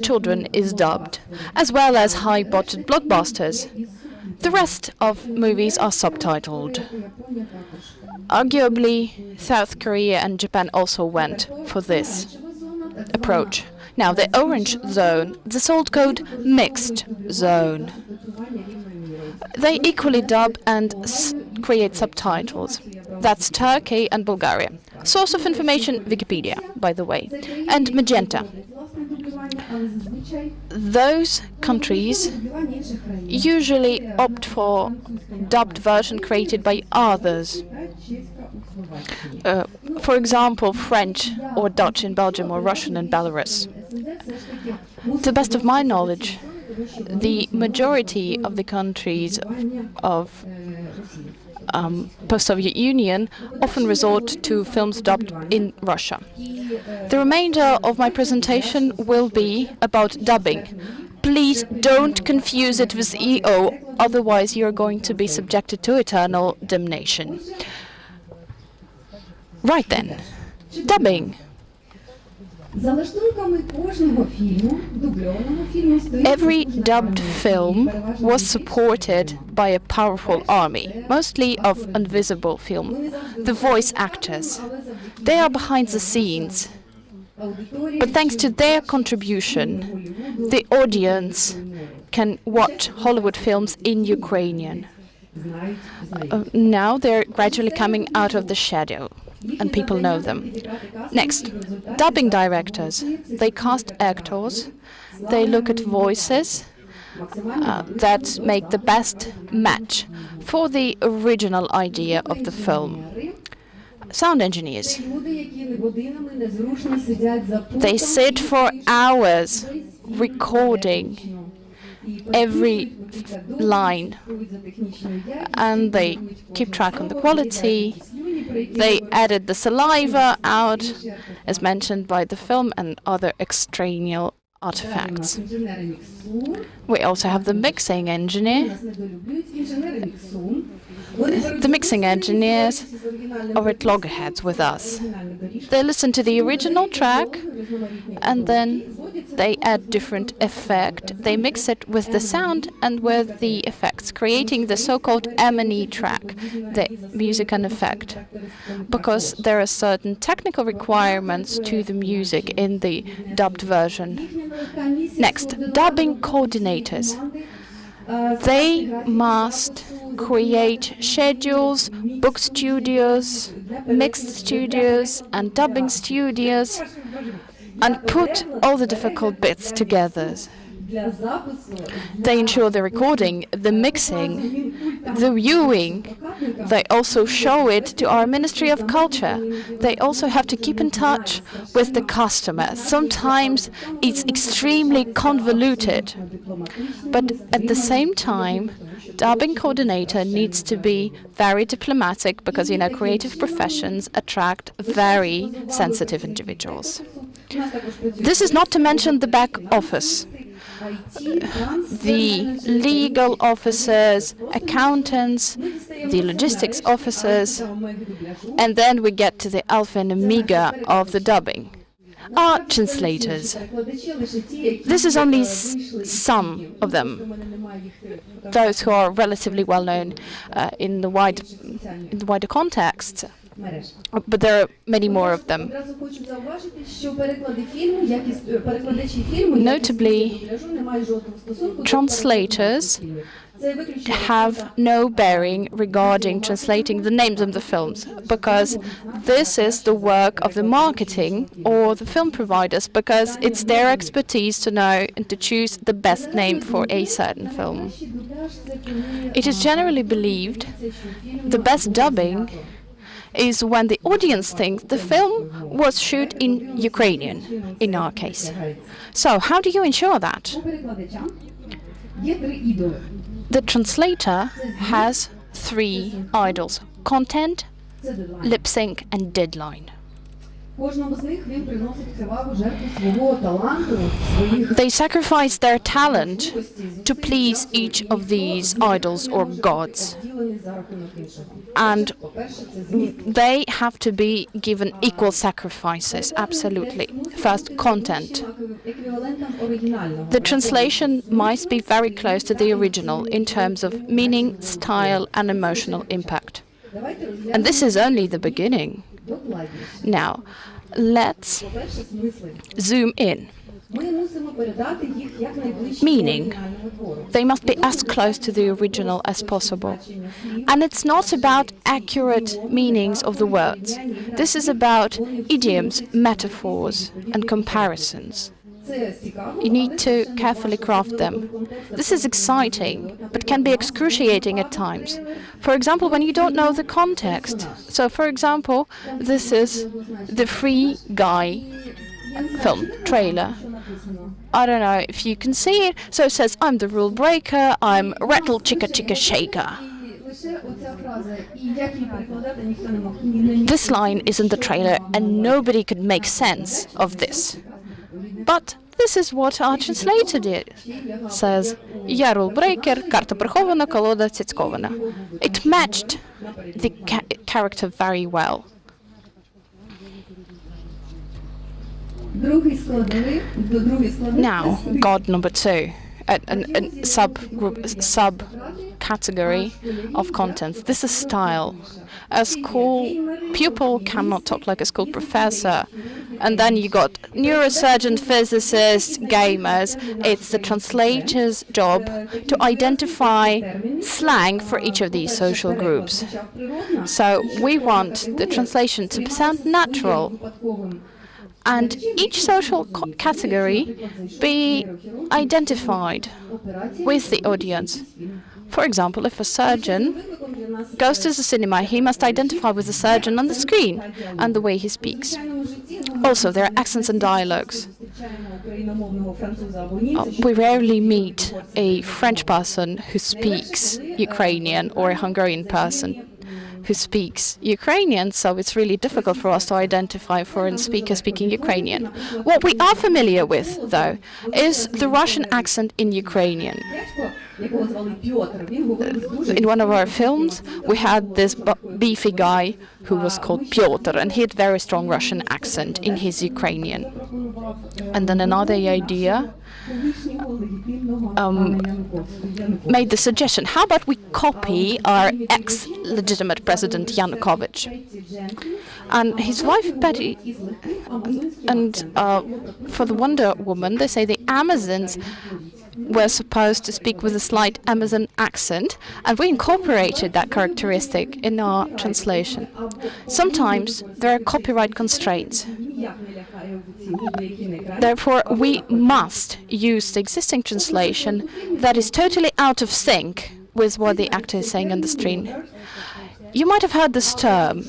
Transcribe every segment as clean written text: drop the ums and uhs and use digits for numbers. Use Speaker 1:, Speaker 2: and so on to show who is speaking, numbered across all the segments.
Speaker 1: children is dubbed, as well as high-budget blockbusters. The rest of movies are subtitled. Arguably, South Korea and Japan also went for this approach. Now, the orange zone, the sold code mixed zone. They equally dub and create subtitles. That's Turkey and Bulgaria. Source of information, Wikipedia, by the way. And magenta. Those countries usually opt for dubbed version created by others. For example, French or Dutch in Belgium or Russian in Belarus. To the best of my knowledge, the majority of the countries of post-Soviet Union often resort to films dubbed in Russia. The remainder of my presentation will be about dubbing. Please don't confuse it with EO, otherwise you're going to be subjected to eternal damnation. Right then, dubbing. Every dubbed film was supported by a powerful army, mostly of invisible film, the voice actors. They are behind the scenes, but thanks to their contribution, the audience can watch Hollywood films in Ukrainian. Now they're gradually coming out of the shadow, and people know them. Next, dubbing directors. They cast actors, they look at voices that make the best match for the original idea of the film. Sound engineers. They sit for hours recording every line, and they keep track on the quality. They added the saliva out, as mentioned by the film, and other extraneous artifacts. We also have the mixing engineer. The mixing engineers are at loggerheads with us. They listen to the original track and then they add different effect. They mix it with the sound and with the effects, creating the so-called M&E track, the music and effect, because there are certain technical requirements to the music in the dubbed version. Next, dubbing coordinators. They must create schedules, book studios, mixed studios, and dubbing studios, and put all the difficult bits together. They ensure the recording, the mixing, the viewing. They also show it to our Ministry of Culture. They also have to keep in touch with the customer. Sometimes it's extremely convoluted, but at the same time, dubbing coordinator needs to be very diplomatic because, you know, creative professions attract very sensitive individuals. This is not to mention the back office. The legal officers, accountants, the logistics officers, and then we get to the alpha and omega of the dubbing. Are translators. This is only some of them, those who are relatively well known in the wider context. But there are many more of them. Notably, translators have no bearing regarding translating the names of the films, because this is the work of the marketing or the film providers, because it's their expertise to know and to choose the best name for a certain film. It is generally believed the best dubbing is when the audience thinks the film was shot in Ukrainian, in our case. So, how do you ensure that? The translator has 3 idols: content, lip sync, and deadline. They sacrifice their talent to please each of these idols or gods. And they have to be given equal sacrifices, absolutely. First, content. The translation must be very close to the original in terms of meaning, style, and emotional impact. And this is only the beginning. Now, let's zoom in. Meaning. They must be as close to the original as possible. And it's not about accurate meanings of the words. This is about idioms, metaphors, and comparisons. You need to carefully craft them. This is exciting, but can be excruciating at times. For example, when you don't know the context. So, for example, this is the Free Guy film trailer. I don't know if you can see it. So it says, I'm the rule breaker, I'm rattle chicka chicka shaker. This line is in the trailer and nobody could make sense of this. But this is what our translator did. Says, я rule breaker, карта прихована, колода цицькована. It matched the character very well. Now, God number two, a subcategory of contents. This is style. A school pupil cannot talk like a school professor. And then you got neurosurgeon, physicists, gamers. It's the translator's job to identify slang for each of these social groups. So we want the translation to sound natural. And each social category be identified with the audience. For example, if a surgeon goes to the cinema, he must identify with the surgeon on the screen and the way he speaks. Also, there are accents and dialogues. We rarely meet a French person who speaks Ukrainian or a Hungarian person who speaks Ukrainian, so it's really difficult for us to identify foreign speakers speaking Ukrainian. What we are familiar with, though, is the Russian accent in Ukrainian. In one of our films, we had this beefy guy who was called Pyotr, and he had very strong Russian accent in his Ukrainian. And then another idea made the suggestion, how about we copy our ex-legitimate president Yanukovych? And his wife Betty, and for the Wonder Woman, they say the Amazons were supposed to speak with a slight Amazon accent, and we incorporated that characteristic in our translation. Sometimes there are copyright constraints. Therefore, we must use the existing translation that is totally out of sync with what the actor is saying on the screen. You might have heard this term,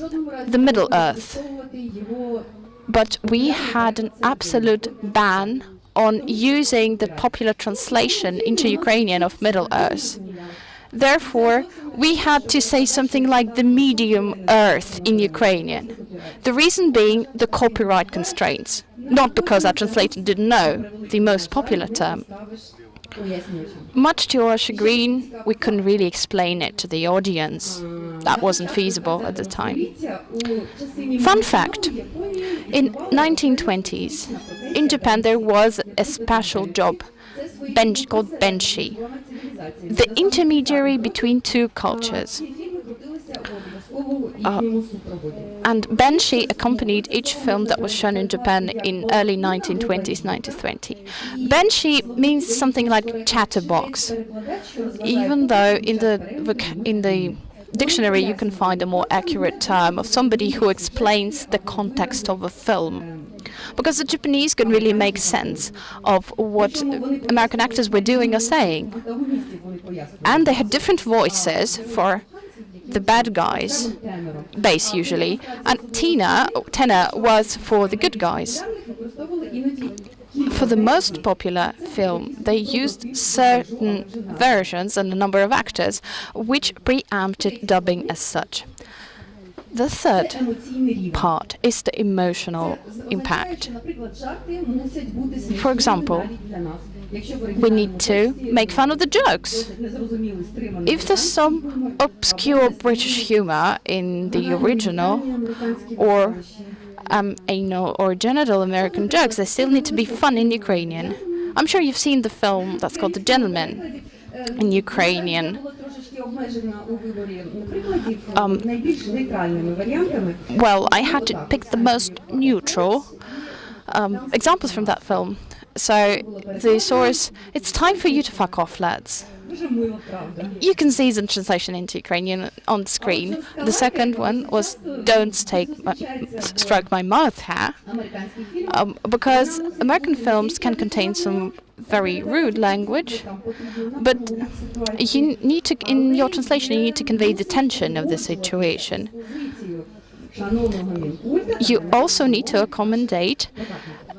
Speaker 1: the Middle Earth, but we had an absolute ban on using the popular translation into Ukrainian of Middle Earth. Therefore, we had to say something like the medium earth in Ukrainian. The reason being the copyright constraints, not because our translator didn't know the most popular term. Much to our chagrin, we couldn't really explain it to the audience. That wasn't feasible at the time. Fun fact, in 1920s, in Japan there was a special job called benshi, the intermediary between two cultures. And benshi accompanied each film that was shown in Japan in early 1920s, 1920. Benshi means something like chatterbox, even though in the dictionary you can find a more accurate term of somebody who explains the context of a film. Because the Japanese could really make sense of what American actors were doing or saying. And they had different voices for the bad guys, bass usually, and tenor was for the good guys. For the most popular film, they used certain versions and a number of actors which preempted dubbing as such. The third part is the emotional impact. For example, we need to make fun of the jokes. If there's some obscure British humor in the original, or anal or genital American jokes, they still need to be fun in Ukrainian. I'm sure you've seen the film that's called The Gentleman in Ukrainian. Well, I had to pick the most neutral examples from that film. So the source, it's time for you to fuck off, lads. You can see the translation into Ukrainian on the screen. The second one was don't stroke my mouth hair, because American films can contain some very rude language, but you need to, in your translation, you need to convey the tension of the situation. You also need to accommodate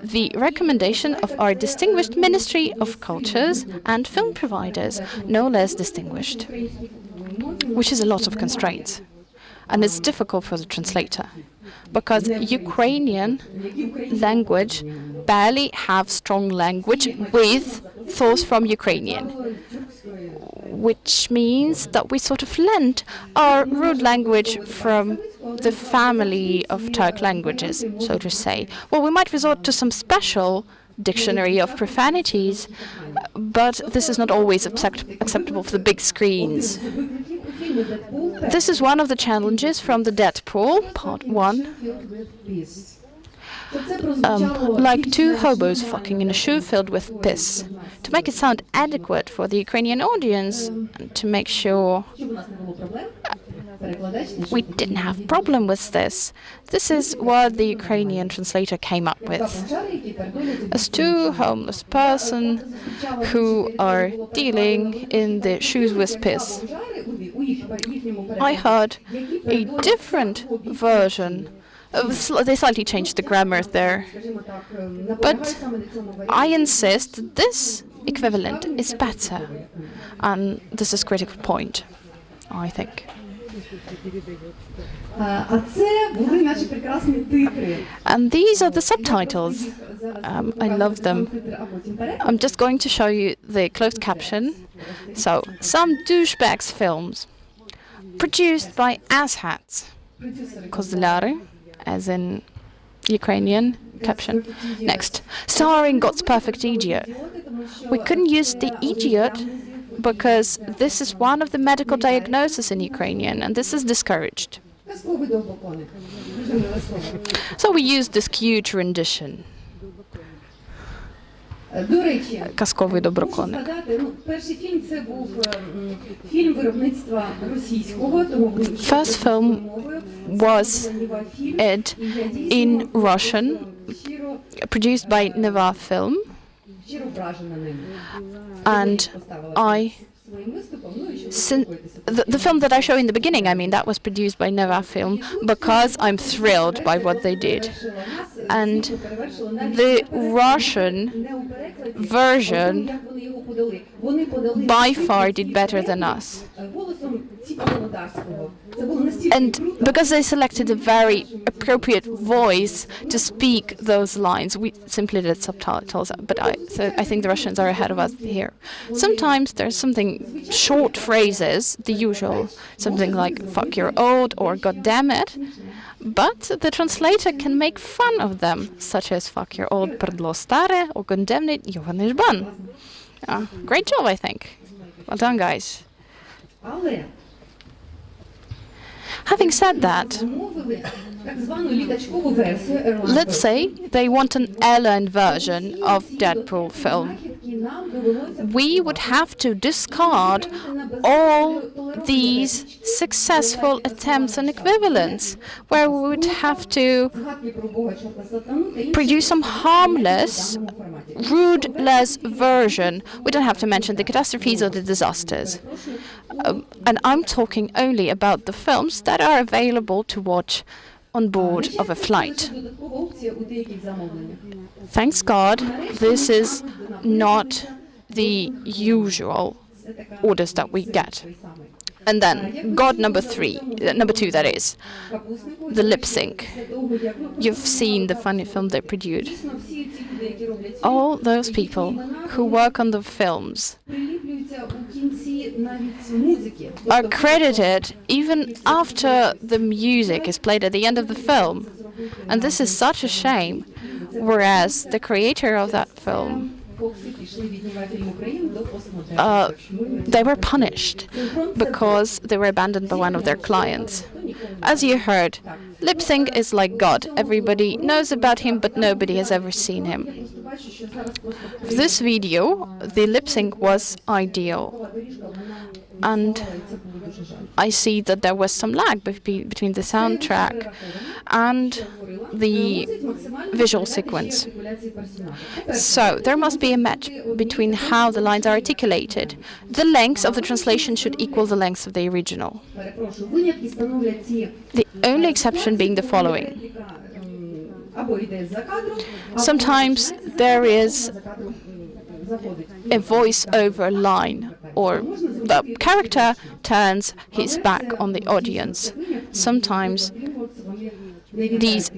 Speaker 1: the recommendation of our distinguished Ministry of Cultures and film providers, no less distinguished, which is a lot of constraints. And it's difficult for the translator, because Ukrainian language barely have strong language with thoughts from Ukrainian, which means that we sort of lent our rude language from the family of Turk languages, so to say. Well, we might resort to some special dictionary of profanities, but this is not always acceptable for the big screens. This is one of the challenges from the Deadpool, part 1. Like two hobos fucking in a shoe filled with piss. To make it sound adequate for the Ukrainian audience, and to make sure we didn't have problem with this. This is what the Ukrainian translator came up with. As two homeless persons who are dealing in the shoes with piss. I heard a different version. They slightly changed the grammar there. But I insist that this equivalent is better. And this is a critical point, I think. And these are the subtitles. I love them. I'm just going to show you the closed caption. So, some douchebags films produced by asshats. Kozlary, as in Ukrainian caption. Next, starring God's Perfect Idiot. We couldn't use the idiot because this is one of the medical diagnoses in Ukrainian, and this is discouraged. So we used this cute rendition. Казковий доброконик. First film was in Russian, produced by Neva Film, and the film that I show in the beginning, that was produced by Neva Film because I'm thrilled by what they did. And the Russian version by far did better than us. And because they selected a very appropriate voice to speak those lines, we simply did subtitles. But I think the Russians are ahead of us here. Sometimes there's something short phrases, the usual, something like "fuck you're old" or "god damn it," but the translator can make fun of them, such as "fuck you're old, prdlo stare" or "god damn it, yohaný žban." Great job, I think. Well done, guys. Having said that, let's say they want an airline version of Deadpool film. We would have to discard all these successful attempts and equivalents, where we would have to produce some harmless, rude-less version. We don't have to mention the catastrophes or the disasters. And I'm talking only about the films that are available to watch on board of a flight. Thanks God, this is not the usual orders that we get. And then God number two, that is, the lip sync. You've seen the funny film they produced. All those people who work on the films are credited even after the music is played at the end of the film. And this is such a shame. Whereas the creator of that film, they were punished because they were abandoned by one of their clients. As you heard, lip sync is like God. Everybody knows about him, but nobody has ever seen him. For this video, the lip sync was ideal. And I see that there was some lag between the soundtrack and the visual sequence. So there must be a match between how the lines are articulated. The length of the translation should equal the length of the original. The only exception being the following. Sometimes there is a voice-over line, or the character turns his back on the audience. Sometimes these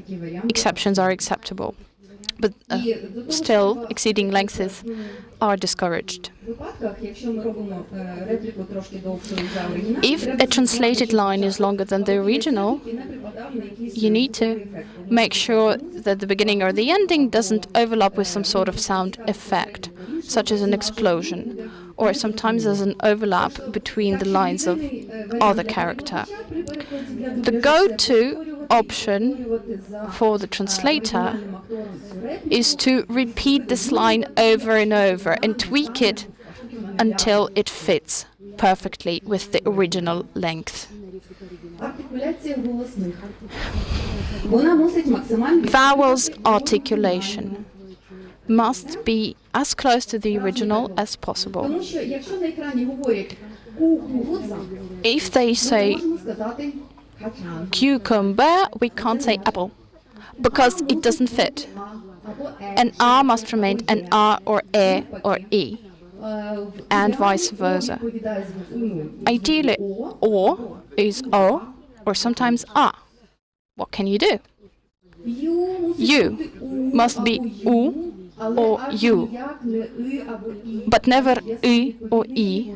Speaker 1: exceptions are acceptable, but still exceeding lengths are discouraged. If a translated line is longer than the original, you need to make sure that the beginning or the ending doesn't overlap with some sort of sound effect, such as an explosion, or sometimes there's an overlap between the lines of other character. The go-to option for the translator is to repeat this line over and over and tweak it until it fits perfectly with the original length. Vowels articulation must be as close to the original as possible. If they say cucumber, we can't say apple, because it doesn't fit. An R must remain an R or E or E, and vice versa. Ideally, O is O, or sometimes A. What can you do? U must be U or U, but never I or E.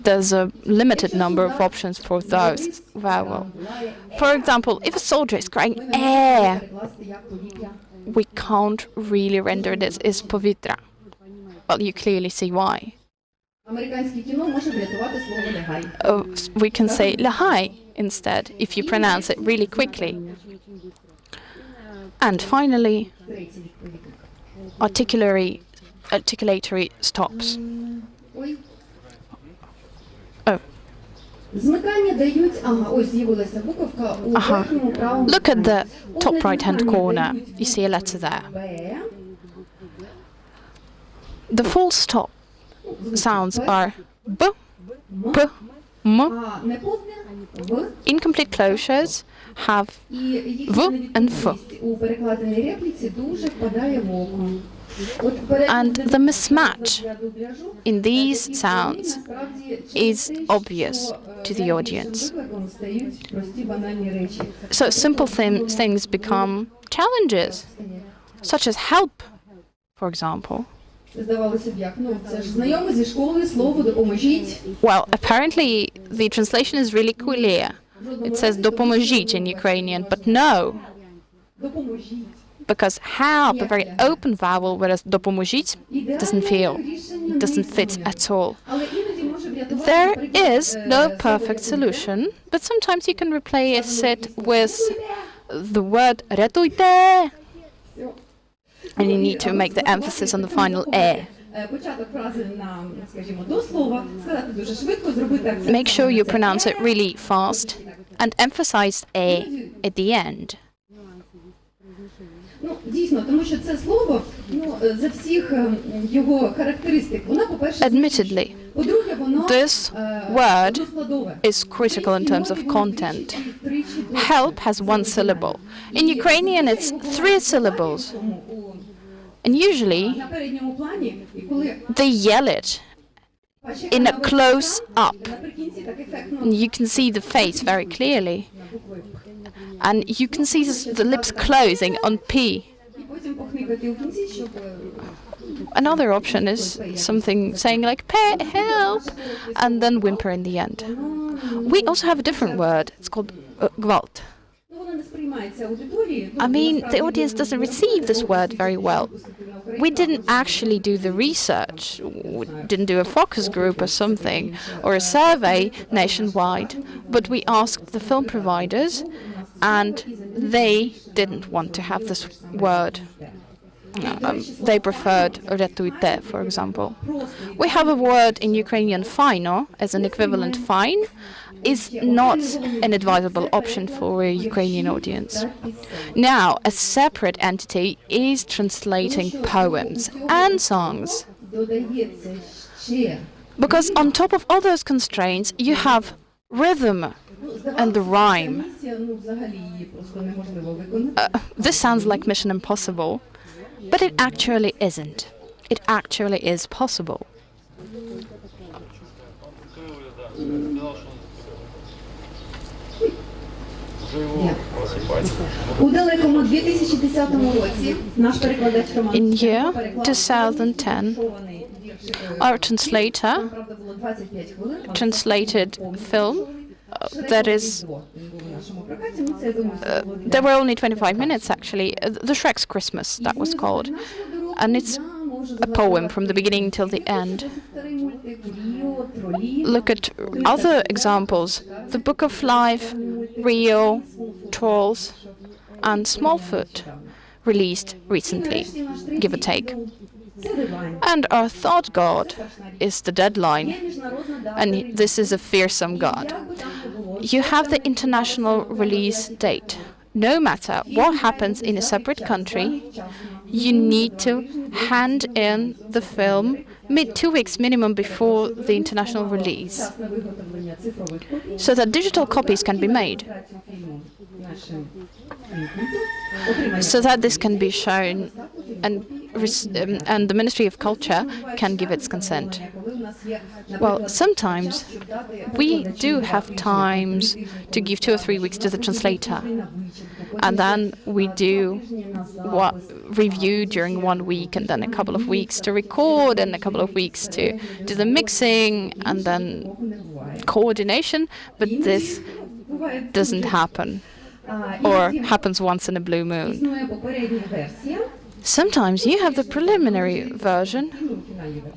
Speaker 1: There's a limited number of options for those vowels. For example, if a soldier is crying air, we can't really render this as povitra. Well, you clearly see why. We can say lahai instead, if you pronounce it really quickly. And finally, articulatory stops. Oh. Look at the top right-hand corner. You see a letter there. The full stop sounds are b, p, m. Incomplete closures have v and f. And the mismatch in these sounds is obvious to the audience. So simple things become challenges, such as help, for example. Well, apparently the translation is really clear. It says "допоможіть" in Ukrainian, but no. Because help, a very open vowel, whereas "допоможіть" doesn't fit at all. There is no perfect solution, but sometimes you can replace it with the word "рятуйте," and you need to make the emphasis on the final "e." Make sure you pronounce it really fast and emphasize "e" at the end. Admittedly, this word is critical in terms of content. Help has one syllable. In Ukrainian, it's 3 syllables. And usually, they yell it in a close-up. You can see the face very clearly. And you can see the lips closing on P. Another option is something saying like help, and then whimper in the end. We also have a different word. It's called gwalt. I mean, the audience doesn't receive this word very well. We didn't actually do the research. We didn't do a focus group or something, or a survey nationwide, but we asked the film providers, and they didn't want to have this word. They preferred retuite, for example. We have a word in Ukrainian, fino, as an equivalent fine, is not an advisable option for a Ukrainian audience. Now, a separate entity is translating poems and songs. Because on top of all those constraints, you have rhythm and the rhyme. This sounds like Mission Impossible. But it actually isn't. It actually is possible. In year 2010, our translator translated film. That is, there were only 25 minutes actually. The Shrek's Christmas, that was called. And it's a poem from the beginning till the end. Look at other examples. The Book of Life, Rio, Trolls, and Smallfoot, released recently, give or take. And our thought god is the deadline, and this is a fearsome god. You have the international release date. No matter what happens in a separate country, you need to hand in the film 2 weeks minimum before the international release, so that digital copies can be made, so that this can be shown, and the Ministry of Culture can give its consent. Well, sometimes we do have times to give 2 or 3 weeks to the translator, and then we do review during 1 week, and then a couple of weeks to record, and a couple of weeks to do the mixing, and then coordination, but this doesn't happen, or happens once in a blue moon. Sometimes you have the preliminary version,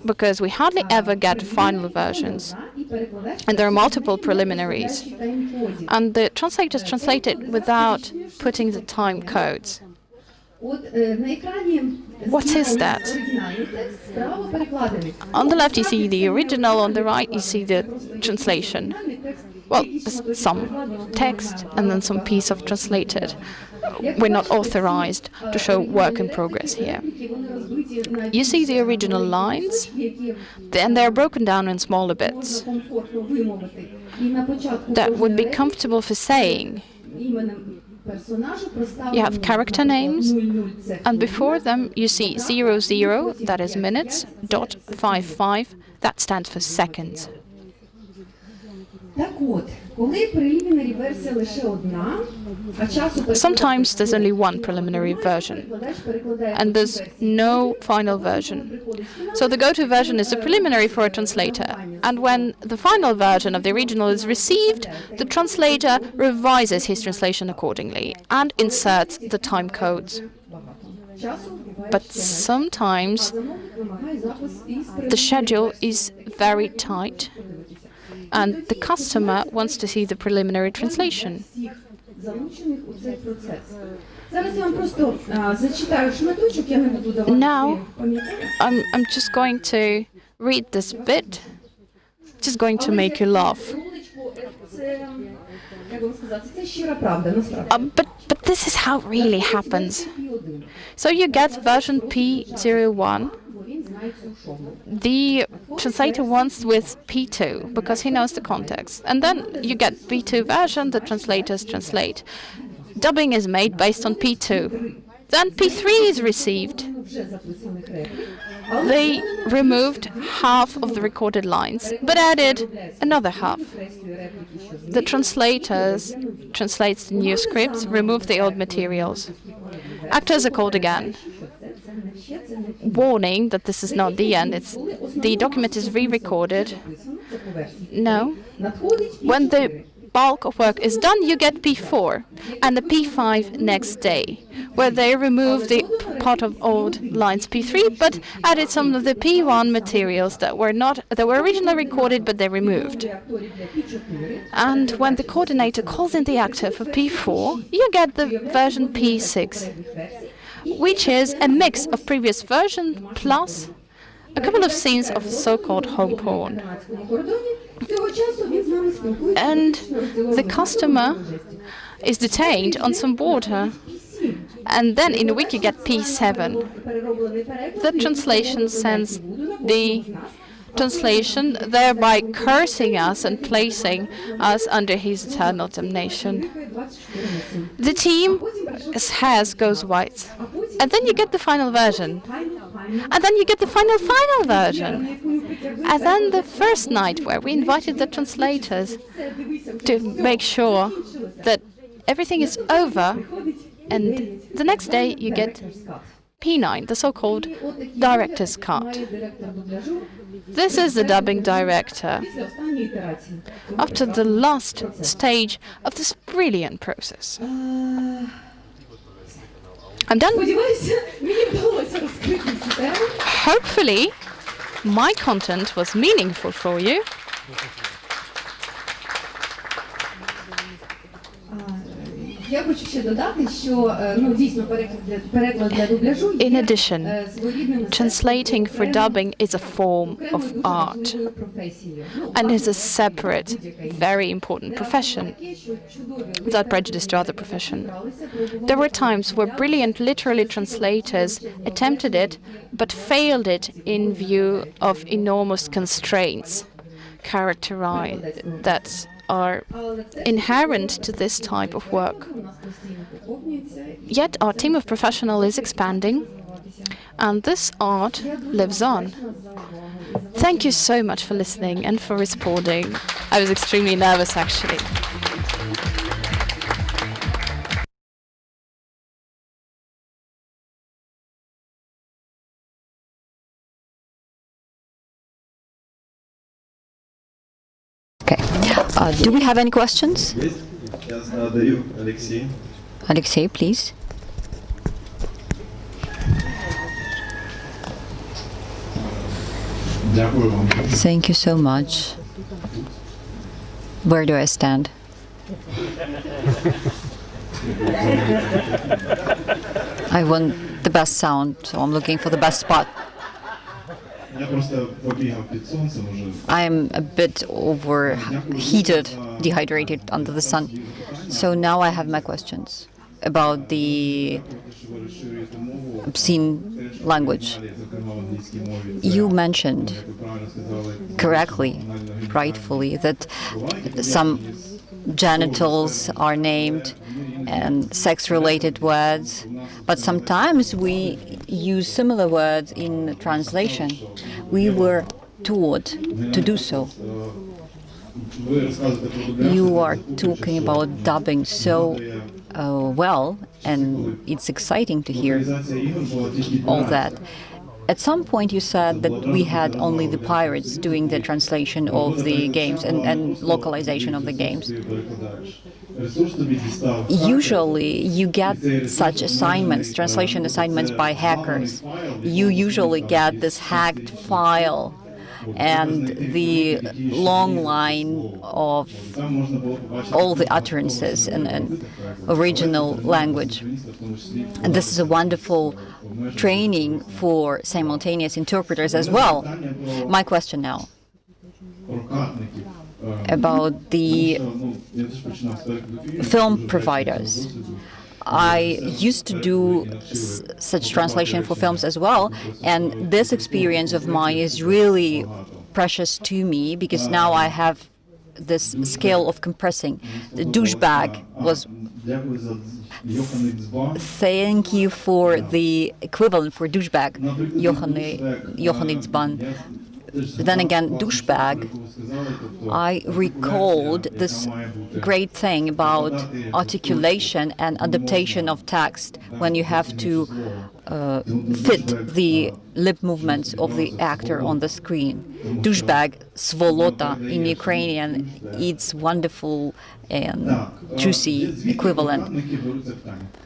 Speaker 1: because we hardly ever get final versions, and there are multiple preliminaries, and the translators translate it without putting the time codes. What is that? On the left you see the original, on the right you see the translation. Well, some text and then some piece of translated. We're not authorized to show work in progress here. You see the original lines, and they're broken down in smaller bits that would be comfortable for saying. You have character names, and before them you see 00, that is minutes, .55, that stands for seconds. Sometimes there's only one preliminary version, and there's no final version. So the go-to version is the preliminary for a translator, and when the final version of the original is received, the translator revises his translation accordingly and inserts the time codes. But sometimes the schedule is very tight, and the customer wants to see the preliminary translation. Now, I'm just going to read this bit, just going to make you laugh. But this is how it really happens. So you get version P01. The translator wants with P2 because he knows the context. And then you get P2 version, the translators translate. Dubbing is made based on P2. Then P3 is received. They removed half of the recorded lines, but added another half. The translators translate the new scripts, remove the old materials. Actors are called again. Warning that this is not the end. The document is re-recorded. No. When the bulk of work is done, you get P4 and the P5 next day, where they remove the part of old lines P3, but added some of the P1 materials that were originally recorded, but they removed. And when the coordinator calls in the actor for P4, you get the version P6, which is a mix of previous version plus a couple of scenes of so-called home porn. And the customer is detained on some water, and then in a week you get P7. The translation sends the translation, thereby cursing us and placing us under his eternal damnation. The team's hair goes white, and then you get the final version. And then you get the final version. And then the first night where we invited the translators to make sure that everything is over, and the next day you get P9, the so-called director's cut. This is the dubbing director after the last stage of this brilliant process. I'm done. Hopefully, my content was meaningful for you. In addition, translating for dubbing is a form of art and is a separate, very important profession, without prejudice to other profession. There were times where brilliant literary translators attempted it, but failed it in view of enormous constraints that are inherent to this type of work. Yet our team of professionals is expanding, and this art lives on. Thank you so much for listening and for responding. I was extremely nervous, actually.
Speaker 2: Do we have any questions?
Speaker 3: Alexei.
Speaker 2: Alexei, please. Thank you so much. Where do I stand? I want the best sound, so I'm looking for the best spot. I'm a bit overheated, dehydrated under the sun. So now I have my questions about the obscene language. You mentioned correctly, rightfully, that some genitals are named and sex-related words, but sometimes we use similar words in translation. We were taught to do so. You are talking about dubbing so well, and it's exciting to hear all that. At some point you said that we had only the pirates doing the translation of the games and localization of the games. Usually you get such assignments, translation assignments by hackers. You usually get this hacked file and the long line of all the utterances in original language. And this is a wonderful training for simultaneous interpreters as well. My question now about the film providers. I used to do such translation for films as well, and this experience of mine is really precious to me because now I have this scale of compressing. The douchebag was. Thank you for the equivalent for douchebag, Johannitsban. Then again, douchebag, I recalled this great thing about articulation and adaptation of text when you have to fit the lip movements of the actor on the screen. Douchebag, svolota in Ukrainian, it's wonderful and juicy equivalent.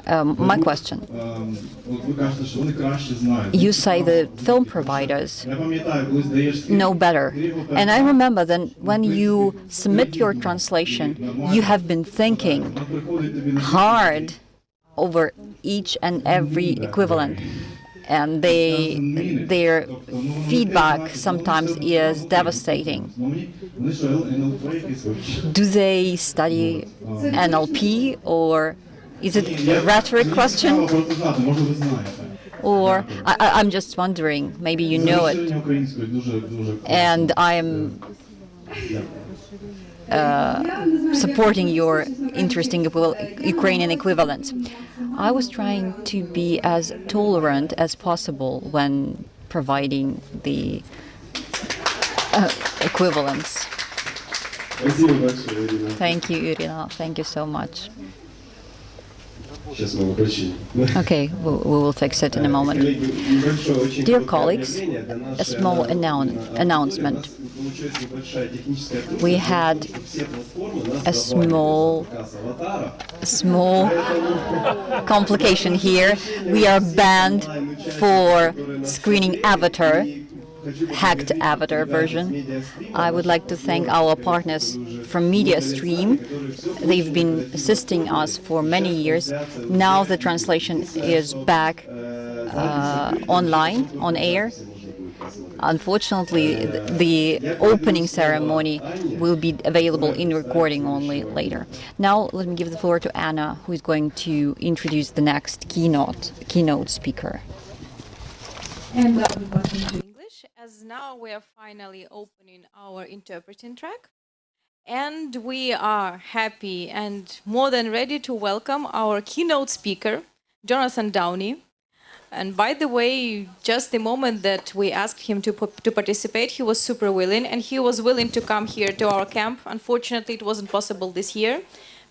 Speaker 2: My question. You say the film providers know better. And I remember that when you submit your translation, you have been thinking hard over each and every equivalent. And their feedback sometimes is devastating. Do they study NLP, or is it a rhetoric question? Or I'm just wondering, maybe you know it. And I am supporting your interesting Ukrainian equivalents. I was trying to be as tolerant as possible when providing the equivalents. Thank you, Irina. Thank you so much. Okay, we will fix it in a moment. Dear colleagues, a small announcement. We had a small complication here. We are banned for screening Avatar, hacked Avatar version. I would like to thank our partners from MediaStream. They've been assisting us for many years. Now the translation is back online, on air. Unfortunately, the opening ceremony will be available in recording only later. Now, let me give the floor to Anna, who is going to introduce the next keynote speaker.
Speaker 1: And welcome to English, as now we are finally opening our interpreting track. And we are happy and more than ready to welcome our keynote speaker, Jonathan Downey. And by the way, just the moment that we asked him to participate, he was super willing, and he was willing to come here to our camp. Unfortunately, it wasn't possible this year,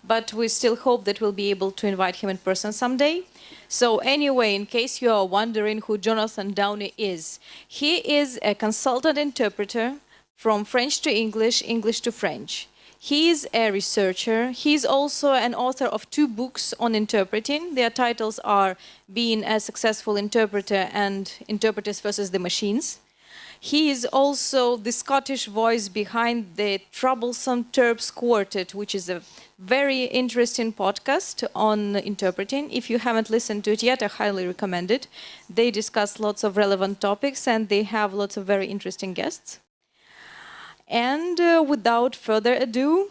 Speaker 1: but we still hope that we'll be able to invite him in person someday. So anyway, in case you are wondering who Jonathan Downey is, he is a consultant interpreter from French to English, English to French. He is a researcher. He's also an author of 2 books on interpreting. Their titles are Being a Successful Interpreter and Interpreters versus the Machines. He is also the Scottish voice behind the Troublesome Terps Quartet, which is a very interesting podcast on interpreting. If you haven't listened to it yet, I highly recommend it. They discuss lots of relevant topics and they have lots of very interesting guests. And without further ado,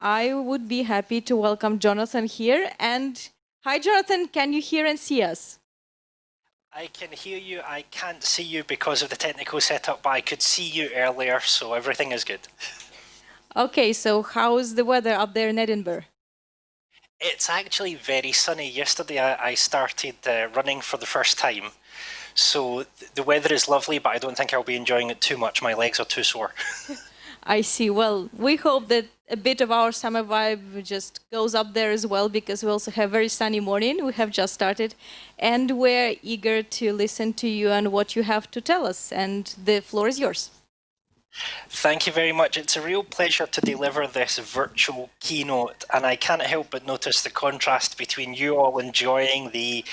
Speaker 1: I would be happy to welcome Jonathan here. And hi, Jonathan, can you hear and see us?
Speaker 3: I can hear you. I can't see you because of the technical setup, but I could see you earlier, so everything is good.
Speaker 1: Okay, so how's the weather up there in Edinburgh?
Speaker 3: It's actually very sunny. Yesterday I started running for the first time. So the weather is lovely, but I don't think I'll be enjoying it too much. My legs are too sore.
Speaker 1: I see. Well, we hope that a bit of our summer vibe just goes up there as well, because we also have a very sunny morning. We have just started, and we're eager to listen to you and what you have to tell us. And the floor is yours.
Speaker 3: Thank you very much. It's a real pleasure to deliver this virtual keynote, and I can't help but notice the contrast between you all enjoying the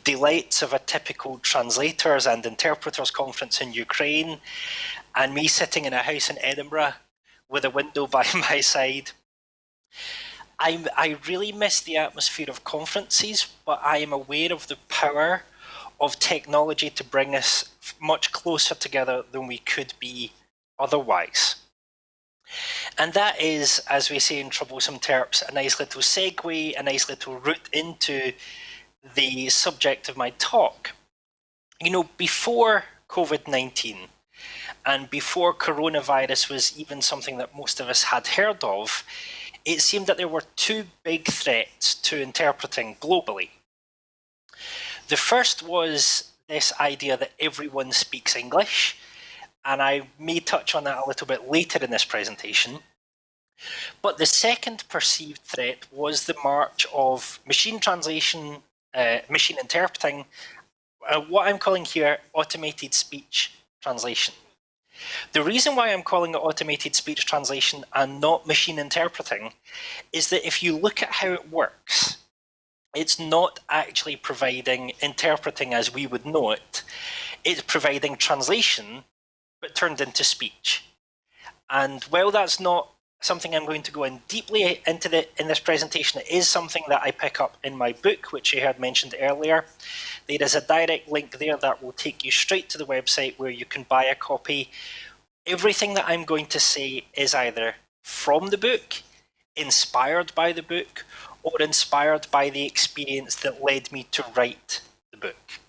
Speaker 3: delights of a typical translators and interpreters conference in Ukraine, and me sitting in a house in Edinburgh with a window by my side. I really miss the atmosphere of conferences, but I am aware of the power of technology to bring us much closer together than we could be otherwise. And that is, as we say in Troublesome Terps, a nice little segue, a nice little route into the subject of my talk. You know, before COVID-19, And before coronavirus was even something that most of us had heard of, it seemed that there were two big threats to interpreting globally. The first was this idea that everyone speaks English, and I may touch on that a little bit later in this presentation. But the second perceived threat was the march of machine translation, machine interpreting, what I'm calling here automated speech translation. The reason why I'm calling it automated speech translation and not machine interpreting is that if you look at how it works, it's not actually providing interpreting as we would know it. It's providing translation, but turned into speech. And while that's not something I'm going to go in deeply into in this presentation, it is something that I pick up in my book, which you heard mentioned earlier. There is a direct link there that will take you straight to the website where you can buy a copy. Everything that I'm going to say is either from the book, inspired by the book, or inspired by the experience that led me to write the book.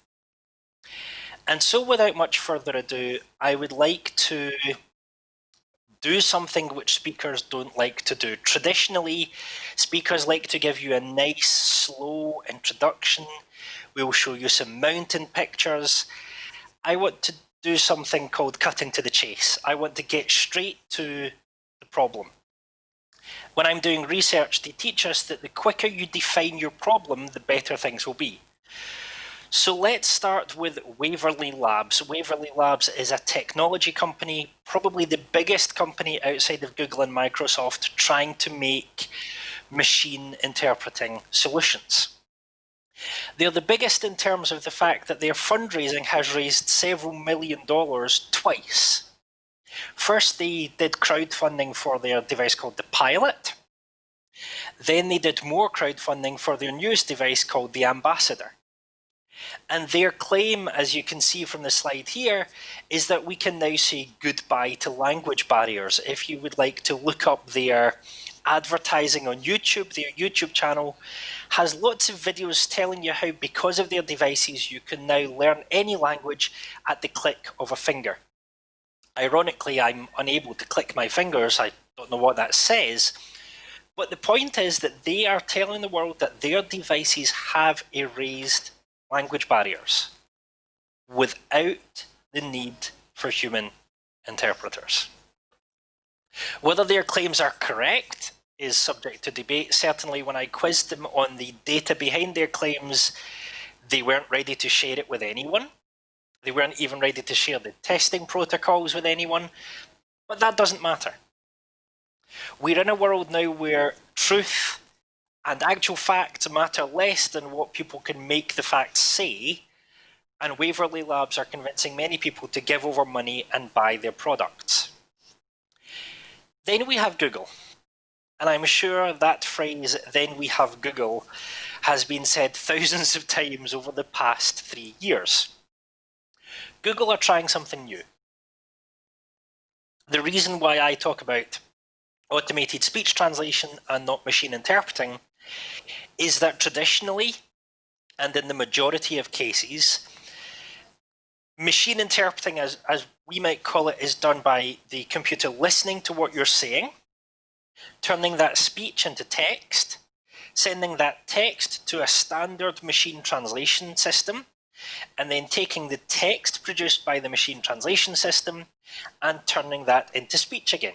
Speaker 3: And so without much further ado, I would like to do something which speakers don't like to do. Traditionally, speakers like to give you a nice, slow introduction. We'll show you some mountain pictures. I want to do something called cutting to the chase. I want to get straight to the problem. When I'm doing research, they teach us that the quicker you define your problem, the better things will be. So let's start with Waverley Labs. Waverley Labs is a technology company, probably the biggest company outside of Google and Microsoft, trying to make machine interpreting solutions. They're the biggest in terms of the fact that their fundraising has raised several $1 million twice. First, they did crowdfunding for their device called the Pilot. Then they did more crowdfunding for their newest device called the Ambassador. And their claim, as you can see from the slide here, is that we can now say goodbye to language barriers. If you would like to look up their advertising on YouTube, their YouTube channel has lots of videos telling you how, because of their devices, you can now learn any language at the click of a finger. Ironically, I'm unable to click my fingers. I don't know what that says. But the point is that they are telling the world that their devices have erased language barriers without the need for human interpreters. Whether their claims are correct is subject to debate. Certainly when I quizzed them on the data behind their claims, they weren't ready to share it with anyone. They weren't even ready to share the testing protocols with anyone, but that doesn't matter. We're in a world now where truth and actual facts matter less than what people can make the facts say, and Waverley Labs are convincing many people to give over money and buy their products. Then we have Google, and I'm sure that phrase, "then we have Google," has been said thousands of times over the past 3 years. Google are trying something new. The reason why I talk about automated speech translation and not machine interpreting is that traditionally, and in the majority of cases, machine interpreting, as we might call it, is done by the computer listening to what you're saying, turning that speech into text, sending that text to a standard machine translation system, and then taking the text produced by the machine translation system and turning that into speech again.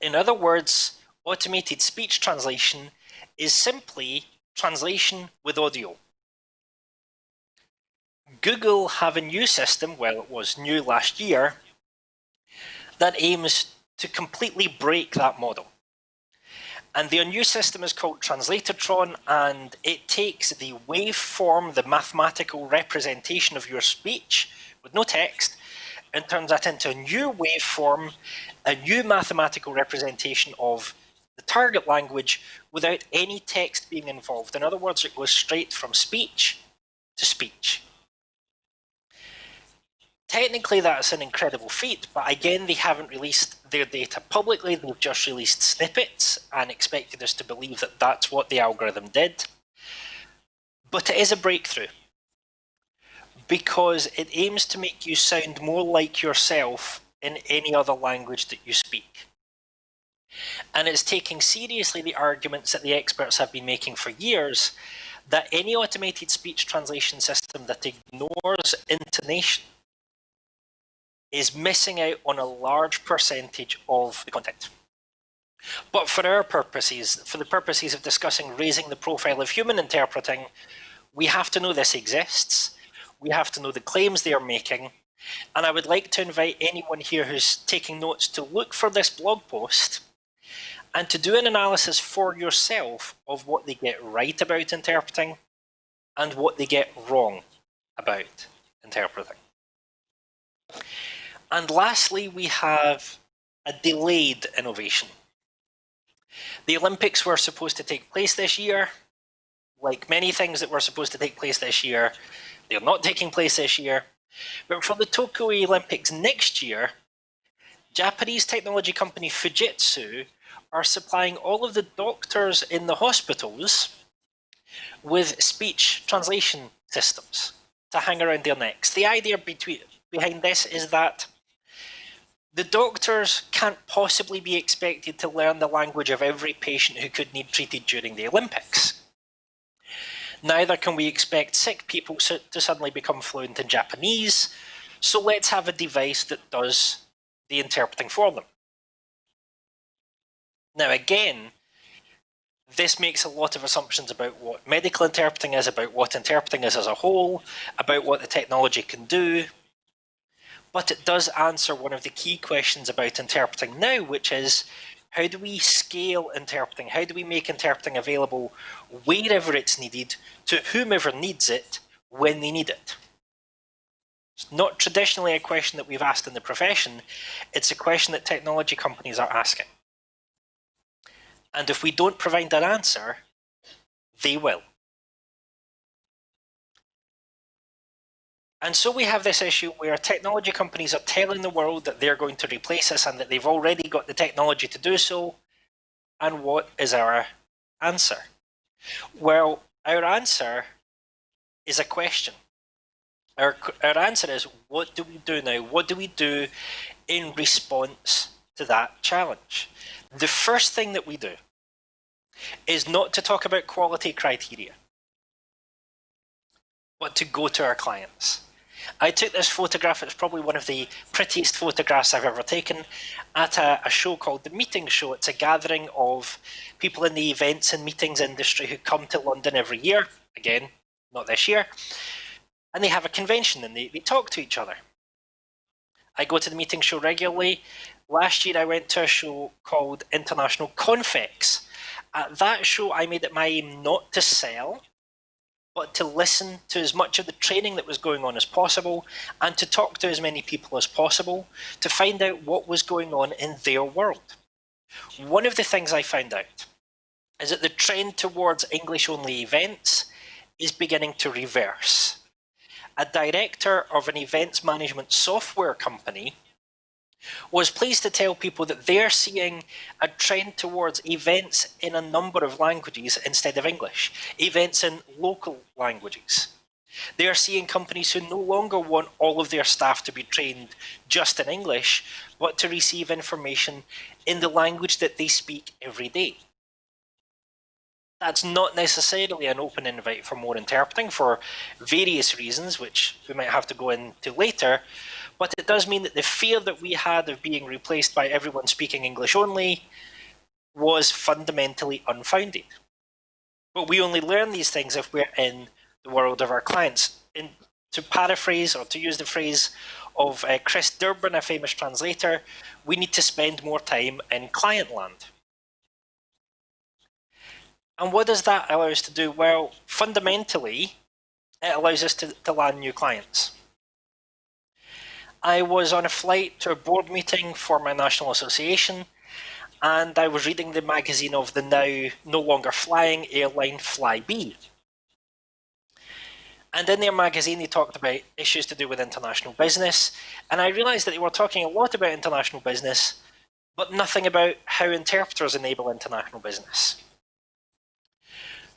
Speaker 3: In other words, automated speech translation is simply translation with audio. Google have a new system, well, it was new last year, that aims to completely break that model. And their new system is called Translator-tron, and it takes the waveform, the mathematical representation of your speech with no text, and turns that into a new waveform, a new mathematical representation of the target language without any text being involved. In other words, it goes straight from speech to speech. Technically, that's an incredible feat, but again, they haven't released their data publicly. They've just released snippets and expected us to believe that that's what the algorithm did. But it is a breakthrough. because it aims to make you sound more like yourself in any other language that you speak. And it's taking seriously the arguments that the experts have been making for years that any automated speech translation system that ignores intonation is missing out on a large percentage of the content. But for our purposes, for the purposes of discussing raising the profile of human interpreting, we have to know this exists, we have to know the claims they are making, and I would like to invite anyone here who's taking notes to look for this blog post and to do an analysis for yourself of what they get right about interpreting and what they get wrong about interpreting. And lastly, we have a delayed innovation. The Olympics were supposed to take place this year. Like many things that were supposed to take place this year, they're not taking place this year. But for the Tokyo Olympics next year, Japanese technology company Fujitsu are supplying all of the doctors in the hospitals with speech translation systems to hang around their necks. The idea behind this is that the doctors can't possibly be expected to learn the language of every patient who could need treated during the Olympics. Neither can we expect sick people to suddenly become fluent in Japanese, so let's have a device that does the interpreting for them. Now again, this makes a lot of assumptions about what medical interpreting is, about what interpreting is as a whole, about what the technology can do, but it does answer one of the key questions about interpreting now, which is, how do we scale interpreting? How do we make interpreting available wherever it's needed to whomever needs it when they need it? It's not traditionally a question that we've asked in the profession, it's a question that technology companies are asking. And if we don't provide that answer, they will. And so we have this issue where technology companies are telling the world that they're going to replace us and that they've already got the technology to do so. And what is our answer? Well, our answer is a question. Our answer is, what do we do now? What do we do in response to that challenge? The first thing that we do is not to talk about quality criteria, but to go to our clients. I took this photograph, it's probably one of the prettiest photographs I've ever taken, at a show called The Meeting Show. It's a gathering of people in the events and meetings industry who come to London every year, again, not this year, and they have a convention and they talk to each other. I go to the Meeting Show regularly. Last year I went to a show called International Confex. At that show I made it my aim not to sell, but to listen to as much of the training that was going on as possible and to talk to as many people as possible to find out what was going on in their world. One of the things I found out is that the trend towards English-only events is beginning to reverse. A director of an events management software company was pleased to tell people that they're seeing a trend towards events in a number of languages instead of English, events in local languages. They are seeing companies who no longer want all of their staff to be trained just in English, but to receive information in the language that they speak every day. That's not necessarily an open invite for more interpreting for various reasons, which we might have to go into later, but it does mean that the fear that we had of being replaced by everyone speaking English only was fundamentally unfounded. But we only learn these things if we're in the world of our clients. To paraphrase or to use the phrase of Chris Durbin, a famous translator, we need to spend more time in client land. And what does that allow us to do? Well, fundamentally, it allows us to land new clients. I was on a flight to a board meeting for my national association, and I was reading the magazine of the now no longer flying airline Flybe. And in their magazine, they talked about issues to do with international business, and I realised that they were talking a lot about international business, but nothing about how interpreters enable international business.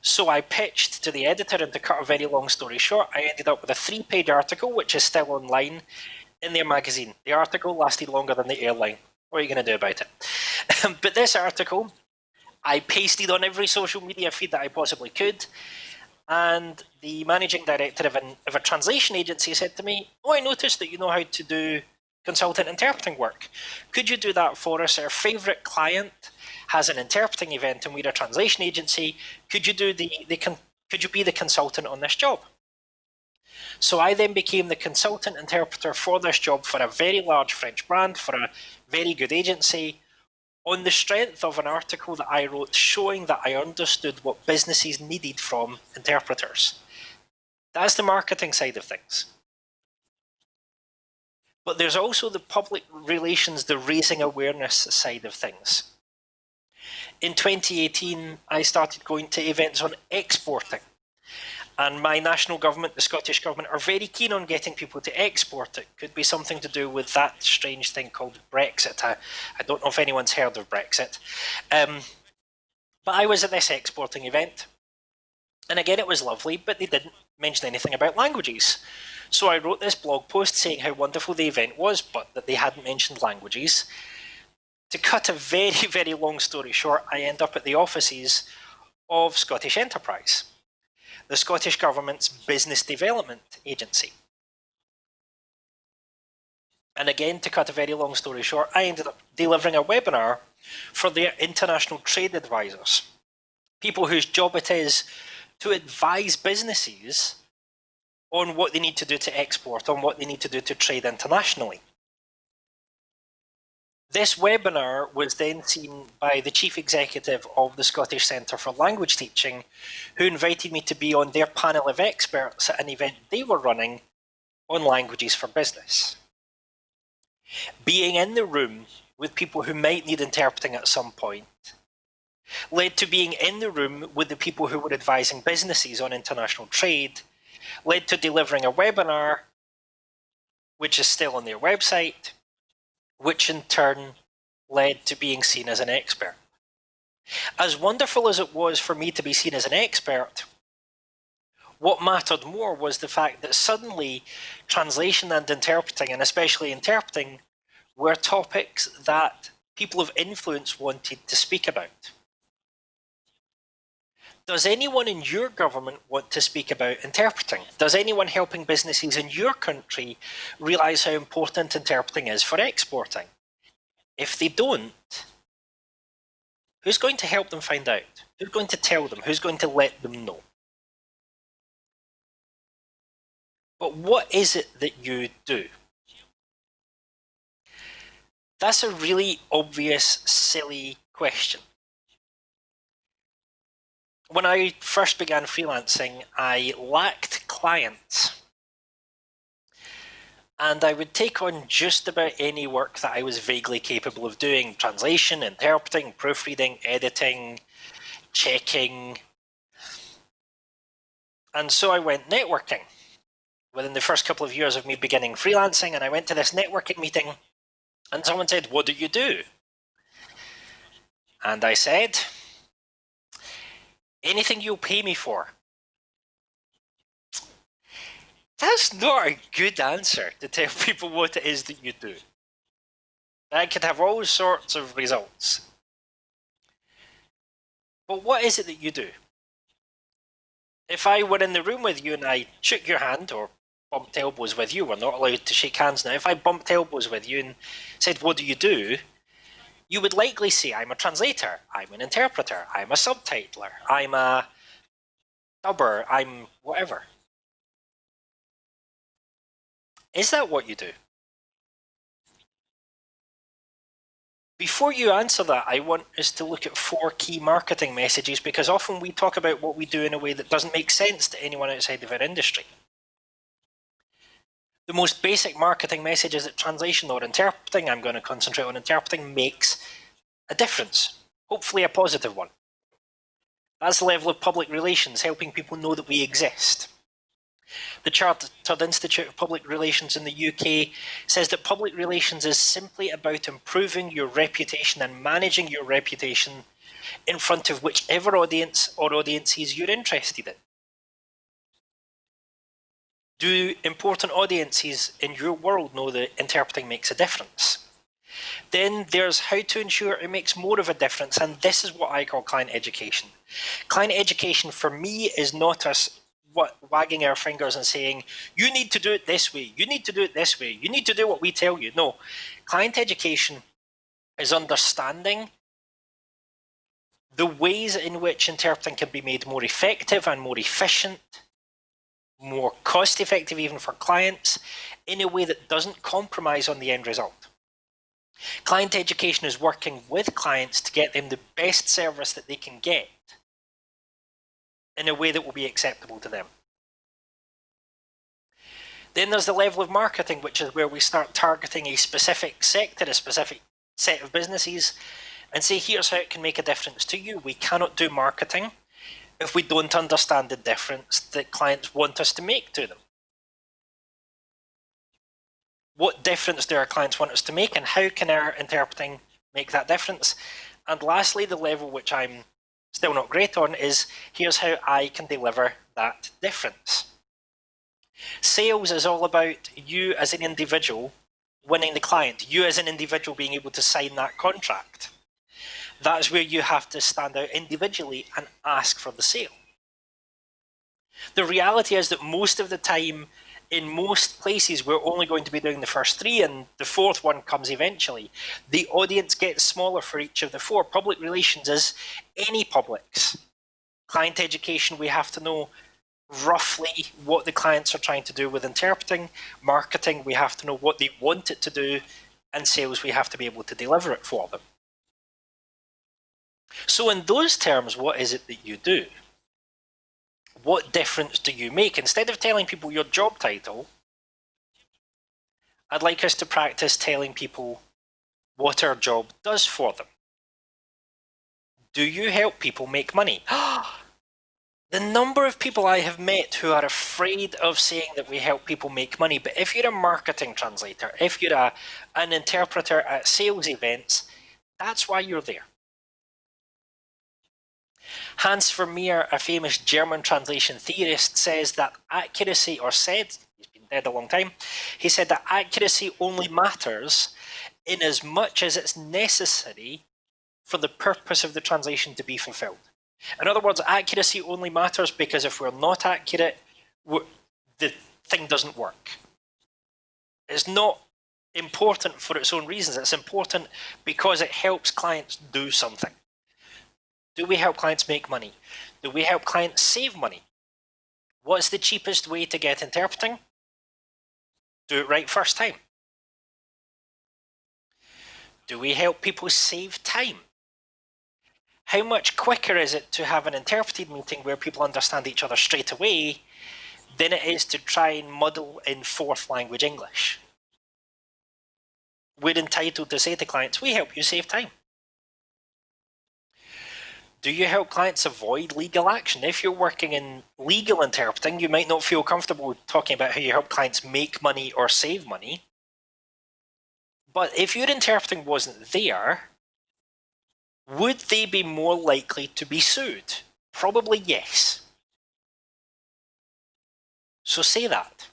Speaker 3: So I pitched to the editor, and to cut a very long story short, I ended up with a 3-page article, which is still online in their magazine. The article lasted longer than the airline. What are you going to do about it? But this article, I pasted on every social media feed that I possibly could. And the managing director of a translation agency said to me, "Oh, I noticed that you know how to do consultant interpreting work. Could you do that for us? Our favourite client has an interpreting event, and we're a translation agency. Could you do could you be the consultant on this job?" So I then became the consultant interpreter for this job for a very large French brand, for a very good agency, on the strength of an article that I wrote showing that I understood what businesses needed from interpreters. That's the marketing side of things. But there's also the public relations, the raising awareness side of things. In 2018, I started going to events on exporting. And my national government, the Scottish Government, are very keen on getting people to export. It could be something to do with that strange thing called Brexit. I don't know if anyone's heard of Brexit. But I was at this exporting event. And again, it was lovely, but they didn't mention anything about languages. So I wrote this blog post saying how wonderful the event was, but that they hadn't mentioned languages. To cut a very, very long story short, I end up at the offices of Scottish Enterprise, the Scottish Government's business development agency. And again, to cut a very long story short, I ended up delivering a webinar for their international trade advisors, people whose job it is to advise businesses on what they need to do to export, on what they need to do to trade internationally. This webinar was then seen by the chief executive of the Scottish Centre for Language Teaching, who invited me to be on their panel of experts at an event they were running on languages for business. Being in the room with people who might need interpreting at some point led to being in the room with the people who were advising businesses on international trade, led to delivering a webinar, which is still on their website, which in turn led to being seen as an expert. As wonderful as it was for me to be seen as an expert, what mattered more was the fact that suddenly translation and interpreting, and especially interpreting, were topics that people of influence wanted to speak about. Does anyone in your government want to speak about interpreting? Does anyone helping businesses in your country realise how important interpreting is for exporting? If they don't, who's going to help them find out? Who's going to tell them? Who's going to let them know? But what is it that you do? That's a really obvious, silly question. When I first began freelancing, I lacked clients. And I would take on just about any work that I was vaguely capable of doing: translation, interpreting, proofreading, editing, checking. And so I went networking within the first couple of years of me beginning freelancing, and I went to this networking meeting, and someone said, "What do you do?" And I said, "Anything you'll pay me for." That's not a good answer to tell people what it is that you do. That could have all sorts of results. But what is it that you do? If I were in the room with you and I shook your hand or bumped elbows with you — we're not allowed to shake hands now — if I bumped elbows with you and said, "What do you do?" you would likely say, "I'm a translator, I'm an interpreter, I'm a subtitler, I'm a dubber, I'm whatever." Is that what you do? Before you answer that, I want us to look at 4 key marketing messages, because often we talk about what we do in a way that doesn't make sense to anyone outside of our industry. The most basic marketing message is that translation or interpreting — I'm going to concentrate on interpreting — makes a difference, hopefully a positive one. That's the level of public relations, helping people know that we exist. The Chartered Institute of Public Relations in the UK says that public relations is simply about improving your reputation and managing your reputation in front of whichever audience or audiences you're interested in. Do important audiences in your world know that interpreting makes a difference? Then there's how to ensure it makes more of a difference, and this is what I call client education. Client education for me is not us wagging our fingers and saying, you need to do it this way, you need to do it this way, you need to do what we tell you. No, client education is understanding the ways in which interpreting can be made more effective and more efficient, more cost-effective even for clients, in a way that doesn't compromise on the end result. Client education is working with clients to get them the best service that they can get in a way that will be acceptable to them. Then there's the level of marketing, which is where we start targeting a specific sector, a specific set of businesses, and say, here's how it can make a difference to you. We cannot do marketing if we don't understand the difference that clients want us to make to them. What difference do our clients want us to make, and how can our interpreting make that difference? And lastly, the level which I'm still not great on is, here's how I can deliver that difference. Sales is all about you as an individual winning the client, you as an individual being able to sign that contract. That's where you have to stand out individually and ask for the sale. The reality is that most of the time, in most places, we're only going to be doing the first three, and the fourth one comes eventually. The audience gets smaller for each of the four. Public relations is any publics. Client education, we have to know roughly what the clients are trying to do with interpreting. Marketing, we have to know what they want it to do. And sales, we have to be able to deliver it for them. So in those terms, what is it that you do? What difference do you make? Instead of telling people your job title, I'd like us to practice telling people what our job does for them. Do you help people make money? The number of people I have met who are afraid of saying that we help people make money, but if you're a marketing translator, if you're an interpreter at sales events, that's why you're there. Hans Vermeer, a famous German translation theorist, says that accuracy, or said, he's been dead a long time, he said that accuracy only matters in as much as it's necessary for the purpose of the translation to be fulfilled. In other words, accuracy only matters because if we're not accurate, the thing doesn't work. It's not important for its own reasons. It's important because it helps clients do something. Do we help clients make money? Do we help clients save money? What's the cheapest way to get interpreting? Do it right first time. Do we help people save time? How much quicker is it to have an interpreted meeting where people understand each other straight away than it is to try and muddle in fourth language English? We're entitled to say to clients, we help you save time. Do you help clients avoid legal action? If you're working in legal interpreting, you might not feel comfortable talking about how you help clients make money or save money. But if your interpreting wasn't there, would they be more likely to be sued? Probably yes. So say that.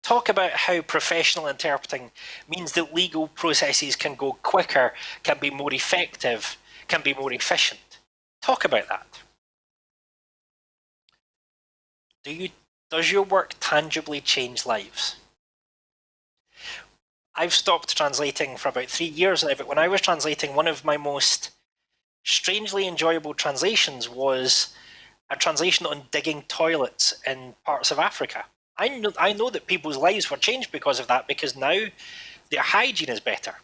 Speaker 3: Talk about how professional interpreting means that legal processes can go quicker, can be more effective, can be more efficient. Talk about that. Does your work tangibly change lives? I've stopped translating for about 3 years now, but when I was translating, one of my most strangely enjoyable translations was a translation on digging toilets in parts of Africa. I know that people's lives were changed because of that, because now their hygiene is better.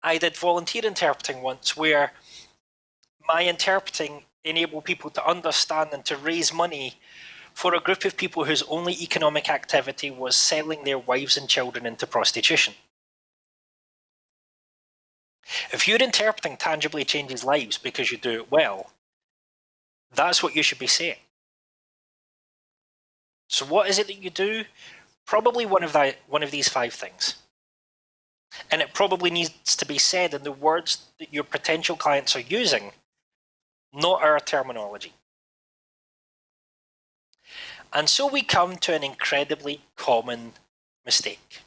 Speaker 3: I did volunteer interpreting once where my interpreting enabled people to understand and to raise money for a group of people whose only economic activity was selling their wives and children into prostitution. If your interpreting tangibly changes lives because you do it well, that's what you should be saying. So what is it that you do? Probably one of these 5 things. And it probably needs to be said in the words that your potential clients are using, not our terminology. And so we come to an incredibly common mistake.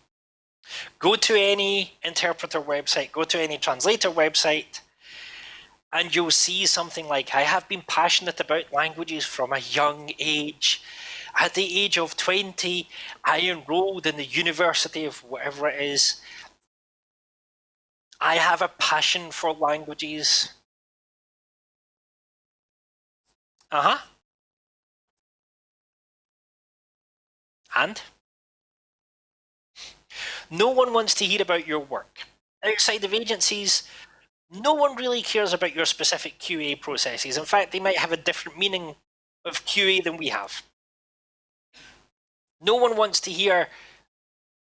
Speaker 3: Go to any interpreter website, go to any translator website, and you'll see something like, I have been passionate about languages from a young age. At the age of 20, I enrolled in the university of whatever it is. I have a passion for languages. And no one wants to hear about your work. Outside of agencies, no one really cares about your specific QA processes. In fact, they might have a different meaning of QA than we have. No one wants to hear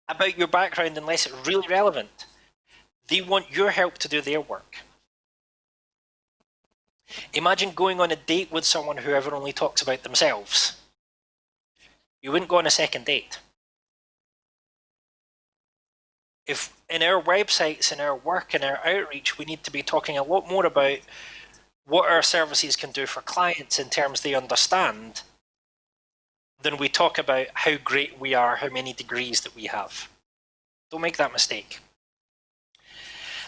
Speaker 3: about your background unless it's really relevant. They want your help to do their work. Imagine going on a date with someone who ever only talks about themselves. You wouldn't go on a second date. If in our websites, in our work, in our outreach, we need to be talking a lot more about what our services can do for clients in terms they understand, than we talk about how great we are, how many degrees that we have. Don't make that mistake.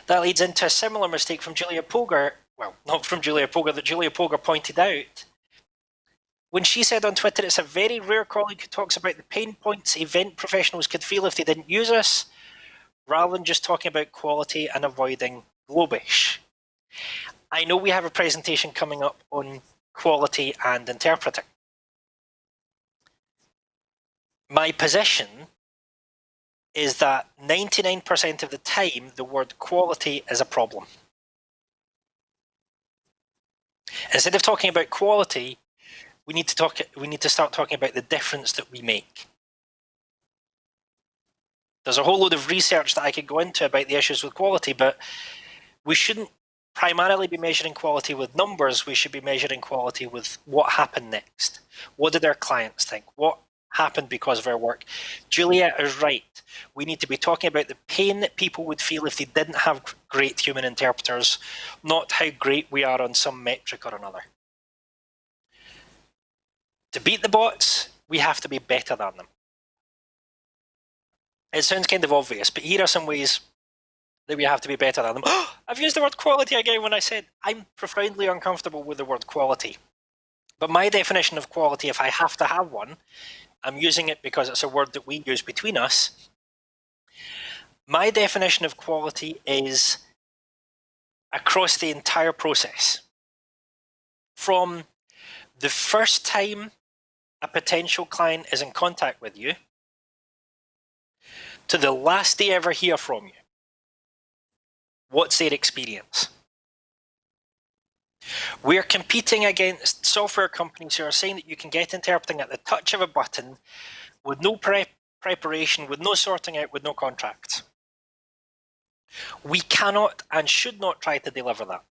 Speaker 3: That leads into a similar mistake from Julia Poger, well, not from Julia Poger, that Julia Poger pointed out. When she said on Twitter, it's a very rare colleague who talks about the pain points event professionals could feel if they didn't use us, rather than just talking about quality and avoiding globish. I know we have a presentation coming up on quality and interpreting. My position is that 99% of the time, the word quality is a problem. Instead of talking about quality, we need to start talking about the difference that we make. There's a whole load of research that I could go into about the issues with quality, but we shouldn't primarily be measuring quality with numbers. We should be measuring quality with what happened next. What did our clients think? What happened because of our work? Julia is right. We need to be talking about the pain that people would feel if they didn't have great human interpreters, not how great we are on some metric or another. To beat the bots, we have to be better than them. It sounds kind of obvious, but here are some ways that we have to be better than them. Oh, I've used the word quality again when I said I'm profoundly uncomfortable with the word quality. But my definition of quality, if I have to have one, I'm using it because it's a word that we use between us. My definition of quality is across the entire process. From the first time a potential client is in contact with you to the last they ever hear from you. What's their experience? We're competing against software companies who are saying that you can get interpreting at the touch of a button with no preparation, with no sorting out, with no contracts. We cannot and should not try to deliver that.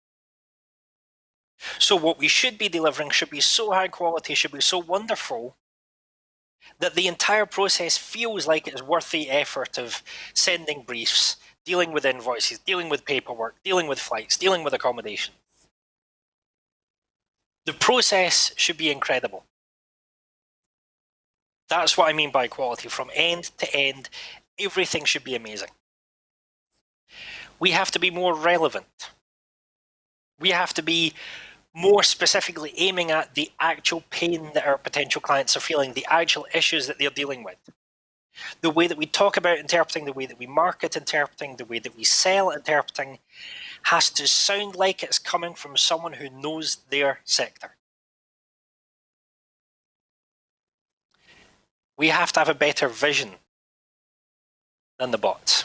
Speaker 3: So what we should be delivering should be so high quality, should be so wonderful, that the entire process feels like it's worth the effort of sending briefs, dealing with invoices, dealing with paperwork, dealing with flights, dealing with accommodation. The process should be incredible. That's what I mean by quality. From end to end, everything should be amazing. We have to be more relevant. We have to be more specifically aiming at the actual pain that our potential clients are feeling, the actual issues that they're dealing with. The way that we talk about interpreting, the way that we market interpreting, the way that we sell interpreting has to sound like it's coming from someone who knows their sector. We have to have a better vision than the bots.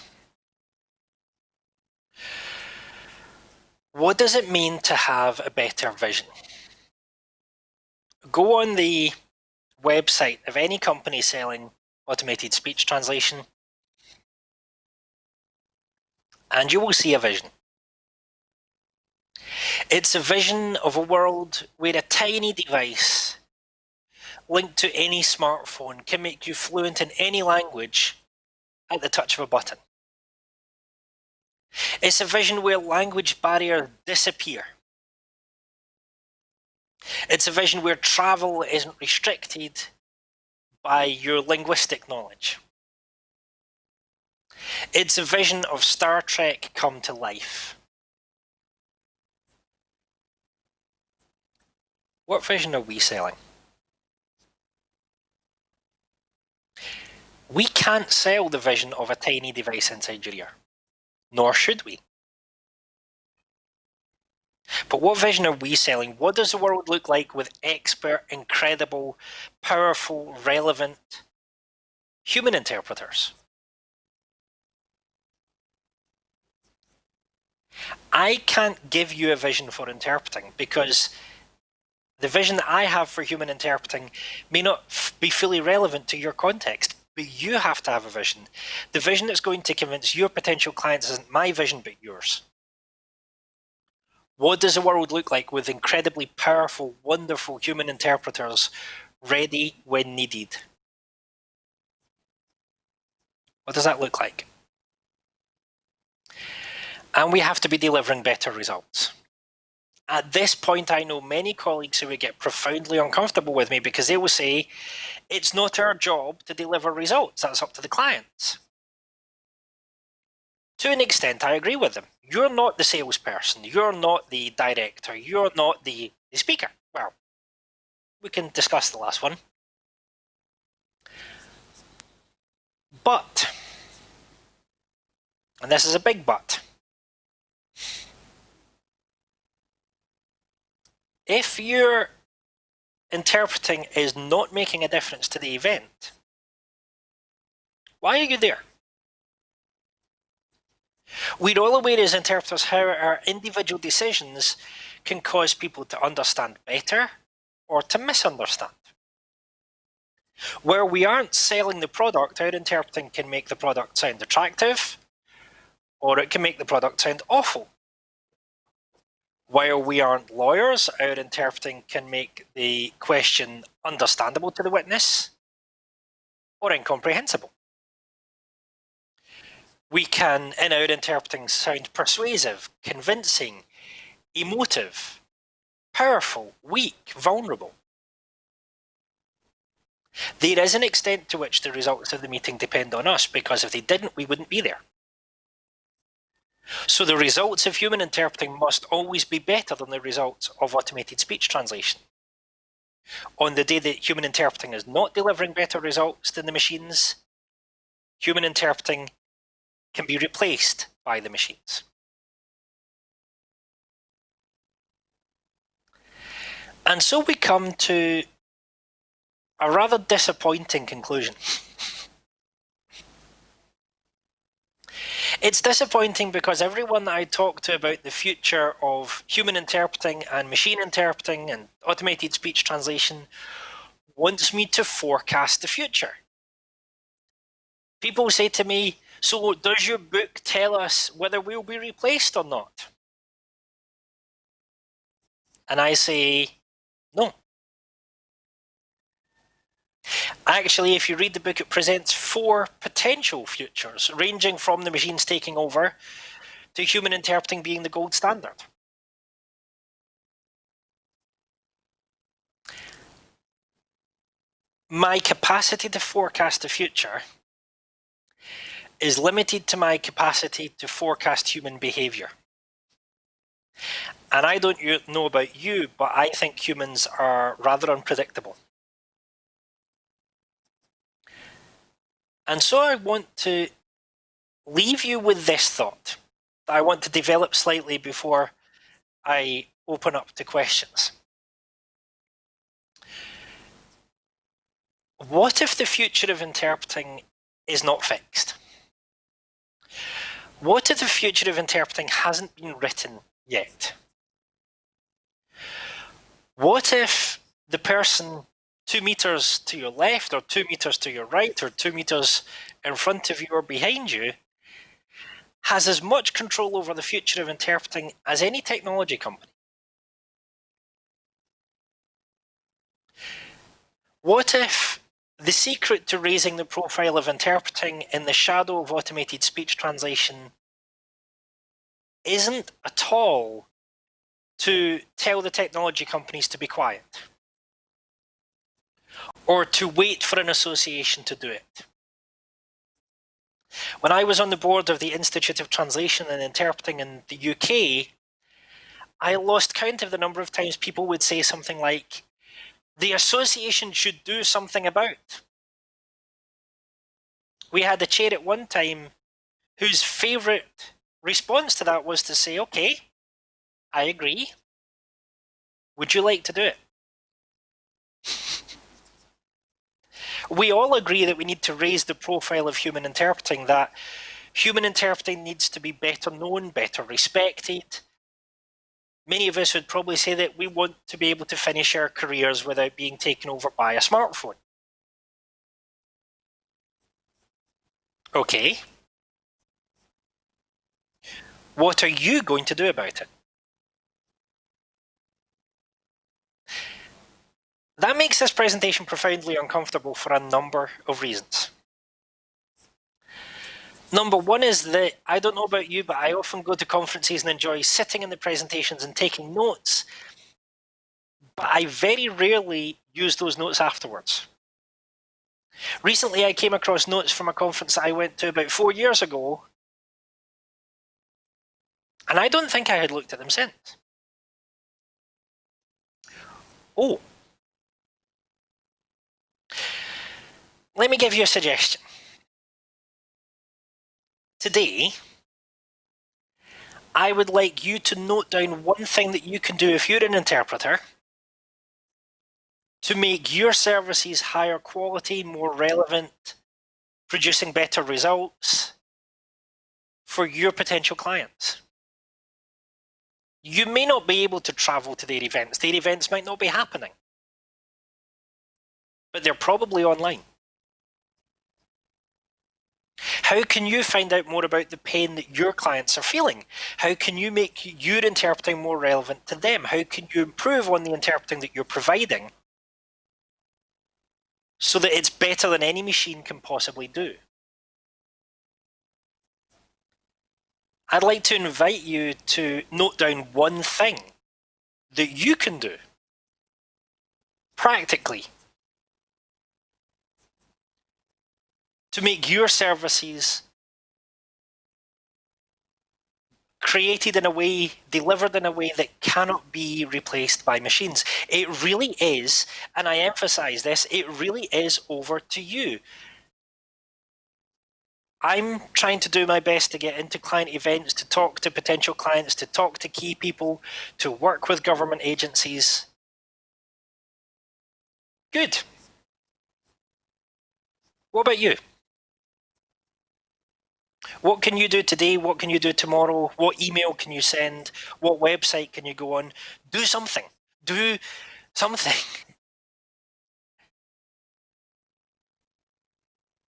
Speaker 3: What does it mean to have a better vision? Go on the website of any company selling automated speech translation, and you will see a vision. It's a vision of a world where a tiny device linked to any smartphone can make you fluent in any language at the touch of a button. It's a vision where language barriers disappear. It's a vision where travel isn't restricted by your linguistic knowledge. It's a vision of Star Trek come to life. What vision are we selling? We can't sell the vision of a tiny device inside your ear, nor should we. But what vision are we selling? What does the world look like with expert, incredible, powerful, relevant human interpreters? I can't give you a vision for interpreting because the vision that I have for human interpreting may not be fully relevant to your context, but you have to have a vision. The vision that's going to convince your potential clients isn't my vision, but yours. What does the world look like with incredibly powerful, wonderful human interpreters ready when needed? What does that look like? And we have to be delivering better results. At this point, I know many colleagues who would get profoundly uncomfortable with me because they will say, it's not our job to deliver results, that's up to the clients. To an extent, I agree with them. You're not the salesperson, you're not the director, you're not the speaker. Well, we can discuss the last one. But, and this is a big but, if your interpreting is not making a difference to the event, why are you there? We're all aware as interpreters how our individual decisions can cause people to understand better or to misunderstand. Where we aren't selling the product, our interpreting can make the product sound attractive, or it can make the product sound awful. While we aren't lawyers, our interpreting can make the question understandable to the witness or incomprehensible. We can, in our interpreting, sound persuasive, convincing, emotive, powerful, weak, vulnerable. There is an extent to which the results of the meeting depend on us, because if they didn't, we wouldn't be there. So the results of human interpreting must always be better than the results of automated speech translation. On the day that human interpreting is not delivering better results than the machines, human interpreting can be replaced by the machines. And so we come to a rather disappointing conclusion. It's disappointing because everyone that I talk to about the future of human interpreting and machine interpreting and automated speech translation wants me to forecast the future. People say to me, so does your book tell us whether we'll be replaced or not? And I say, no. Actually, if you read the book, it presents 4 potential futures, ranging from the machines taking over to human interpreting being the gold standard. My capacity to forecast the future is limited to my capacity to forecast human behavior. And I don't know about you, but I think humans are rather unpredictable. And so I want to leave you with this thought that I want to develop slightly before I open up to questions. What if the future of interpreting is not fixed? What if the future of interpreting hasn't been written yet? What if the person 2 meters to your left or 2 meters to your right or 2 meters in front of you or behind you has as much control over the future of interpreting as any technology company? What if the secret to raising the profile of interpreting in the shadow of automated speech translation isn't at all to tell the technology companies to be quiet or to wait for an association to do it. When I was on the board of the Institute of Translation and Interpreting in the UK, I lost count of the number of times people would say something like, the association should do something about. We had a chair at one time whose favourite response to that was to say, okay, I agree. Would you like to do it? We all agree that we need to raise the profile of human interpreting, that human interpreting needs to be better known, better respected. Many of us would probably say that we want to be able to finish our careers without being taken over by a smartphone. Okay. What are you going to do about it? That makes this presentation profoundly uncomfortable for a number of reasons. Number one is that, I don't know about you, but I often go to conferences and enjoy sitting in the presentations and taking notes, but I very rarely use those notes afterwards. Recently, I came across notes from a conference I went to about 4 years ago, and I don't think I had looked at them since. Oh. Let me give you a suggestion. Today, I would like you to note down one thing that you can do if you're an interpreter to make your services higher quality, more relevant, producing better results for your potential clients. You may not be able to travel to their events. Their events might not be happening, but they're probably online. How can you find out more about the pain that your clients are feeling? How can you make your interpreting more relevant to them? How can you improve on the interpreting that you're providing so that it's better than any machine can possibly do? I'd like to invite you to note down one thing that you can do practically to make your services created in a way, delivered in a way that cannot be replaced by machines. It really is, and I emphasize this, it really is over to you. I'm trying to do my best to get into client events, to talk to potential clients, to talk to key people, to work with government agencies. Good. What about you? What can you do today? What can you do tomorrow? What email can you send? What website can you go on? Do something. Do something.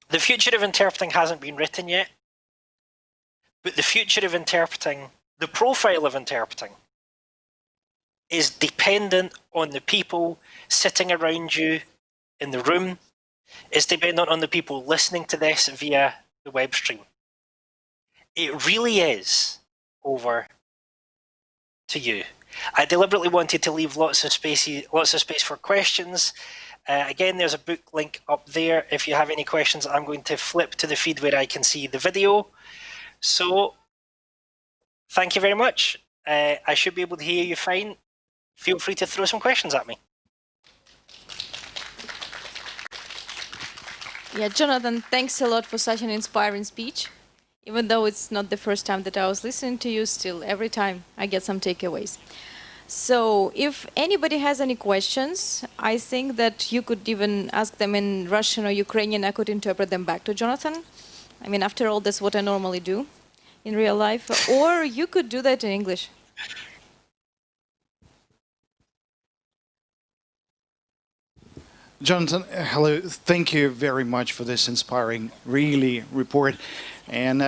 Speaker 3: The future of interpreting hasn't been written yet, but the future of interpreting, the profile of interpreting, is dependent on the people sitting around you in the room. It's dependent on the people listening to this via the web stream. It really is over to you. I deliberately wanted to leave lots of space for questions. Again, there's a book link up there. If you have any questions, I'm going to flip to the feed where I can see the video. So, thank you very much. I should be able to hear you fine. Feel free to throw some questions at me.
Speaker 1: Yeah, Jonathan, thanks a lot for such an inspiring speech. Even though it's not the first time that I was listening to you, still, every time I get some takeaways. So if anybody has any questions, I think that you could even ask them in Russian or Ukrainian. I could interpret them back to Jonathan. I mean, after all, that's what I normally do in real life. Or you could do that in English.
Speaker 4: Jonathan, hello. Thank you very much for this inspiring, really, report and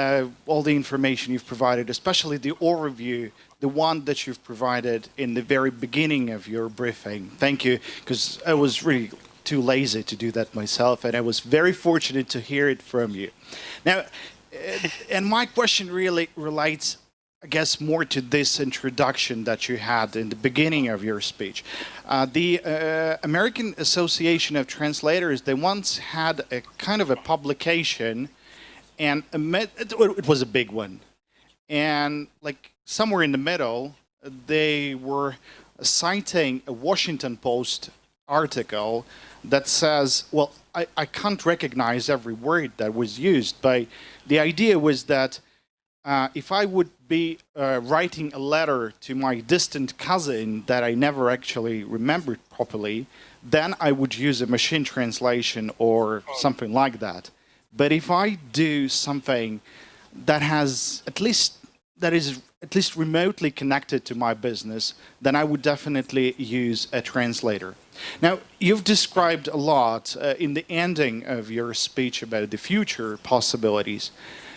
Speaker 4: all the information you've provided, especially the overview, the one that you've provided in the very beginning of your briefing. Thank you, because I was really too lazy to do that myself, and I was very fortunate to hear it from you. Now, and my question really relates I guess, more to this introduction that you had in the beginning of your speech. The American Association of Translators, they once had a kind of a publication, and it was a big one. And like somewhere in the middle, they were citing a Washington Post article that says, well, I can't recognize every word that was used, but the idea was that if I would be writing a letter to my distant cousin that I never actually remembered properly, then I would use a machine translation or something like that. But if I do something that is at least remotely connected to my business, then I would definitely use a translator. Now, you've described a lot in the ending of your speech about the future possibilities,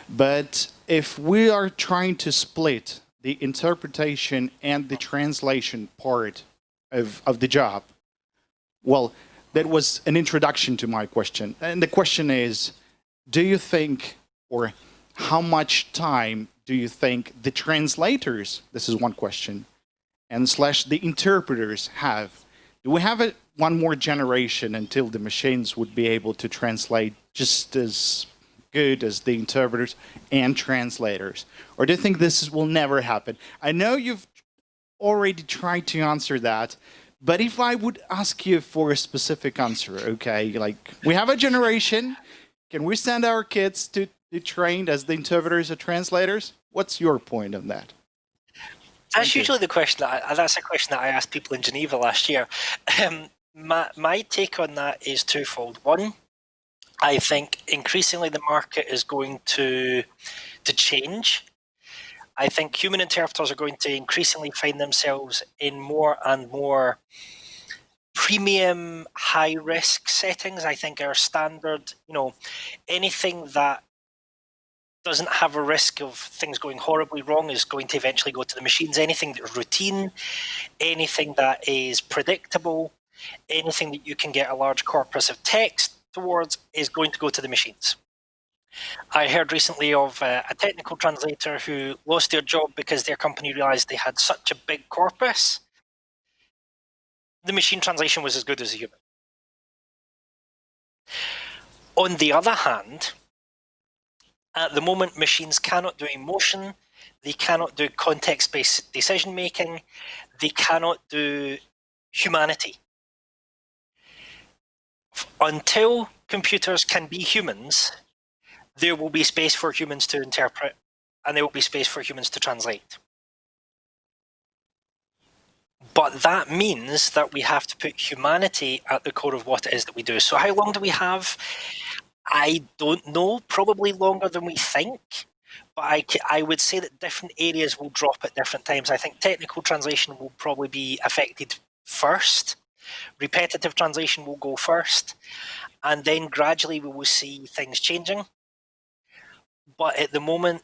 Speaker 4: but if we are trying to split the interpretation and the translation part of the job, well, that was an introduction to my question. And the question is, do you think, or how much time do you think the translators, this is one question, and / the interpreters have? Do we have one more generation until the machines would be able to translate just as good as the interpreters and translators? Or do you think this will never happen? I know you've already tried to answer that, but if I would ask you for a specific answer, okay, like we have a generation, can we send our kids to be trained as the interpreters or translators? What's your point on that?
Speaker 3: That's usually the question that's a question that I asked people in Geneva last year. My take on that is twofold. One, I think increasingly the market is going to change. I think human interpreters are going to increasingly find themselves in more and more premium high-risk settings. I think our standard, anything that doesn't have a risk of things going horribly wrong is going to eventually go to the machines. Anything that's routine, anything that is predictable, anything that you can get a large corpus of text towards is going to go to the machines. I heard recently of a technical translator who lost their job because their company realized they had such a big corpus. The machine translation was as good as a human. On the other hand, at the moment, machines cannot do emotion, they cannot do context-based decision-making, they cannot do humanity. Until computers can be humans, there will be space for humans to interpret, and there will be space for humans to translate. But that means that we have to put humanity at the core of what it is that we do. So how long do we have? I don't know, probably longer than we think, but I would say that different areas will drop at different times. I think technical translation will probably be affected first, repetitive translation will go first, and then gradually we will see things changing. But at the moment,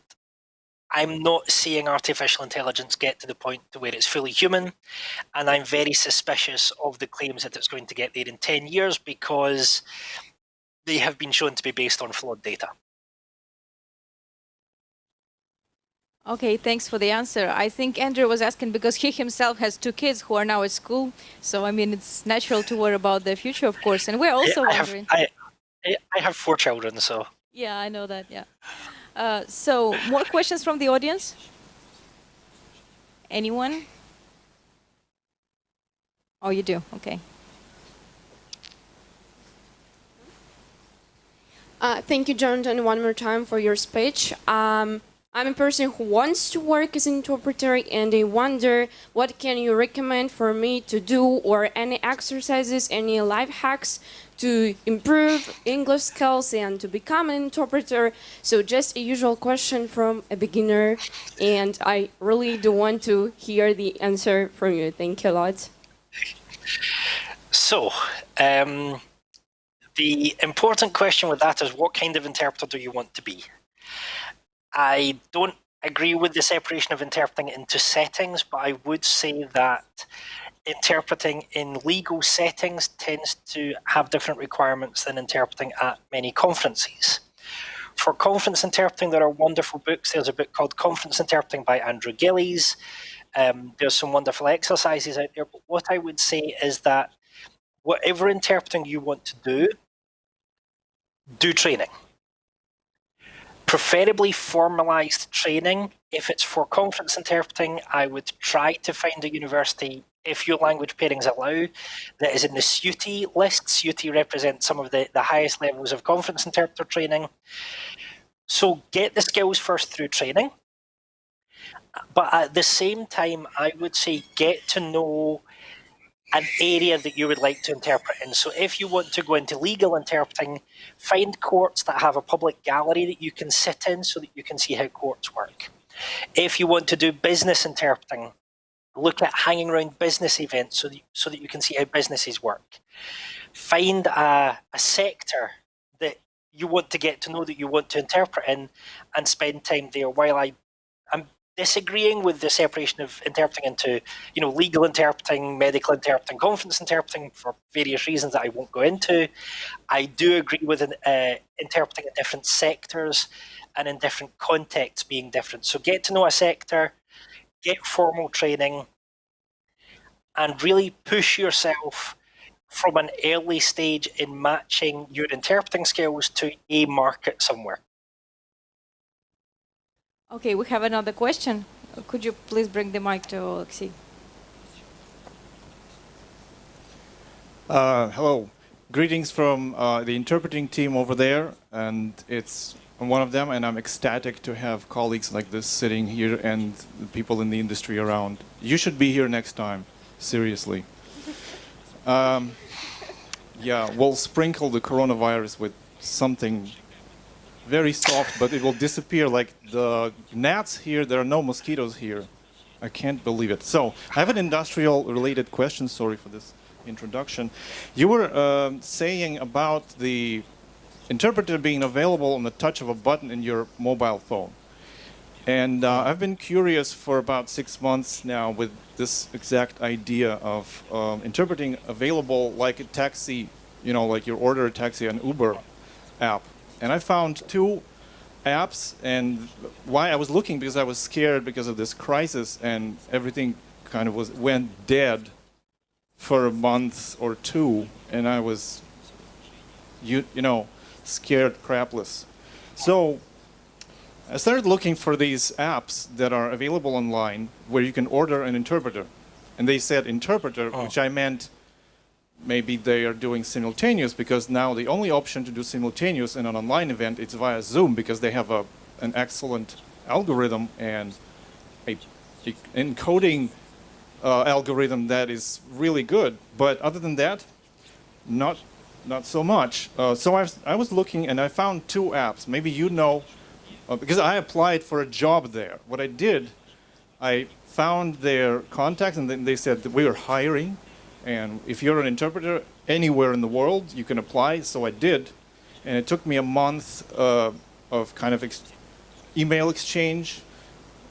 Speaker 3: I'm not seeing artificial intelligence get to the point to where it's fully human, and I'm very suspicious of the claims that it's going to get there in 10 years because they have been shown to be based on flawed data.
Speaker 5: Okay, thanks for the answer. I think Andrew was asking because he himself has 2 kids who are now at school. So, I mean, it's natural to worry about their future, of course. And we're also wondering.
Speaker 3: I have 4 children, so.
Speaker 5: Yeah, I know that, yeah. So, more questions from the audience? Anyone? Oh, you do? Okay.
Speaker 6: Thank you, Jonathan, one more time for your speech. I'm a person who wants to work as an interpreter, and I wonder what can you recommend for me to do, or any exercises, any life hacks to improve English skills and to become an interpreter. So just a usual question from a beginner, and I really do want to hear the answer from you. Thank you a lot.
Speaker 3: So, the important question with that is, what kind of interpreter do you want to be? I don't agree with the separation of interpreting into settings, but I would say that interpreting in legal settings tends to have different requirements than interpreting at many conferences. For conference interpreting, there are wonderful books. There's a book called Conference Interpreting by Andrew Gillies. There's some wonderful exercises out there. But what I would say is that whatever interpreting you want to do training. Preferably formalized training. If it's for conference interpreting, I would try to find a university, if your language pairings allow, that is in the SUTI list. SUTI represents some of the highest levels of conference interpreter training. So get the skills first through training. But at the same time, I would say get to know an area that you would like to interpret in. So if you want to go into legal interpreting, find courts that have a public gallery that you can sit in so that you can see how courts work. If you want to do business interpreting, look at hanging around business events so that you can see how businesses work. Find a sector that you want to get to know, that you want to interpret in, and spend time there. While I'm disagreeing with the separation of interpreting into, legal interpreting, medical interpreting, conference interpreting for various reasons that I won't go into, I do agree with interpreting in different sectors and in different contexts being different. So get to know a sector, get formal training, and really push yourself from an early stage in matching your interpreting skills to a market somewhere.
Speaker 5: Okay, we have another question. Could you please bring the mic to Alexei?
Speaker 7: Hello. Greetings from the interpreting team over there, and I'm one of them, and I'm ecstatic to have colleagues like this sitting here and the people in the industry around. You should be here next time, seriously. Yeah, we'll sprinkle the coronavirus with something very soft, but it will disappear like the gnats here. There are no mosquitoes here. I can't believe it. So I have an industrial-related question. Sorry for this introduction. You were saying about the interpreter being available on the touch of a button in your mobile phone. And I've been curious for about 6 months now with this exact idea of interpreting available like a taxi, like you order a taxi, an Uber app. And I found 2 apps, and why I was looking, because I was scared because of this crisis, and everything kind of went dead for a month or 2, and I was, scared crapless. So I started looking for these apps that are available online where you can order an interpreter. And they said interpreter, which I meant maybe they are doing simultaneous, because now the only option to do simultaneous in an online event is via Zoom, because they have an excellent algorithm and a encoding algorithm that is really good. But other than that, not so much. So I was looking, and I found 2 apps. Maybe because I applied for a job there. What I did, I found their contacts, and then they said that we are hiring. And if you're an interpreter anywhere in the world, you can apply. So I did. And it took me a month of kind of email exchange.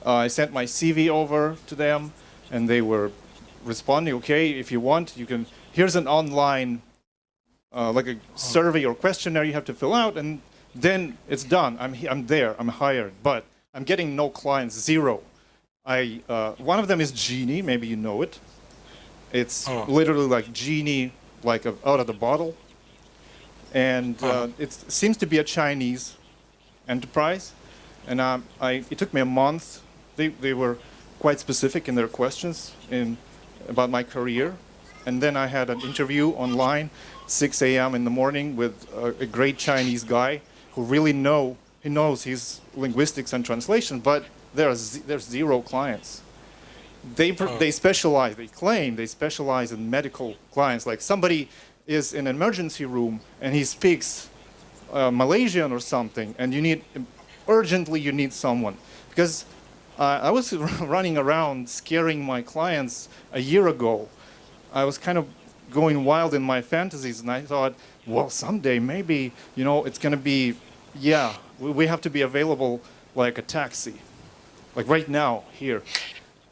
Speaker 7: I sent my CV over to them, and they were responding, okay, if you want, you can, here's an online, like a survey or questionnaire you have to fill out, and then it's done. I'm there, I'm hired, but I'm getting no clients, 0. One of them is Genie, maybe you know it. It's literally like Genie, like out of the bottle. And it seems to be a Chinese enterprise. And it took me a month. They were quite specific in their questions about my career. And then I had an interview online, 6 a.m. in the morning, with a great Chinese guy who really knows his linguistics and translation, but there's 0 clients. They claim they specialize in medical clients. Like somebody is in an emergency room and he speaks Malaysian or something, and urgently you need someone. Because I was running around scaring my clients a year ago. I was kind of going wild in my fantasies, and I thought, well, someday maybe, it's going to be, we have to be available like a taxi, like right now here.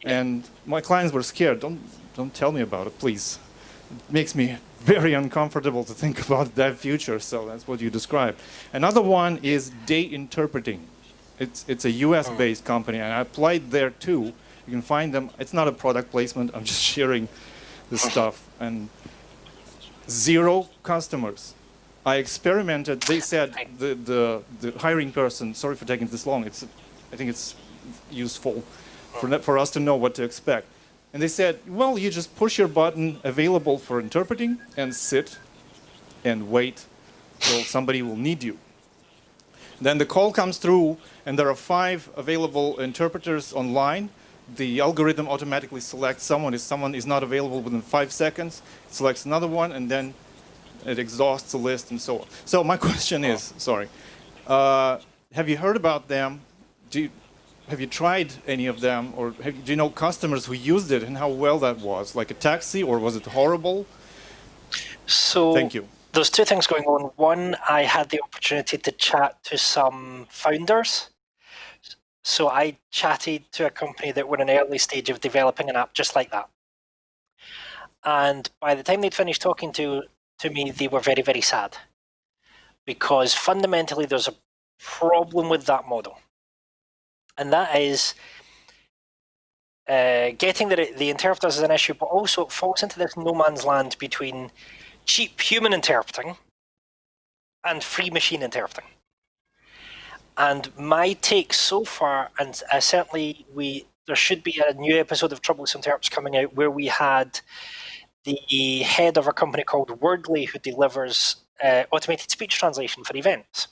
Speaker 7: And my clients were scared. Don't tell me about it, please. It makes me very uncomfortable to think about that future. So that's what you described. Another one is day interpreting. It's a US-based company, and I applied there too. You can find them. It's not a product placement. I'm just sharing the stuff. And 0 customers. I experimented. They said the hiring person. Sorry for taking this long. I think it's useful for us to know what to expect. And they said, well, you just push your button available for interpreting and sit and wait till somebody will need you. Then the call comes through, and there are 5 available interpreters online. The algorithm automatically selects someone. If someone is not available within 5 seconds, it selects another one, and then it exhausts the list and so on. So my question is, sorry, have you heard about them? Have you tried any of them, or do you know customers who used it and how well that was? Like a taxi, or was it horrible?
Speaker 3: So
Speaker 7: thank you.
Speaker 3: There's 2 things going on. One, I had the opportunity to chat to some founders. So I chatted to a company that were in an early stage of developing an app just like that. And by the time they'd finished talking to me, they were very, very sad. Because fundamentally, there's a problem with that model. And that is getting the interpreters is an issue, but also it falls into this no man's land between cheap human interpreting and free machine interpreting. And my take so far, and certainly there should be a new episode of Troublesome Interpreters coming out where we had the head of a company called Wordly who delivers automated speech translation for events.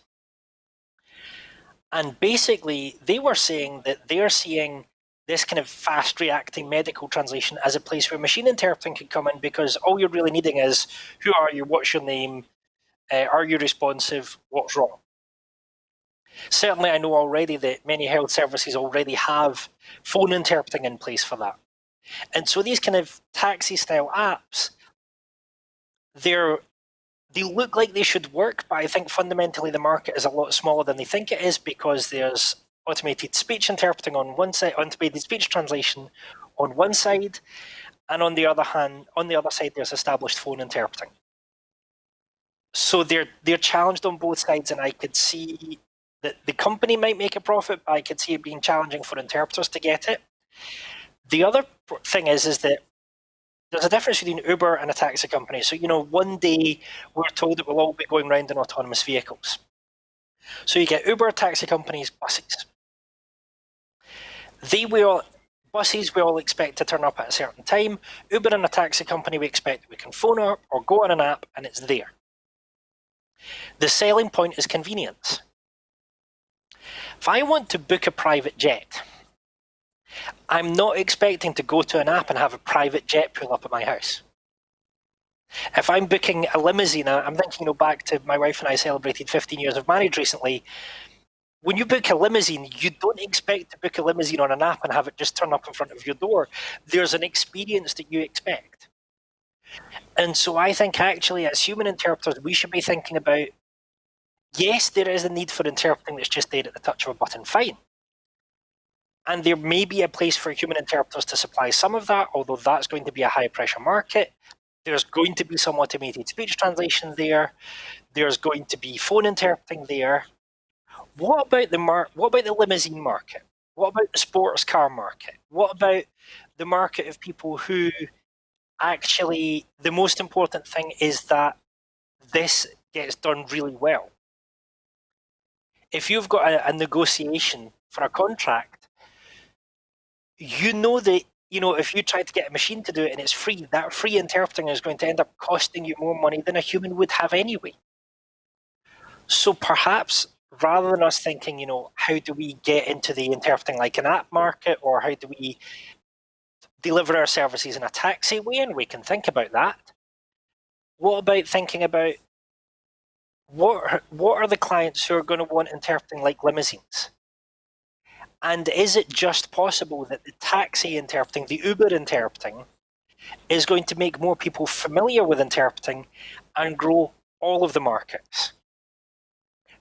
Speaker 3: And basically, they were saying that they're seeing this kind of fast reacting medical translation as a place where machine interpreting could come in, because all you're really needing is, who are you, what's your name, are you responsive, what's wrong? Certainly, I know already that many health services already have phone interpreting in place for that. And so these kind of taxi-style apps, they look like they should work, but I think fundamentally the market is a lot smaller than they think it is, because there's automated speech interpreting on one side, automated speech translation on one side, and on the other side, there's established phone interpreting. So they're challenged on both sides, and I could see that the company might make a profit, but I could see it being challenging for interpreters to get it. The other thing is that there's a difference between Uber and a taxi company. So, one day we're told that we'll all be going around in autonomous vehicles. So you get Uber, taxi companies, buses. Buses we all expect to turn up at a certain time. Uber and a taxi company, we expect that we can phone up or go on an app and it's there. The selling point is convenience. If I want to book a private jet, I'm not expecting to go to an app and have a private jet pull up at my house. If I'm booking a limousine, I'm thinking back to my wife and I celebrated 15 years of marriage recently. When you book a limousine, you don't expect to book a limousine on an app and have it just turn up in front of your door. There's an experience that you expect. And so I think actually as human interpreters, we should be thinking about, yes, there is a need for interpreting that's just there at the touch of a button, fine. And there may be a place for human interpreters to supply some of that, although that's going to be a high-pressure market. There's going to be some automated speech translation there. There's going to be phone interpreting there. What about the limousine market? What about the sports car market? What about the market of people who actually, the most important thing is that this gets done really well. If you've got a negotiation for a contract, that if you try to get a machine to do it and it's free, that free interpreting is going to end up costing you more money than a human would have anyway. So perhaps rather than us thinking, how do we get into the interpreting like an app market, or how do we deliver our services in a taxi way, and we can think about that. What about thinking about what are the clients who are going to want interpreting like limousines? And is it just possible that the taxi interpreting, the Uber interpreting, is going to make more people familiar with interpreting and grow all of the markets?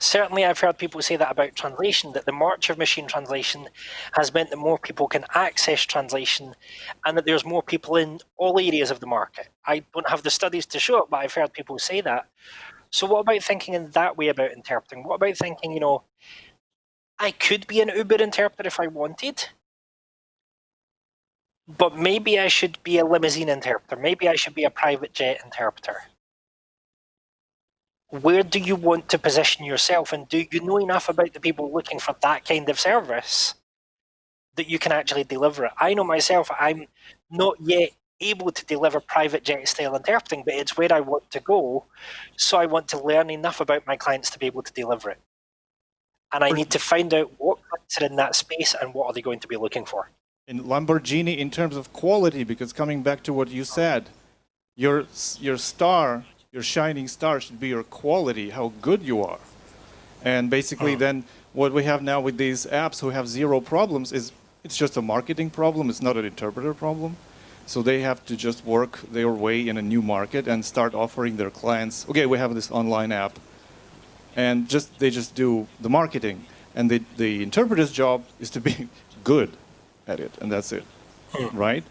Speaker 3: Certainly, I've heard people say that about translation, that the march of machine translation has meant that more people can access translation and that there's more people in all areas of the market. I don't have the studies to show it, but I've heard people say that. So what about thinking in that way about interpreting? What about thinking, I could be an Uber interpreter if I wanted, but maybe I should be a limousine interpreter. Maybe I should be a private jet interpreter. Where do you want to position yourself, and do you know enough about the people looking for that kind of service that you can actually deliver it? I know myself, I'm not yet able to deliver private jet style interpreting, but it's where I want to go. So I want to learn enough about my clients to be able to deliver it. And I need to find out what clients are in that space and what are they going to be looking for.
Speaker 7: In Lamborghini, in terms of quality, because coming back to what you said, your star, your shining star should be your quality, how good you are. And basically then what we have now with these apps who have zero problems is it's just a marketing problem, it's not an interpreter problem. So they have to just work their way in a new market and start offering their clients, okay, we have this online app. And they just do the marketing. And the interpreter's job is to be good at it, and that's it, right?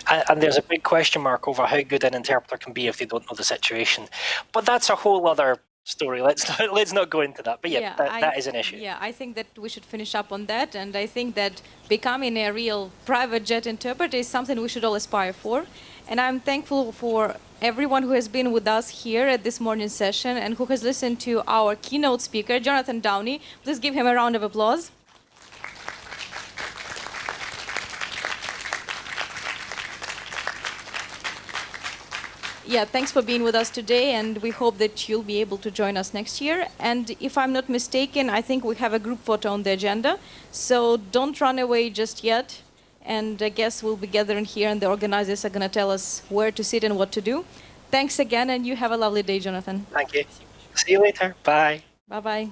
Speaker 3: And there's a big question mark over how good an interpreter can be if they don't know the situation. But that's a whole other story. Let's not go into that. But that is an issue.
Speaker 5: Yeah, I think that we should finish up on that. And I think that becoming a real private jet interpreter is something we should all aspire for. And I'm thankful for everyone who has been with us here at this morning's session and who has listened to our keynote speaker, Jonathan Downey. Please give him a round of applause. Yeah, thanks for being with us today, and we hope that you'll be able to join us next year. And if I'm not mistaken, I think we have a group photo on the agenda, so don't run away just yet. And I guess we'll be gathering here, and the organizers are going to tell us where to sit and what to do. Thanks again, and you have a lovely day, Jonathan.
Speaker 3: Thank you. See you later. Bye.
Speaker 5: Bye-bye.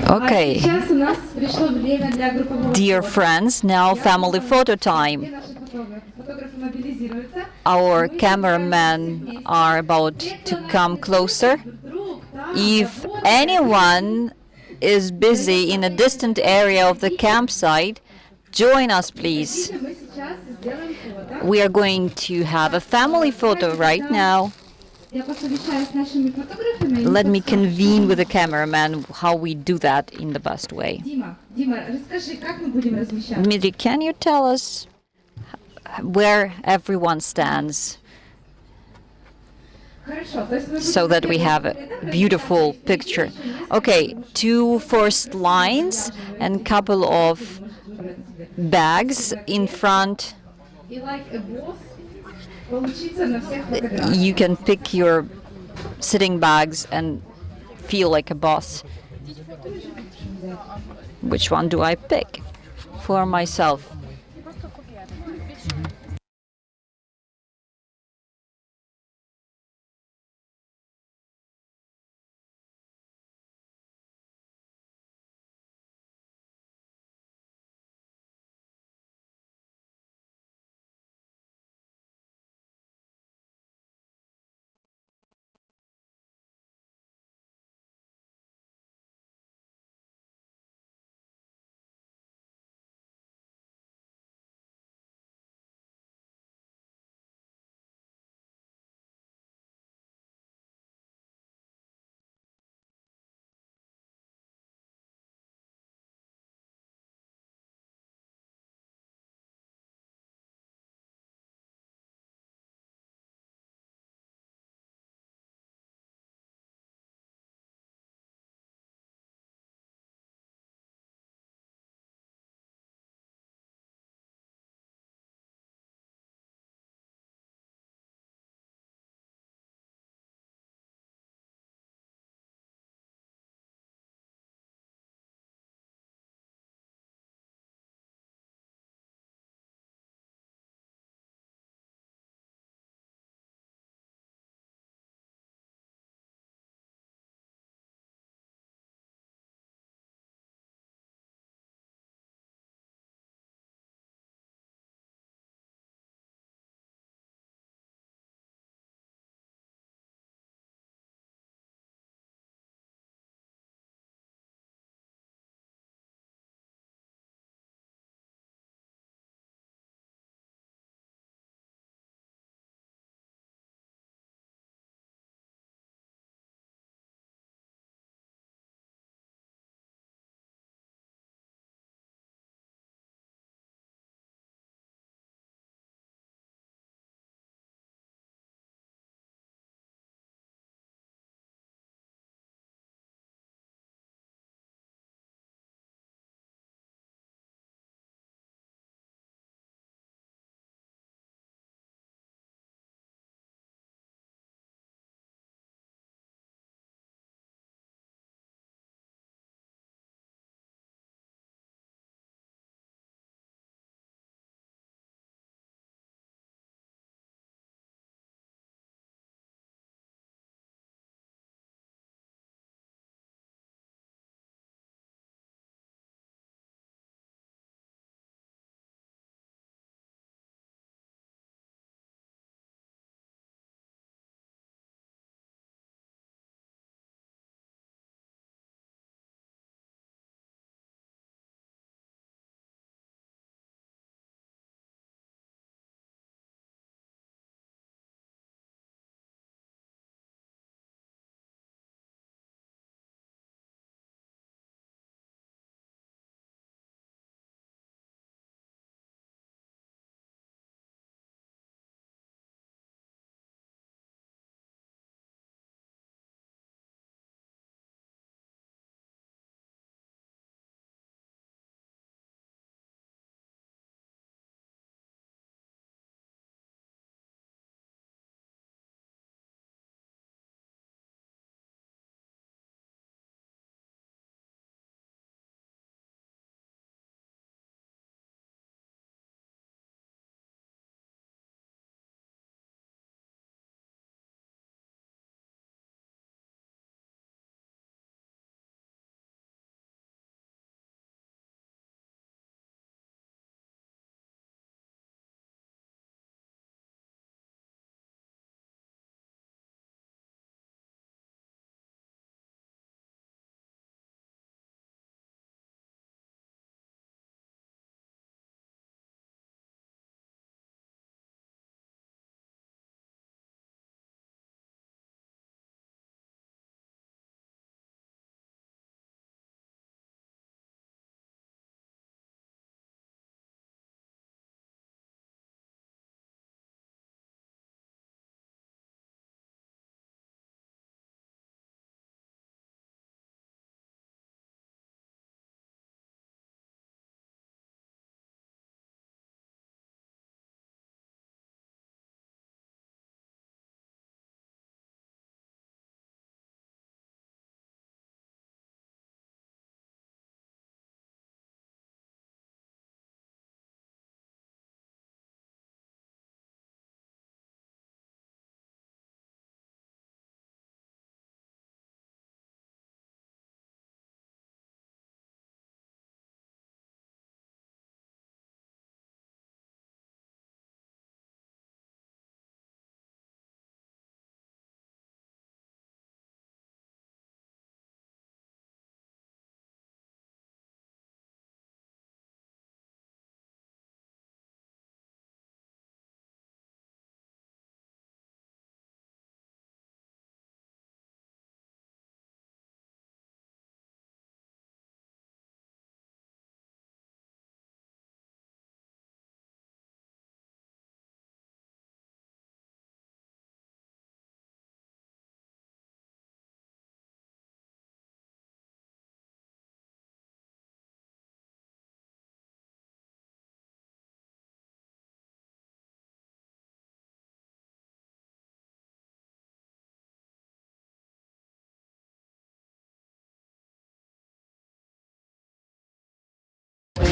Speaker 2: Okay. Dear friends, now family photo time. Our cameramen are about to come closer. If anyone is busy in a distant area of the campsite, join us, please. We are going to have a family photo right now. Let me convene with the cameraman how we do that in the best way. Dmitry, can you tell us where everyone stands so that we have a beautiful picture? Okay, 2 first lines and couple of bags in front. You can pick your sitting bags and feel like a boss. Which one do I pick for myself?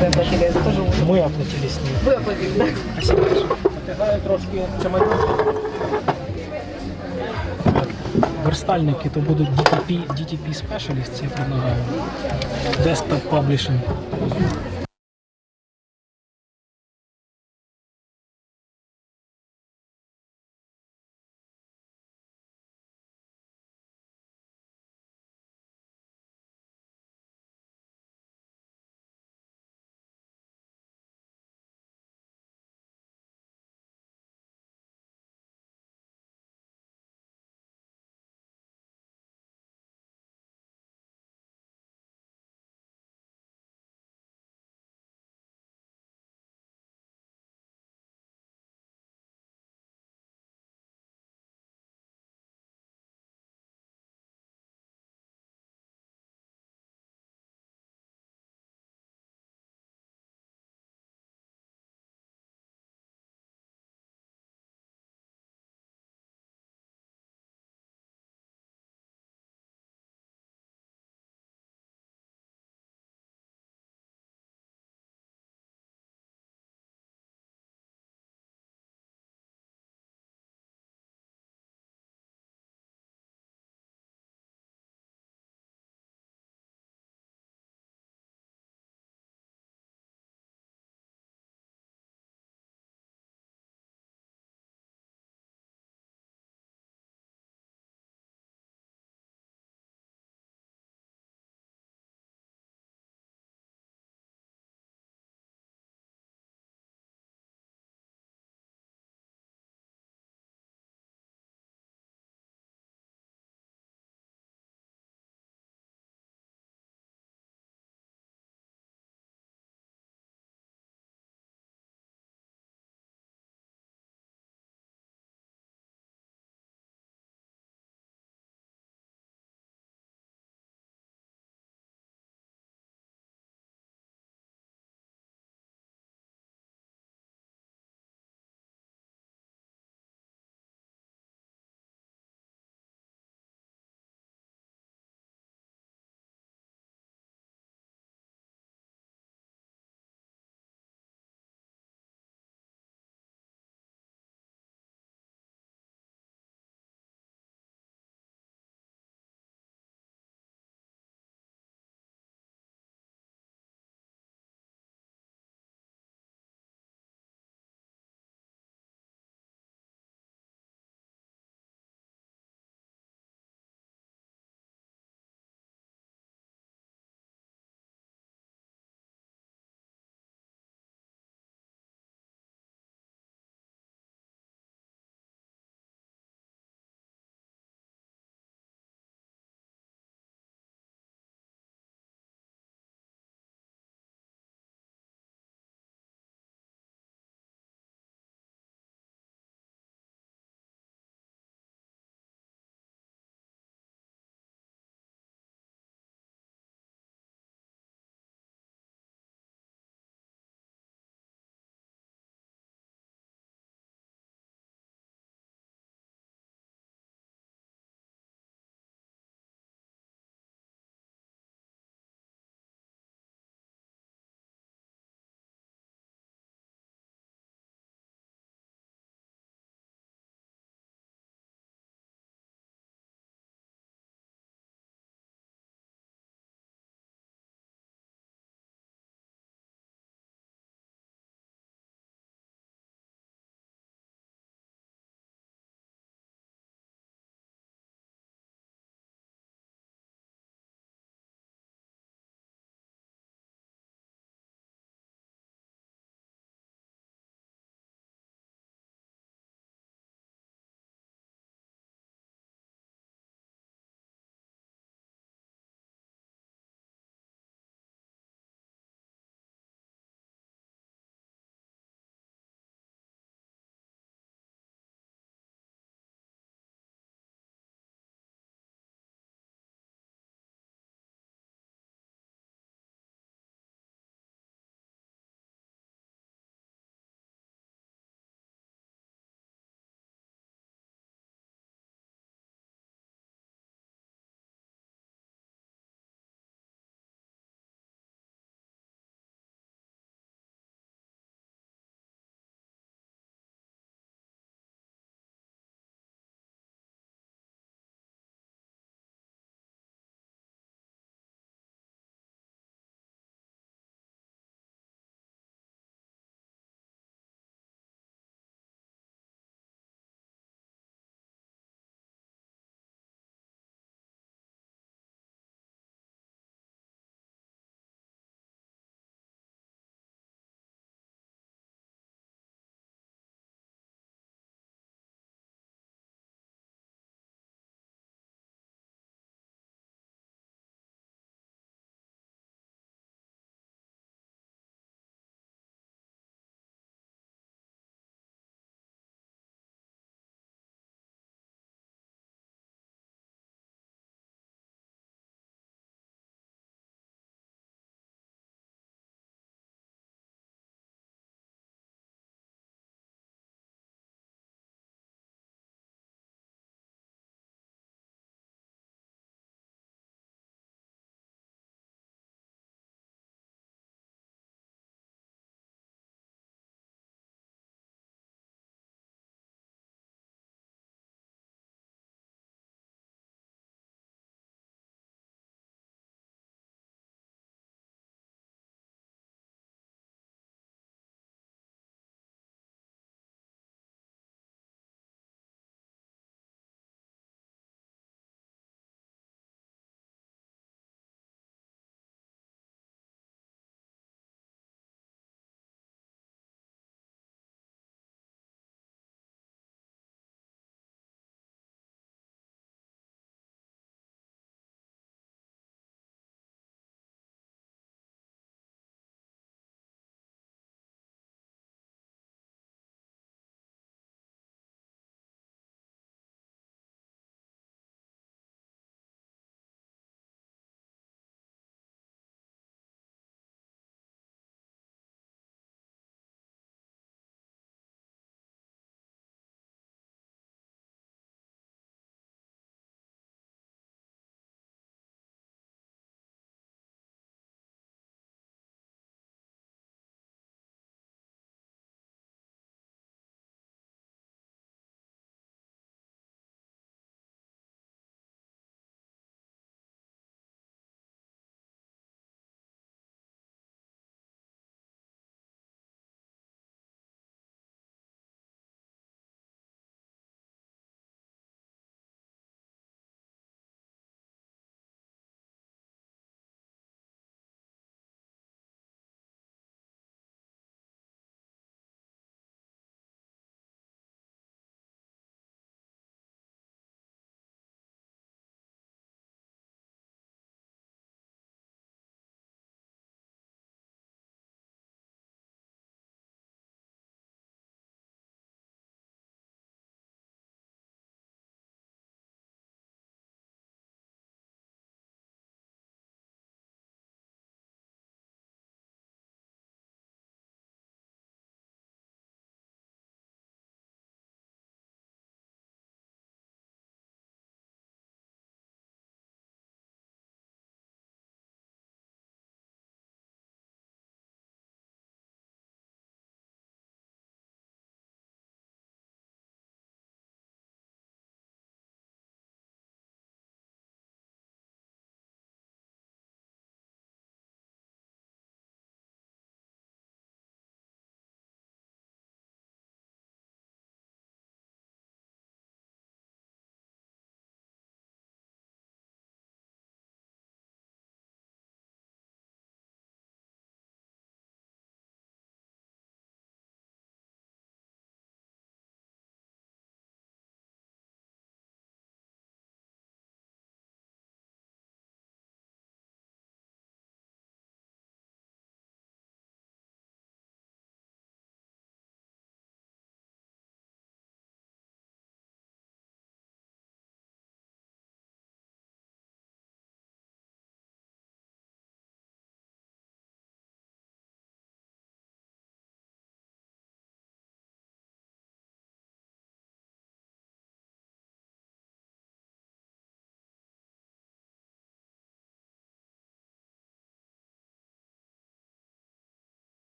Speaker 8: вы оплатили? Это тоже ужин?
Speaker 9: Мы оплатили с ним.
Speaker 8: Вы оплатили, да?
Speaker 9: Спасибо большое. Трошки верстальники, то будуть DTP Specialists, я предлагаю. Desktop Publishing.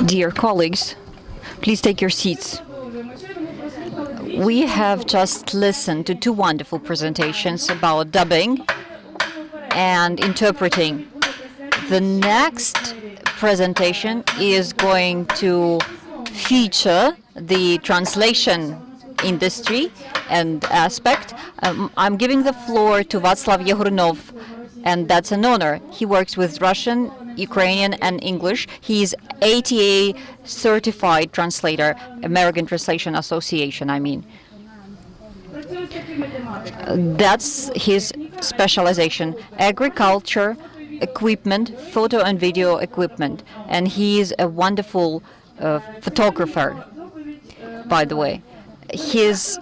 Speaker 2: Dear colleagues, please take your seats. We have just listened to two wonderful presentations about dubbing and interpreting. The next presentation is going to feature the translation industry and aspect. I'm giving the floor to Václav Jehurnov, and that's an honor. He works with Russian, Ukrainian, and English. He's ATA certified translator, American Translation Association, I mean. That's his specialization: agriculture equipment, photo and video equipment. And he is a wonderful photographer, by the way. His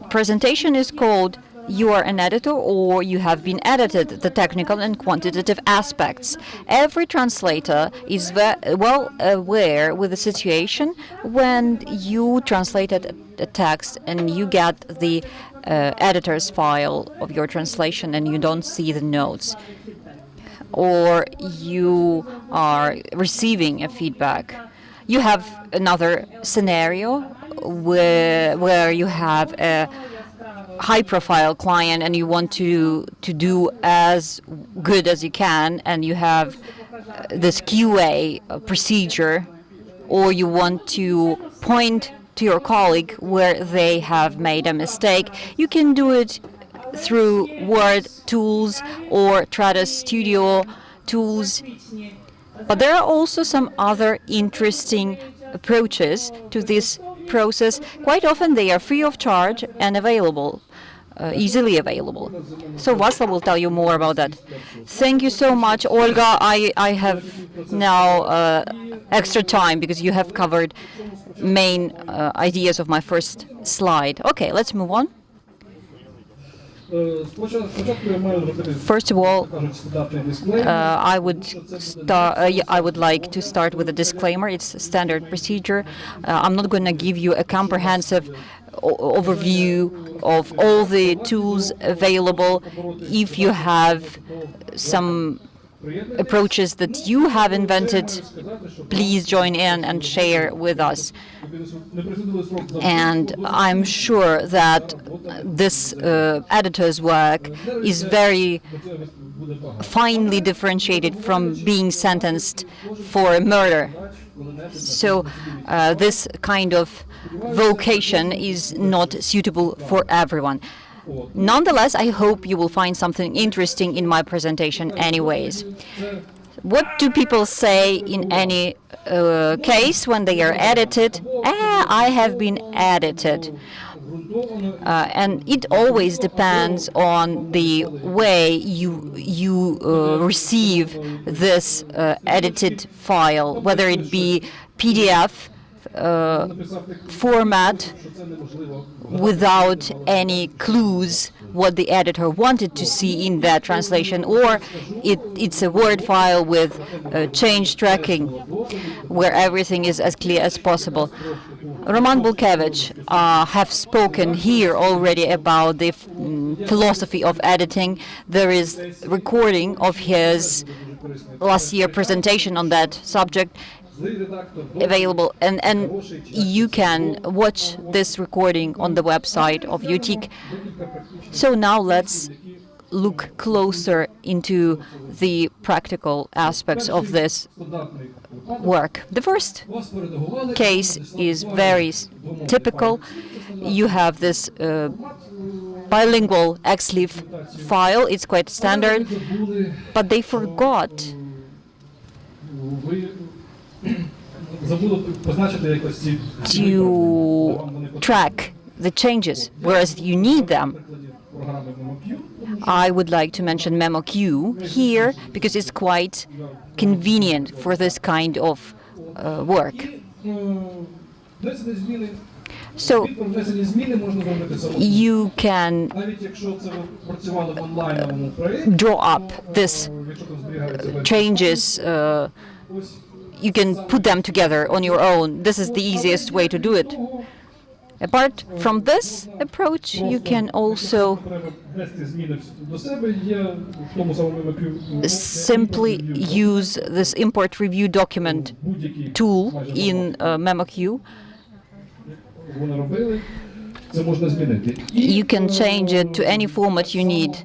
Speaker 2: presentation is called "You are an editor or you have been edited, the technical and quantitative aspects." Every translator is well aware with the situation when you translated a text and you get the editor's file of your translation and you don't see the notes, or you are receiving a feedback. You have another scenario where you have a high-profile client and you want to do as good as you can, and you have this QA procedure, or you want to point to your colleague where they have made a mistake. You can do it through Word tools or Trados Studio tools. But there are also some other interesting approaches to this process. Quite often they are free of charge and available, easily available. So Václav will tell you more about that. Thank you so much, Olga. I have now extra time because you have covered main ideas of my first slide. Okay, let's move on. First of all, I would like to start with a disclaimer. It's a standard procedure. I'm not going to give you a comprehensive overview of all the tools available. If you have some approaches that you have invented, please join in and share with us. And I'm sure that this editor's work is very finely differentiated from being sentenced for murder. So this kind of vocation is not suitable for everyone. Nonetheless, I hope you will find something interesting in my presentation anyways. What do people say in any case when they are edited? I have been edited. And it always depends on the way you receive this edited file, whether it be PDF format without any clues what the editor wanted to see in that translation, or it's a Word file with change tracking where everything is as clear as possible. Roman Bulkevich have spoken here already about the philosophy of editing. There is recording of his last year presentation on that subject available, and you can watch this recording on the website of UTIC. So now let's look closer into the practical aspects of this work. The first case is very typical. You have this bilingual XLIF file. It's quite standard, but they forgot to track the changes, whereas you need them. I would like to mention MemoQ here because it's quite convenient for this kind of work. So you can draw up these changes. You can put them together on your own. This is the easiest way to do it. Apart from this approach, you can also simply use this import review document tool in MemoQ. You can change it to any format you need.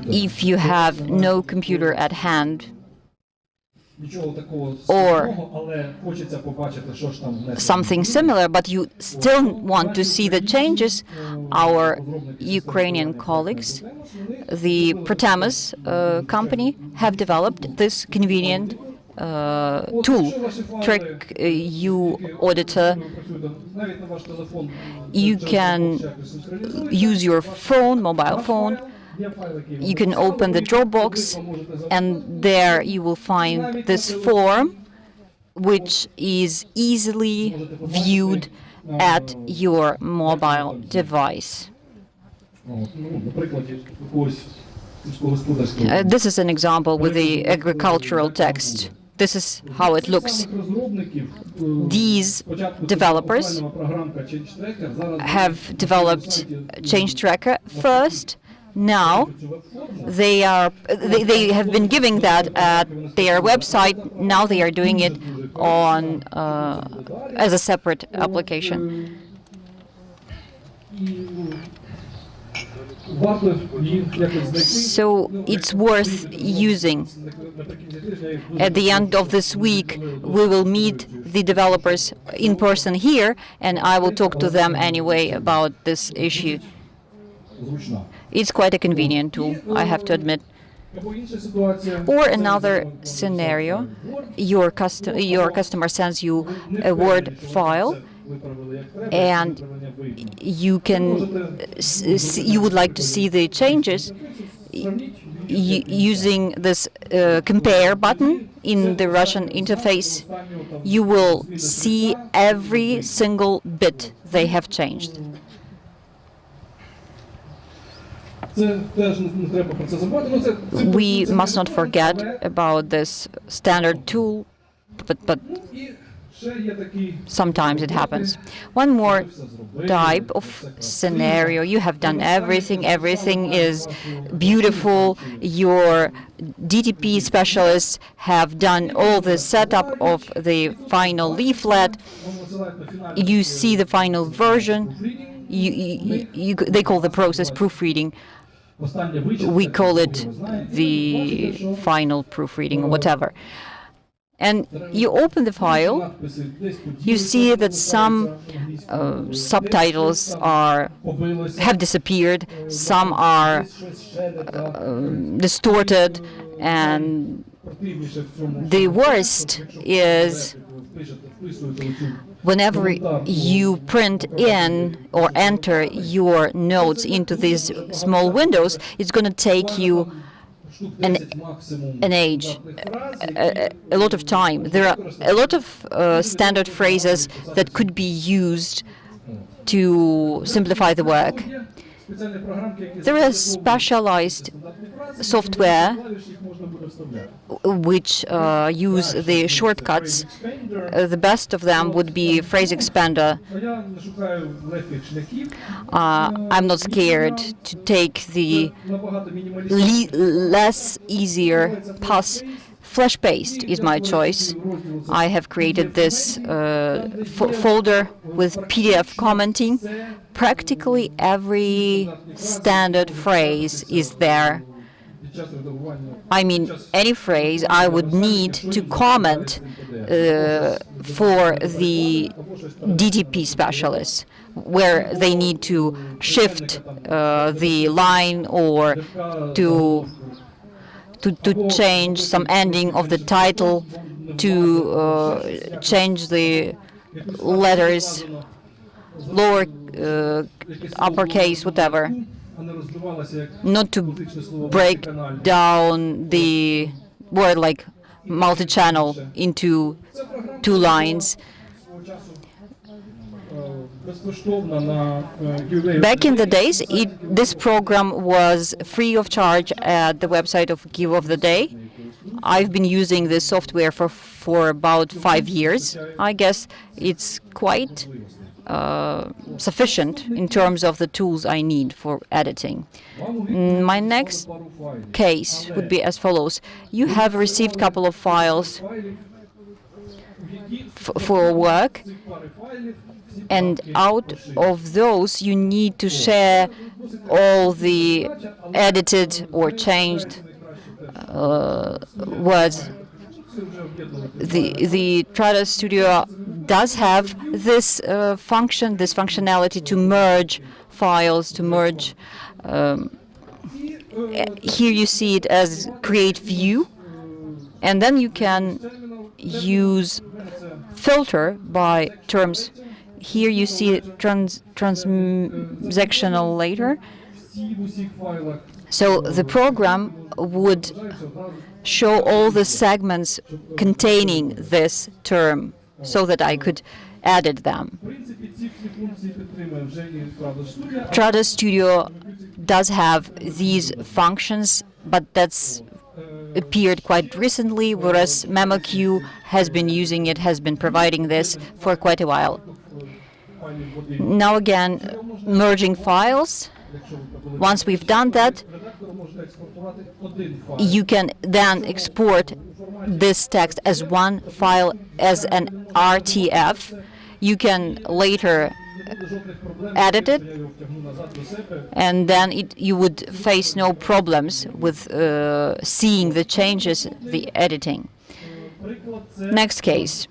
Speaker 2: If you have no computer at hand, or something similar, but you still want to see the changes, our Ukrainian colleagues, the Protamas company, have developed this convenient tool, Track You Auditor. You can use your phone, mobile phone. You can open the Dropbox, and there you will find this form, which is easily viewed at your mobile device. This is an example with the agricultural text. This is how it looks. These developers have developed Change Tracker first. Now they have been giving that at their website. Now they are doing it on as a separate application. So it's worth using. At the end of this week, we will meet the developers in person here, and I will talk to them anyway about this issue. It's quite a convenient tool, I have to admit. Or another scenario, your customer sends you a Word file, and you would like to see the changes using this compare button in the Russian interface. You will see every single bit they have changed. We must not forget about this standard tool, but sometimes it happens. One more type of scenario. You have done everything. Everything is beautiful. Your DTP specialists have done all the setup of the final leaflet. You see the final version. They call the process proofreading. We call it the final proofreading, whatever. And you open the file, you see that some subtitles have disappeared, some are distorted, and the worst is whenever you print in or enter your notes into these small windows, it's going to take you a lot of time. There are a lot of standard phrases that could be used to simplify the work. There is specialized software which use the shortcuts. The best of them would be Phrase Expander. I'm not scared to take the less easier path. Flash paste is my choice. I have created this folder with PDF commenting. Practically every standard phrase is there. I mean, any phrase I would need to comment for the DTP specialists, where they need to shift the line or to change some ending of the title, to change the letters, lower, uppercase, whatever. Not to break down the word like multi-channel into two lines. Back in the days, this program was free of charge at the website of Give of the Day. I've been using this software for about 5 years. I guess it's quite sufficient in terms of the tools I need for editing. My next case would be as follows. You have received a couple of files for work, and out of those you need to share all the edited or changed words. The Trados Studio does have this functionality to merge files, to merge. Here you see it as create view, and then you can use filter by terms. Here you see transactional later. So the program would show all the segments containing this term so that I could edit them. Trados Studio does have these functions, but that's appeared quite recently, whereas MemoQ has been using it, has been providing this for quite a while. Now again, merging files. Once we've done that, you can then export this text as one file as an RTF. You can later edit it, and then you would face no problems with seeing the changes, the editing. Next case.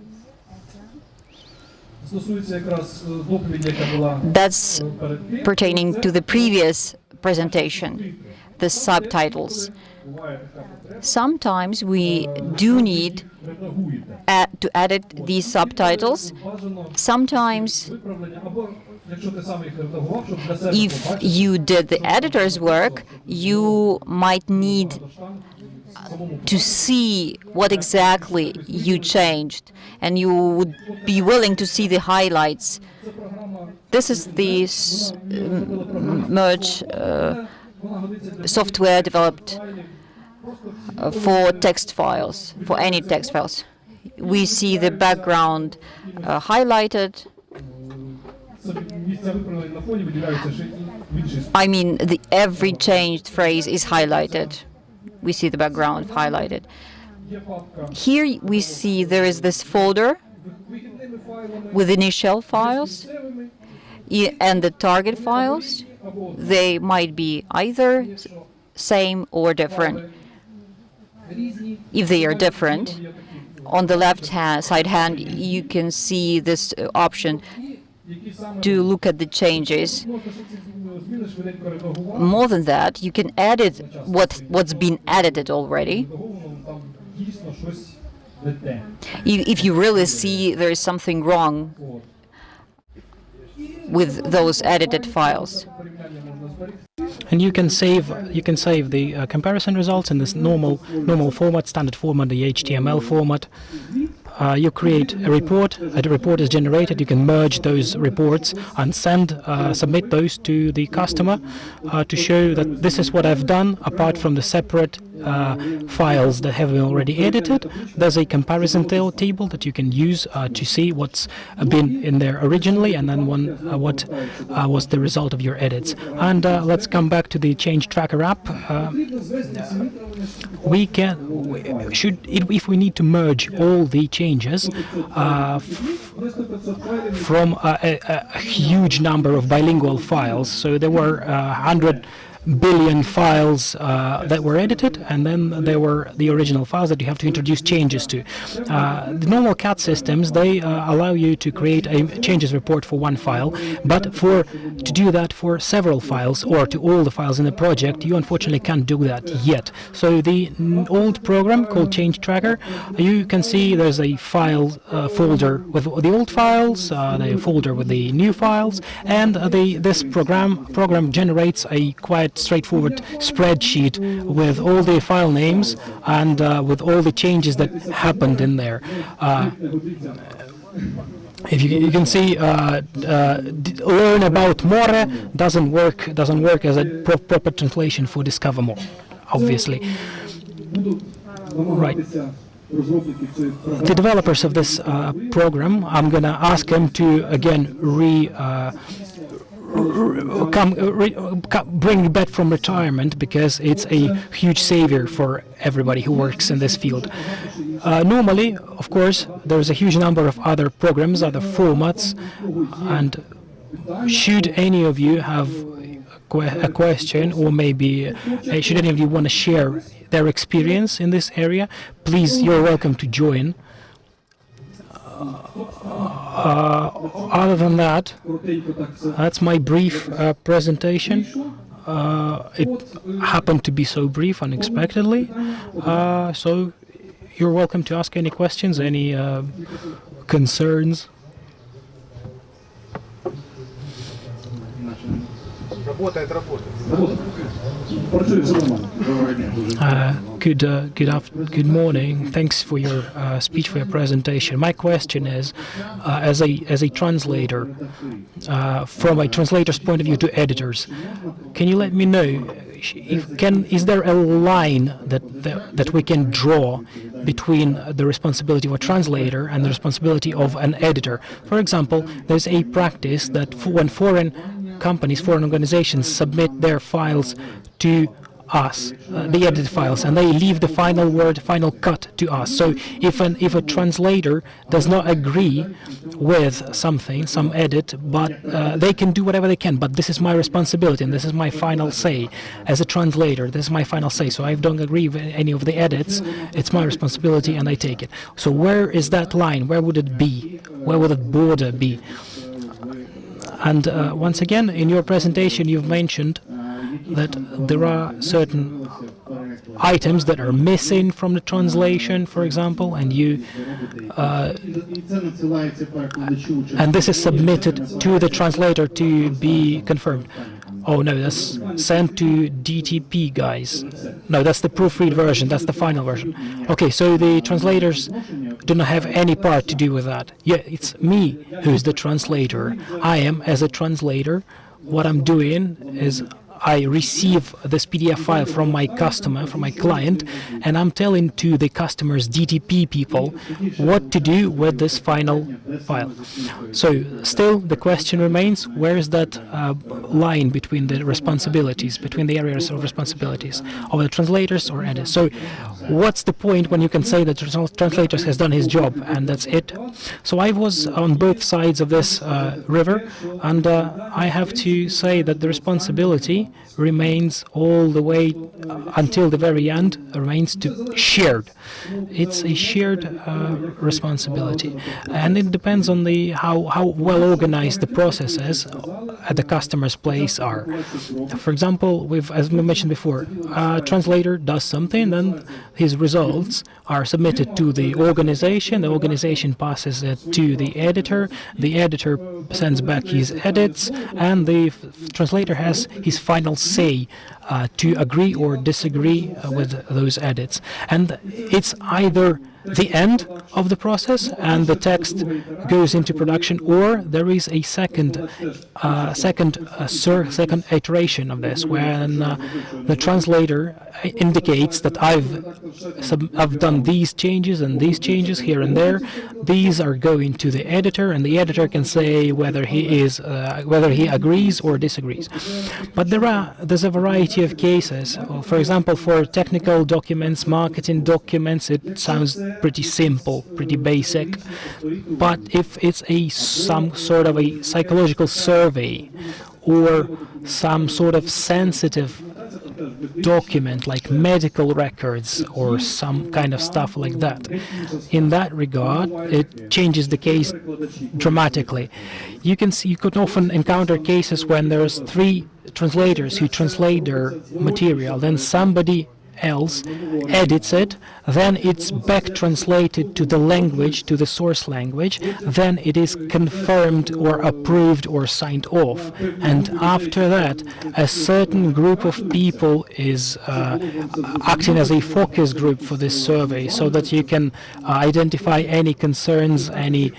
Speaker 2: That's pertaining to the previous presentation, the subtitles. Sometimes we do need to edit these subtitles. Sometimes, if you did the editor's work, you might need to see what exactly you changed, and you would be willing to see the highlights. This is the merge software developed for text files, for any text files. We see the background highlighted. I mean, every changed phrase is highlighted. We see the background highlighted. Here we see there is this folder with initial files and the target files. They might be either same or different. If they are different, on the left side hand you can see this option to look at the changes. More than that, you can edit what's been edited already. If you really see there is something wrong with those edited files.
Speaker 9: And you can save the comparison results in this normal format, standard format, the HTML format. You create a report is generated. You can merge those reports and submit those to the customer to show that this is what I've done. Apart from the separate files that have been already edited, there's a comparison table that you can use to see what's been in there originally, and then what was the result of your edits. And let's come back to the change tracker app. If we need to merge all the changes from a huge number of bilingual files, so there were 100 billion files that were edited, and then there were the original files that you have to introduce changes to. The normal CAT systems, they allow you to create a changes report for one file, but to do that for several files or to all the files in the project, you unfortunately can't do that yet. So the old program called Change Tracker, you can see there's a file folder with the old files, the folder with the new files, and this program generates a quite straightforward spreadsheet with all the file names and with all the changes that happened in there. If you can see, learn about more doesn't work as a proper translation for discover more, obviously. Right. The developers of this program, I'm going to ask them to again bring back from retirement, because it's a huge savior for everybody who works in this field. Normally, of course, there's a huge number of other programs, other formats, and should any of you have a question, or maybe should any of you want to share their experience in this area, please, you're welcome to join. Other than that, that's my brief presentation. It happened to be so brief unexpectedly, so you're welcome to ask any questions, any concerns. Good morning. Thanks for your speech, for your presentation. My question is, as a translator, from a translator's point of view to editors, can you let me know, is there a line that we can draw between the responsibility of a translator and the responsibility of an editor? For example, there's a practice that when foreign companies, foreign organizations submit their files to us, the edited files, and they leave the final word, final cut to us. So if a translator does not agree with something, some edit, but they can do whatever they can, but this is my responsibility and this is my final say as a translator, this is my final say. So I don't agree with any of the edits, it's my responsibility and I take it. So where is that line? Where would it be? Where would that border be? And once again, in your presentation, you've mentioned that there are certain items that are missing from the translation, for example, and and this is submitted to the translator to be confirmed. Oh no, that's sent to DTP guys. No, that's the proofread version, that's the final version. Okay, so the translators do not have any part to do with that. Yeah, it's me who's the translator. I am, as a translator, what I'm doing is I receive this PDF file from my customer, from my client, and I'm telling to the customer's DTP people what to do with this final file. So still the question remains, where is that line between the responsibilities, between the areas of responsibilities of the translators or editors? So what's the point when you can say that the translator has done his job and that's it? So I was on both sides of this river, and I have to say that the responsibility remains all the way until the very end, remains shared. It's a shared responsibility, and it depends on how well organized the processes at the customer's place are. For example, as we mentioned before, a translator does something, then his results are submitted to the organization passes it to the editor sends back his edits, and the translator has his final say to agree or disagree with those edits. And it's either the end of the process and the text goes into production, or there is a second iteration of this, when the translator indicates that I've done these changes and these changes here and there. These are going to the editor, and the editor can say whether he agrees or disagrees. But there's a variety of cases. For example, for technical documents, marketing documents, it sounds pretty simple, pretty basic. But if it's some sort of a psychological survey or some sort of sensitive document like medical records or some kind of stuff like that, in that regard it changes the case dramatically. You could often encounter cases when there's 3 translators who translate their material, then somebody else edits it, then it's back translated to the language, to the source language, then it is confirmed or approved or signed off, and after that a certain group of people is acting as a focus group for this survey, so that you can identify any concerns, any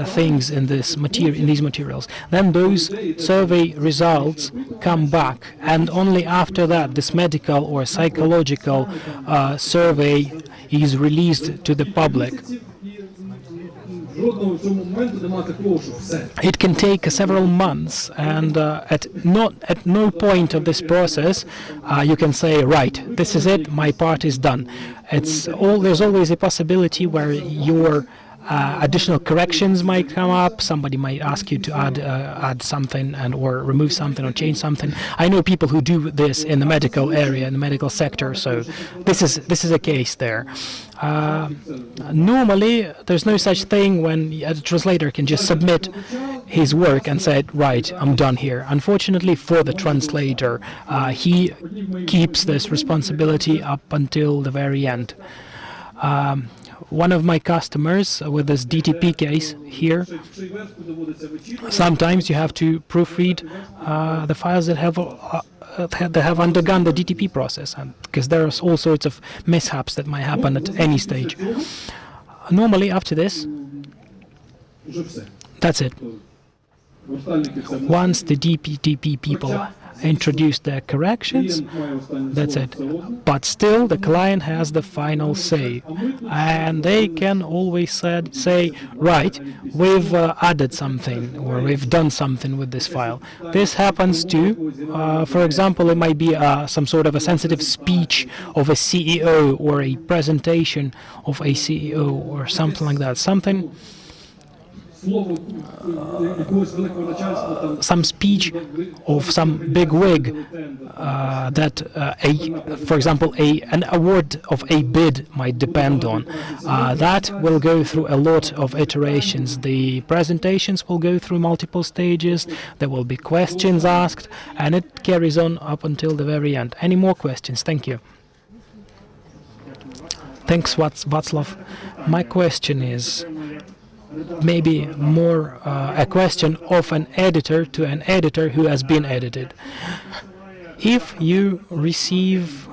Speaker 9: things in these materials. Then those survey results come back, and only after that this medical or psychological psychological survey is released to the public. It can take several months, and at no point of this process you can say, right, this is it, my part is done. There's always a possibility where your additional corrections might come up. Somebody might ask you to add something or remove something or change something. I know people who do this in the medical area, in the medical sector, so this is a case there. Normally, there's no such thing when a translator can just submit his work and say, right, I'm done here. Unfortunately for the translator, he keeps this responsibility up until the very end. One of my customers with this DTP case here, sometimes you have to proofread the files that have undergone the DTP process, because there are all sorts of mishaps that might happen at any stage. Normally, after this, that's it. Once the DTP people introduce their corrections, that's it. But still, the client has the final say, and they can always say, right, we've added something, or we've done something with this file. This happens too. For example, it might be some sort of a sensitive speech of a CEO, or a presentation of a CEO, or something like that. Some speech of some big wig for example, an award of a bid might depend on. That will go through a lot of iterations. The presentations will go through multiple stages. There will be questions asked, and it carries on up until the very end. Any more questions? Thank you. Thanks, Václav. My question is maybe more a question of an editor to an editor who has been edited. If you receive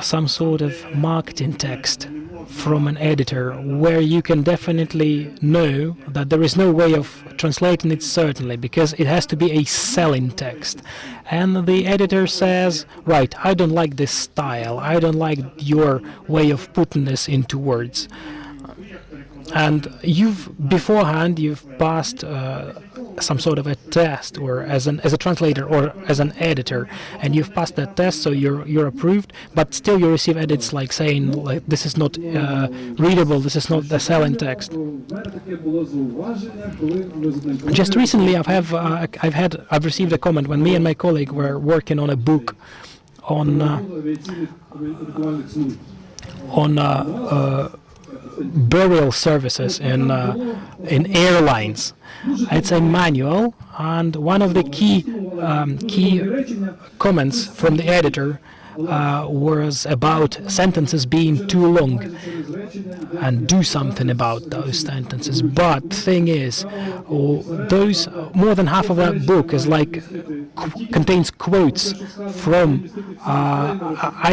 Speaker 9: some sort of marketing text from an editor where you can definitely know that there is no way of translating it certainly, because it has to be a selling text, and the editor says, right, I don't like this style, I don't like your way of putting this into words, and beforehand you've passed some sort of a test, or as a translator or as an editor, and you've passed that test, so you're approved, but still you receive edits like saying, like, this is not readable, this is not the selling text. Just recently I've received a comment when me and my colleague were working on a book on burial services in airlines. It's a manual, and one of the key comments from the editor was about sentences being too long, and do something about those sentences. But the thing is, those more than half of that book is contains quotes from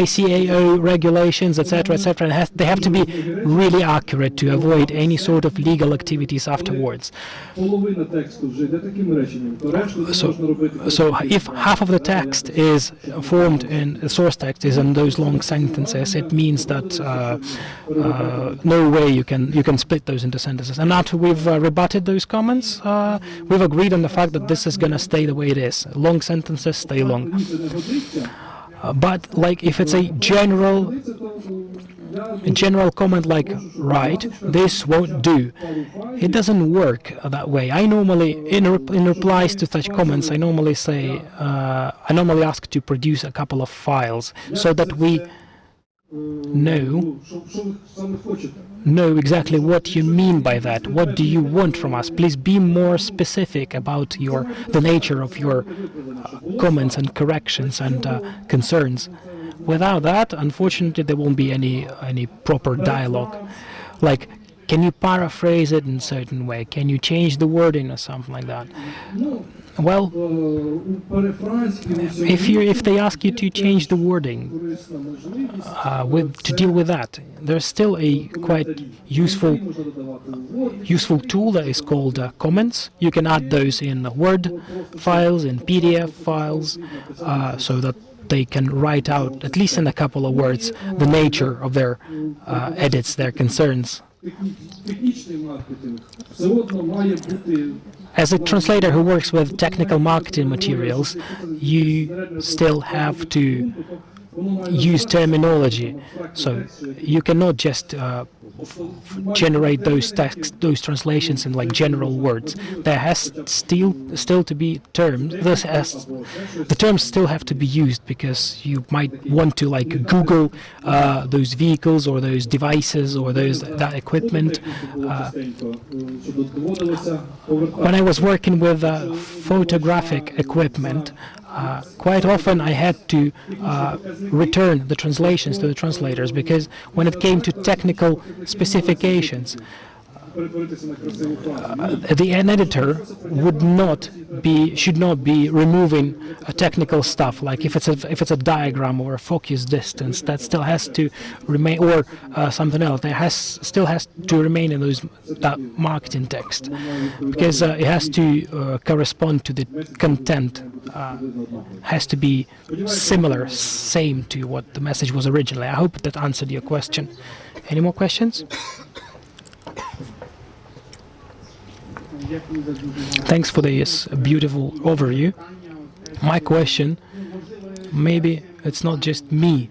Speaker 9: ICAO regulations, etc., etc., and they have to be really accurate to avoid any sort of legal activities afterwards. So if half of the text is formed in source text is in those long sentences, it means that no way you can split those into sentences. And after we've rebutted those comments, we've agreed on the fact that this is going to stay the way it is. Long sentences stay long. But like if it's a general comment like, right, this won't do, it doesn't work that way. I normally, in replies to such comments, I normally say, I normally ask to produce a couple of files so that we know exactly what you mean by that. What do you want from us? Please be more specific about the nature of your comments and corrections and concerns. Without that, unfortunately, there won't be any proper dialogue. Like, can you paraphrase it in a certain way? Can you change the wording or something like that? Well, if they ask you to change the wording to deal with that, there's still a quite useful tool that is called comments. You can add those in Word files, in PDF files, so that they can write out, at least in a couple of words, the nature of their edits, their concerns. As a translator who works with technical marketing materials, you still have to use terminology. So you cannot just generate those translations in like general words. There has still to be terms. The terms still have to be used, because you might want to like Google those vehicles or those devices or that equipment. When I was working with photographic equipment, quite often I had to return the translations to the translators, because when it came to technical specifications, an editor should not be removing technical stuff, like if it's a diagram or a focus distance, that still has to remain, or something else. Still has to remain in that marketing text, because it has to correspond to the content. Has to be same to what the message was originally. I hope that answered your question. Any more questions? Thanks for this beautiful overview. My question, maybe it's not just me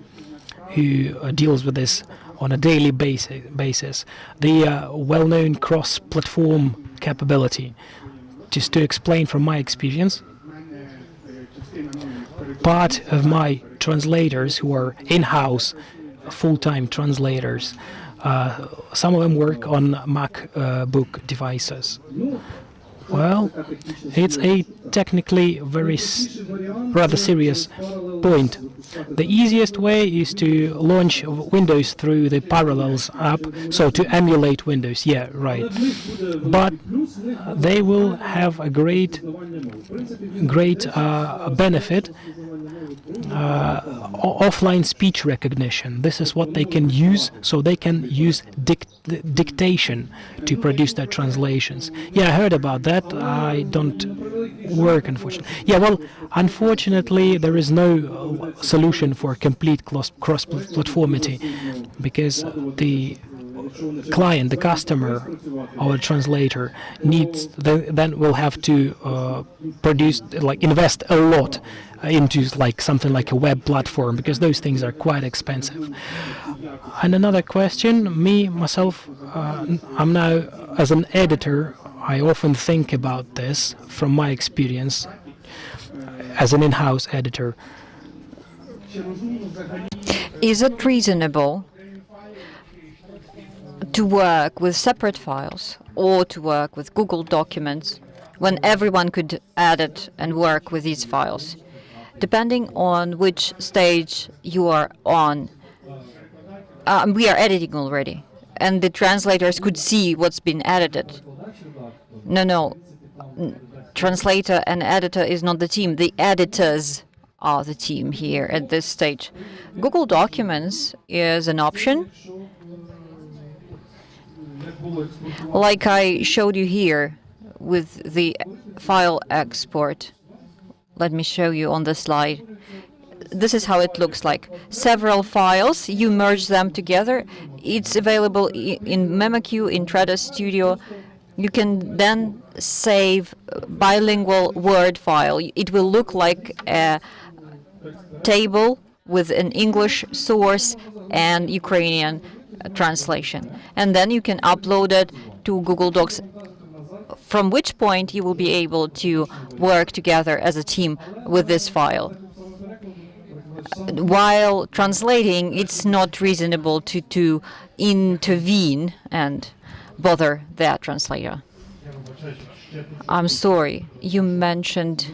Speaker 9: who deals with this on a daily basis. The well-known cross-platform capability. Just to explain from my experience, part of my translators who are in-house full-time translators, some of them work on MacBook devices. Well, it's a technically rather serious point. The easiest way is to launch Windows through the Parallels app, so to emulate Windows, yeah, right. But they will have a great benefit. Offline speech recognition. This is what they can use, so they can use dictation to produce their translations. Yeah, I heard about that. I don't work, unfortunately. Yeah, well, unfortunately, there is no solution for complete cross-platformity, because the client, the customer, or translator then will have to invest a lot into something like a web platform, because those things are quite expensive. And another question, myself, I'm now, as an editor, I often think about this from my experience as an in-house editor.
Speaker 2: Is it reasonable to work with separate files or to work with Google Documents when everyone could edit and work with these files? Depending on which stage you are on, we are editing already, and the translators could see what's been edited. No, translator and editor is not the team. The editors are the team here at this stage. Google Documents is an option, like I showed you here with the file export. Let me show you on the slide. This is how it looks like. Several files, you merge them together. It's available in MemoQ, in Trader Studio. You can then save bilingual Word file. It will look like a table with an English source and Ukrainian translation. And then you can upload it to Google Docs, from which point you will be able to work together as a team with this file. While translating, it's not reasonable to intervene and bother that translator. I'm sorry, you mentioned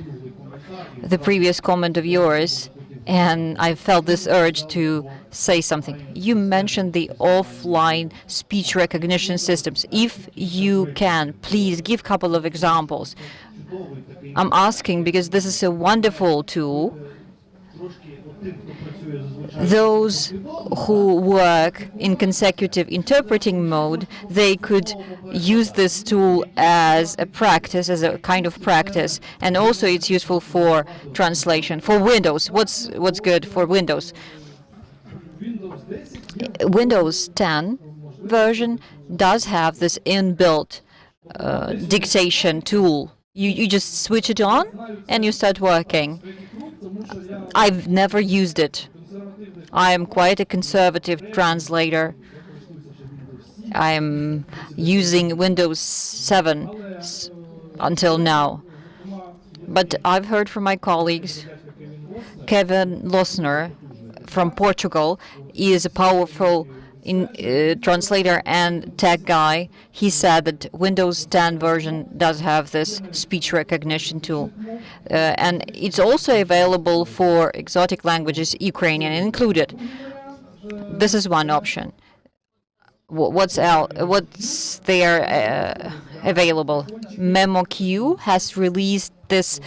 Speaker 2: the previous comment of yours, and I felt this urge to say something. You mentioned the offline speech recognition systems. If you can, please give a couple of examples. I'm asking because this is a wonderful tool. Those who work in consecutive interpreting mode, they could use this tool as a practice, as a kind of practice, and also it's useful for translation. For Windows, what's good for Windows? Windows 10 version does have this inbuilt dictation tool. You just switch it on and you start working. I've never used it. I am quite a conservative translator. I am using Windows 7 until now. But I've heard from my colleagues, Kevin Losner from Portugal is a powerful translator and tech guy. He said that Windows 10 version does have this speech recognition tool. And it's also available for exotic languages, Ukrainian included. This is one option. What's there available? MemoQ has released this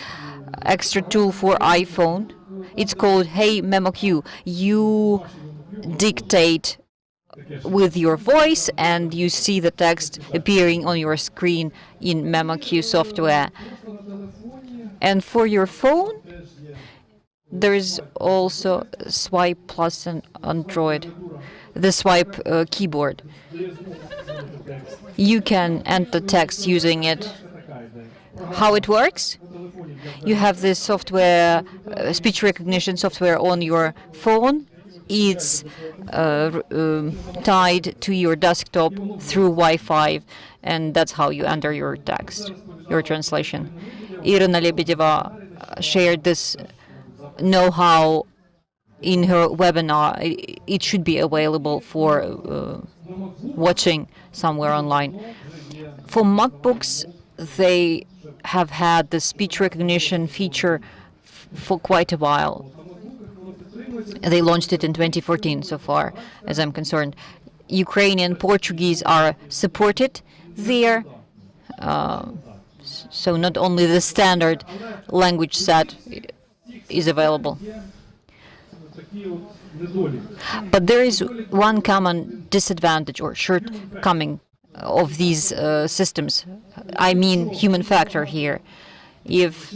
Speaker 2: extra tool for iPhone. It's called Hey MemoQ. You dictate with your voice and you see the text appearing on your screen in MemoQ software. And for your phone, there is also Swipe Plus and Android, the Swipe keyboard. You can enter text using it. How it works? You have this software, speech recognition software on your phone. It's tied to your desktop through Wi-Fi, and that's how you enter your text, your translation. Irina Lebedeva shared this know-how in her webinar. It should be available for watching somewhere online. For MacBooks, they have had the speech recognition feature for quite a while. They launched it in 2014 so far, as I'm concerned. Ukrainian, Portuguese are supported there. So not only the standard language set is available. But there is one common disadvantage or shortcoming of these systems. I mean human factor here. If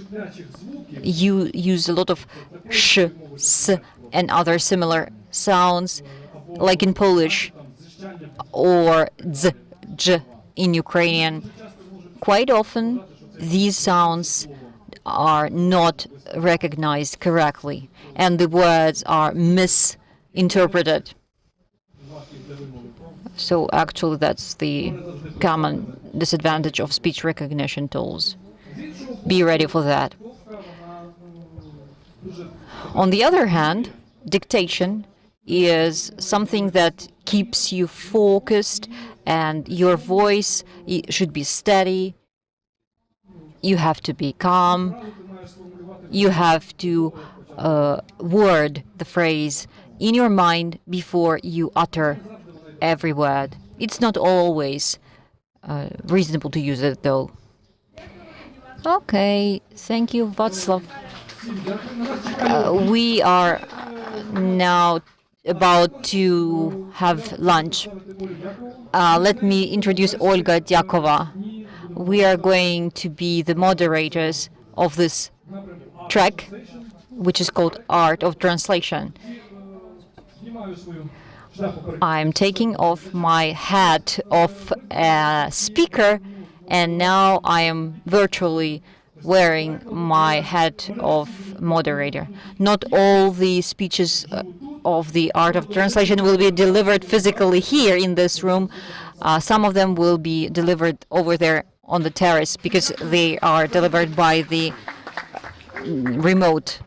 Speaker 2: you use a lot of sh, s, and other similar sounds, like in Polish, or z, j in Ukrainian, quite often these sounds are not recognized correctly, and the words are misinterpreted. So actually that's the common disadvantage of speech recognition tools. Be ready for that. On the other hand, dictation is something that keeps you focused, and your voice should be steady. You have to be calm. You have to word the phrase in your mind before you utter every word. It's not always reasonable to use it, though. Okay, thank you, Václav. We are now about to have lunch. Let me introduce Olga Dyakova. We are going to be the moderators of this track, which is called Art of Translation. I'm taking off my hat of a speaker, and now I am virtually wearing my hat of moderator. Not all the speeches of the Art of Translation will be delivered physically here in this room. Some of them will be delivered over there on the terrace because they are delivered by the remote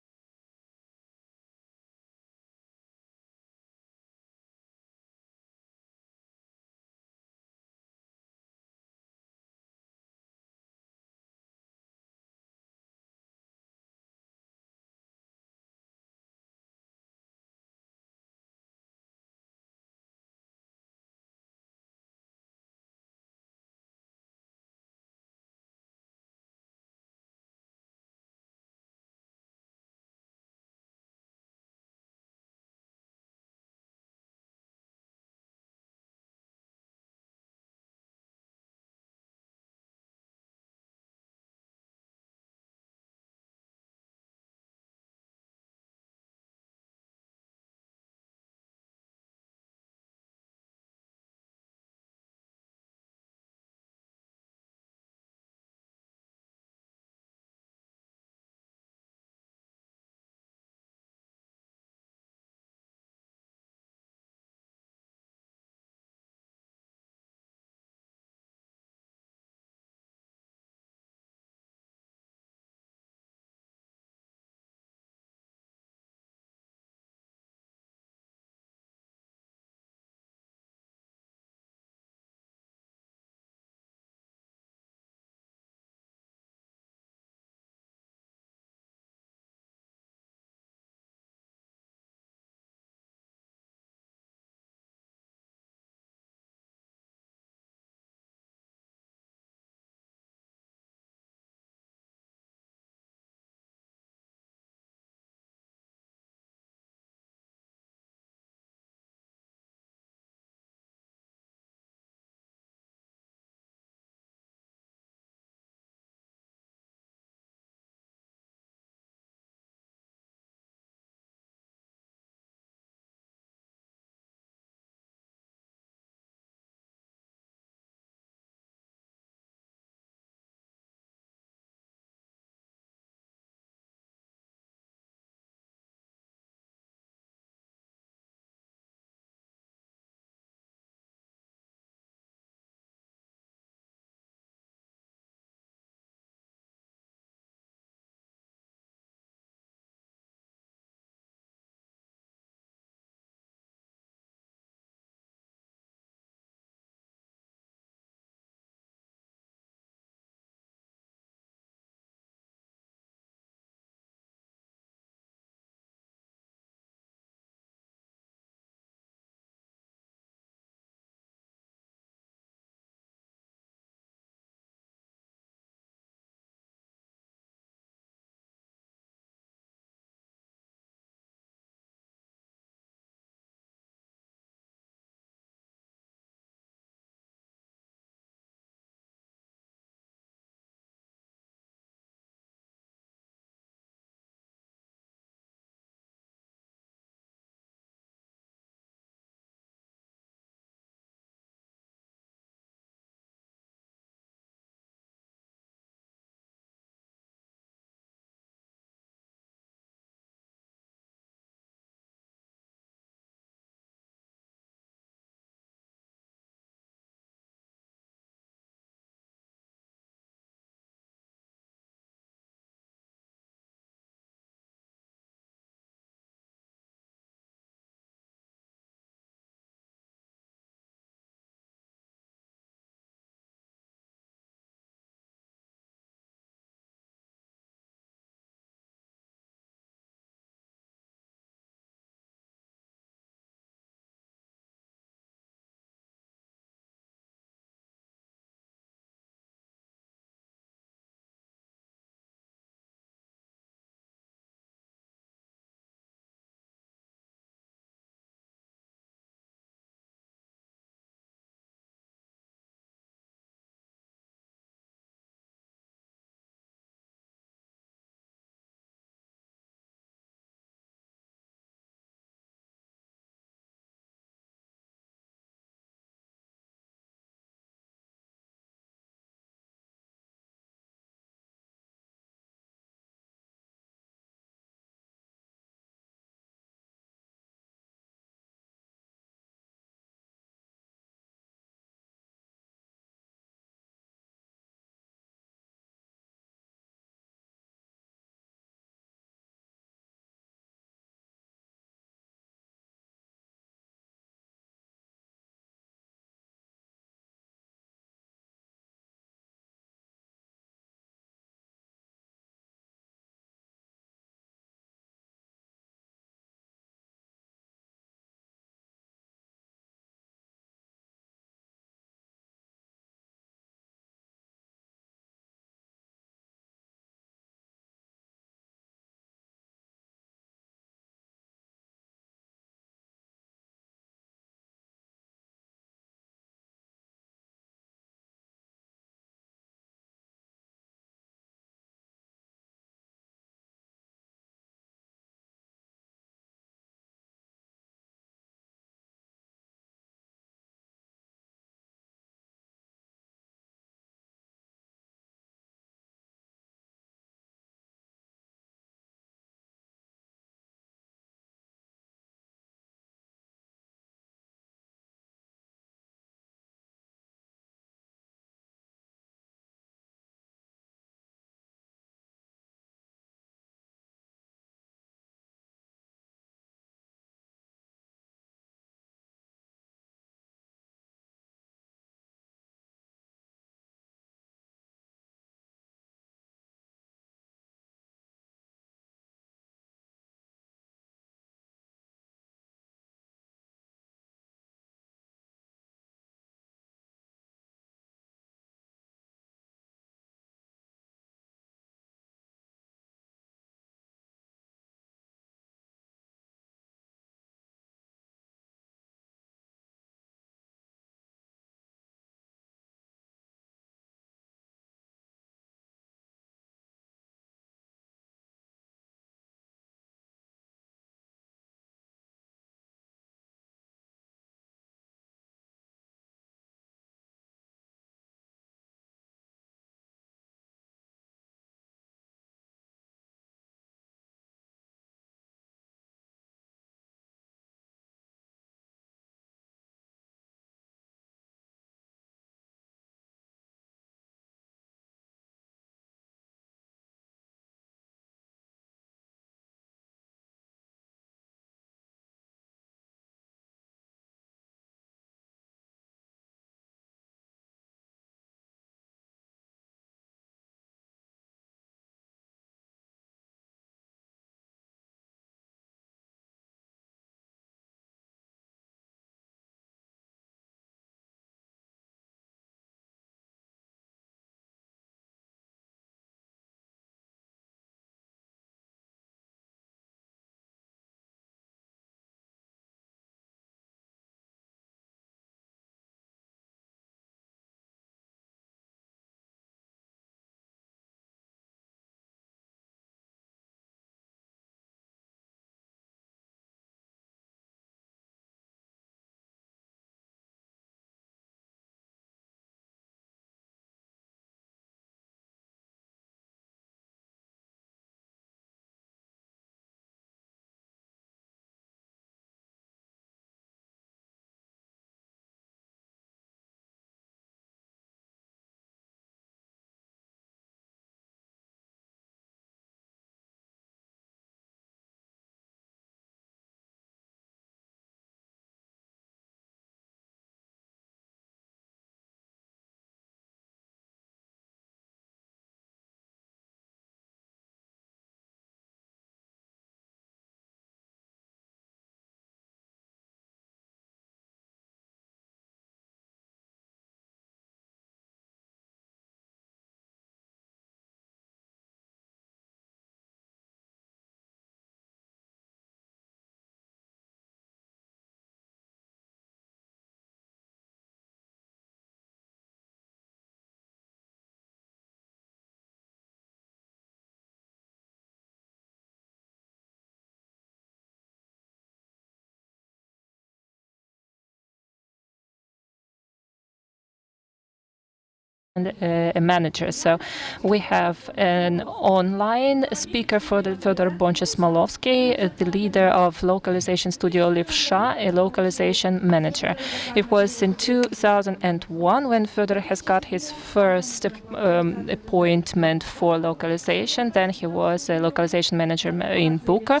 Speaker 8: a manager. So we have an online speaker for Fyodor Bonche-Smolovsky, the leader of Localization Studio Levsha, a localization manager. It was in 2001 when Fyodor has got his first appointment for localization. Then he was a localization manager in Buka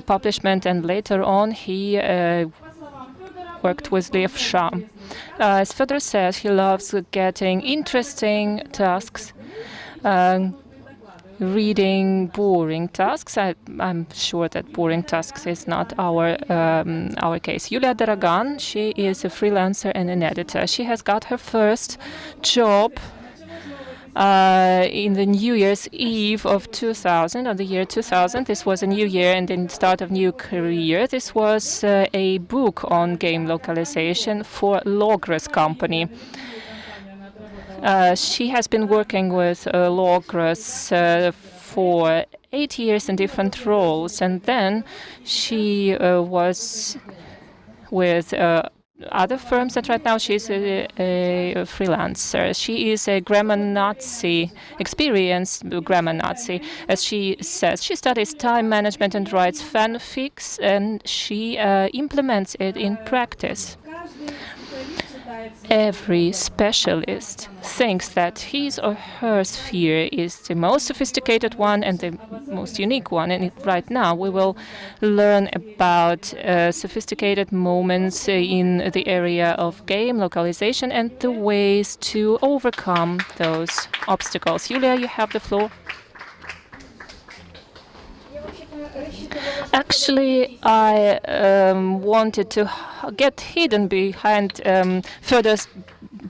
Speaker 8: publishment, and later on he worked with Levsha. As Fyodor says, he loves getting interesting tasks, reading boring tasks. I'm sure that boring tasks is not our case. Yulia Daragan, she is a freelancer and an editor. She has got her first job in the New Year's Eve of 2000, of the year 2000. This was a new year and the start of new career. This was a book on game localization for Logros company. She has been working with Logros for 8 years in different roles, and then she was with other firms, and right now she's a freelancer. She is a grammar Nazi, experienced grammar Nazi. As she says, she studies time management and writes fanfics, and she implements it in practice. Every specialist thinks that his or her sphere is the most sophisticated one and the most unique one. And right now we will learn about sophisticated moments in the area of game localization and the ways to overcome those obstacles. Yulia, you have the floor. Actually, I wanted to get hidden behind Fyodor's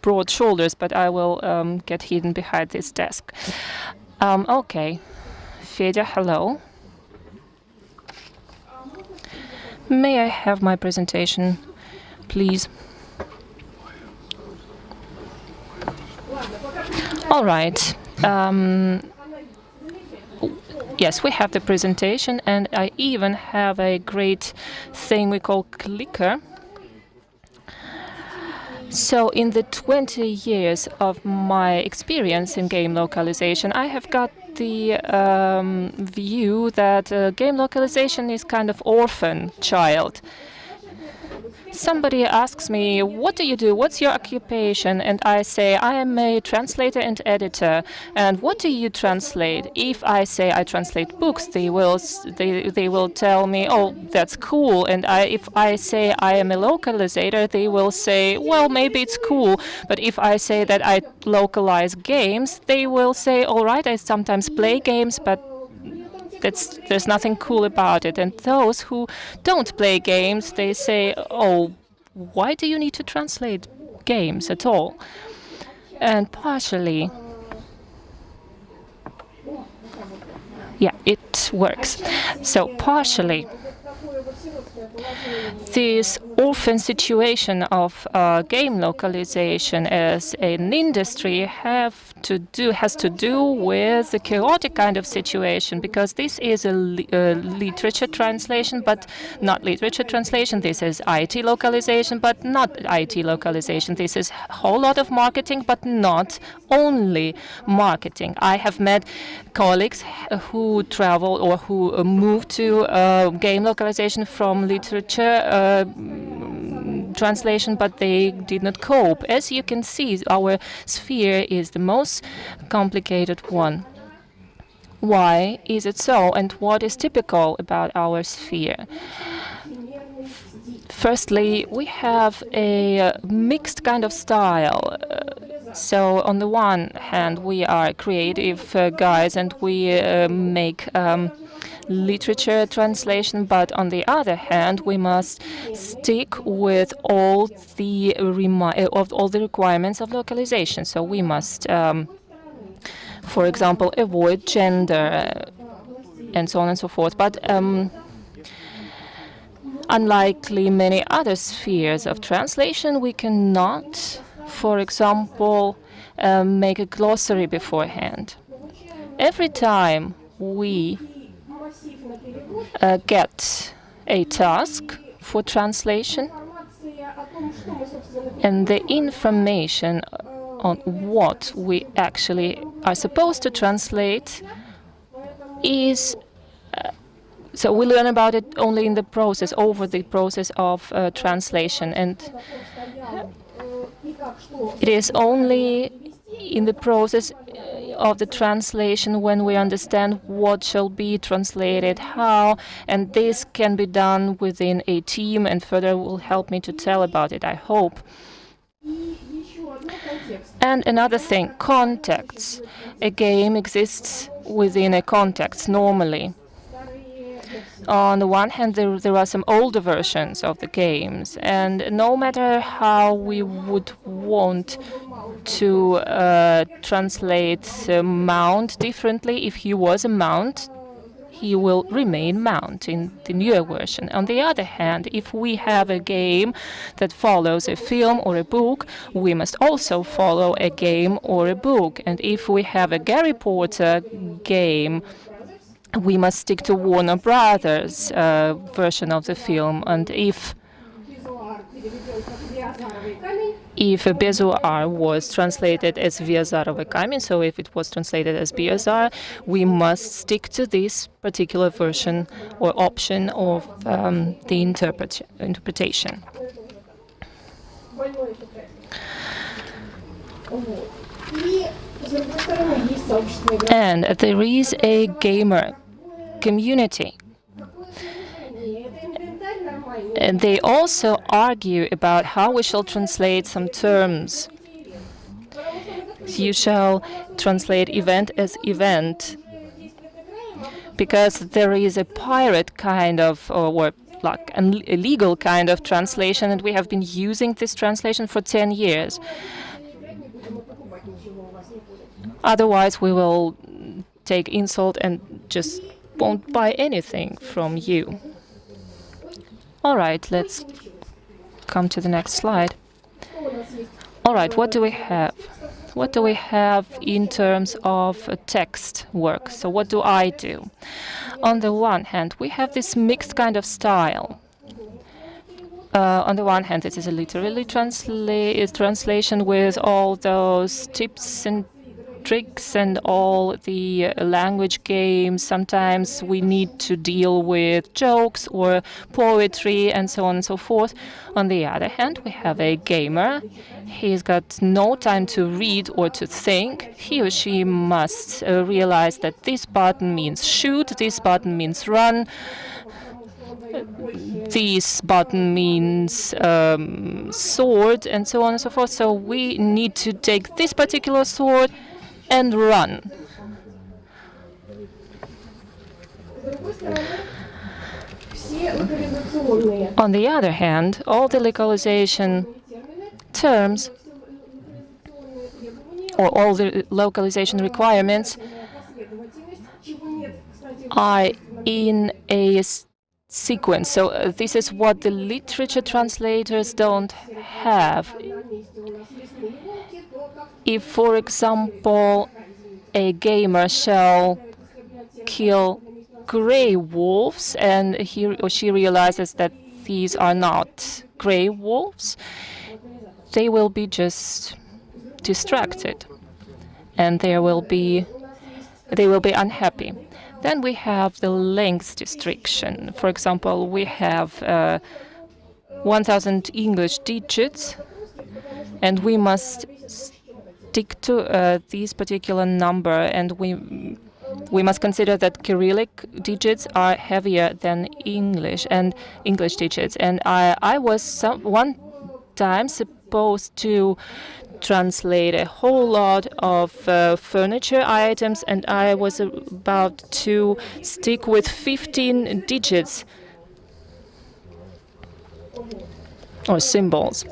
Speaker 8: broad shoulders, but I will get hidden behind this desk. Okay. Fedya, hello. May I have my presentation, please? All right. Yes, we have the presentation, and I even have a great thing we call clicker. So in the 20 years of my experience in game localization, I have got the view that game localization is kind of orphan child. Somebody asks me, what do you do? What's your occupation? And I say, I am a translator and editor. And what do you translate? If I say I translate books, they will tell me, oh, that's cool. And if I say I am a localizator, they will say, well, maybe it's cool. But if I say that I localize games, they will say, all right, I sometimes play games, but there's nothing cool about it. And those who don't play games, they say, oh, why do you need to translate games at all? And partially, yeah, it works. So partially, this orphan situation of game localization as an industry has to do with a chaotic kind of situation, because this is a literature translation, but not literature translation. This is IT localization, but not IT localization. This is a whole lot of marketing, but not only marketing. I have met colleagues who travel or who move to game localization from literature translation, but they did not cope. As you can see, our sphere is the most complicated one. Why is it so, and what is typical about our sphere? Firstly, we have a mixed kind of style. So on the one hand, we are creative guys and we make literature translation, but on the other hand, we must stick with all the requirements of localization. So we must, for example, avoid gender and so on and so forth. But unlikely many other spheres of translation, we cannot, for example, make a glossary beforehand. Every time we get a task for translation, and the information on what we actually are supposed to translate is so we learn about it only in the process, over the process of translation, and it is only in the process of the translation when we understand what shall be translated, how, and this can be done within a team, and further will help me to tell about it, I hope. And another thing, context. A game exists within a context normally. On the one hand, there are some older versions of the games, and no matter how we would want to translate mount differently, if he was a mount, he will remain mount in the newer version. On the other hand, if we have a game that follows a film or a book, we must also follow a game or a book. And if we have a Harry Potter game, we must stick to Warner Brothers version of the film. And if Bezoar was translated as Viazarova Kamin, so if it was translated as Biazar, we must stick to this particular version or option of the interpretation. And there is a gamer community. And they also argue about how we shall translate some terms. You shall translate event as event, because there is a pirate kind of, or like an illegal kind of translation, and we have been using this translation for 10 years. Otherwise, we will take insult and just won't buy anything from you. All right, let's come to the next slide. All right, what do we have? What do we have in terms of text work? So what do I do? On the one hand, we have this mixed kind of style. On the one hand, it is a literally translation with all those tips and tricks and all the language games. Sometimes we need to deal with jokes or poetry and so on and so forth. On the other hand, we have a gamer. He's got no time to read or to think. He or she must realize that this button means shoot, this button means run, this button means sword, and so on and so forth. So we need to take this particular sword and run. On the other hand, all the localization terms or all the localization requirements are in a sequence. So this is what the literature translators don't have. If, for example, a gamer shall kill gray wolves and he or she realizes that these are not gray wolves, they will be just distracted and they will be unhappy. Then we have the length restriction. For example, we have 1,000 English digits, and we must stick to this particular number, and we must consider that Cyrillic digits are heavier than English digits. And I was one time supposed to translate a whole lot of furniture items, and I was about to stick with 15 digits or symbols.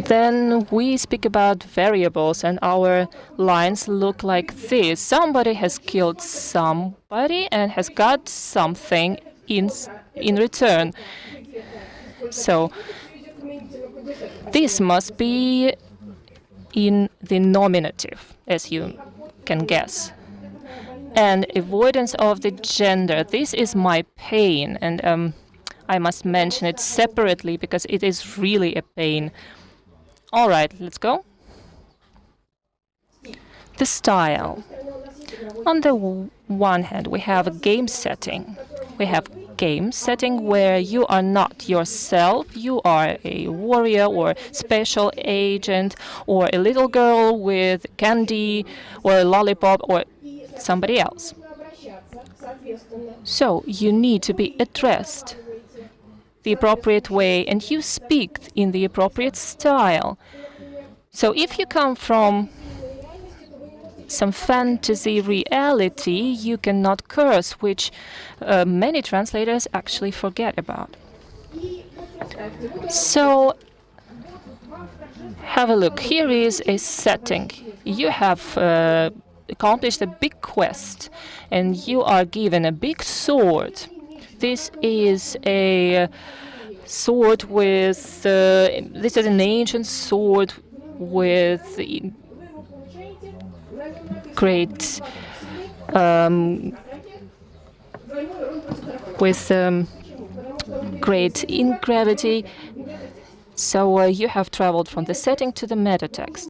Speaker 8: Then we speak about variables, and our lines look like this. Somebody has killed somebody and has got something in return. So this must be in the nominative, as you can guess. And avoidance of the gender. This is my pain, and I must mention it separately because it is really a pain. All right, let's go. The style. On the one hand, we have a game setting. We have game setting where you are not yourself. You are a warrior or special agent or a little girl with candy or a lollipop or somebody else. So you need to be addressed the appropriate way and you speak in the appropriate style. So if you come from some fantasy reality, you cannot curse, which many translators actually forget about. So have a look. Here is a setting. You have accomplished a big quest and you are given a big sword. This is a sword with, this is an ancient sword with great great in gravity. So you have traveled from the setting to the meta text.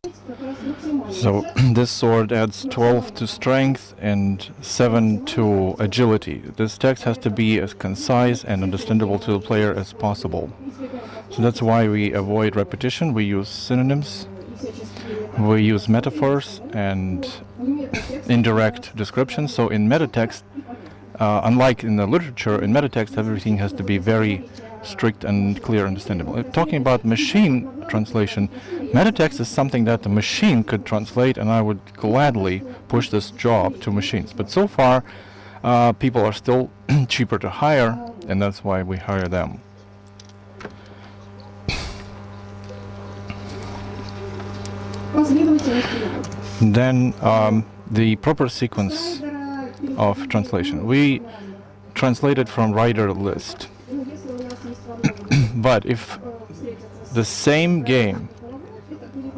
Speaker 10: So this sword adds 12 to strength and 7 to agility. This text has to be as concise and understandable to the player as possible. So that's why we avoid repetition. We use synonyms. We use metaphors and indirect descriptions. So in meta text, unlike in the literature, in meta text everything has to be very strict and clear, understandable. Talking about machine translation, meta text is something that the machine could translate, and I would gladly push this job to machines. But so far, people are still cheaper to hire, and that's why we hire them. Then the proper sequence of translation. We translated from writer list. But if the same game,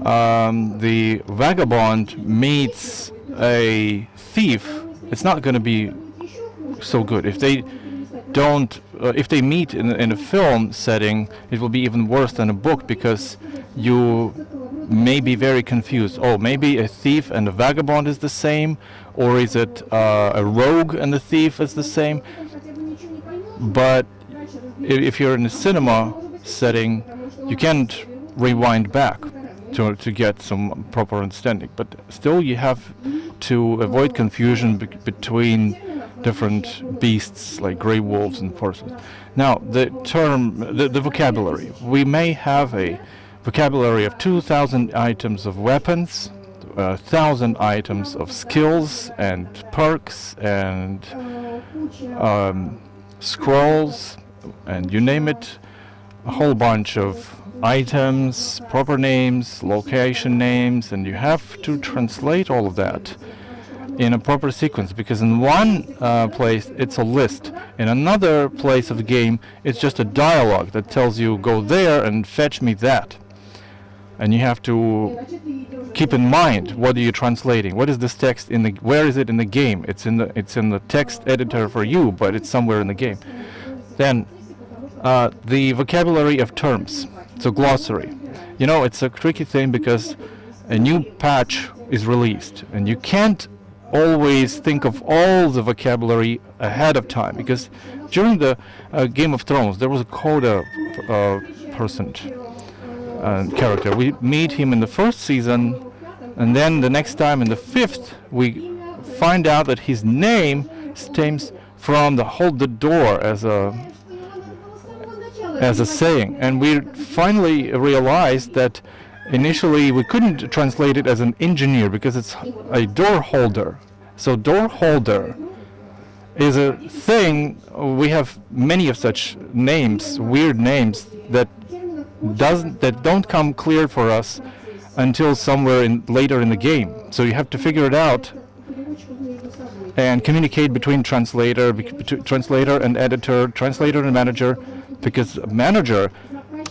Speaker 10: the vagabond meets a thief, it's not going to be so good. If they don't, if they meet in a film setting, it will be even worse than a book because you may be very confused. Oh, maybe a thief and a vagabond is the same, or is it a rogue and the thief is the same? But if you're in a cinema setting, you can't rewind back to get some proper understanding. But still, you have to avoid confusion between different beasts like gray wolves and horses. Now, the term, the vocabulary. We may have a vocabulary of 2,000 items of weapons, 1,000 items of skills and perks and scrolls, and you name it, a whole bunch of items, proper names, location names, and you have to translate all of that in a proper sequence, because in one place it's a list, in another place of the game it's just a dialogue that tells you go there and fetch me that, and you have to keep in mind what are you translating, what is this text in the, where is it in the game, it's in the text editor for you, but it's somewhere in the game. Then the vocabulary of terms, so glossary. You know, it's a tricky thing because a new patch is released and you can't always think of all the vocabulary ahead of time, because during the Game of Thrones there was a coda person, character. We meet him in the first season, and then the next time in the 5th we find out that his name stems from the hold the door as a saying, and we finally realized that initially we couldn't translate it as an engineer because it's a door holder. So door holder is a thing. We have many of such names, weird names that don't come clear for us until somewhere later in the game. So you have to figure it out and communicate between translator and editor, translator and manager, because manager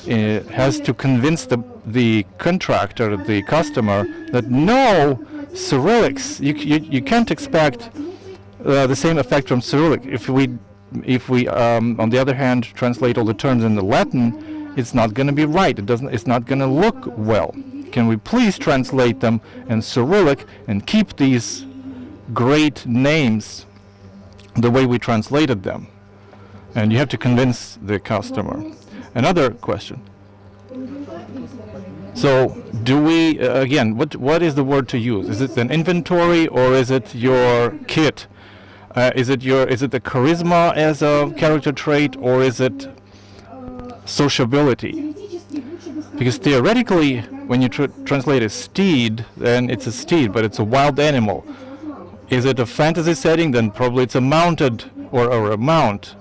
Speaker 10: has to convince the contractor, the customer, that no, Cyrillics, you can't expect the same effect from Cyrillic. If we on the other hand translate all the terms in the Latin, it's not going to be right. It's not going to look well. Can we please translate them in Cyrillic and keep these great names the way we translated them? And you have to convince the customer. Another question. So do we, again, what is the word to use? Is it an inventory or is it your kit? Is it the charisma as a character trait, or is it sociability? Because theoretically, when you translate a steed, then it's a steed, but it's a wild animal. Is it a fantasy setting? Then probably it's a mounted or a mount.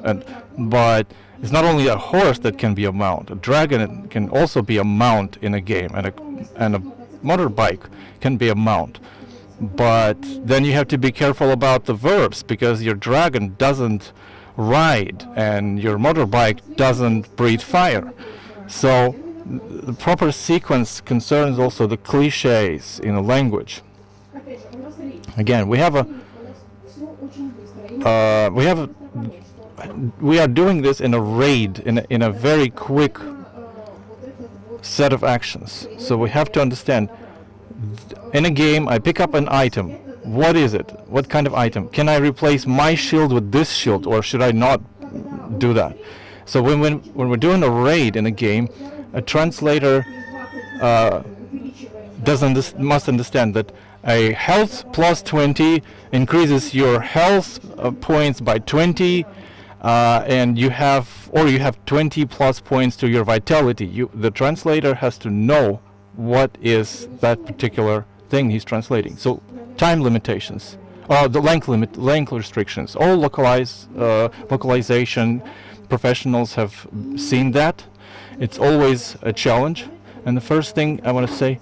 Speaker 10: But it's not only a horse that can be a mount. A dragon can also be a mount in a game, and a motorbike can be a mount. But then you have to be careful about the verbs, because your dragon doesn't ride and your motorbike doesn't breathe fire. So the proper sequence concerns also the cliches in a language. Again, we are doing this in a raid, in a very quick set of actions. So we have to understand, in a game I pick up an item. What is it? What kind of item? Can I replace my shield with this shield, or should I not do that? So when we're doing a raid in a game, a translator must understand that a health plus 20 increases your health points by 20, and you have 20 plus points to your vitality. The translator has to know what is that particular thing he's translating. So time limitations, the length restrictions. All localization professionals have seen that. It's always a challenge. And the first thing I want to say,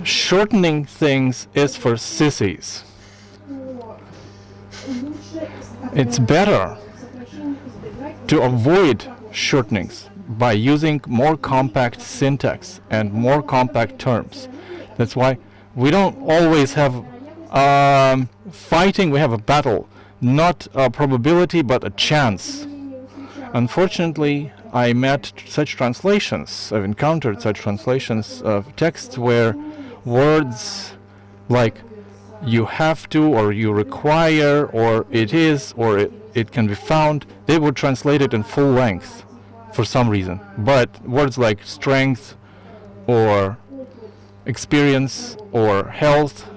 Speaker 10: shortening things is for sissies. It's better to avoid shortenings by using more compact syntax and more compact terms. That's why we don't always have fighting, we have a battle, not a probability but a chance. Unfortunately, I met such translations, I've encountered such translations of text where words like you have to, or you require, or it is, or it can be found, they were translated in full length for some reason. But words like strength or experience or health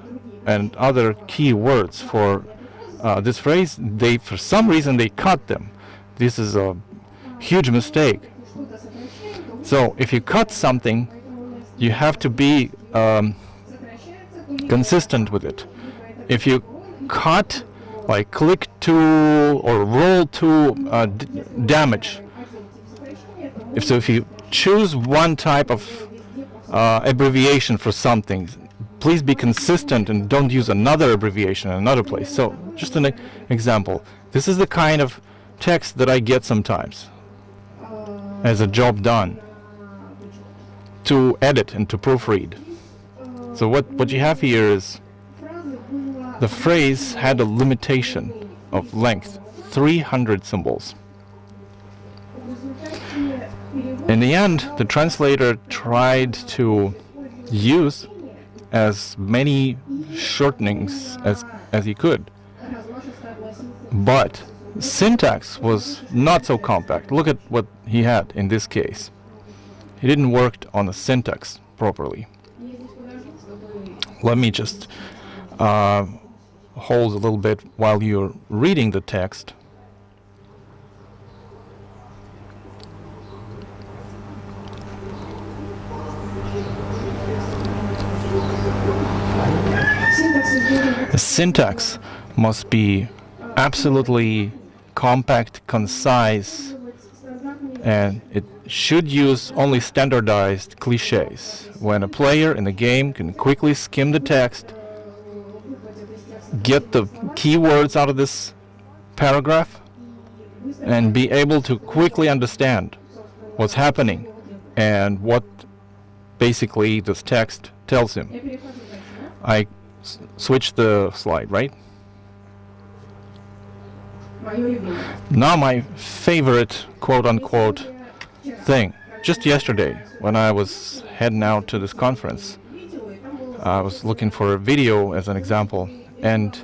Speaker 10: and other key words for this phrase, for some reason they cut them. This is a huge mistake. So if you cut something, you have to be consistent with it. If you cut like click to or roll to damage, if you choose one type of abbreviation for something, please be consistent and don't use another abbreviation in another place. So just an example. This is the kind of text that I get sometimes as a job done to edit and to proofread. So what you have here is the phrase had a limitation of length, 300 symbols. In the end, the translator tried to use as many shortenings as he could. But syntax was not so compact. Look at what he had in this case. He didn't work on the syntax properly. Let me just hold a little bit while you're reading the text. The syntax must be absolutely compact, concise, and it should use only standardized cliches. When a player in the game can quickly skim the text, get the keywords out of this paragraph, and be able to quickly understand what's happening and what basically this text tells him. I switch the slide, right? Now my favorite quote-unquote thing. Just yesterday, when I was heading out to this conference, I was looking for a video as an example, and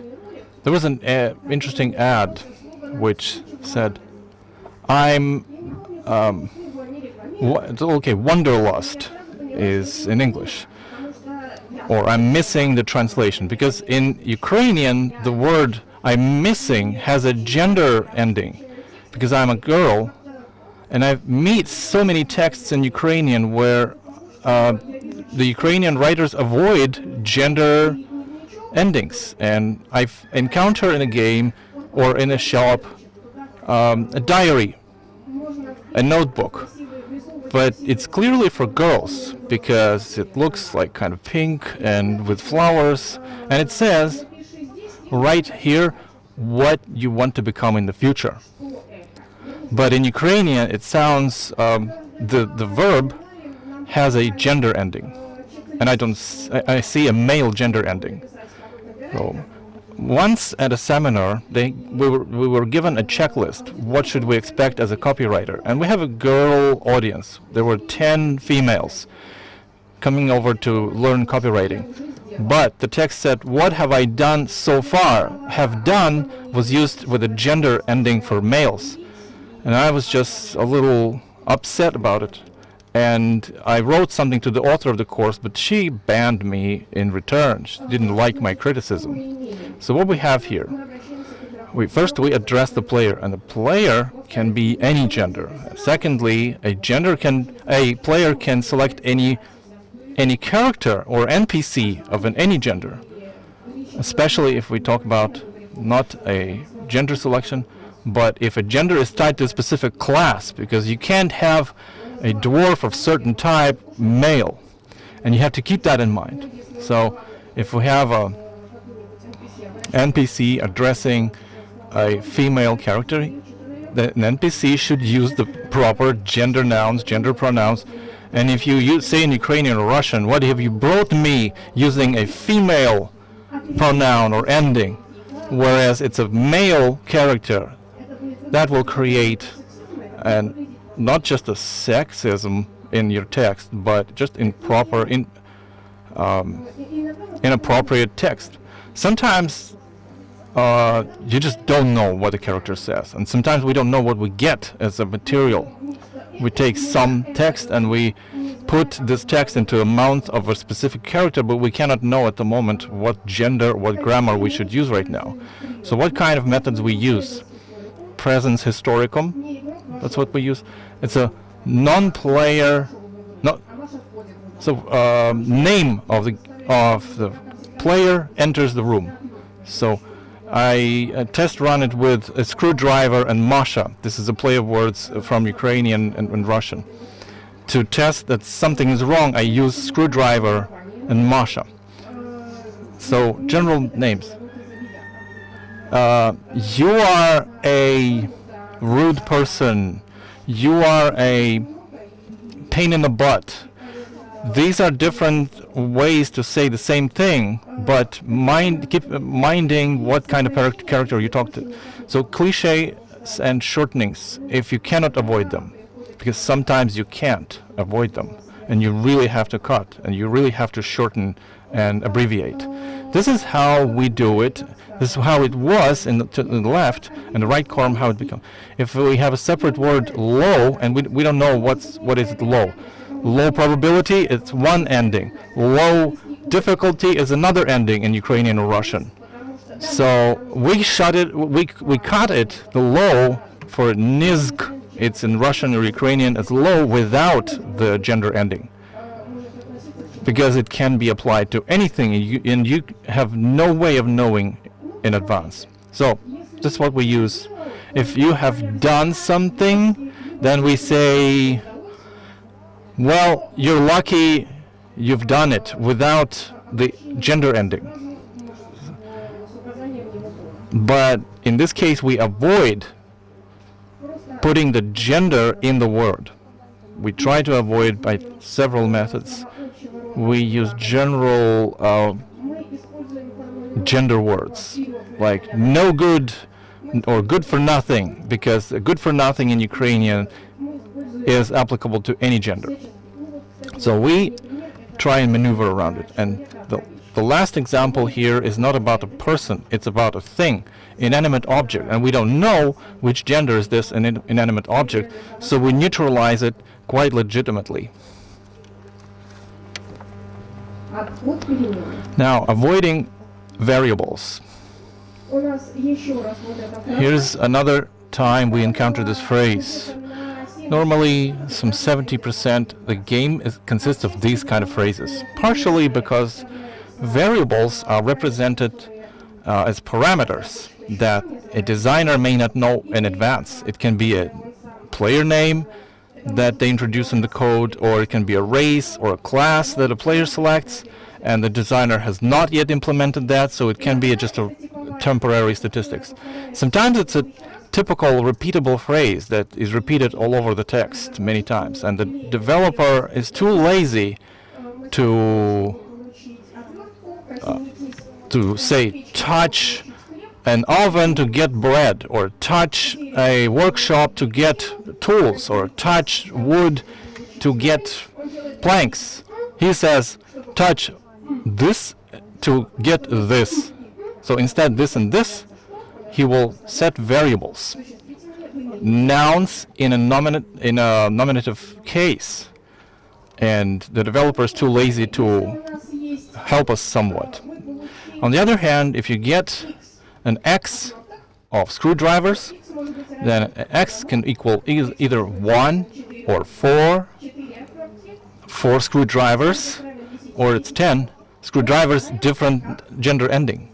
Speaker 10: there was an interesting ad which said, "I'm wanderlust is in English, or I'm missing the translation, because in Ukrainian the word I'm missing has a gender ending, because I'm a girl, and I've met so many texts in Ukrainian where the Ukrainian writers avoid gender endings, and I've encountered in a game or in a shop a diary, a notebook, but it's clearly for girls because it looks like kind of pink and with flowers, and it says right here what you want to become in the future. But in Ukrainian it sounds the verb has a gender ending, and I see a male gender ending. So once at a seminar, we were given a checklist. What should we expect as a copywriter? And we have a girl audience. There were 10 females coming over to learn copywriting. But the text said, "What have I done so far?" Have done was used with a gender ending for males. And I was just a little upset about it. And I wrote something to the author of the course, but she banned me in return. She didn't like my criticism. So what we have here, first we address the player, and the player can be any gender. Secondly, a player can select any character or NPC of any gender, especially if we talk about not a gender selection, but if a gender is tied to a specific class, because you can't have a dwarf of certain type male, and you have to keep that in mind. So if we have a NPC addressing a female character, the NPC should use the proper gender nouns, gender pronouns. And if you say in Ukrainian or Russian, "What have you brought me?" using a female pronoun or ending, whereas it's a male character, that will create not just a sexism in your text, but just inappropriate text. Sometimes you just don't know what the character says, and sometimes we don't know what we get as a material. We take some text and we put this text into a mouth of a specific character, but we cannot know at the moment what gender, what grammar we should use right now. So what kind of methods we use? Presens historicum, that's what we use. It's a non-player, name of the player enters the room. So I test run it with a screwdriver and Masha. This is a play of words from Ukrainian and Russian. To test that something is wrong, I use screwdriver and Masha. So general names. You are a rude person. You are a pain in the butt. These are different ways to say the same thing, but keep minding what kind of character you talk to. So cliches and shortenings, if you cannot avoid them, because sometimes you can't avoid them, and you really have to cut, and you really have to shorten and abbreviate. This is how we do it. This is how it was to the left, and the right column how it becomes. If we have a separate word low, and we don't know what is it low. Low probability, it's one ending. Low difficulty is another ending in Ukrainian or Russian. So we cut it, the low, for nizg. It's in Russian or Ukrainian as low without the gender ending, because it can be applied to anything, and you have no way of knowing in advance. So this is what we use. If you have done something, then we say, well, you're lucky you've done it without the gender ending. But in this case, we avoid putting the gender in the word. We try to avoid by several methods. We use general gender words, like no good or good for nothing, because good for nothing in Ukrainian is applicable to any gender. So we try and maneuver around it. And the last example here is not about a person, it's about a thing, inanimate object. And we don't know which gender is this inanimate object, so we neutralize it quite legitimately. Now, avoiding variables. Here's another time we encounter this phrase. Normally, some 70% the game consists of these kind of phrases, partially because variables are represented as parameters that a designer may not know in advance. It can be a player name that they introduce in the code, or it can be a race or a class that a player selects, and the designer has not yet implemented that, so it can be just a temporary statistics. Sometimes it's a typical repeatable phrase that is repeated all over the text many times, and the developer is too lazy to say touch an oven to get bread, or touch a workshop to get tools, or touch wood to get planks. He says touch this to get this. So instead this and this, he will set variables, nouns in a nominative case, and the developer is too lazy to help us somewhat. On the other hand, if you get an X of screwdrivers, then X can equal either 1 or 4 screwdrivers, or it's 10 screwdrivers, different gender ending.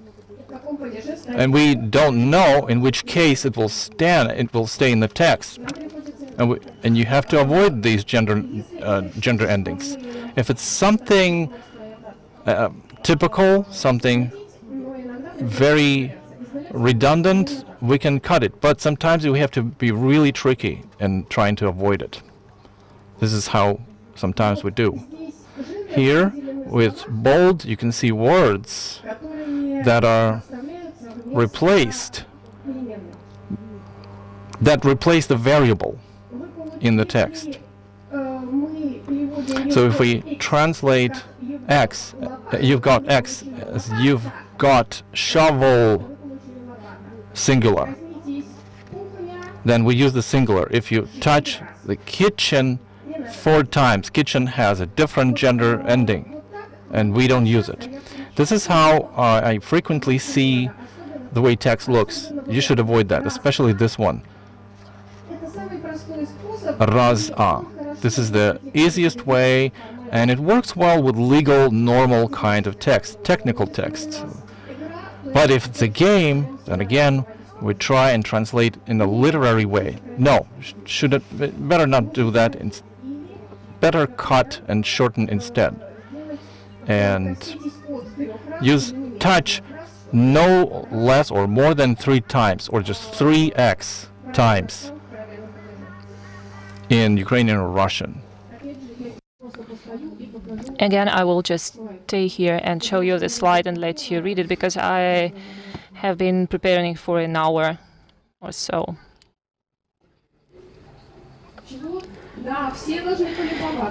Speaker 10: And we don't know in which case it will stand. It will stay in the text, and you have to avoid these gender endings. If it's something typical, something very redundant, we can cut it. But sometimes we have to be really tricky in trying to avoid it. This is how sometimes we do. Here, with bold, you can see words that are replaced, that replace the variable in the text. So if we translate X, you've got X as you've got shovel singular, then we use the singular. If you touch the kitchen 4 times, kitchen has a different gender ending, and we don't use it. This is how I frequently see the way text looks. You should avoid that, especially this one. Raz-a. This is the easiest way, and it works well with legal, normal kind of text, technical texts. But if it's a game, then again, we try and translate in a literary way. No, better not do that. Better cut and shorten instead. And use touch no less or more than 3 times, or just 3x times in Ukrainian or Russian.
Speaker 8: Again, I will just stay here and show you the slide and let you read it, because I have been preparing for an hour or so.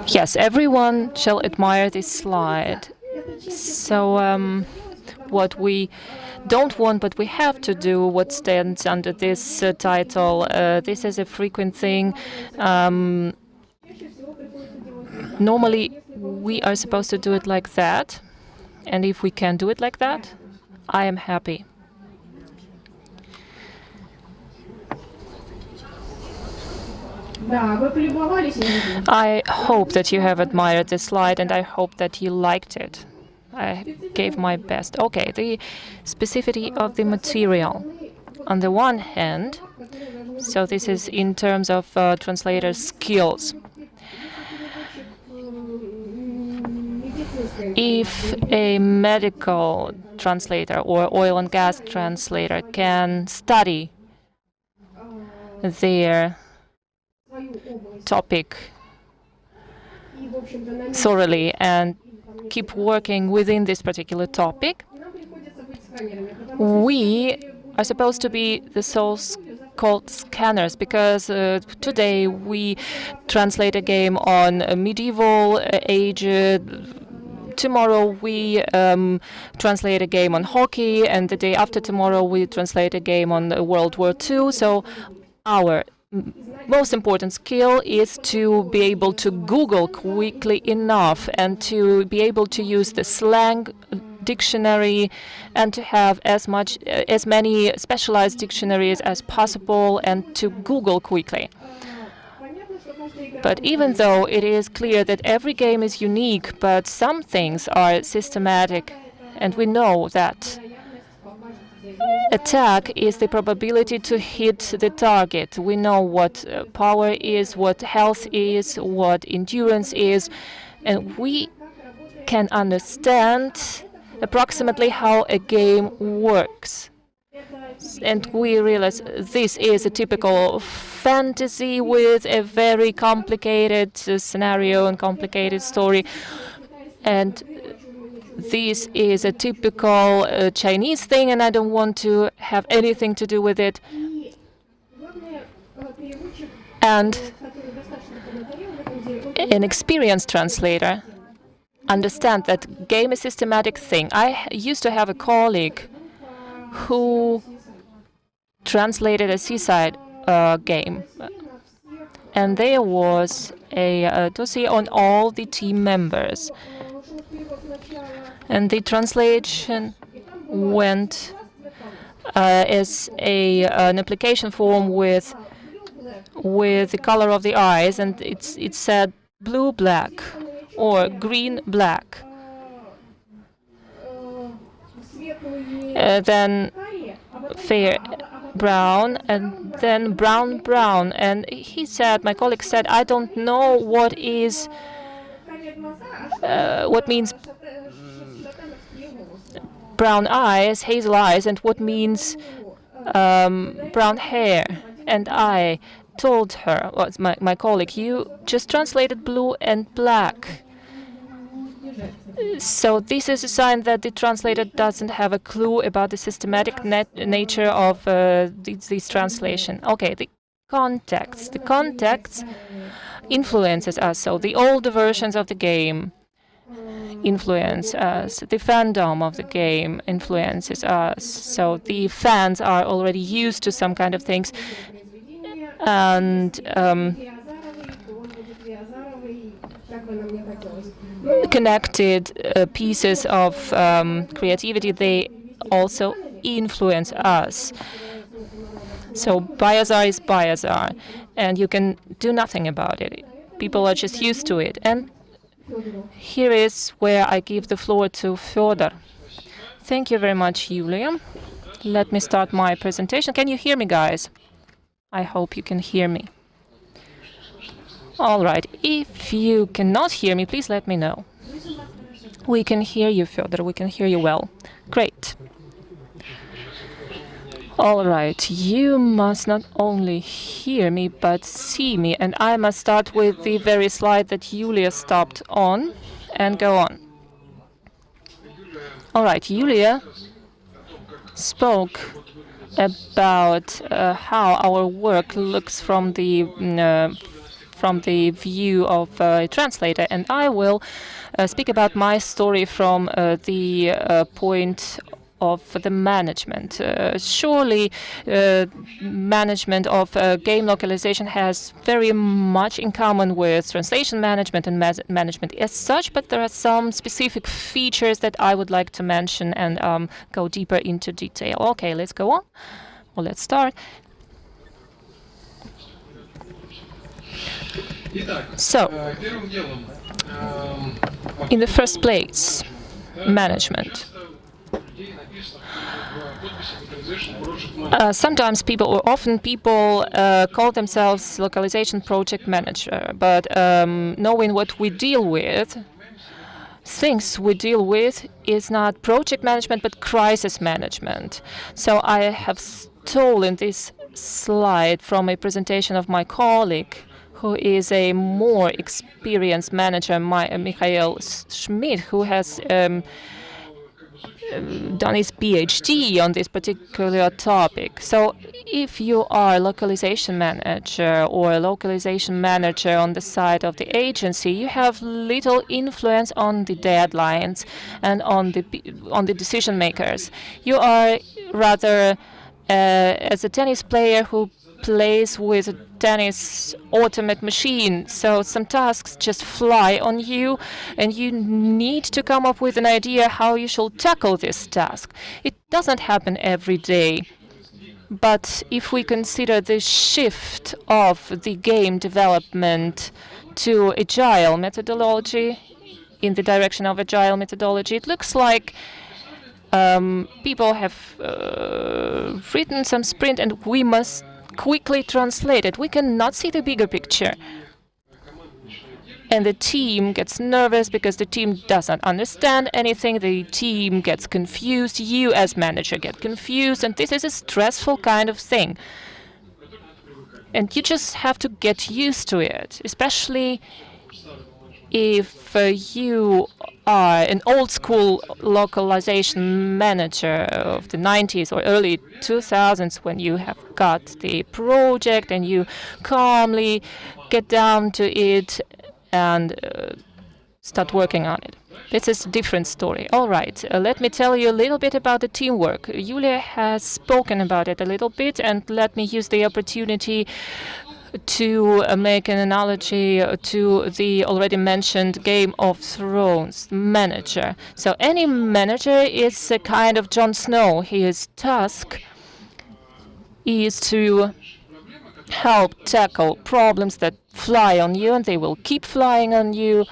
Speaker 8: Yes, everyone shall admire this slide. So what we don't want, but we have to do, what stands under this title. This is a frequent thing. Normally, we are supposed to do it like that. And if we can do it like that, I am happy. I hope that you have admired this slide, and I hope that you liked it. I gave my best. Okay, the specificity of the material. On the one hand, so this is in terms of translator skills. If a medical translator or oil and gas translator can study their topic thoroughly and keep working within this particular topic, we are supposed to be the sole called scanners, because today we translate a game on a medieval age. Tomorrow we translate a game on hockey, and the day after tomorrow we translate a game on World War II. So our most important skill is to be able to Google quickly enough and to be able to use the slang dictionary and to have as many specialized dictionaries as possible and to Google quickly. But even though it is clear that every game is unique, but some things are systematic, and we know that attack is the probability to hit the target. We know what power is, what health is, what endurance is, and we can understand approximately how a game works. And we realize this is a typical fantasy with a very complicated scenario and complicated story. And this is a typical Chinese thing, and I don't want to have anything to do with it. And an experienced translator understands that game is a systematic thing. I used to have a colleague who translated a seaside game, and there was a dossier on all the team members. And the translation went as an application form with the color of the eyes, and it said blue black or green black. Then fair brown, and then brown brown. And he said, my colleague said, I don't know what means brown eyes, hazel eyes, and what means brown hair. And I told her, well, my colleague, you just translated blue and black. So this is a sign that the translator doesn't have a clue about the systematic nature of this translation. Okay, the context. The context influences us. So the older versions of the game influence us. The fandom of the game influences us. So the fans are already used to some kind of things. And connected pieces of creativity, they also influence us. So Bayazar is Bayazar, and you can do nothing about it. People are just used to it. And here is where I give the floor to Fyodor. Thank you very much, Yulia. Let me start my presentation. Can you hear me, guys? I hope you can hear me. All right. If you cannot hear me, please let me know. We can hear you, Fyodor. We can hear you well. Great. All right. You must not only hear me, but see me. And I must start with the very slide that Yulia stopped on and go on. All right. Yulia spoke about how our work looks from the view of a translator, and I will speak about my story from the point of the management. Surely management of game localization has very much in common with translation management and management as such, but there are some specific features that I would like to mention and go deeper into detail. Okay, let's go on. Well, let's start. So, in the first place, management. Sometimes people, or often people, call themselves localization project manager, but knowing what we deal with, things we deal with is not project management, but crisis management. So I have stolen this slide from a presentation of my colleague, who is a more experienced manager, Mikhail Schmidt, who has done his PhD on this particular topic. So if you are a localization manager or a localization manager on the side of the agency, you have little influence on the deadlines and on the decision makers. You are rather as a tennis player who plays with a tennis automate machine. So some tasks just fly on you, and you need to come up with an idea how you should tackle this task. It doesn't happen every day. But if we consider the shift of the game development to agile methodology, in the direction of agile methodology, it looks like people have written some sprint, and we must quickly translate it. We cannot see the bigger picture. And the team gets nervous because the team doesn't understand anything. The team gets confused. You as manager get confused. And this is a stressful kind of thing. And you just have to get used to it, especially if you are an old-school localization manager of the 90s or early 2000s, when you have got the project and you calmly get down to it and start working on it. This is a different story. All right, let me tell you a little bit about the teamwork. Julia has spoken about it a little bit, and let me use the opportunity to make an analogy to the already mentioned Game of Thrones manager. So any manager is a kind of Jon Snow. His task is to help tackle problems that fly on you, and they will keep flying on you.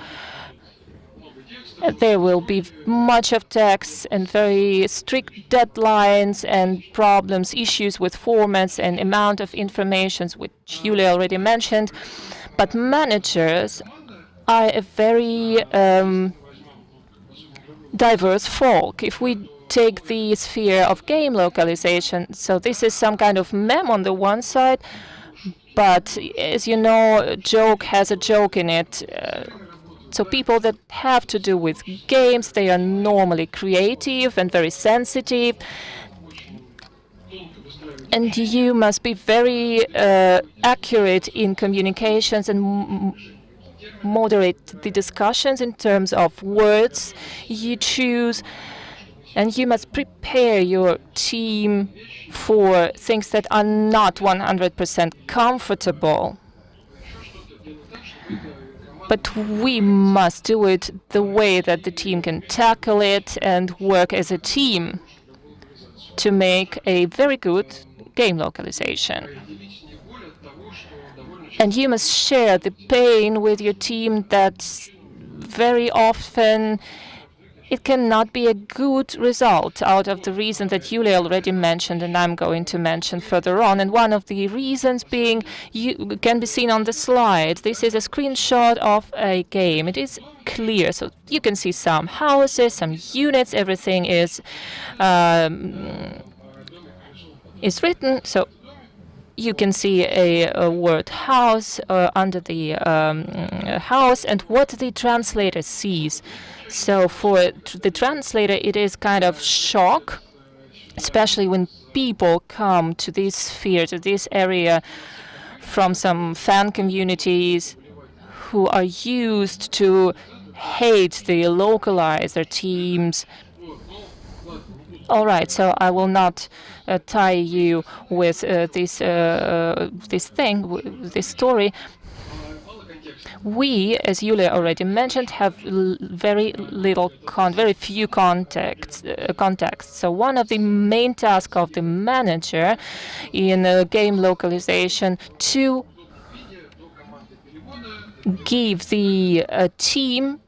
Speaker 8: There will be much of text and very strict deadlines and problems, issues with formats and amount of information, which Julia already mentioned. But managers are a very diverse folk. If we take the sphere of game localization, so this is some kind of meme on the one side, but as you know, a joke has a joke in it. So people that have to do with games, they are normally creative and very sensitive. And you must be very accurate in communications and moderate the discussions in terms of words you choose. And you must prepare your team for things that are not 100% comfortable. But we must do it the way that the team can tackle it and work as a team to make a very good game localization. And you must share the pain with your team that very often it cannot be a good result out of the reason that Julia already mentioned and I'm going to mention further on. And one of the reasons being, you can be seen on the slide. This is a screenshot of a game. It is clear, so you can see some houses, some units, everything is written. So you can see a word house under the house and what the translator sees. So for the translator, it is kind of shock, especially when people come to this sphere, to this area from some fan communities who are used to hate the localizer teams. All right, so I will not tie you with this story. We, as Julia already mentioned, have very few contacts. So one of the main tasks of the manager in game localization to give the team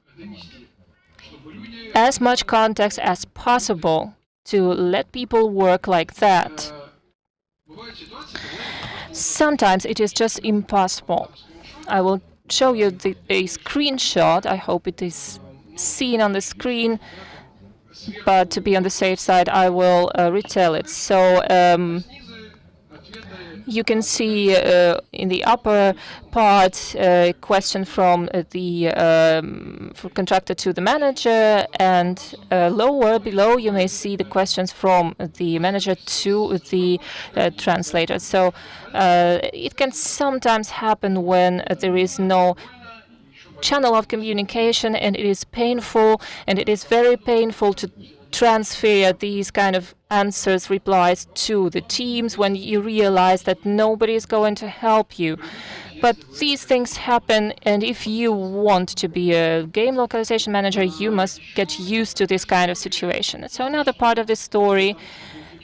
Speaker 8: as much context as possible to let people work like that. Sometimes it is just impossible. I will show you a screenshot. I hope it is seen on the screen, but to be on the safe side, I will retell it. So You can see in the upper part a question from the contractor to the manager, and lower below you may see the questions from the manager to the translator. So it can sometimes happen when there is no channel of communication, and it is painful, and it is very painful to transfer these kind of answers, replies to the teams when you realize that nobody is going to help you. But these things happen, and if you want to be a game localization manager, you must get used to this kind of situation. So another part of this story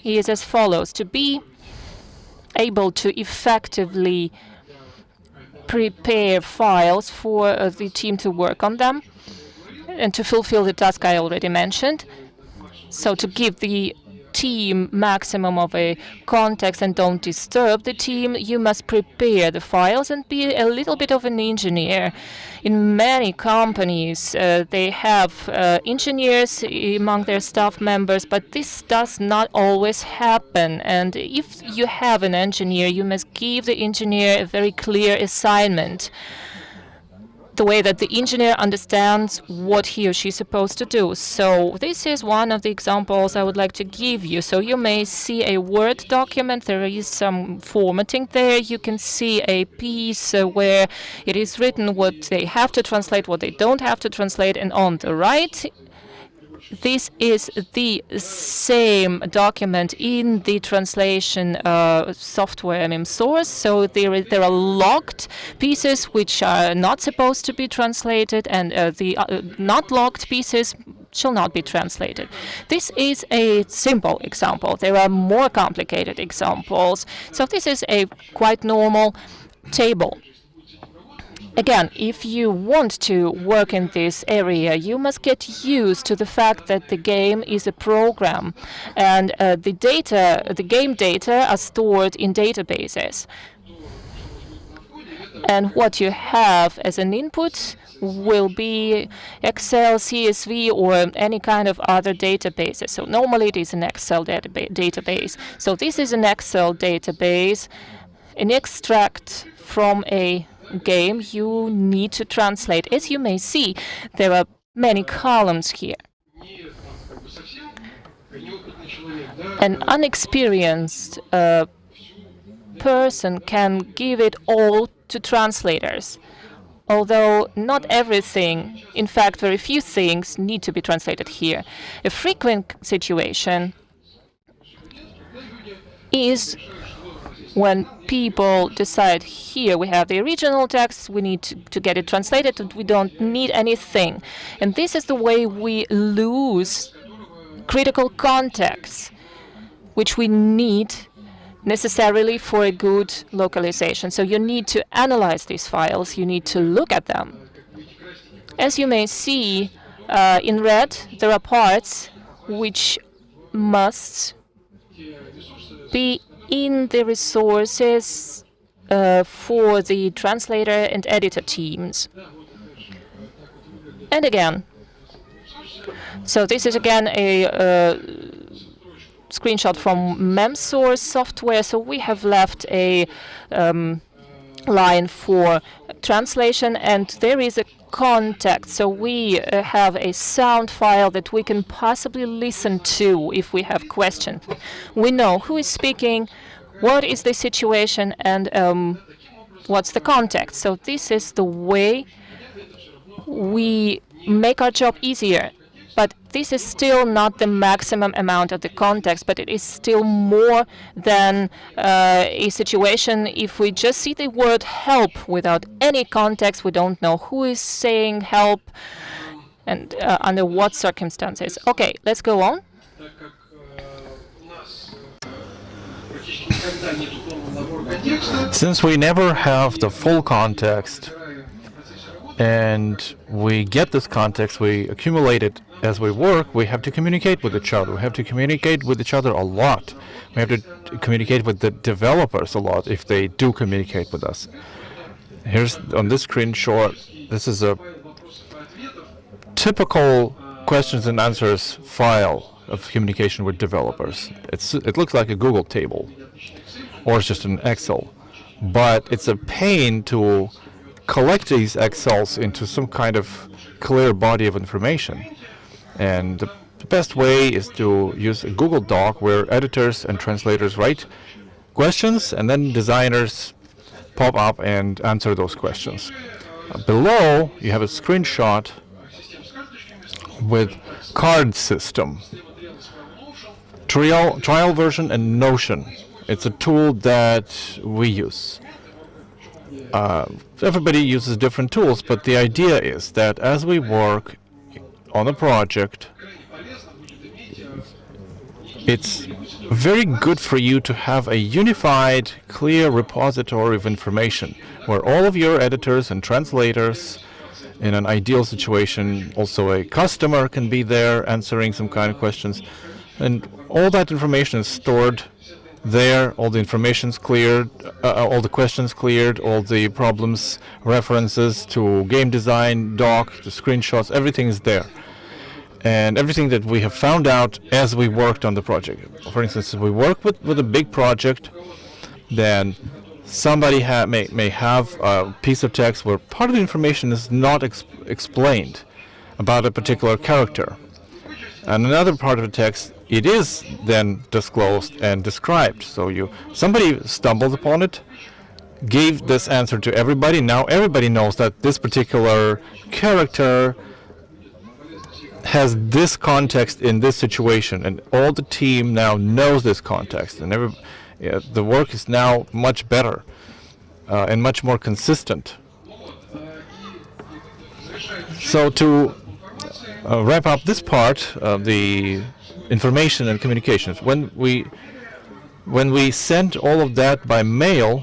Speaker 8: is as follows: to be able to effectively prepare files for the team to work on them and to fulfill the task I already mentioned. So to give the team maximum of a context and don't disturb the team, you must prepare the files and be a little bit of an engineer. In many companies, they have engineers among their staff members, but this does not always happen. And if you have an engineer, you must give the engineer a very clear assignment, the way that the engineer understands what he or she is supposed to do. So this is one of the examples I would like to give you. So you may see a Word document. There is some formatting there. You can see a piece where it is written what they have to translate, what they don't have to translate, and on the right, this is the same document in the translation software source. So there are locked pieces which are not supposed to be translated, and the not locked pieces shall not be translated. This is a simple example. There are more complicated examples. So this is a quite normal table. Again, if you want to work in this area, you must get used to the fact that the game is a program, and the game data are stored in databases. And what you have as an input will be Excel, CSV, or any kind of other databases. So normally it is an Excel database. So this is an Excel database, an extract from a game you need to translate. As you may see, there are many columns here. An unexperienced person can give it all to translators, although not everything, in fact very few things, need to be translated here. A frequent situation is when people decide, here we have the original text, we need to get it translated, and we don't need anything. And this is the way we lose critical context, which we need necessarily for a good localization. So you need to analyze these files, you need to look at them. As you may see, in red, there are parts which must be in the resources for the translator and editor teams. And again, so this is again a screenshot from MemSource software. So we have left a line for translation, and there is a context. So we have a sound file that we can possibly listen to if we have questions. We know who is speaking, what is the situation, and what's the context. So this is the way we make our job easier. But this is still not the maximum amount of the context, but it is still more than a situation if we just see the word help without any context. We don't know who is saying help and under what circumstances. Okay, let's go on.
Speaker 10: Since we never have the full context, and we get this context, we accumulate it as we work, we have to communicate with each other. We have to communicate with each other a lot. We have to communicate with the developers a lot if they do communicate with us. Here's on this screenshot, this is a typical questions and answers file of communication with developers. It looks like a Google table. or it's just an Excel. But it's a pain to collect these Excels into some kind of clear body of information. And the best way is to use a Google Doc where editors and translators write questions and then designers pop up and answer those questions. Below, you have a screenshot with card system, trial version and Notion. It's a tool that we use. Everybody uses different tools, but the idea is that as we work on a project, it's very good for you to have a unified, clear repository of information where all of your editors and translators, in an ideal situation, also a customer can be there answering some kind of questions. And all that information is stored there, all the information's cleared, all the questions cleared, all the problems, references to game design, doc, to screenshots, everything is there. And everything that we have found out as we worked on the project. For instance, if we work with a big project, then somebody may have a piece of text where part of the information is not explained about a particular character. And another part of the text, it is then disclosed and described. So somebody stumbled upon it, gave this answer to everybody. Now everybody knows that this particular character has this context in this situation, and all the team now knows this context, and the work is now much better and much more consistent. So to wrap up this part of the information and communications, when we sent all of that by mail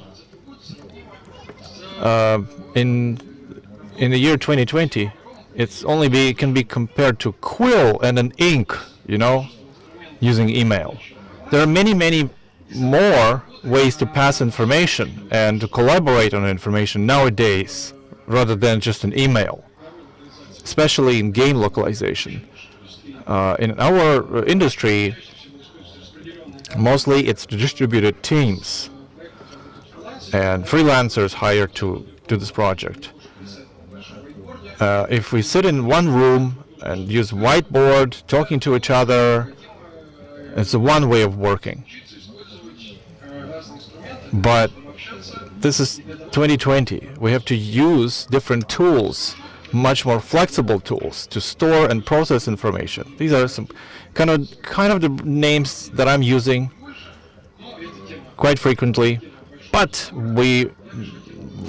Speaker 10: in the year 2020, can be compared to quill and an ink, using email. There are many more ways to pass information and to collaborate on information nowadays rather than just an email, especially in game localization. In our industry, mostly it's distributed teams and freelancers hired to do this project. If we sit in one room and use whiteboard, talking to each other, it's one way of working. But this is 2020. We have to use different tools, much more flexible tools, to store and process information. These are some kind of the names that I'm using quite frequently, but we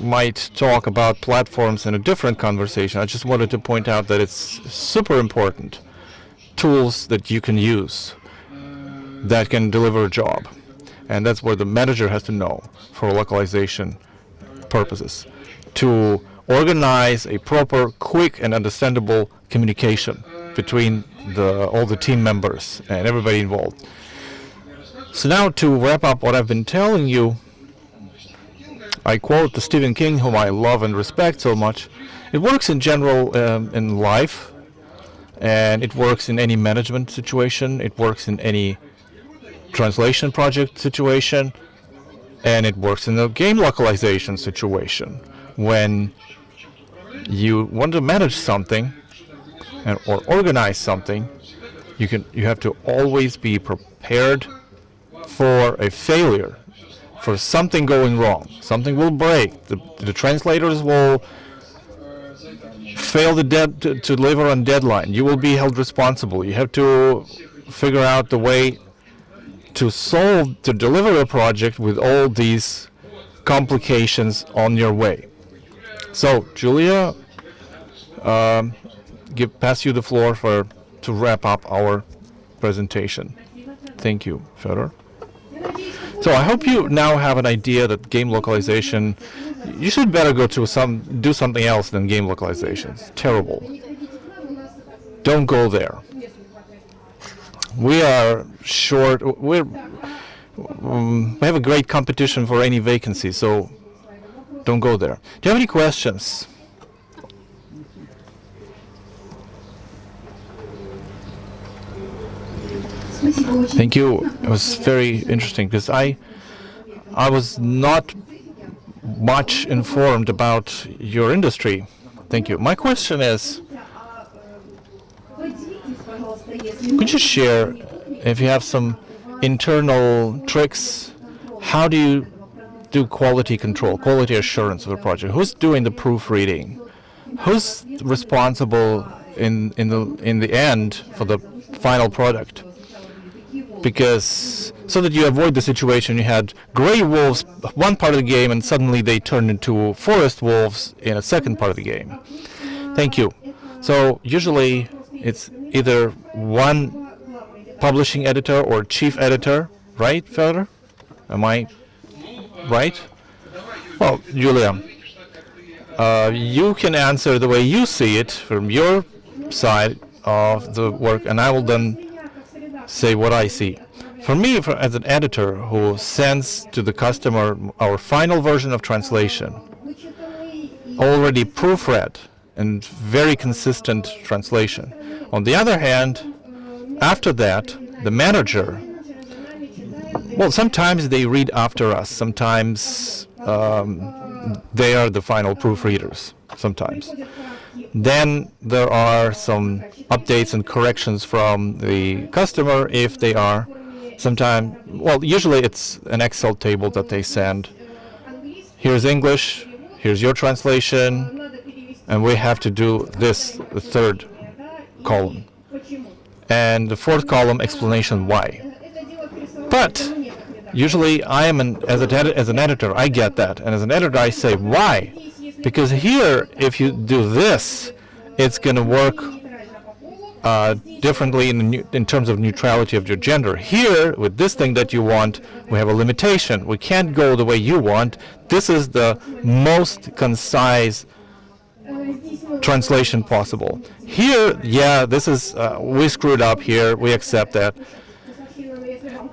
Speaker 10: might talk about platforms in a different conversation. I just wanted to point out that it's super important tools that you can use that can deliver a job. And that's where the manager has to know for localization purposes, to organize a proper, quick, and understandable communication between all the team members and everybody involved. So now to wrap up what I've been telling you, I quote the Stephen King, whom I love and respect so much. It works in general in life, and it works in any management situation. It works in any translation project situation, and it works in a game localization situation. When you want to manage something or organize something, you have to always be prepared for a failure, for something going wrong. Something will break. The translators will fail to deliver on deadline. You will be held responsible. You have to figure out the way to deliver a project with all these complications on your way. So, Julia, pass you the floor to wrap up our presentation. Thank you, Fyodor. So I hope you now have an idea that game localization, you should better go to do something else than game localization. It's terrible. Don't go there. We are short. We have a great competition for any vacancy, so don't go there. Do you have any questions? Thank you. It was very interesting because I was not much informed about your industry. Thank you. My question is, could you share if you have some internal tricks? How do you do quality control, quality assurance of a project? Who's doing the proofreading? Who's responsible in the end for the final product? Because so that you avoid the situation you had gray wolves one part of the game and suddenly they turn into forest wolves in a second part of the game. Thank you. So usually it's either one publishing editor or chief editor, right, Fyodor? Am I right? Well, Julia, you can answer the way you see it from your side of the work, and I will then say what I see. For me, as an editor who sends to the customer our final version of translation, already proofread and very consistent translation. On the other hand, after that, the manager, well, sometimes they read after us, sometimes they are the final proofreaders, sometimes. Then there are some updates and corrections from the customer if they are. Sometimes, well, usually it's an Excel table that they send. Here's English, here's your translation, and we have to do this, the third column. And the fourth column, explanation why. But usually I am as an editor, I get that. And as an editor, I say, why? Because here, if you do this, it's going to work differently in terms of neutrality of your gender. Here, with this thing that you want, we have a limitation. We can't go the way you want. This is the most concise translation possible. Here, yeah, this is, we screwed up here. We accept that.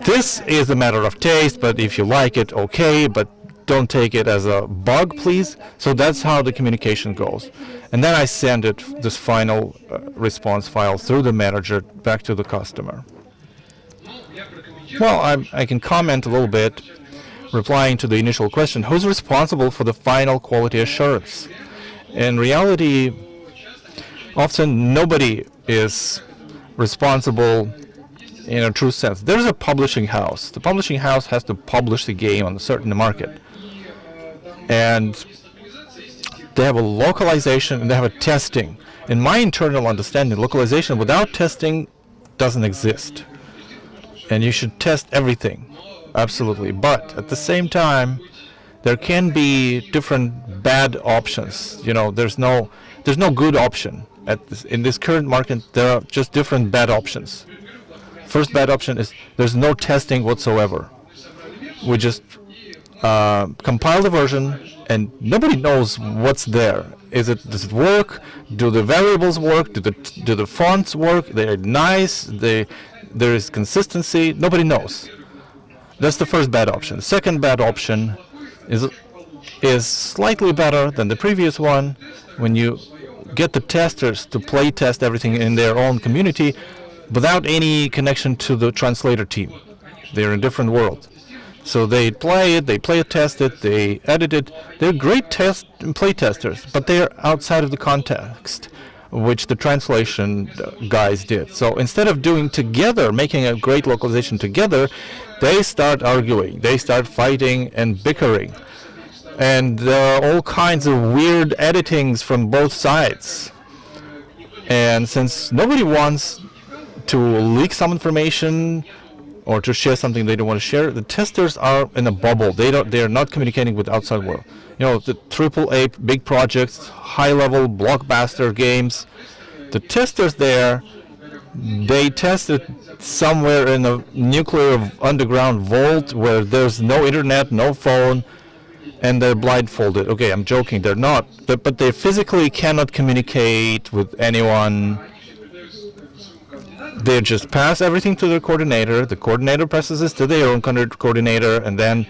Speaker 10: This is a matter of taste, but if you like it, okay, but don't take it as a bug, please. So that's how the communication goes. And then I send it, this final response file through the manager back to the customer. Well, I can comment a little bit, replying to the initial question, who's responsible for the final quality assurance? In reality, often nobody is responsible in a true sense. There's a publishing house. The publishing house has to publish the game on a certain market. And they have a localization and they have a testing. In my internal understanding, localization without testing doesn't exist. And you should test everything, absolutely. But at the same time, there can be different bad options. You know, there's no good option. In this current market, there are just different bad options. First bad option is there's no testing whatsoever. We just compile the version and nobody knows what's there. Does it work? Do the variables work? Do the fonts work? They're nice. There is consistency. Nobody knows. That's the first bad option. The second bad option is slightly better than the previous one. When you get the testers to play test everything in their own community without any connection to the translator team. They're in a different world. So they play it, they test it, they edit it. They're great test and play testers, but they're outside of the context which the translation guys did. So instead of doing together, making a great localization together, they start arguing, they start fighting and bickering. And there are all kinds of weird editings from both sides. And since nobody wants to leak some information or to share something they don't want to share, the testers are in a bubble. They are not communicating with the outside world. You know, the AAA big projects, high-level blockbuster games, the testers there, they tested somewhere in a nuclear underground vault where there's no internet, no phone, and they're blindfolded. Okay, I'm joking, they're not, but they physically cannot communicate with anyone. They just pass everything to their coordinator. The coordinator passes this to their own coordinator, and then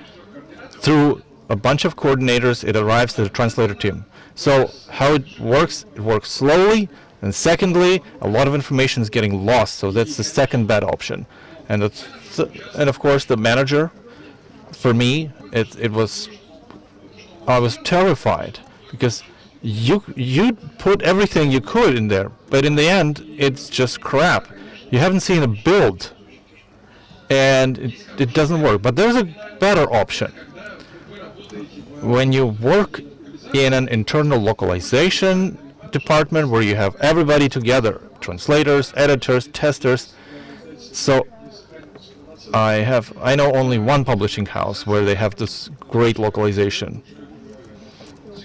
Speaker 10: through a bunch of coordinators, it arrives to the translator team. So how it works slowly, and secondly, a lot of information is getting lost. So that's the second bad option. And of course, the manager for me, it was, I was terrified because you put everything you could in there, but in the end, it's just crap. You haven't seen a build, and it doesn't work. But there's a better option. When you work in an internal localization department where you have everybody together, translators, editors, testers. So I know only one publishing house where they have this great localization.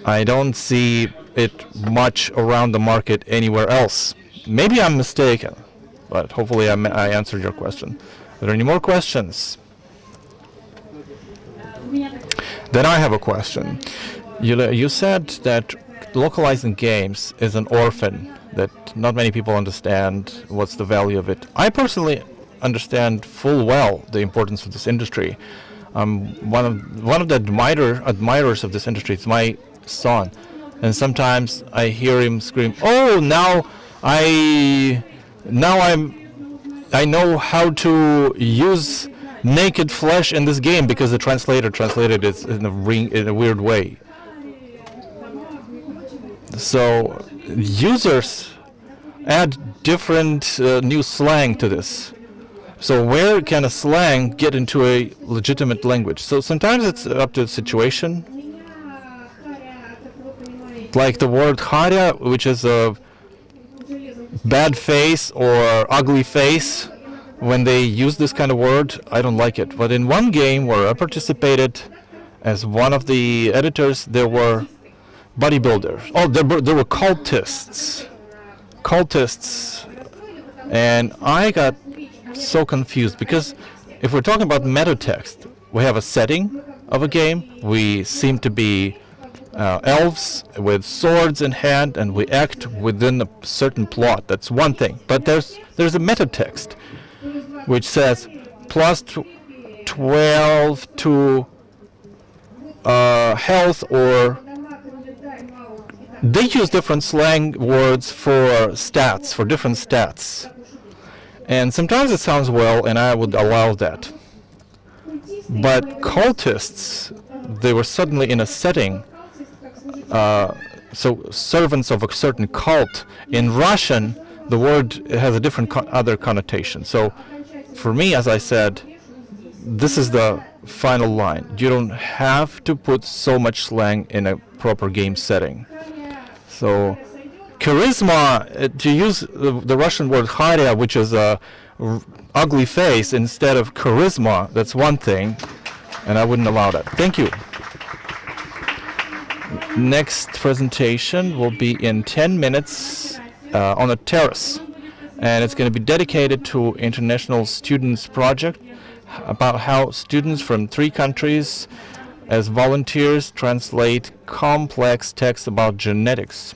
Speaker 10: I don't see it much around the market anywhere else. Maybe I'm mistaken, but hopefully I answered your question. Are there any more questions? Then I have a question. You said that localizing games is an orphan, that not many people understand what's the value of it. I personally understand full well the importance of this industry. One of the admirers of this industry is my son, and sometimes I hear him scream, "Oh, I know how to use naked flesh in this game because the translator translated it in a weird way." So users add different new slang to this. So where can a slang get into a legitimate language? So sometimes it's up to the situation. Like the word harya, which is a bad face or ugly face. When they use this kind of word, I don't like it. But in one game where I participated as one of the editors, there were bodybuilders. Oh, there were cultists. And I got so confused because if we're talking about meta text, we have a setting of a game. We seem to be elves with swords in hand, and we act within a certain plot. That's one thing. But there's a meta text which says plus 12 to health, or they use different slang words for stats, for different stats. And sometimes it sounds well, and I would allow that. But cultists, they were suddenly in a setting, so servants of a certain cult. In Russian, the word has a different other connotation. So for me, as I said, this is the final line. You don't have to put so much slang in a proper game setting. So charisma, to use the Russian word harya, which is a ugly face, instead of charisma, that's one thing, and I wouldn't allow that. Thank you. Next presentation will be in 10 minutes on a terrace, and it's going to be dedicated to International Students Project, about how students from 3 countries as volunteers translate complex texts about genetics.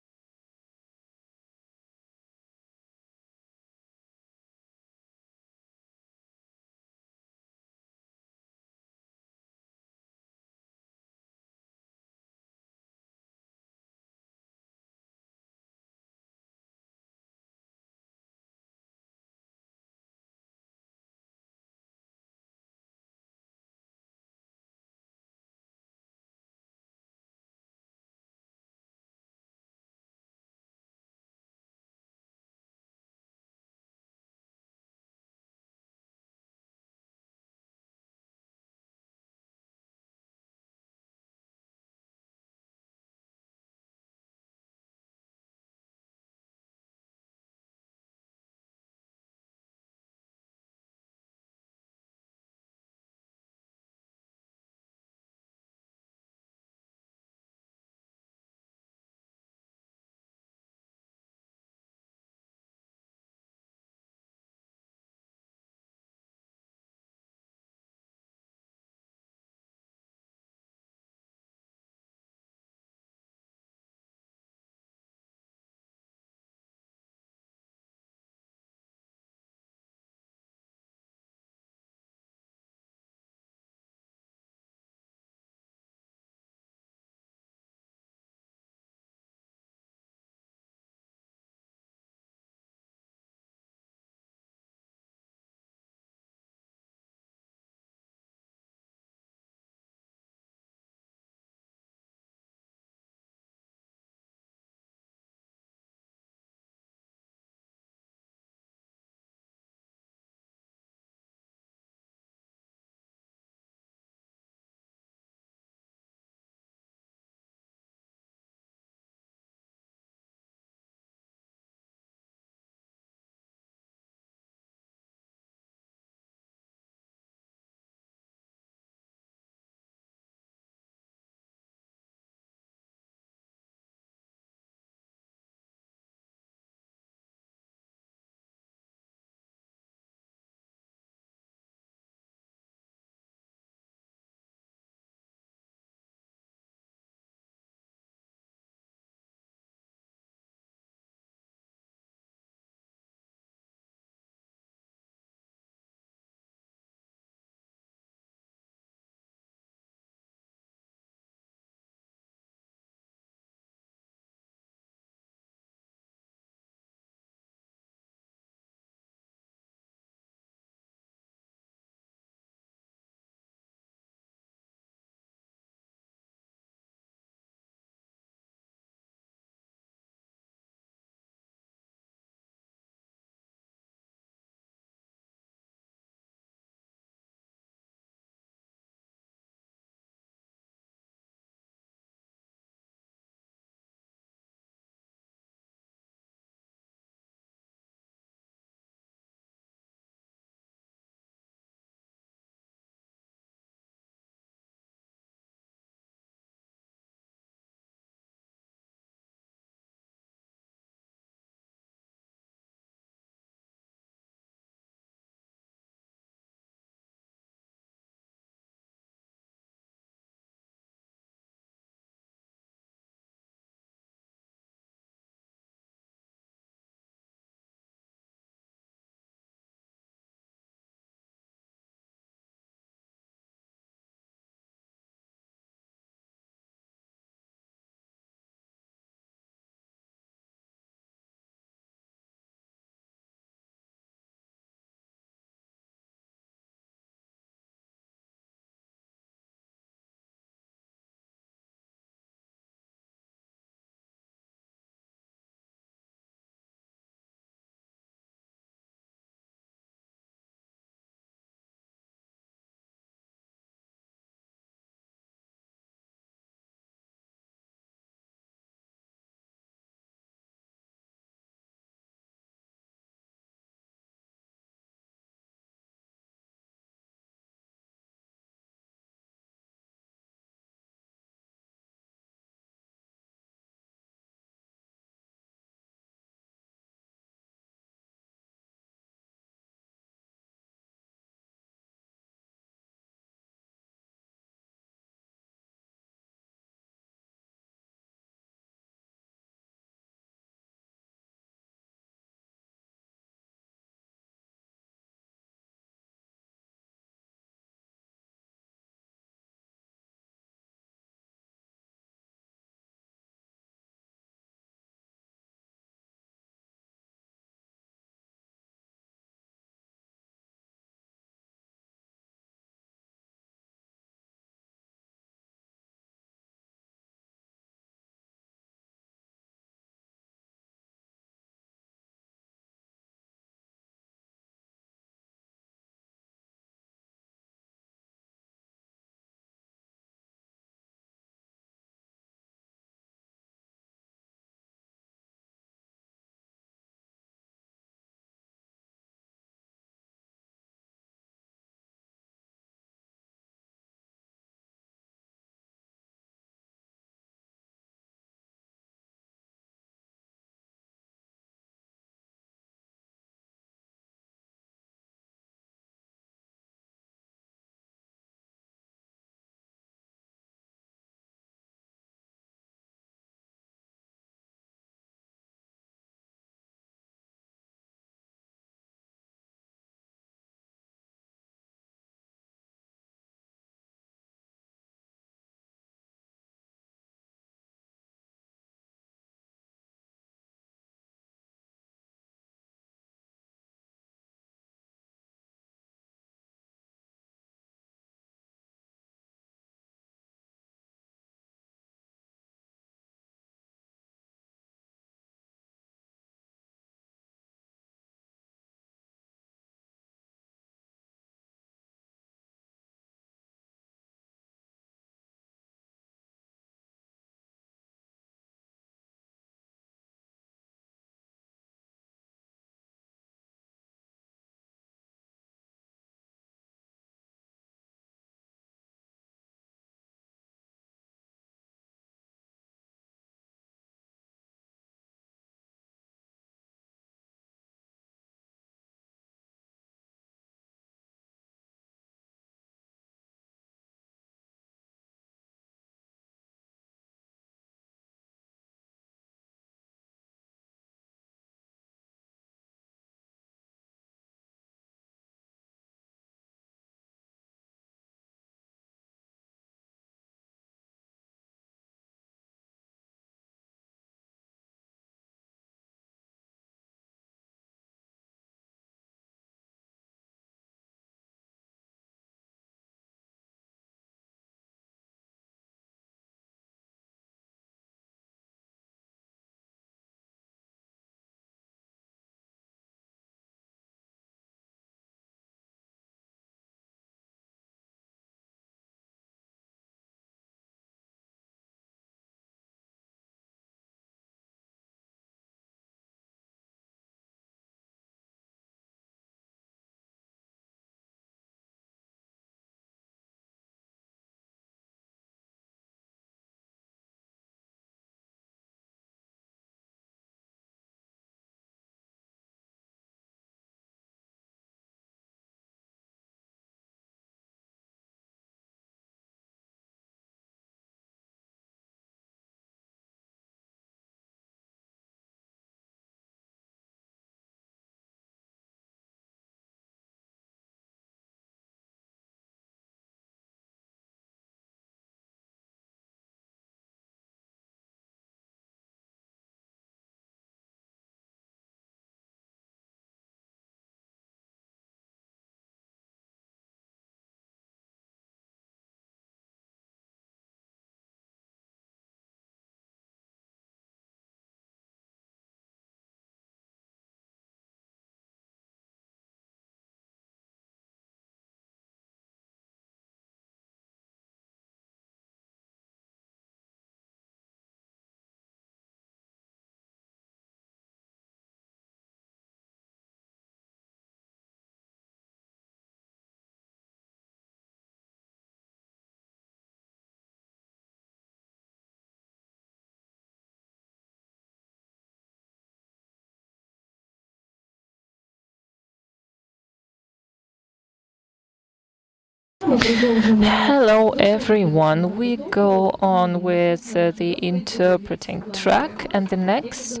Speaker 8: Hello everyone. We go on with the interpreting track, and the next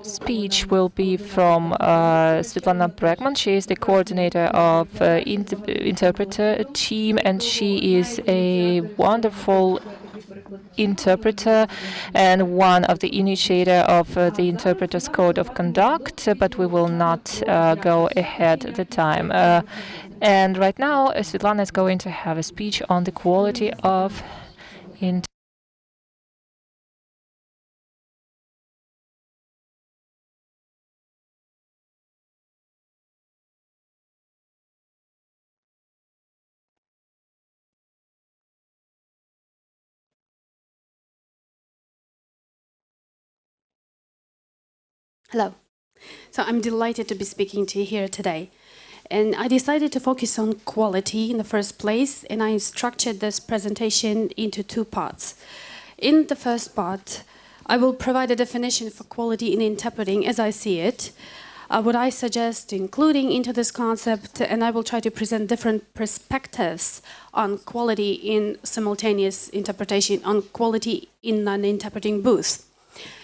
Speaker 8: speech will be from Svetlana Bregman. She is the coordinator of interpreter team, and she is a wonderful interpreter and one of the initiator of the Interpreters Code of Conduct, but we will not go ahead the time. And right now, Svetlana is going to have a speech on the quality of
Speaker 11: Hello. So I'm delighted to be speaking to you here today. And I decided to focus on quality in the first place, and I structured this presentation into two parts. In the first part, I will provide a definition for quality in interpreting as I see it, what I suggest including into this concept, and I will try to present different perspectives on quality in simultaneous interpretation, on quality in an interpreting booth.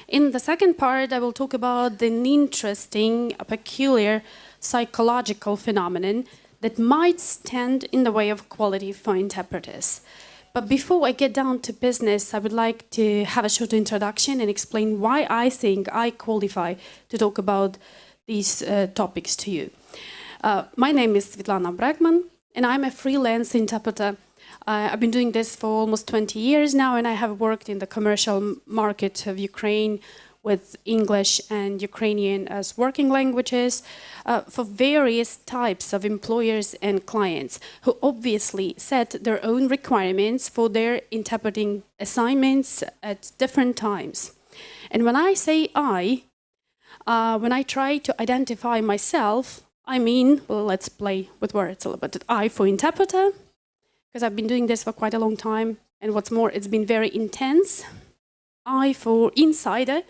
Speaker 11: In the second part, I will talk about an interesting, peculiar psychological phenomenon that might stand in the way of quality for interpreters. But before I get down to business, I would like to have a short introduction and explain why I think I qualify to talk about these topics to you. My name is Svetlana Bregman, and I'm a freelance interpreter. I've been doing this for almost 20 years now, and I have worked in the commercial market of Ukraine with English and Ukrainian as working languages for various types of employers and clients who obviously set their own requirements for their interpreting assignments at different times. And when I say when I try to identify myself, I mean, well, let's play with words a little bit. I for interpreter, because I've been doing this for quite a long time, and what's more, it's been very intense. I for insider,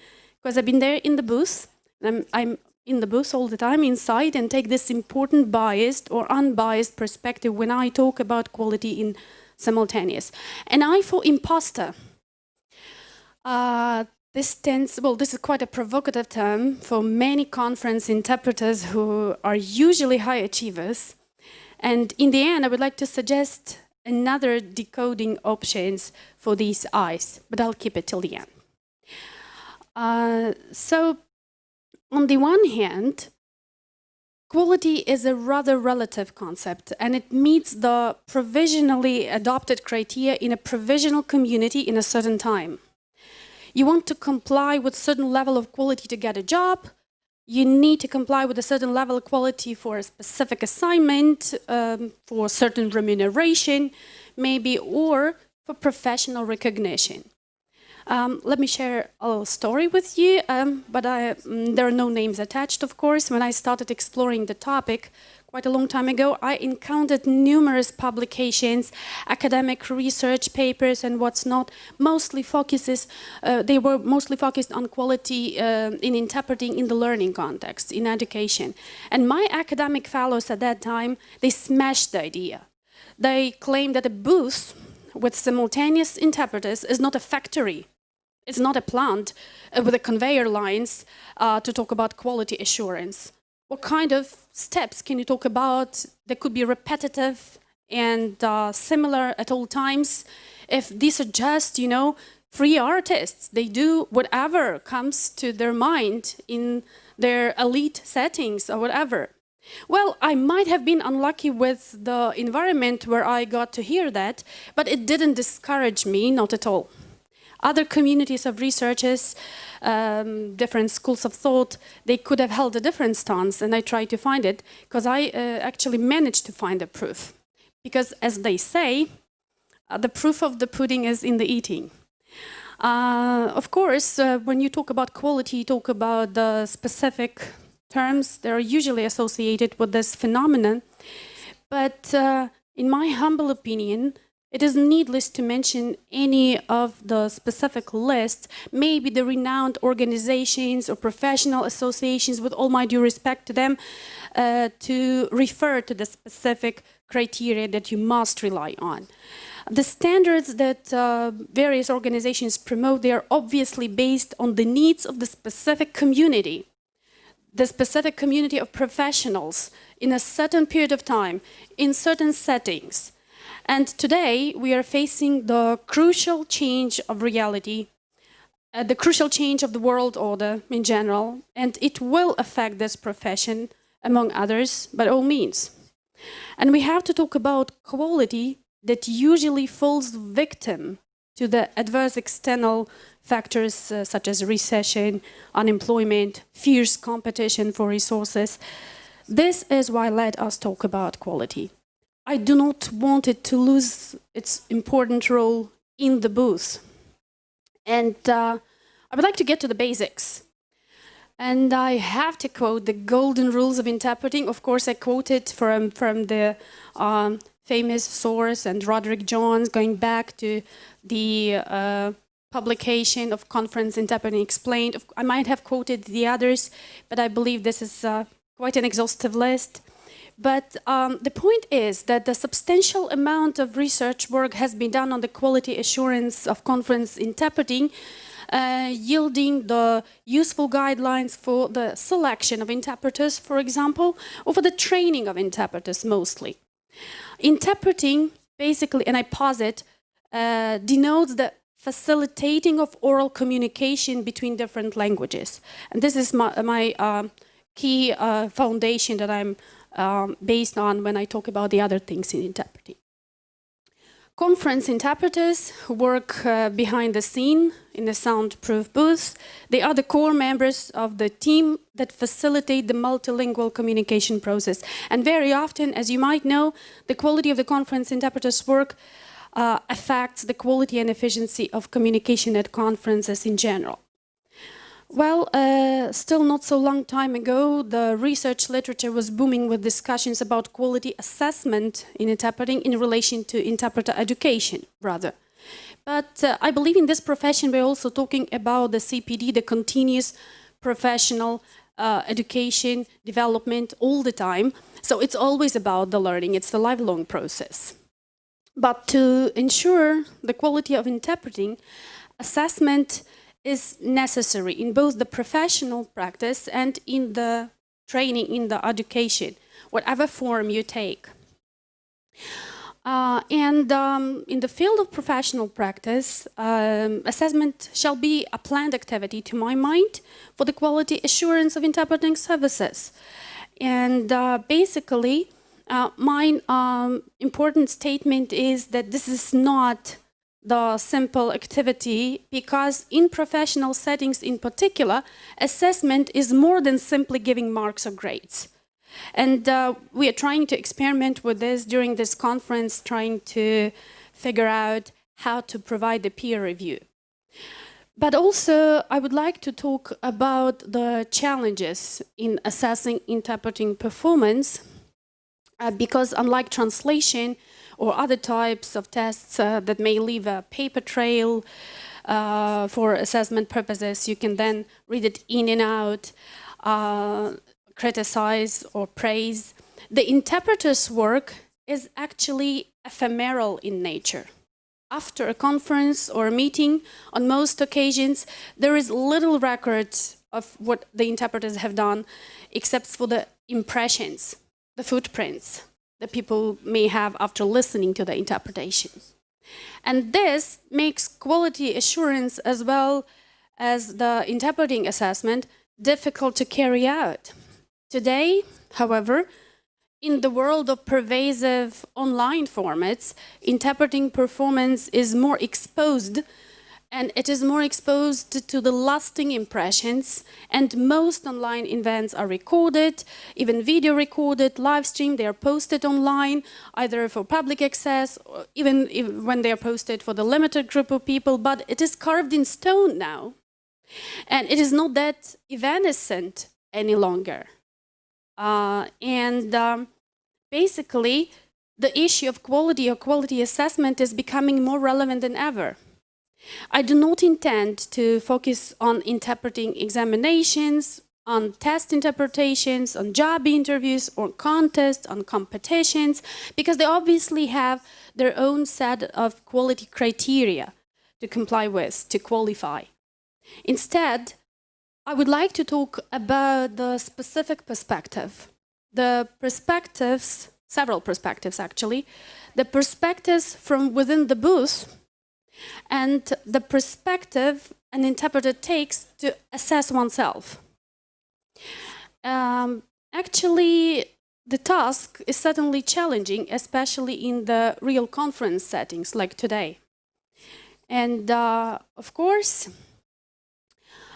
Speaker 11: because I've been there in the booth, and I'm in the booth all the time inside and take this important biased or unbiased perspective when I talk about quality in simultaneous. And I for imposter. This is quite a provocative term for many conference interpreters who are usually high achievers. And in the end, I would like to suggest another decoding options for these I's, but I'll keep it till the end. So, on the one hand, quality is a rather relative concept, and it meets the provisionally adopted criteria in a provisional community in a certain time. You want to comply with a certain level of quality to get a job. You need to comply with a certain level of quality for a specific assignment, for certain remuneration, maybe, or for professional recognition. Let me share a little story with you, but there are no names attached, of course. When I started exploring the topic quite a long time ago, I encountered numerous publications, academic research papers, and what's not. They were mostly focused on quality in interpreting in the learning context, in education. And my academic fellows at that time, they smashed the idea. They claimed that a booth with simultaneous interpreters is not a factory. It's not a plant with a conveyor lines to talk about quality assurance. What kind of steps can you talk about that could be repetitive and similar at all times? If these are just, free artists, they do whatever comes to their mind in their elite settings or whatever. Well, I might have been unlucky with the environment where I got to hear that, but it didn't discourage me, not at all. Other communities of researchers, different schools of thought, they could have held a different stance, and I tried to find it, because I actually managed to find a proof. Because, as they say, the proof of the pudding is in the eating. Of course, when you talk about quality, you talk about the specific terms that are usually associated with this phenomenon. But in my humble opinion, it is needless to mention any of the specific lists, maybe the renowned organizations or professional associations, with all my due respect to them, to refer to the specific criteria that you must rely on. The standards that various organizations promote, they are obviously based on the needs of the specific community of professionals in a certain period of time, in certain settings. And today, we are facing the crucial change of reality, the crucial change of the world order in general, and it will affect this profession, among others, by all means. And we have to talk about quality that usually falls victim to the adverse external factors such as recession, unemployment, fierce competition for resources. This is why let us talk about quality. I do not want it to lose its important role in the booth. And I would like to get to the basics. And I have to quote the golden rules of interpreting. Of course, I quoted from the famous source and Roderick Johns, going back to the publication of Conference Interpreting Explained. I might have quoted the others, but I believe this is quite an exhaustive list. But the point is that the substantial amount of research work has been done on the quality assurance of conference interpreting, yielding the useful guidelines for the selection of interpreters, for example, or for the training of interpreters mostly. Interpreting, basically, and I posit, denotes the facilitating of oral communication between different languages. And this is my key foundation that I'm based on when I talk about the other things in interpreting. Conference interpreters who work behind the scene in the soundproof booth, they are the core members of the team that facilitate the multilingual communication process. And very often, as you might know, the quality of the conference interpreters' work affects the quality and efficiency of communication at conferences in general. Well, still not so long time ago, the research literature was booming with discussions about quality assessment in interpreting in relation to interpreter education, rather. But I believe in this profession we're also talking about the CPD, the continuous professional education, development all the time. So it's always about the learning, it's the lifelong process. But to ensure the quality of interpreting, assessment is necessary in both the professional practice and in the training, in the education, whatever form you take. In the field of professional practice, assessment shall be a planned activity, to my mind, for the quality assurance of interpreting services. And basically, my important statement is that this is not the simple activity, because in professional settings in particular, assessment is more than simply giving marks or grades. And we are trying to experiment with this during this conference, trying to figure out how to provide the peer review. But also, I would like to talk about the challenges in assessing interpreting performance, because unlike translation, or other types of tests that may leave a paper trail for assessment purposes. You can then read it in and out, criticize or praise. The interpreter's work is actually ephemeral in nature. After a conference or a meeting, on most occasions, there is little record of what the interpreters have done, except for the impressions, the footprints that people may have after listening to the interpretation. And this makes quality assurance as well as the interpreting assessment difficult to carry out. Today, however, in the world of pervasive online formats, interpreting performance is more exposed, and it is more exposed to the lasting impressions, and most online events are recorded, even video recorded, live streamed, they are posted online, either for public access, or even when they are posted for the limited group of people, but it is carved in stone now. And it is not that evanescent any longer. Basically, the issue of quality or quality assessment is becoming more relevant than ever. I do not intend to focus on interpreting examinations on test interpretations, on job interviews, or contests, on competitions, because they obviously have their own set of quality criteria to comply with, to qualify. Instead, I would like to talk about the specific perspective. The perspectives, several perspectives actually, the perspectives from within the booth and the perspective an interpreter takes to assess oneself. Actually, the task is certainly challenging, especially in the real conference settings like today. And of course,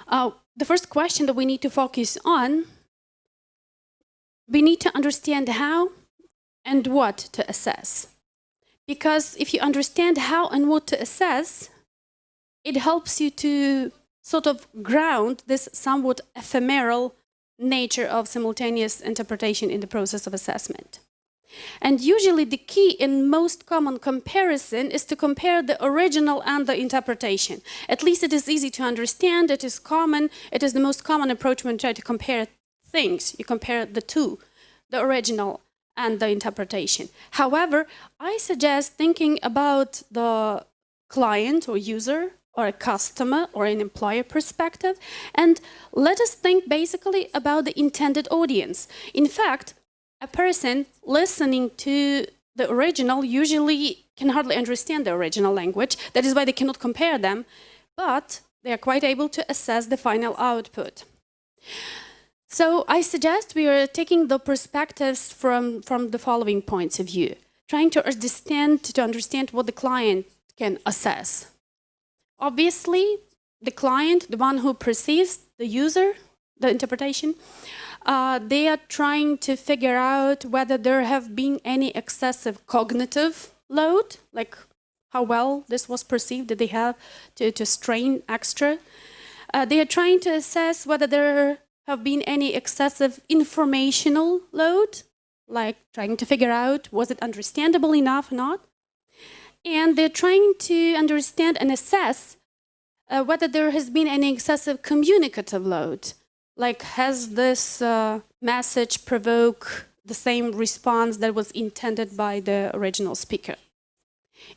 Speaker 11: the first question that we need to focus on, we need to understand how and what to assess. Because if you understand how and what to assess, it helps you to sort of ground this somewhat ephemeral nature of simultaneous interpretation in the process of assessment. And usually the key and most common comparison is to compare the original and the interpretation. At least it is easy to understand, it is common, it is the most common approach when you try to compare things. You compare the two, the original and the interpretation. However, I suggest thinking about the client or user or a customer or an employer perspective, and let us think basically about the intended audience. In fact, a person listening to the original usually can hardly understand the original language. That is why they cannot compare them, but they are quite able to assess the final output. So I suggest we are taking the perspectives from the following points of view, trying to understand what the client can assess. Obviously, the client, the one who perceives the user, the interpretation, they are trying to figure out whether there have been any excessive cognitive load, like how well this was perceived, did they have to strain extra. They are trying to assess whether there have been any excessive informational load, like trying to figure out was it understandable enough or not. And they're trying to understand and assess whether there has been any excessive communicative load, like has this message provoke the same response that was intended by the original speaker.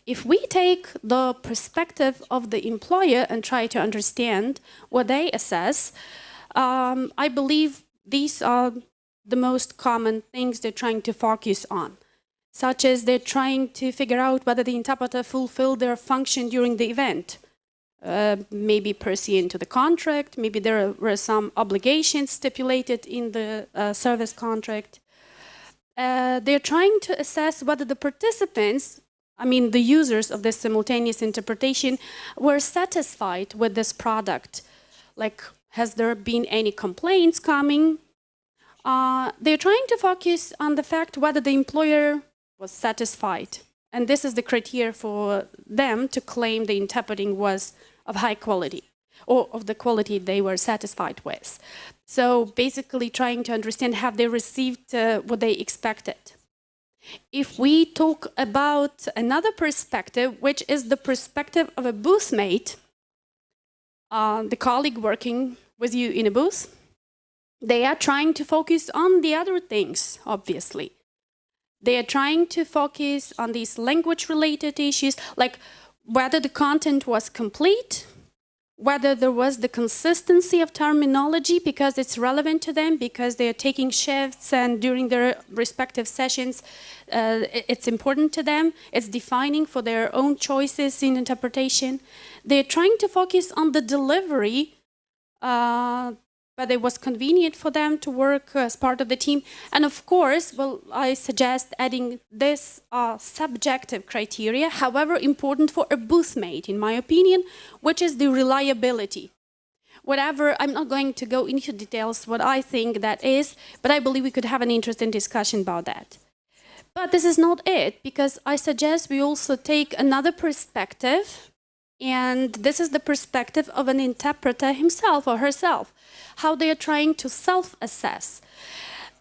Speaker 11: If we take the perspective of the employer and try to understand what they assess, I believe these are the most common things they're trying to focus on, such as they're trying to figure out whether the interpreter fulfilled their function during the event. Maybe pursuant to the contract, maybe there were some obligations stipulated in the service contract. They're trying to assess whether the participants, I mean the users of this simultaneous interpretation, were satisfied with this product. Like, has there been any complaints coming? They're trying to focus on the fact whether the employer was satisfied. And this is the criteria for them to claim the interpreting was of high quality, or of the quality they were satisfied with. So basically trying to understand, have they received what they expected? If we talk about another perspective, which is the perspective of a booth mate, the colleague working with you in a booth, they are trying to focus on the other things, obviously. They are trying to focus on these language-related issues, like whether the content was complete, whether there was the consistency of terminology because it's relevant to them, because they are taking shifts and during their respective sessions, it's important to them, it's defining for their own choices in interpretation. They're trying to focus on the delivery, but it was convenient for them to work as part of the team. And of course, well, I suggest adding this subjective criteria, however important for a booth mate, in my opinion, which is the reliability. Whatever, I'm not going to go into details what I think that is, but I believe we could have an interesting discussion about that. But this is not it, because I suggest we also take another perspective, and this is the perspective of an interpreter himself or herself, how they are trying to self-assess.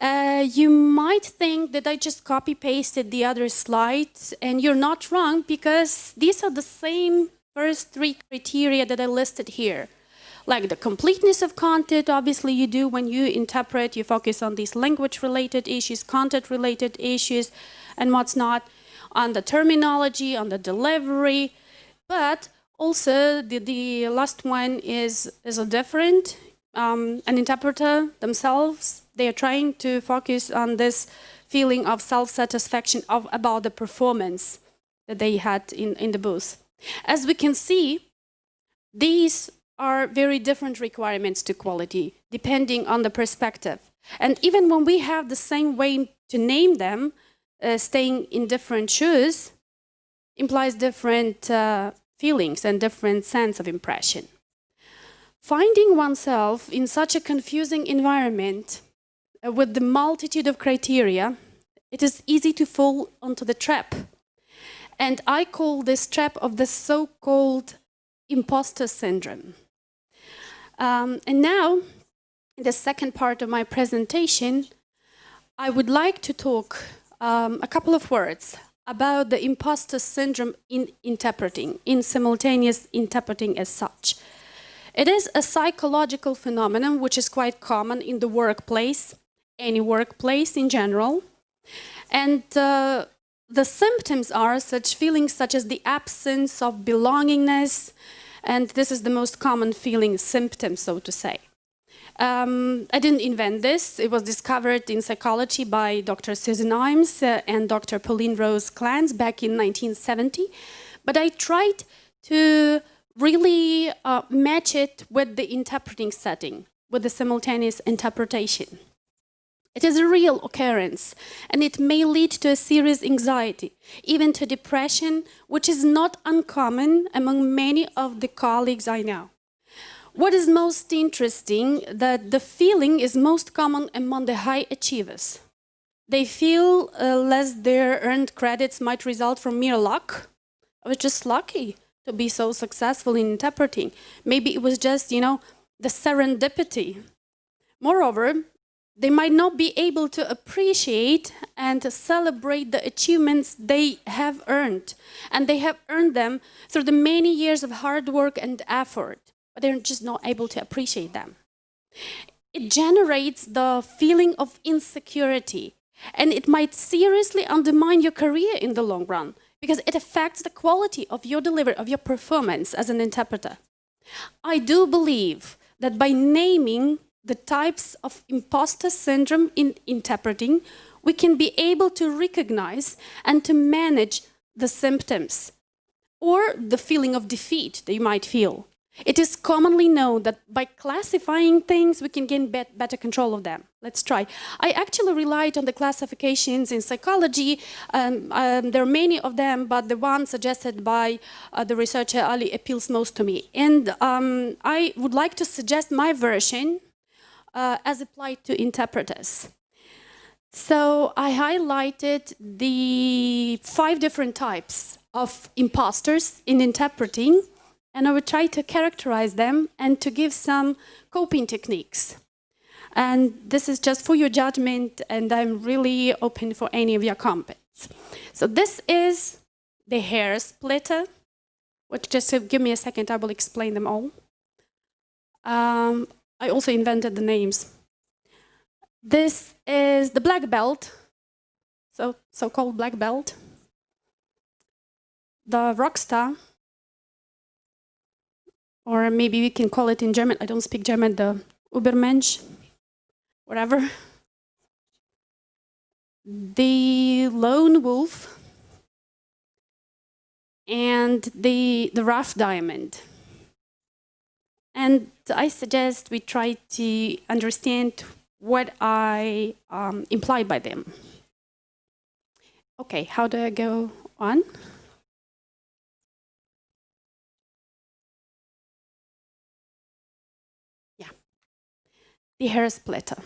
Speaker 11: You might think that I just copy-pasted the other slides, and you're not wrong, because these are the same first three criteria that I listed here. like the completeness of content. Obviously, you do when you interpret, you focus on these language-related issues, content-related issues, and what's not, on the terminology, on the delivery. But also, the last one is a different. An interpreter themselves, they are trying to focus on this feeling of self-satisfaction about the performance that they had in the booth. As we can see, these are very different requirements to quality, depending on the perspective. And even when we have the same way to name them, staying in different shoes implies different feelings and different sense of impression. Finding oneself in such a confusing environment with the multitude of criteria, it is easy to fall onto the trap. And I call this trap of the so-called imposter syndrome. And now, in the second part of my presentation, I would like to talk a couple of words about the imposter syndrome in interpreting, in simultaneous interpreting as such. It is a psychological phenomenon which is quite common in the workplace, any workplace in general. And the symptoms are such feelings such as the absence of belongingness, and this is the most common feeling symptom, so to say. I didn't invent this. It was discovered in psychology by Dr. Susan Imes and Dr. Pauline Rose Clance back in 1970. But I tried to really match it with the interpreting setting, with the simultaneous interpretation. It is a real occurrence, and it may lead to a serious anxiety, even to depression, which is not uncommon among many of the colleagues I know. What is most interesting, that the feeling is most common among the high achievers. They feel less their earned credits might result from mere luck. I was just lucky to be so successful in interpreting. Maybe it was just, the serendipity. Moreover, they might not be able to appreciate and to celebrate the achievements they have earned. And they have earned them through the many years of hard work and effort, but they're just not able to appreciate them. It generates the feeling of insecurity, and it might seriously undermine your career in the long run, because it affects the quality of your delivery, of your performance as an interpreter. I do believe that by naming the types of imposter syndrome in interpreting, we can be able to recognize and to manage the symptoms or the feeling of defeat that you might feel. It is commonly known that by classifying things, we can gain better control of them. Let's try. I actually relied on the classifications in psychology. There are many of them, but the one suggested by the researcher Ali appeals most to me. And I would like to suggest my version as applied to interpreters. So I highlighted the 5 different types of imposters in interpreting, and I will try to characterize them and to give some coping techniques. And this is just for your judgment, and I'm really open for any of your comments. So this is the hair splitter, which just give me a second, I will explain them all. I also invented the names. This is the black belt, so-called black belt. The rock star, or maybe we can call it in German, I don't speak German, the Übermensch, whatever. The lone wolf, and the rough diamond. And I suggest we try to understand what I imply by them. Okay, how do I go on? The hair splitter.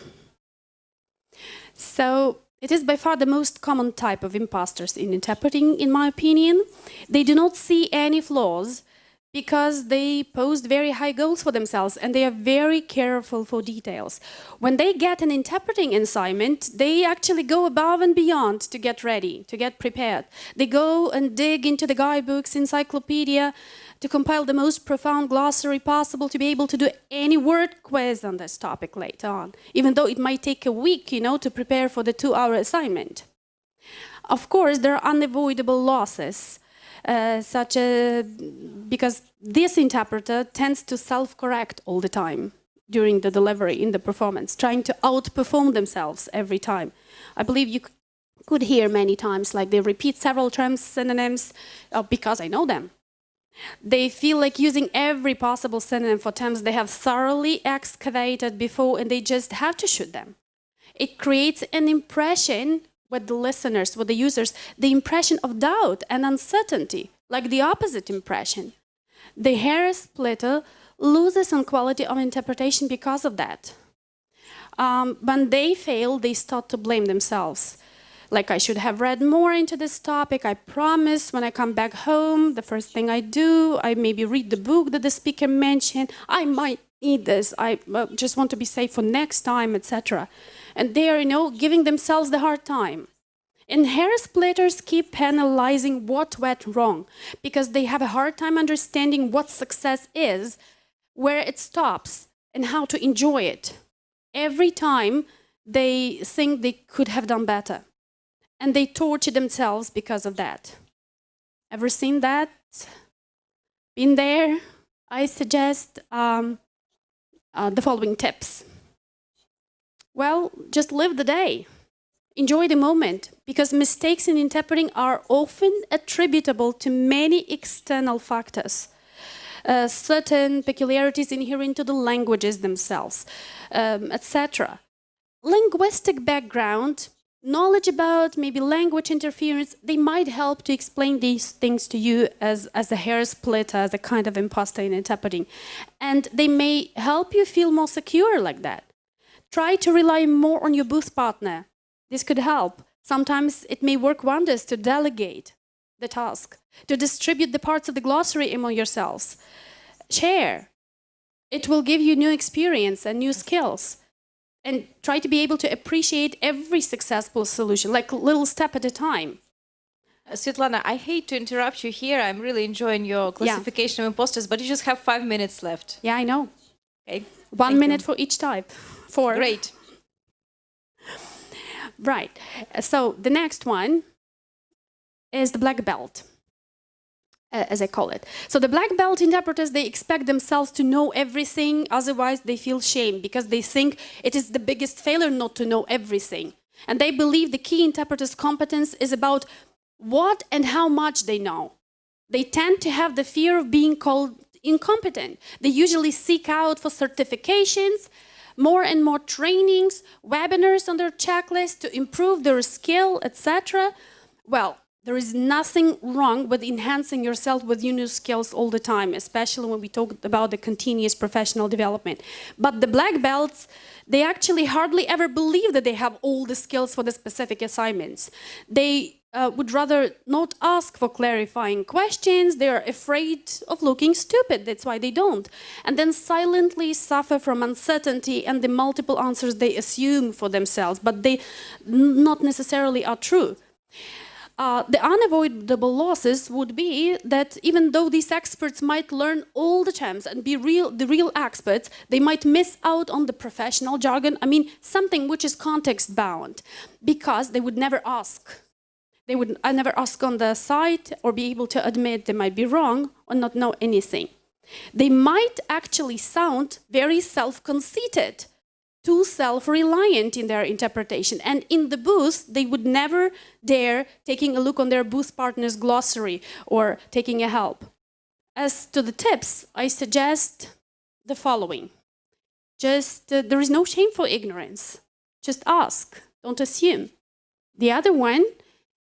Speaker 11: So it is by far the most common type of imposters in interpreting, in my opinion. They do not see any flaws because they post very high goals for themselves and they are very careful for details. When they get an interpreting assignment, they actually go above and beyond to get ready, to get prepared. They go and dig into the guidebooks, encyclopedia, to compile the most profound glossary possible to be able to do any word quiz on this topic later on, even though it might take a week, to prepare for the 2-hour assignment. Of course, there are unavoidable losses, because this interpreter tends to self-correct all the time during the delivery in the performance, trying to outperform themselves every time. I believe you could hear many times, like they repeat several terms, synonyms, because I know them. They feel like using every possible synonym for terms they have thoroughly excavated before, and they just have to shoot them. It creates an impression with the listeners, with the users, the impression of doubt and uncertainty, like the opposite impression. The hair splitter loses on quality of interpretation because of that. When they fail, they start to blame themselves. Like, I should have read more into this topic. I promise when I come back home, the first thing I do, I maybe read the book that the speaker mentioned. I might need this. I just want to be safe for next time, etc. And they are, giving themselves the hard time. And hair splitters keep penalizing what went wrong because they have a hard time understanding what success is, where it stops, and how to enjoy it. Every time they think they could have done better. And they torture themselves because of that. Ever seen that? Been there? I suggest the following tips. Well, just live the day. Enjoy the moment, because mistakes in interpreting are often attributable to many external factors. Certain peculiarities inherent to the languages themselves, etc. Linguistic background, knowledge about maybe language interference, they might help to explain these things to you as a hair splitter, as a kind of imposter in interpreting. And they may help you feel more secure like that. Try to rely more on your booth partner. This could help. Sometimes it may work wonders to delegate the task, to distribute the parts of the glossary among yourselves. Share. It will give you new experience and new skills. And try to be able to appreciate every successful solution, like a little step at a time.
Speaker 5: Svetlana, I hate to interrupt you here. I'm really enjoying your classification of imposters, but you just have 5 minutes left.
Speaker 11: Yeah, I know.
Speaker 5: Okay.
Speaker 11: 1 minute for each type. 4.
Speaker 5: Great.
Speaker 11: Right. So the next one is the black belt, as I call it. So the black belt interpreters, they expect themselves to know everything, otherwise they feel shame because they think it is the biggest failure not to know everything. And they believe the key interpreter's competence is about what and how much they know. They tend to have the fear of being called incompetent. They usually seek out for certifications, more and more trainings, webinars on their checklist to improve their skill, etc. Well, there is nothing wrong with enhancing yourself with new skills all the time, especially when we talk about the continuous professional development. But the black belts, they actually hardly ever believe that they have all the skills for the specific assignments. They would rather not ask for clarifying questions. They are afraid of looking stupid. That's why they don't. And then silently suffer from uncertainty and the multiple answers they assume for themselves, but they not necessarily are true. The unavoidable losses would be that even though these experts might learn all the terms and be the real experts, they might miss out on the professional jargon. I mean, something which is context bound, because they would never ask. They would never ask on the site or be able to admit they might be wrong or not know anything. They might actually sound very self-conceited, too self-reliant in their interpretation. And in the booth, they would never dare taking a look on their booth partner's glossary or taking a help. As to the tips, I suggest the following. Just, there is no shame for ignorance. Just ask, don't assume. The other one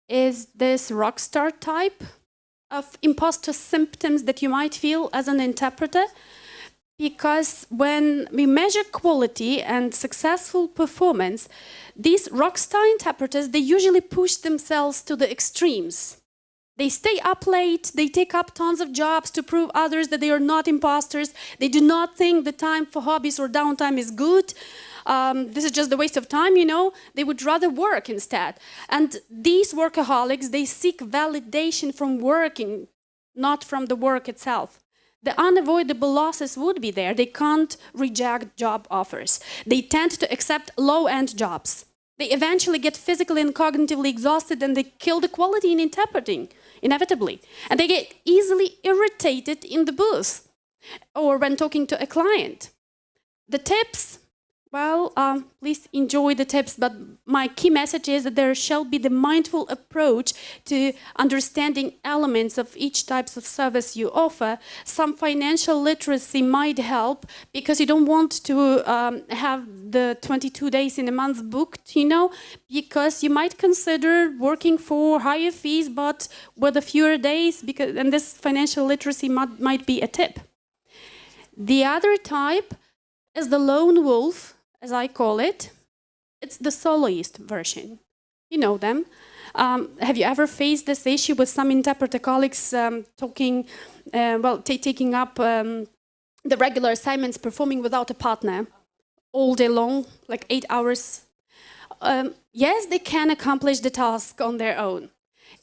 Speaker 11: is this rock star type of imposter symptoms that you might feel as an interpreter. Because when we measure quality and successful performance, these rockstar interpreters, they usually push themselves to the extremes. They stay up late, they take up tons of jobs to prove others that they are not imposters. They do not think the time for hobbies or downtime is good. This is just a waste of time, you know. They would rather work instead. And these workaholics, they seek validation from working, not from the work itself. The unavoidable losses would be there. They can't reject job offers. They tend to accept low-end jobs. They eventually get physically and cognitively exhausted, and they kill the quality in interpreting, inevitably. And they get easily irritated in the booth or when talking to a client. The tips, well, please enjoy the tips, but my key message is that there shall be the mindful approach to understanding elements of each type of service you offer. Some financial literacy might help because you don't want to have the 22 days in a month booked, you know, because you might consider working for higher fees but with a fewer days, and this financial literacy might be a tip. The other type is the lone wolf, as I call it. It's the soloist version. You know them. Have you ever faced this issue with some interpreter colleagues taking up the regular assignments, performing without a partner all day long, like 8 hours? Yes, they can accomplish the task on their own,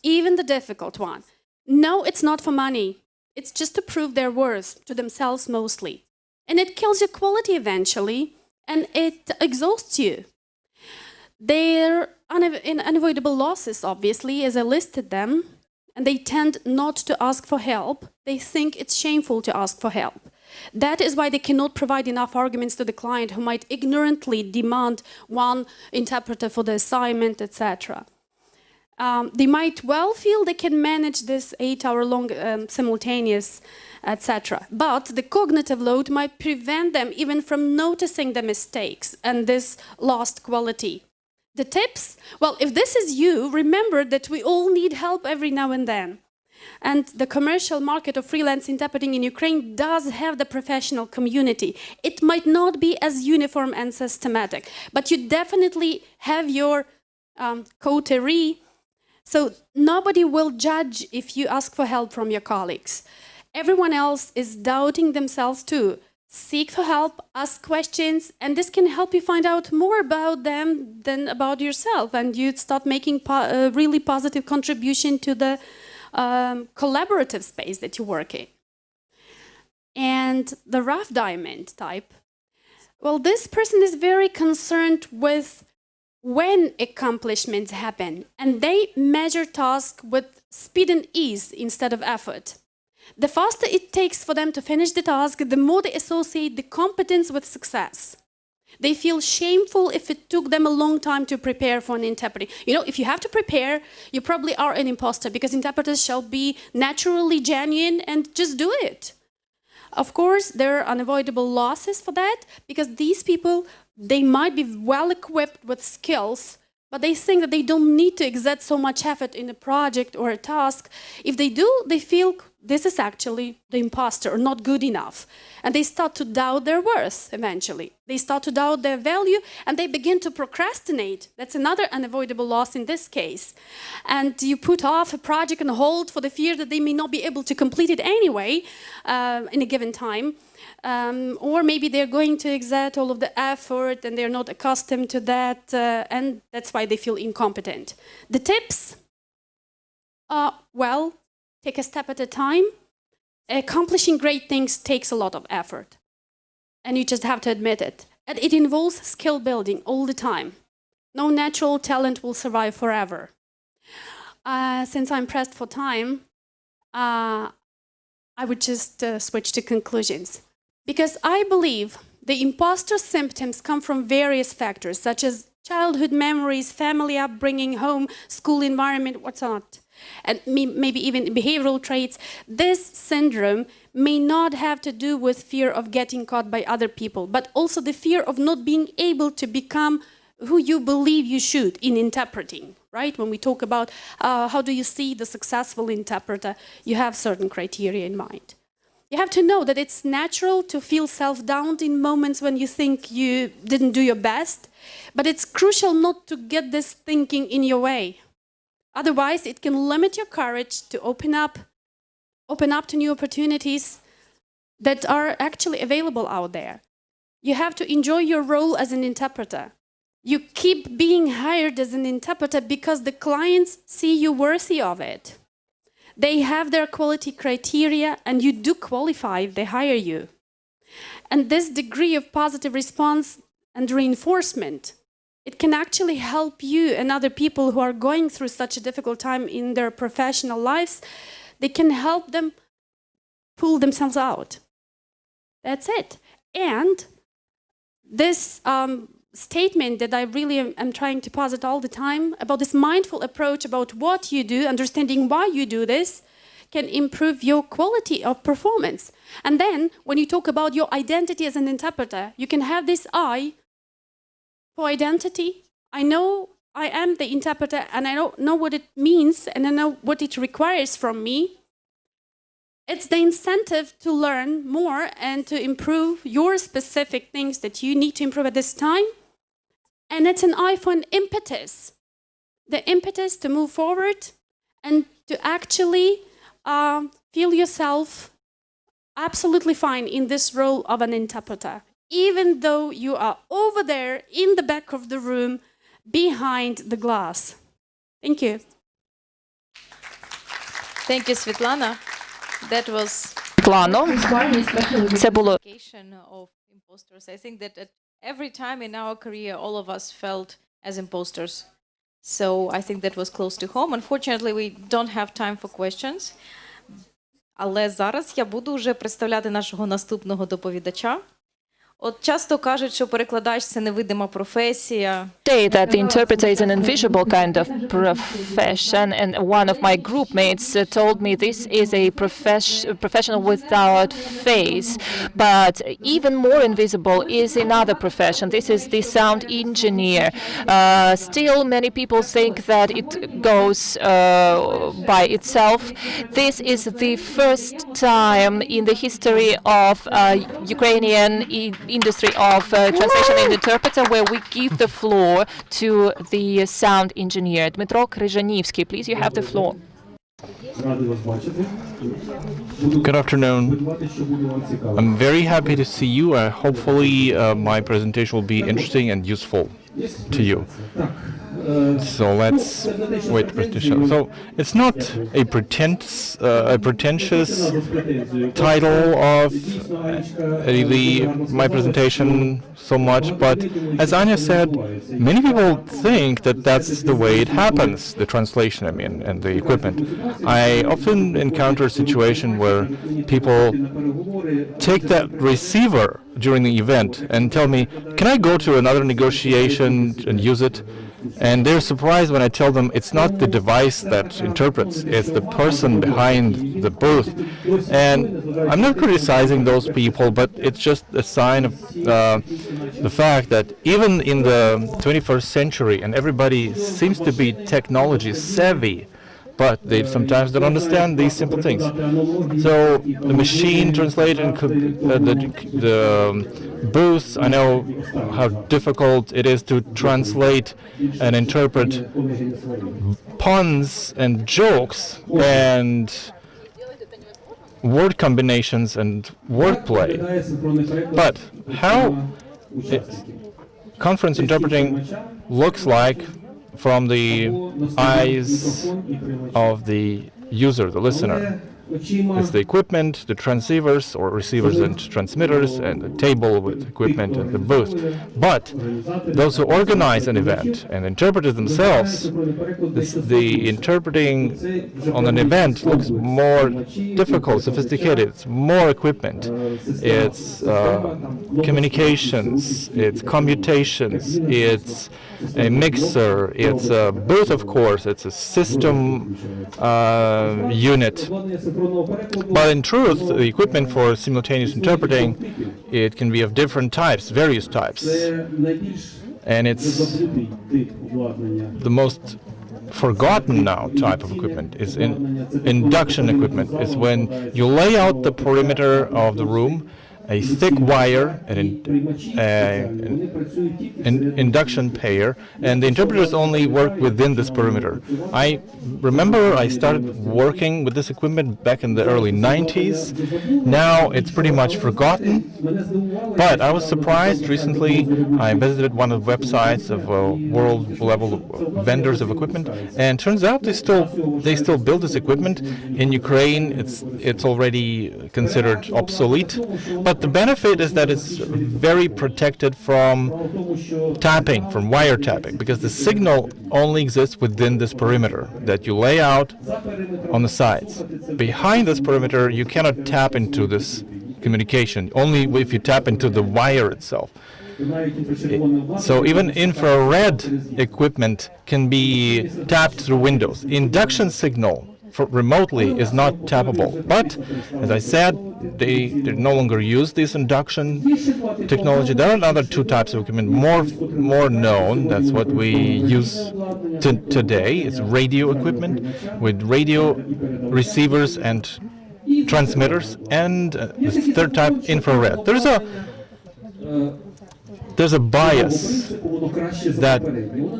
Speaker 11: even the difficult one. No, it's not for money. It's just to prove their worth to themselves mostly. And it kills your quality eventually, and it exhausts you. Their unavoidable losses, obviously, as I listed them, and they tend not to ask for help. They think it's shameful to ask for help. That is why they cannot provide enough arguments to the client, who might ignorantly demand one interpreter for the assignment, etc. They might well feel they can manage this 8-hour-long simultaneous, etc. But the cognitive load might prevent them even from noticing the mistakes and this lost quality. The tips? Well, if this is you, remember that we all need help every now and then. And the commercial market of freelance interpreting in Ukraine does have the professional community. It might not be as uniform and systematic, but you definitely have your coterie. So nobody will judge if you ask for help from your colleagues. Everyone else is doubting themselves too. Seek for help, ask questions, and this can help you find out more about them than about yourself, and you'd start making a really positive contribution to the collaborative space that you work in. And the rough diamond type, well, this person is very concerned with when accomplishments happen, and they measure tasks with speed and ease instead of effort. The faster it takes for them to finish the task, the more they associate the competence with success. They feel shameful if it took them a long time to prepare for an interpreting. You know, if you have to prepare, you probably are an imposter, because interpreters shall be naturally genuine and just do it. Of course, there are unavoidable losses for that, because these people, they might be well equipped with skills, but they think that they don't need to exert so much effort in a project or a task. If they do, they feel this is actually the imposter or not good enough. And they start to doubt their worth eventually. They start to doubt their value, and they begin to procrastinate. That's another unavoidable loss in this case. And you put off a project on hold for the fear that they may not be able to complete it anyway in a given time. Or maybe they're going to exert all of the effort and they're not accustomed to that, and that's why they feel incompetent. The tips? Well, take a step at a time. Accomplishing great things takes a lot of effort, and you just have to admit it. And it involves skill building all the time. No natural talent will survive forever. Since I'm pressed for time, I would just switch to conclusions. Because I believe the imposter symptoms come from various factors, such as childhood memories, family upbringing, home, school environment, what's not, and maybe even behavioral traits. This syndrome may not have to do with fear of getting caught by other people, but also the fear of not being able to become who you believe you should in interpreting, right? When we talk about how do you see the successful interpreter, you have certain criteria in mind. You have to know that it's natural to feel self-doubt in moments when you think you didn't do your best, but it's crucial not to get this thinking in your way. Otherwise, it can limit your courage to open up to new opportunities that are actually available out there. You have to enjoy your role as an interpreter. You keep being hired as an interpreter because the clients see you worthy of it. They have their quality criteria, and you do qualify if they hire you. And this degree of positive response and reinforcement, it can actually help you and other people who are going through such a difficult time in their professional lives. They can help them pull themselves out. That's it. And this statement that I really am trying to posit all the time about this mindful approach about what you do, understanding why you do this, can improve your quality of performance. And then when you talk about your identity as an interpreter, you can have this I for identity. I know I am the interpreter, and I don't know what it means, and I know what it requires from me. It's the incentive to learn more and to improve your specific things that you need to improve at this time. And it's an I for an impetus. The impetus to move forward and to actually feel yourself absolutely fine in this role of an interpreter, even though you are over there in the back of the room behind the glass. Thank you.
Speaker 5: Thank you, Svetlana. That was
Speaker 8: Плано. Це було
Speaker 5: of imposters. I think that at every time in our career, all of us felt as imposters. So I think that was close to home. Unfortunately, we don't have time for questions. Але зараз я буду вже представляти нашого наступного доповідача. От часто кажуть, що перекладач – це невидима професія.
Speaker 8: Say that the interpreter is an invisible kind of profession, and one of my group mates told me this is a professional without face. But even more invisible is another profession. This is the sound engineer. Still, many people think that it goes by itself. This is the first time in the history of Ukrainian industry of translation and interpreter where we give the floor to the sound engineer. Dmitro Kryzhanivsky, please, you have the floor.
Speaker 10: Good afternoon. I'm very happy to see you. Hopefully my presentation will be interesting and useful to you. So let's wait for the show. So it's not a pretentious title of my presentation so much, but as Anya said, many people think that that's the way it happens, the translation, I mean, and the equipment. I often encounter a situation where people take that receiver during the event and tell me, can I go to another negotiation and use it? And they're surprised when I tell them it's not the device that interprets, it's the person behind the booth. And I'm not criticizing those people, but it's just a sign of the fact that even in the 21st century, and everybody seems to be technology savvy, but they sometimes don't understand these simple things. So the machine translator and the booths, I know how difficult it is to translate and interpret puns and jokes and word combinations and wordplay. But how conference interpreting looks like from the eyes of the user, the listener. It's the equipment, the transceivers or receivers and transmitters, and the table with equipment and the booth. But those who organize an event and interpret it themselves, the interpreting on an event looks more difficult, sophisticated. It's more equipment. It's communications, it's commutations, it's a mixer, it's a booth, of course, it's a system unit. But in truth, the equipment for simultaneous interpreting, it can be of different types, various types. And it's the most forgotten now type of equipment is induction equipment. Is when you lay out the perimeter of the room a thick wire, an induction pair, and the interpreters only work within this perimeter. I remember I started working with this equipment back in the early 90s. Now it's pretty much forgotten, but I was surprised recently. I visited one of the websites of world-level vendors of equipment, and turns out they still build this equipment. In Ukraine, it's already considered obsolete, but the benefit is that it's very protected from tapping, from wiretapping, because the signal only exists within this perimeter that you lay out on the sides. Behind this perimeter, you cannot tap into this communication, only if you tap into the wire itself. So even infrared equipment can be tapped through windows. Induction signal remotely is not tappable. But, as I said, they no longer use this induction technology. There are another two types of equipment more known. That's what we use today. It's radio equipment with radio receivers and transmitters, and the third type, infrared. There's a bias that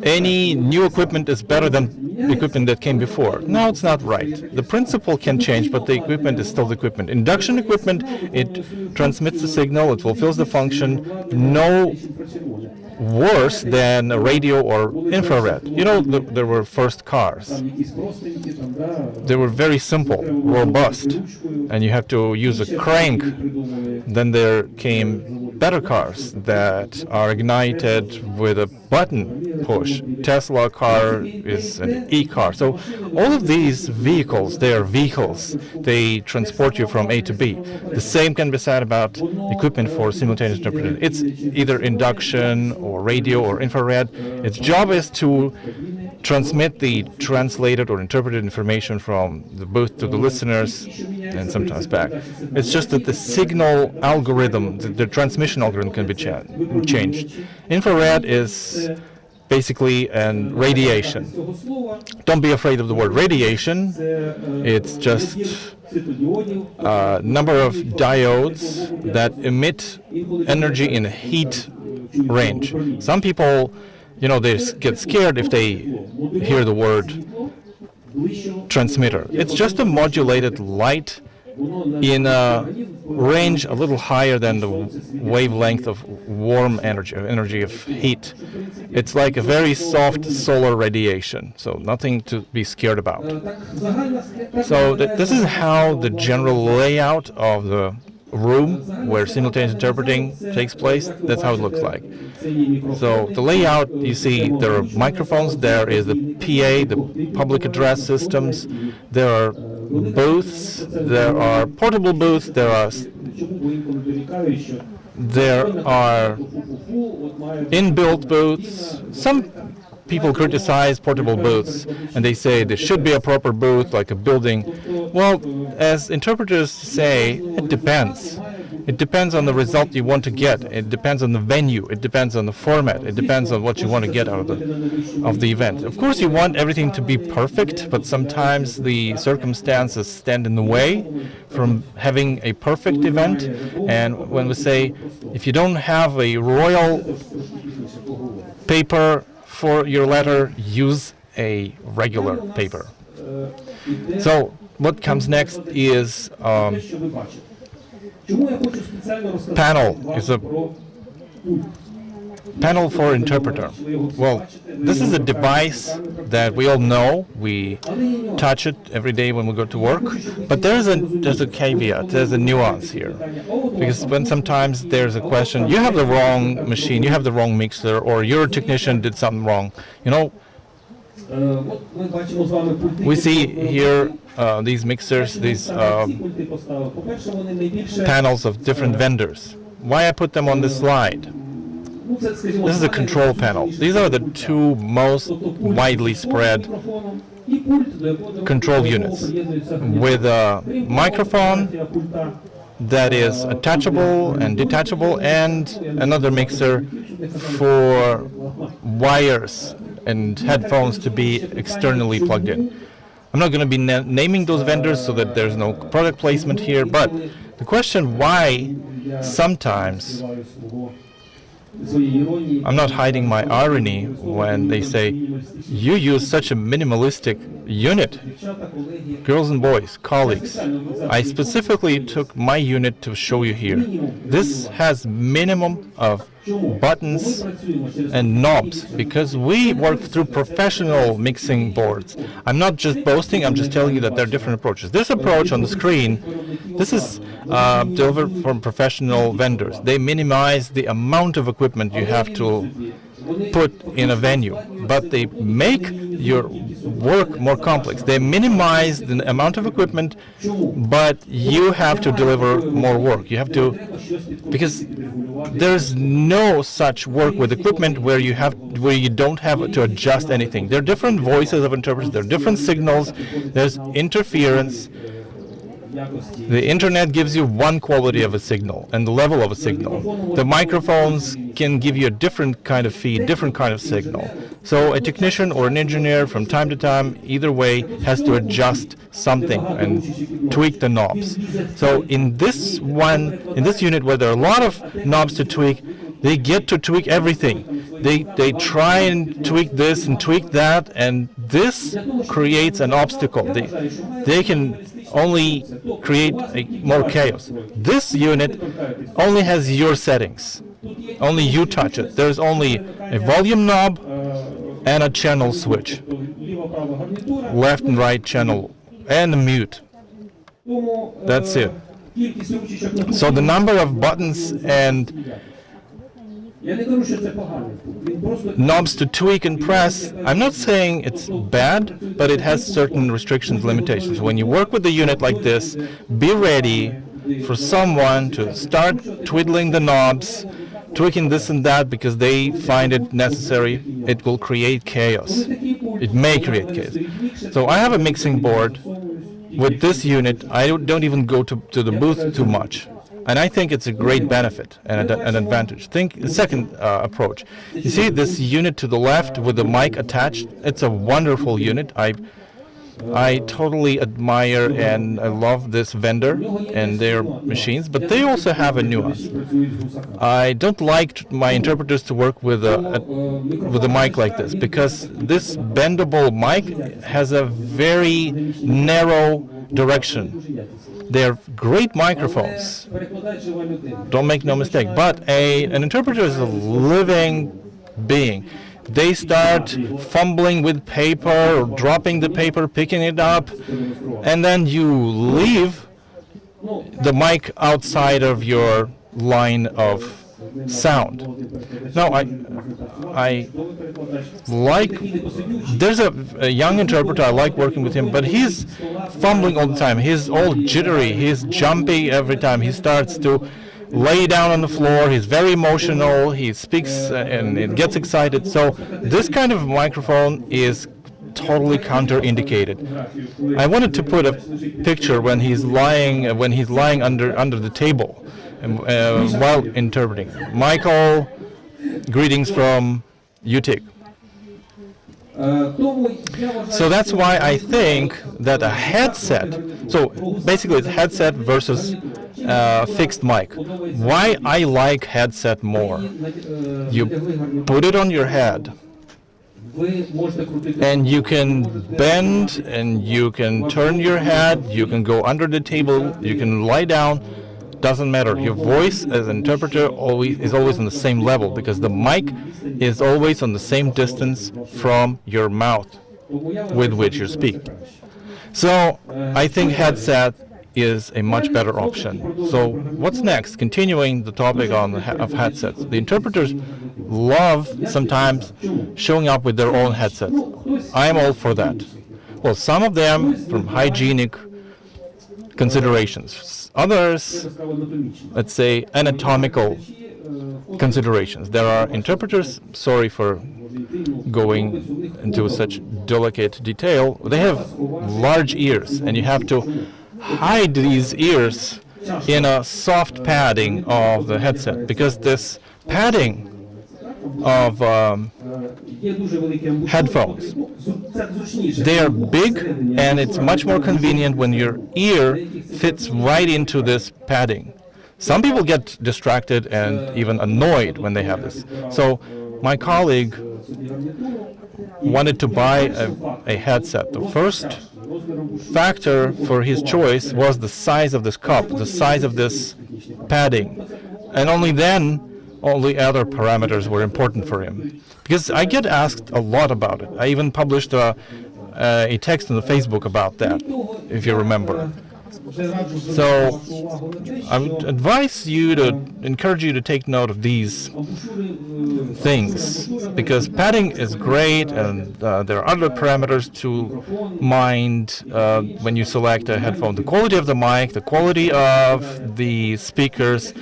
Speaker 10: any new equipment is better than equipment that came before. No, it's not right. The principle can change, but the equipment is still the equipment. Induction equipment, it transmits the signal, it fulfills the function, no worse than a radio or infrared. You know, there were first cars. They were very simple, robust, and you have to use a crank. Then there came better cars that are ignited with a button push. Tesla car is an e-car. So all of these vehicles, they are vehicles. They transport you from A to B. The same can be said about equipment for simultaneous interpretation. It's either induction or radio or infrared. Its job is to transmit the translated or interpreted information from the booth to the listeners and sometimes back. It's just that the signal algorithm, the transmission algorithm can be changed. Infrared is basically radiation. Don't be afraid of the word radiation. It's just a number of diodes that emit energy in a heat range. Some people, you know, they get scared if they hear the word transmitter. It's just a modulated light in a range a little higher than the wavelength of warm energy of heat. It's like a very soft solar radiation, so nothing to be scared about. So this is how the general layout of the room where simultaneous interpreting takes place. That's how it looks like. So the layout, you see there are microphones, there is the PA, the public address systems, there are booths, there are portable booths, there are inbuilt booths. Some people criticize portable booths and they say there should be a proper booth like a building. Well, as interpreters say, it depends. It depends on the result you want to get. It depends on the venue. It depends on the format. It depends on what you want to get out of the event. Of course, you want everything to be perfect, but sometimes the circumstances stand in the way from having a perfect event. And when we say, if you don't have a royal paper for your letter, use a regular paper. So what comes next is panel. Is a panel for interpreter. Well, this is a device that we all know. We touch it every day when we go to work. But there's a caveat. There's a nuance here, because when sometimes there's a question, you have the wrong machine, you have the wrong mixer, or your technician did something wrong. You know, we see here these mixers, these panels of different vendors. Why I put them on this slide? This is a control panel. These are the two most widely spread control units, with a microphone that is attachable and detachable, and another mixer for wires and headphones to be externally plugged in. I'm not going to be naming those vendors so that there's no product placement here, but the question why sometimes I'm not hiding my irony when they say, you use such a minimalistic unit. Girls and boys, colleagues, I specifically took my unit to show you here. This has minimum of buttons and knobs because we work through professional mixing boards. I'm not just boasting, I'm just telling you that there are different approaches. This approach on the screen, this is delivered from professional vendors. They minimize the amount of equipment you have to put in a venue, but they make your work more complex. They minimize the amount of equipment, but you have to deliver more work. You have to, because there's no such work with equipment where you don't have to adjust anything. There are different voices of interpreters, there are different signals, there's interference. The internet gives you one quality of a signal and the level of a signal. The microphones can give you a different kind of feed, different kind of signal. So a technician or an engineer from time to time, either way, has to adjust something and tweak the knobs. So in this unit where there are a lot of knobs to tweak, they get to tweak everything. They try and tweak this and tweak that, and this creates an obstacle. They can only create more chaos. This unit only has your settings. Only you touch it. There's only a volume knob and a channel switch. Left and right channel and a mute. That's it. So the number of buttons and knobs to tweak and press, I'm not saying it's bad, but it has certain restrictions, limitations. When you work with a unit like this, be ready for someone to start twiddling the knobs, tweaking this and that because they find it necessary. It will create chaos. It may create chaos. So I have a mixing board. With this unit, I don't even go to the booth too much. And I think it's a great benefit and an advantage. Think the second approach. You see this unit to the left with the mic attached? It's a wonderful unit. I totally admire and I love this vendor and their machines, but they also have a nuance. I don't like my interpreters to work with a mic like this because this bendable mic has a very narrow direction. They're great microphones, don't make no mistake, but an interpreter is a living being. They start fumbling with paper or dropping the paper, picking it up, and then you leave the mic outside of your line of sound. Now, I like, there's a young interpreter, I like working with him, but he's fumbling all the time. He's all jittery, he's jumpy every time. He starts to lay down on the floor, he's very emotional, he speaks and it gets excited. So this kind of microphone is totally counter-indicated. I wanted to put a picture when he's lying under the table while interpreting. Michael, greetings from UTIC. So that's why I think that a headset, so basically it's headset versus fixed mic. Why I like headset more? You put it on your head and you can bend and you can turn your head, you can go under the table, you can lie down. Doesn't matter. Your voice as an interpreter is always on the same level because the mic is always on the same distance from your mouth with which you speak. So I think headset is a much better option. So what's next? Continuing the topic of headsets. The interpreters love sometimes showing up with their own headsets. I am all for that. Well, some of them from hygienic considerations. Others, let's say, anatomical considerations. There are interpreters, sorry for going into such delicate detail, they have large ears, and you have to hide these ears in a soft padding of the headset, because this padding of headphones, they are big, and it's much more convenient when your ear fits right into this padding. Some people get distracted and even annoyed when they have this. So my colleague wanted to buy a headset. The first factor for his choice was the size of this cup, the size of this padding. And only then, all the other parameters were important for him. Because I get asked a lot about it. I even published a text on the Facebook about that, if you remember. So I would encourage you to take note of these things, because padding is great, and there are other parameters to mind when you select a headphone. The quality of the mic, the quality of the speakers,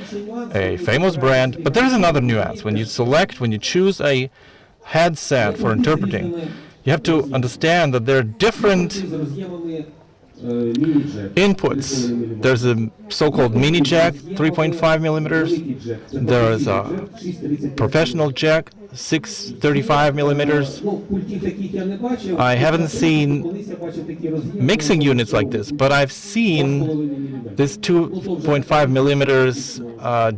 Speaker 10: a famous brand. But there's another nuance. When you choose a headset for interpreting, you have to understand that there are different inputs. There's a so-called mini jack, 3.5 millimeters. There is a professional jack, 635 millimeters. I haven't seen mixing units like this, but I've seen this 2.5 millimeters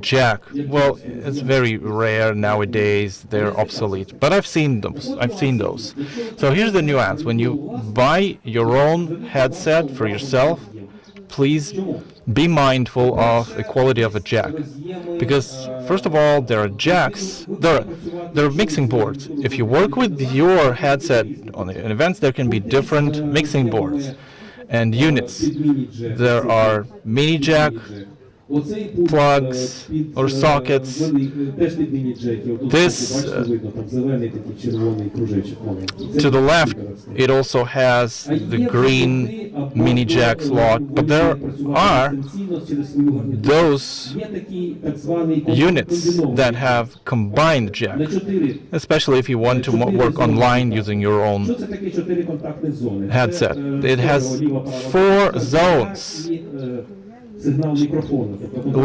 Speaker 10: jack. Well, it's very rare nowadays. They're obsolete, but I've seen those. So here's the nuance. When you buy your own headset for yourself, please be mindful of the quality of a jack, because first of all, there are jacks, there are mixing boards. If you work with your headset in events, there can be different mixing boards and units. There are mini jack plugs or sockets. This to the left, it also has the green mini jack slot, but there are those units that have combined jack, especially if you want to work online using your own headset. It has 4 zones,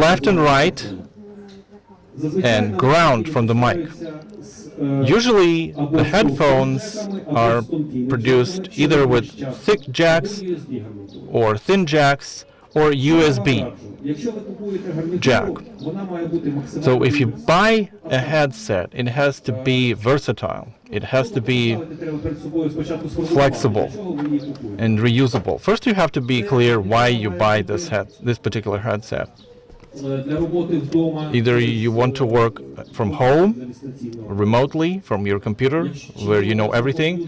Speaker 10: left and right, and ground from the mic. Usually the headphones are produced either with thick jacks or thin jacks or USB jack. So if you buy a headset, it has to be versatile. It has to be flexible and reusable. First, you have to be clear why you buy this particular headset. Either you want to work from home, remotely, from your computer, where you know everything.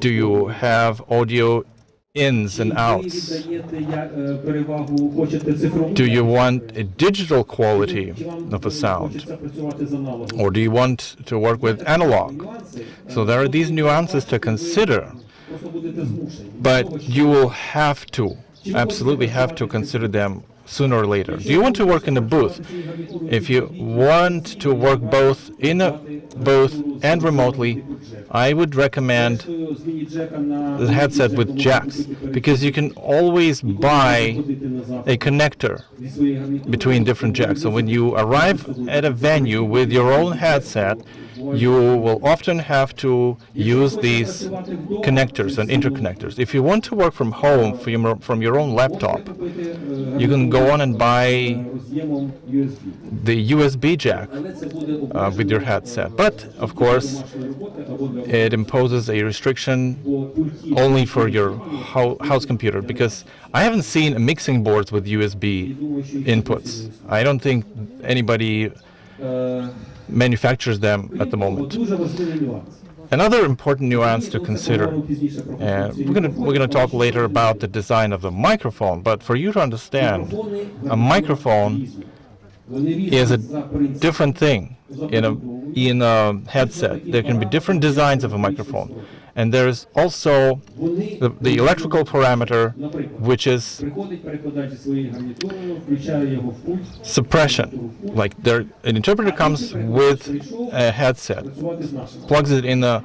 Speaker 10: Do you have audio ins and outs? Do you want a digital quality of a sound? Or do you want to work with analog? So there are these nuances to consider. But you will have to, absolutely have to consider them sooner or later. Do you want to work in a booth? If you want to work both in a booth and remotely, I would recommend the headset with jacks, because you can always buy a connector between different jacks. So when you arrive at a venue with your own headset, you will often have to use these connectors and interconnectors. If you want to work from home, from your own laptop, you can go on and buy the USB jack with your headset. But, of course, it imposes a restriction only for your house computer, because I haven't seen mixing boards with USB inputs. I don't think anybody manufactures them at the moment. Another important nuance to consider, and we're gonna talk later about the design of the microphone, but for you to understand, a microphone is a different thing in a headset. There can be different designs of a microphone. And there's also the electrical parameter, which is suppression. Like an interpreter comes with a headset, plugs it in a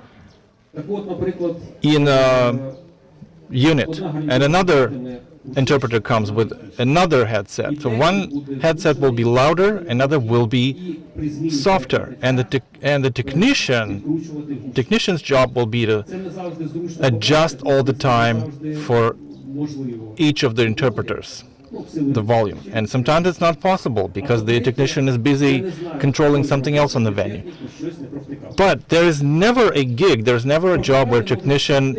Speaker 10: unit, and another interpreter comes with another headset. So one headset will be louder, another will be softer, and the technician's job will be to adjust all the time for each of the interpreters. the volume. And sometimes it's not possible because the technician is busy controlling something else on the venue. But there is never a gig, there's never a job where technician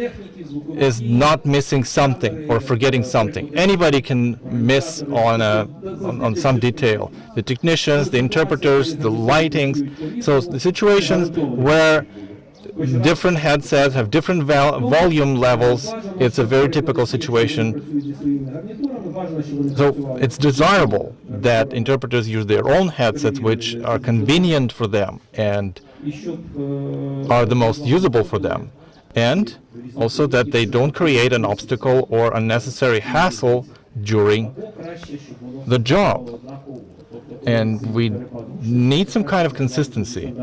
Speaker 10: is not missing something or forgetting something. Anybody can miss on some detail. The technicians, the interpreters, the lightings. So the situations where different headsets have different volume levels, it's a very typical situation. So it's desirable that interpreters use their own headsets which are convenient for them and are the most usable for them. And also that they don't create an obstacle or unnecessary hassle during the job. And we need some kind of consistency,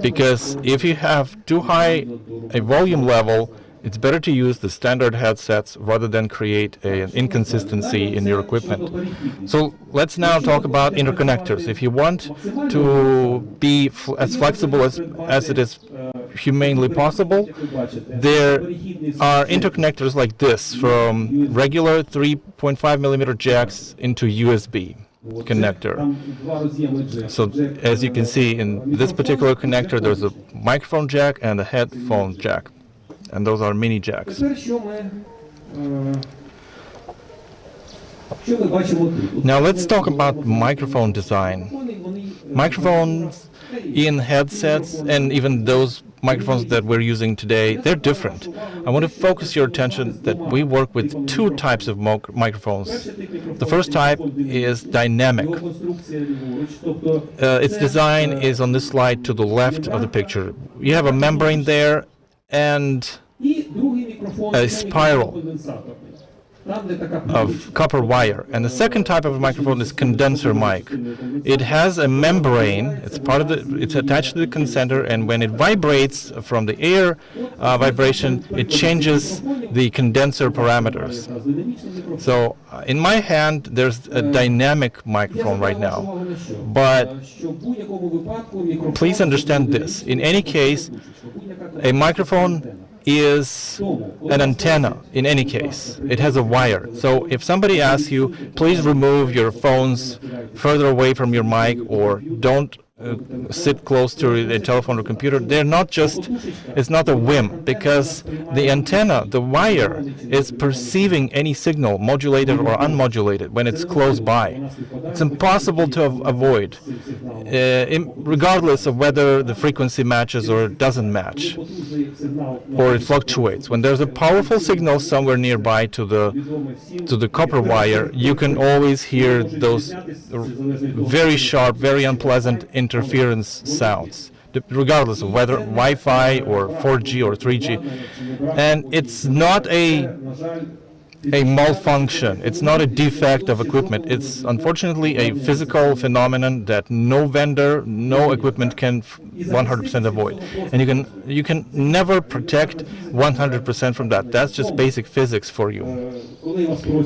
Speaker 10: because if you have too high a volume level, it's better to use the standard headsets rather than create an inconsistency in your equipment. So let's now talk about interconnectors. If you want to be as flexible as it is humanly possible, there are interconnectors like this, from regular 3.5 millimeter jacks into USB connector. So as you can see in this particular connector, there's a microphone jack and a headphone jack, and those are mini jacks. Now let's talk about microphone design. Microphones in headsets, and even those microphones that we're using today, they're different. I want to focus your attention that we work with two types of microphones. The first type is dynamic. Its design is on this slide to the left of the picture. You have a membrane there and a spiral of copper wire. And the second type of microphone is condenser mic. It has a membrane, it's attached to the condenser, and when it vibrates from the air vibration, it changes the condenser parameters. So in my hand there's a dynamic microphone right now, but please understand this. In any case, a microphone is an antenna. In any case, it has a wire. So if somebody asks you, please remove your phones further away from your mic, or don't sit close to a telephone or computer, they're not just, it's not a whim, because the antenna, the wire, is perceiving any signal, modulated or unmodulated, when it's close by. It's impossible to avoid, regardless of whether the frequency matches or doesn't match, or it fluctuates. When there's a powerful signal somewhere nearby to the copper wire, you can always hear those very sharp, very unpleasant interference sounds, regardless of whether Wi-Fi or 4G or 3G. And it's not a malfunction, it's not a defect of equipment. It's unfortunately a physical phenomenon that no vendor, no equipment can 100% avoid. And you can never protect 100% from that. That's just basic physics for you.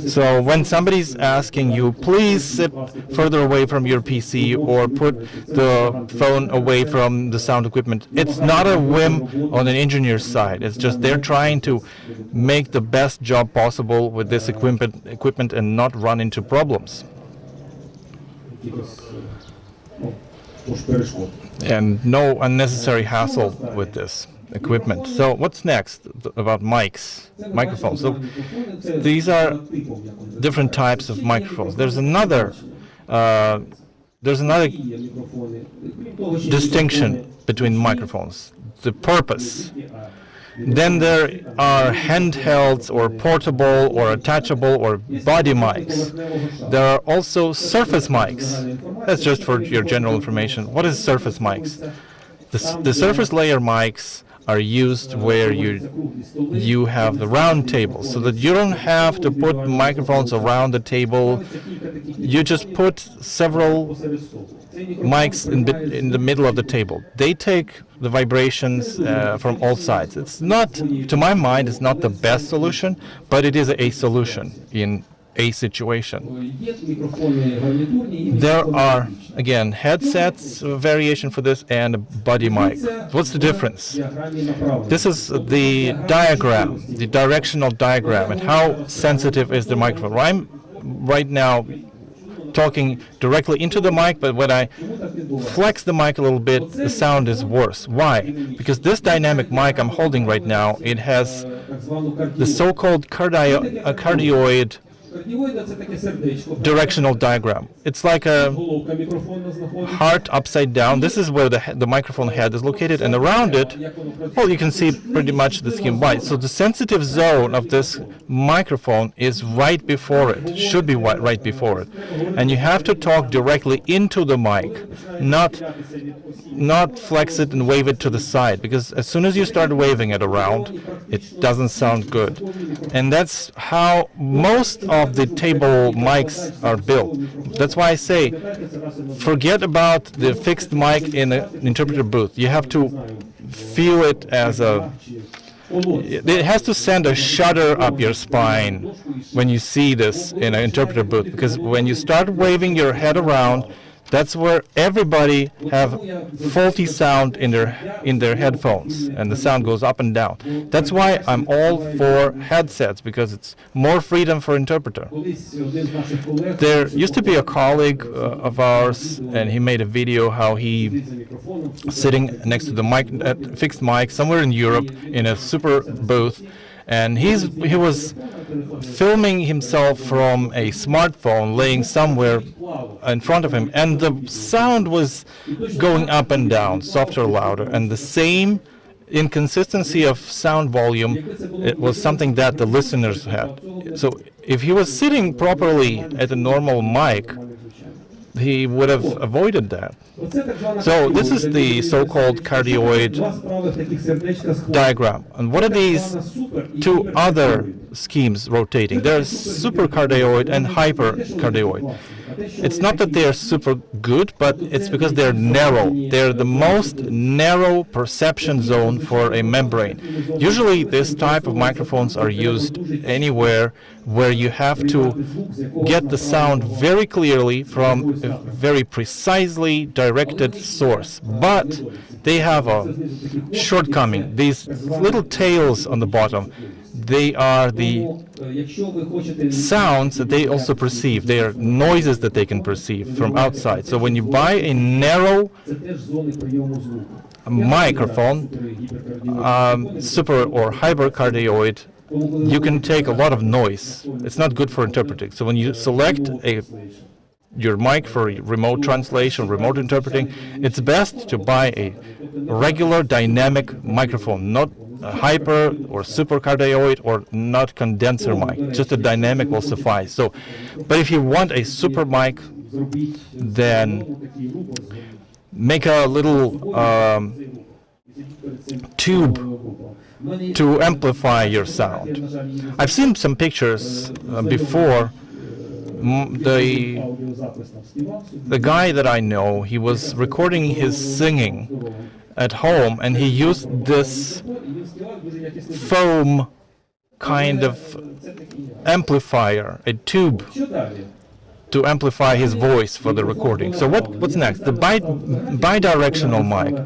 Speaker 10: So when somebody's asking you, please sit further away from your PC or put the phone away from the sound equipment, it's not a whim on an engineer's side. It's just they're trying to make the best job possible with this equipment and not run into problems. And no unnecessary hassle with this equipment. So what's next about microphones? So these are different types of microphones. There's another distinction between microphones: the purpose. Then there are handhelds or portable or attachable or body mics. There are also surface mics. That's just for your general information. What is surface mics? The surface layer mics are used where you have the round table, so that you don't have to put microphones around the table. You just put several mics in the middle of the table. They take the vibrations from all sides. It's not, to my mind, it's not the best solution, but it is a solution in a situation. There are, again, headsets, variation for this, and a body mic. What's the difference? This is the diagram, the directional diagram, and how sensitive is the microphone. right now talking directly into the mic, but when I flex the mic a little bit, the sound is worse. Why? Because this dynamic mic I'm holding right now, it has the so-called cardioid directional diagram. It's like a heart upside down. This is where the microphone head is located, and around it, well, you can see pretty much the scheme white. So the sensitive zone of this microphone is right before it, should be right before it. And you have to talk directly into the mic, not flex it and wave it to the side, because as soon as you start waving it around, it doesn't sound good. And that's how most of the table mics are built. That's why I say, forget about the fixed mic in an interpreter booth. You have to feel it as it has to send a shudder up your spine when you see this in an interpreter booth, because when you start waving your head around, that's where everybody have faulty sound in their headphones, and the sound goes up and down. That's why I'm all for headsets, because it's more freedom for interpreter. There used to be a colleague of ours, and he made a video how he sitting next to the mic, fixed mic somewhere in Europe in a super booth, and he was filming himself from a smartphone laying somewhere in front of him, and the sound was going up and down, softer, louder, and the same inconsistency of sound volume, it was something that the listeners had. So if he was sitting properly at a normal mic, he would have avoided that. So this is the so-called cardioid diagram. And what are these two other schemes rotating? There's supercardioid and hypercardioid. It's not that they're super good, but it's because they're narrow. They're the most narrow perception zone for a membrane. Usually this type of microphones are used anywhere where you have to get the sound very clearly from a very precisely directed source. But they have a shortcoming. These little tails on the bottom, they are the sounds that they also perceive. They are noises that they can perceive from outside. So when you buy a narrow microphone, super or hypercardioid, you can take a lot of noise. It's not good for interpreting. So when you select your mic for remote translation, remote interpreting, it's best to buy a regular dynamic microphone, not a hyper or supercardioid or not condenser mic. Just a dynamic will suffice. So, but if you want a super mic, then make a little tube to amplify your sound. I've seen some pictures before. The guy that I know, he was recording his singing at home, and he used this foam kind of amplifier, a tube, to amplify his voice for the recording. So what's next? The bidirectional mic.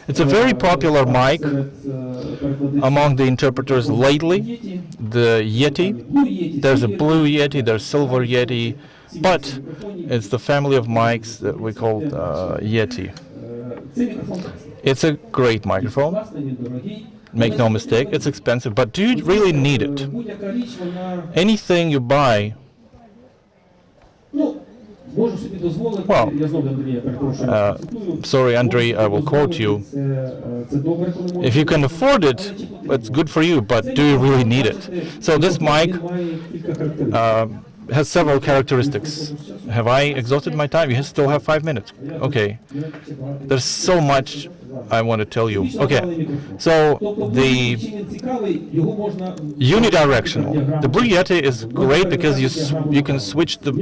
Speaker 10: It's a very popular mic among the interpreters lately. The Yeti. There's a blue Yeti, there's silver Yeti, but it's the family of mics that we call Yeti. It's a great microphone. Make no mistake, it's expensive, but do you really need it? Anything you buy, well, sorry, Andrei, I will quote you. If you can afford it, it's good for you, but do you really need it? So this mic has several characteristics. Have I exhausted my time? You still have 5 minutes. Okay. There's so much I want to tell you. Okay. So the unidirectional. The Blue Yeti is great because you can switch the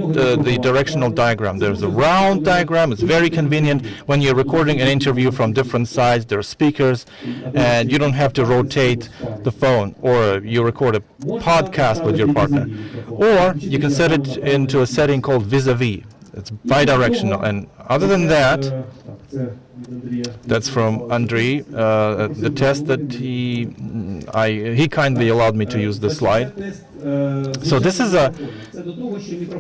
Speaker 10: directional diagram. There's a round diagram. It's very convenient when you're recording an interview from different sides. There are speakers, and you don't have to rotate the phone, or you record a podcast with your partner. Or you can set it into a setting called vis-a-vis. It's bidirectional. And other than that, that's from Andrei, the test that he kindly allowed me to use this slide. So this is a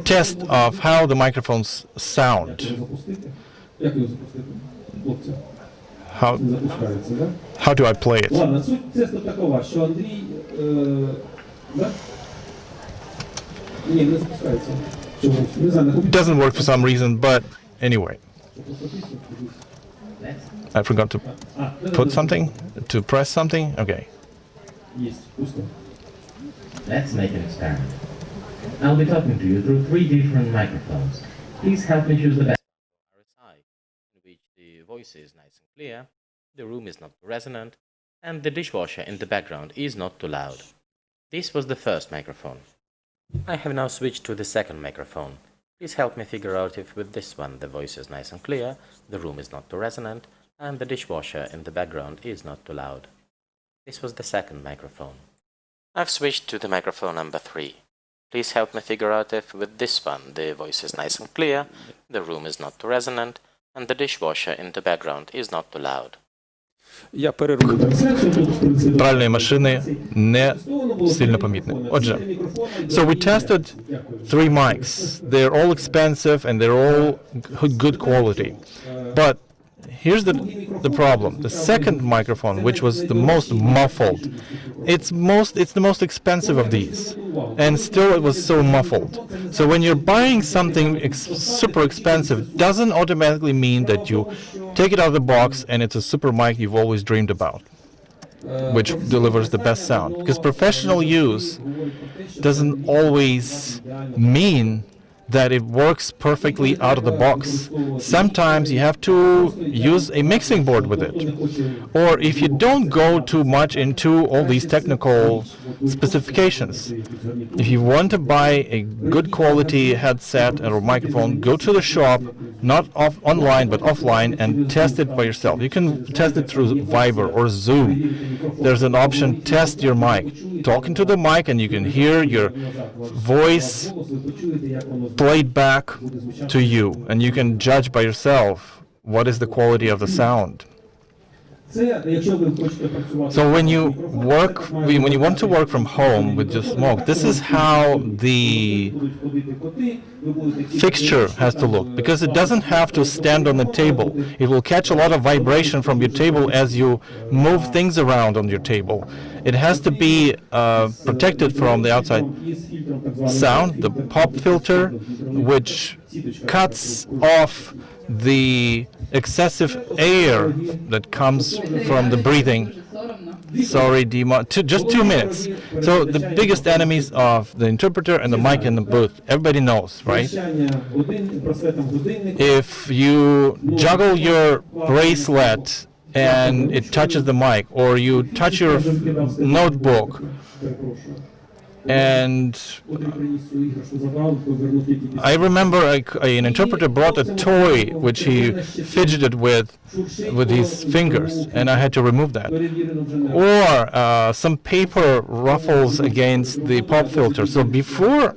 Speaker 10: test of how the microphones sound. How do I play it? It doesn't work for some reason, but anyway. I forgot to put something, to press something. Okay.
Speaker 12: Let's make an experiment. I'll be talking to you through 3 different microphones. Please help me choose the best. RSI, in which the voice is nice and clear, the room is not too resonant, and the dishwasher in the background is not too loud. This was the first microphone. I have now switched to the second microphone. Please help me figure out if with this one the voice is nice and clear, the room is not too resonant, and the dishwasher in the background is not too loud. This was the second microphone. I've switched to the microphone number 3. Please help me figure out if with this one the voice is nice and clear, the room is not too resonant, and the dishwasher in the background is not too loud.
Speaker 10: Пральної машини не сильно помітне. Отже, so we tested 3 mics. They're all expensive and they're all good quality. But here's the problem. The second microphone, which was the most muffled, it's the most expensive of these, and still it was so muffled. So when you're buying something super expensive, doesn't automatically mean that you take it out of the box and it's a super mic you've always dreamed about, which delivers the best sound. Because professional use doesn't always mean that it works perfectly out of the box. Sometimes you have to use a mixing board with it. Or if you don't go too much into all these technical specifications, if you want to buy a good quality headset or microphone, go to the shop, not online but offline, and test it by yourself. You can test it through Viber or Zoom. There's an option, test your mic. Talk into the mic and you can hear your voice played back to you, and you can judge by yourself what is the quality of the sound. So when you want to work from home with just smoke, this is how the fixture has to look, because it doesn't have to stand on the table. It will catch a lot of vibration from your table as you move things around on your table. It has to be protected from the outside sound, the pop filter, which cuts off the excessive air that comes from the breathing. Sorry, Dima, just 2 minutes. So the biggest enemies of the interpreter and the mic in the booth, everybody knows, right? If you juggle your bracelet and it touches the mic, or you touch your notebook, and I remember an interpreter brought a toy which he fidgeted with his fingers, and I had to remove that. Or some paper ruffles against the pop filter. So before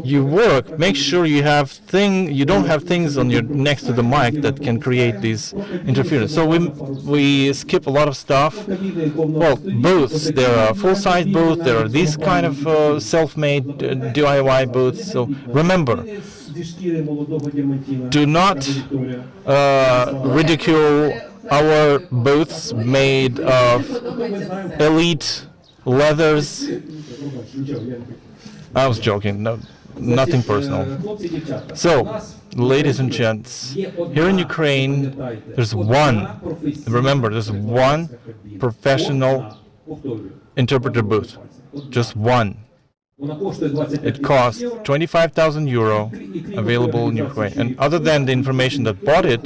Speaker 10: you work, make sure you don't have things on your next to the mic that can create these interference. So we skip a lot of stuff. Well, booths. There are full-size booths. There are these kind of self-made DIY booths. So remember, do not ridicule our booths made of elite leathers. I was joking. No, nothing personal. So, ladies and gents, here in Ukraine, there's one professional interpreter booth. Just one. It costs 25,000 euro, available in Ukraine. And other than the information that bought it,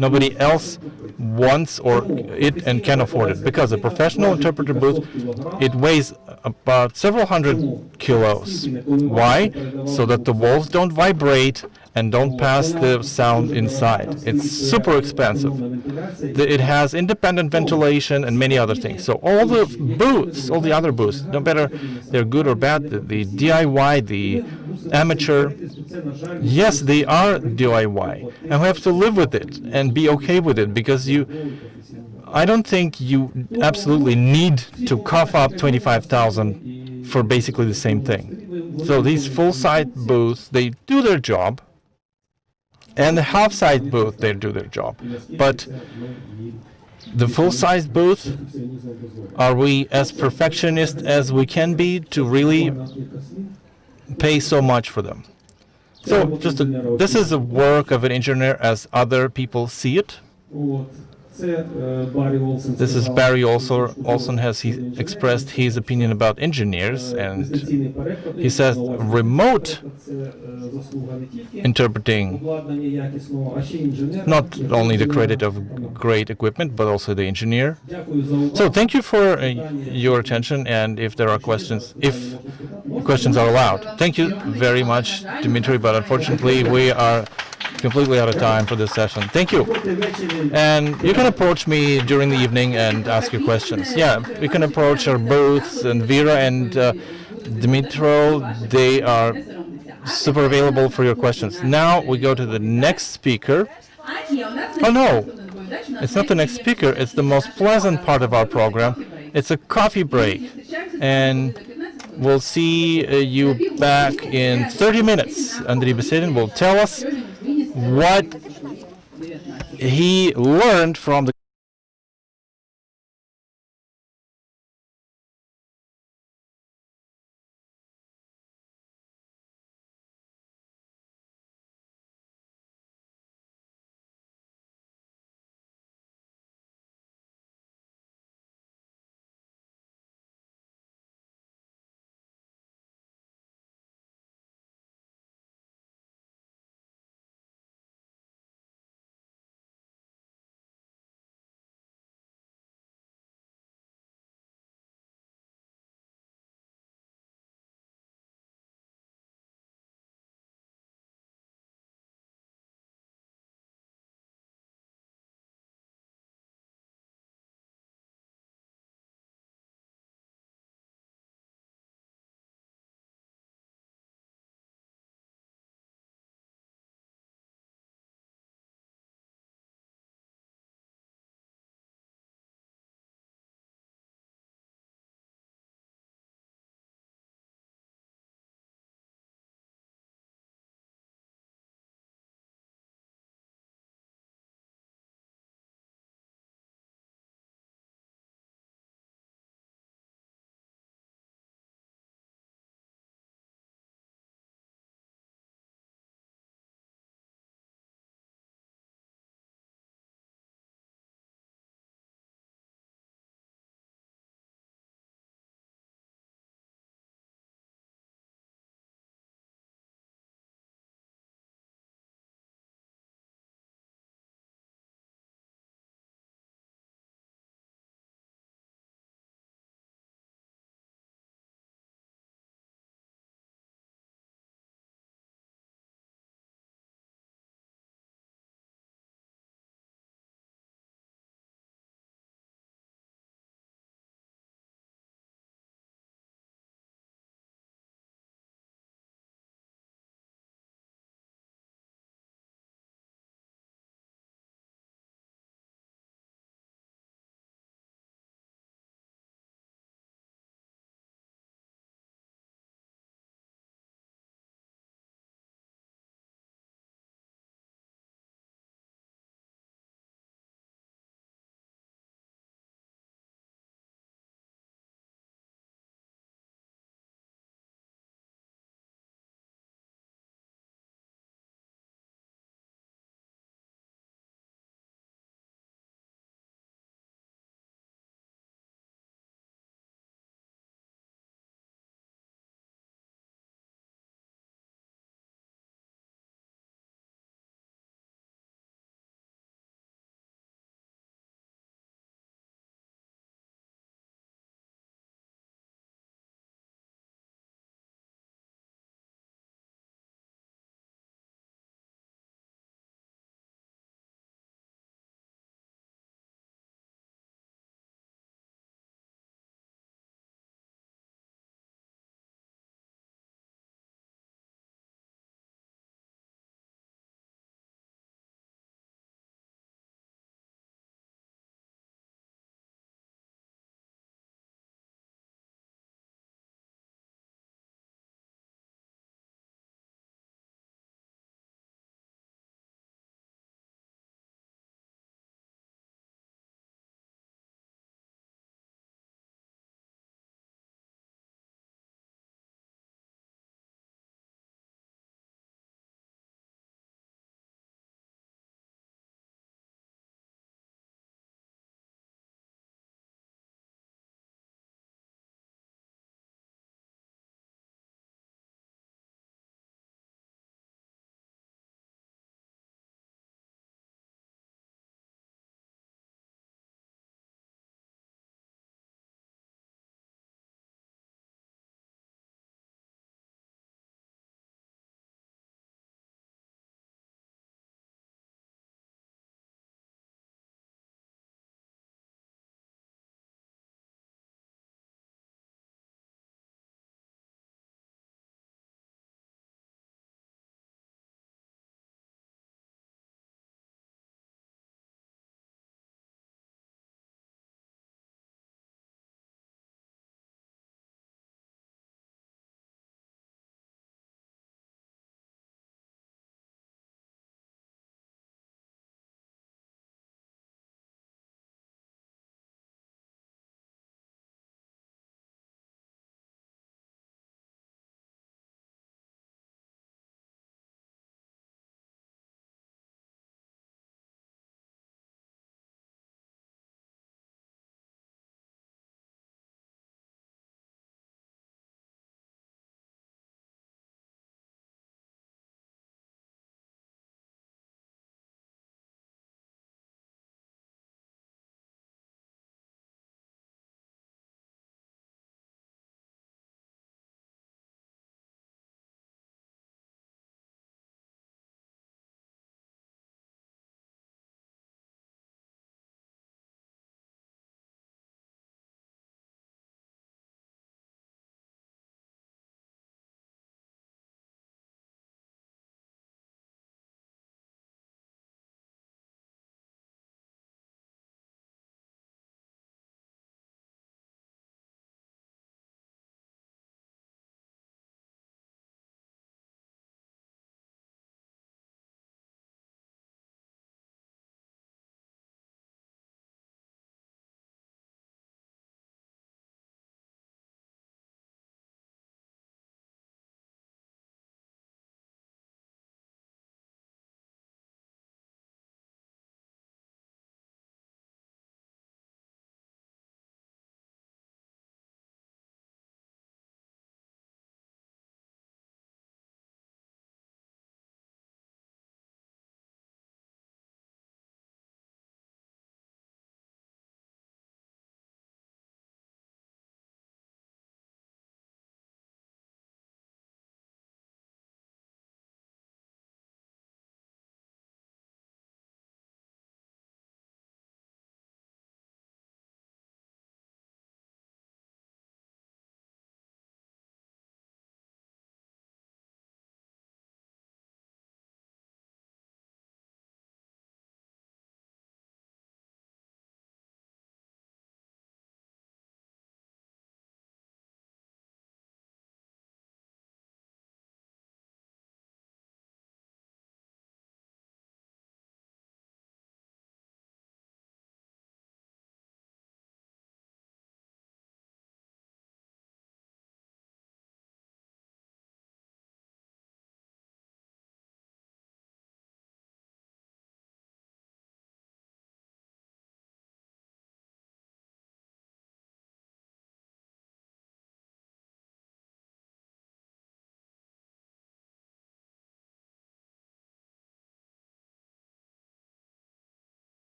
Speaker 10: nobody else wants it and can afford it. Because a professional interpreter booth, it weighs about several hundred kilos. Why? So that the walls don't vibrate and don't pass the sound inside. It's super expensive. It has independent ventilation and many other things. So all the booths, all the other booths, no matter they're good or bad, the DIY, the amateur, yes, they are DIY, and we have to live with it and be okay with it, because I don't think you absolutely need to cough up 25,000 for basically the same thing. So these full-size booths, they do their job, and the half-size booth, they do their job. But the full-size booth, are we as perfectionist as we can be to really pay so much for them? So this is a work of an engineer as other people see it. This is Barry Olson has expressed his opinion about engineers, and he says remote interpreting, not only the credit of great equipment, but also the engineer. So thank you for your attention, and if there are questions, if questions are allowed. Thank you very much, Dmitry, but unfortunately we are completely out of time for this session. Thank you. And you can approach me during the evening and ask your questions. Yeah, you can approach our booths, and Vera and Dmitro, they are super available for your questions. Now we go to the next speaker. Oh no, it's not the next speaker, it's the most pleasant part of our program. It's a coffee break. And we'll see you back in 30 minutes. Andrei Besedin will tell us what he learned from the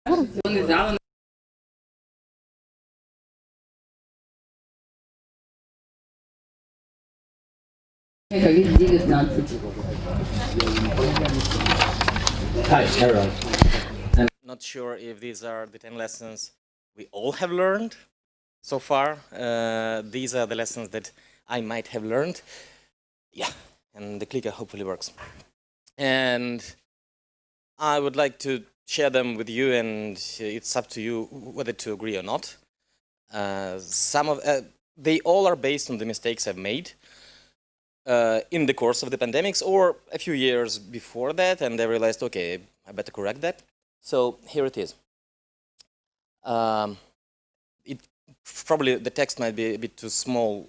Speaker 12: Hi, everyone. I'm not sure if these are the 10 lessons we all have learned so far. These are the lessons that I might have learned. Yeah, and the clicker hopefully works. And I would like to share them with you, and it's up to you whether to agree or not. They all are based on the mistakes I've made in the course of the pandemics or a few years before that, and I realized, okay, I better correct that. So here it is. Probably the text might be a bit too small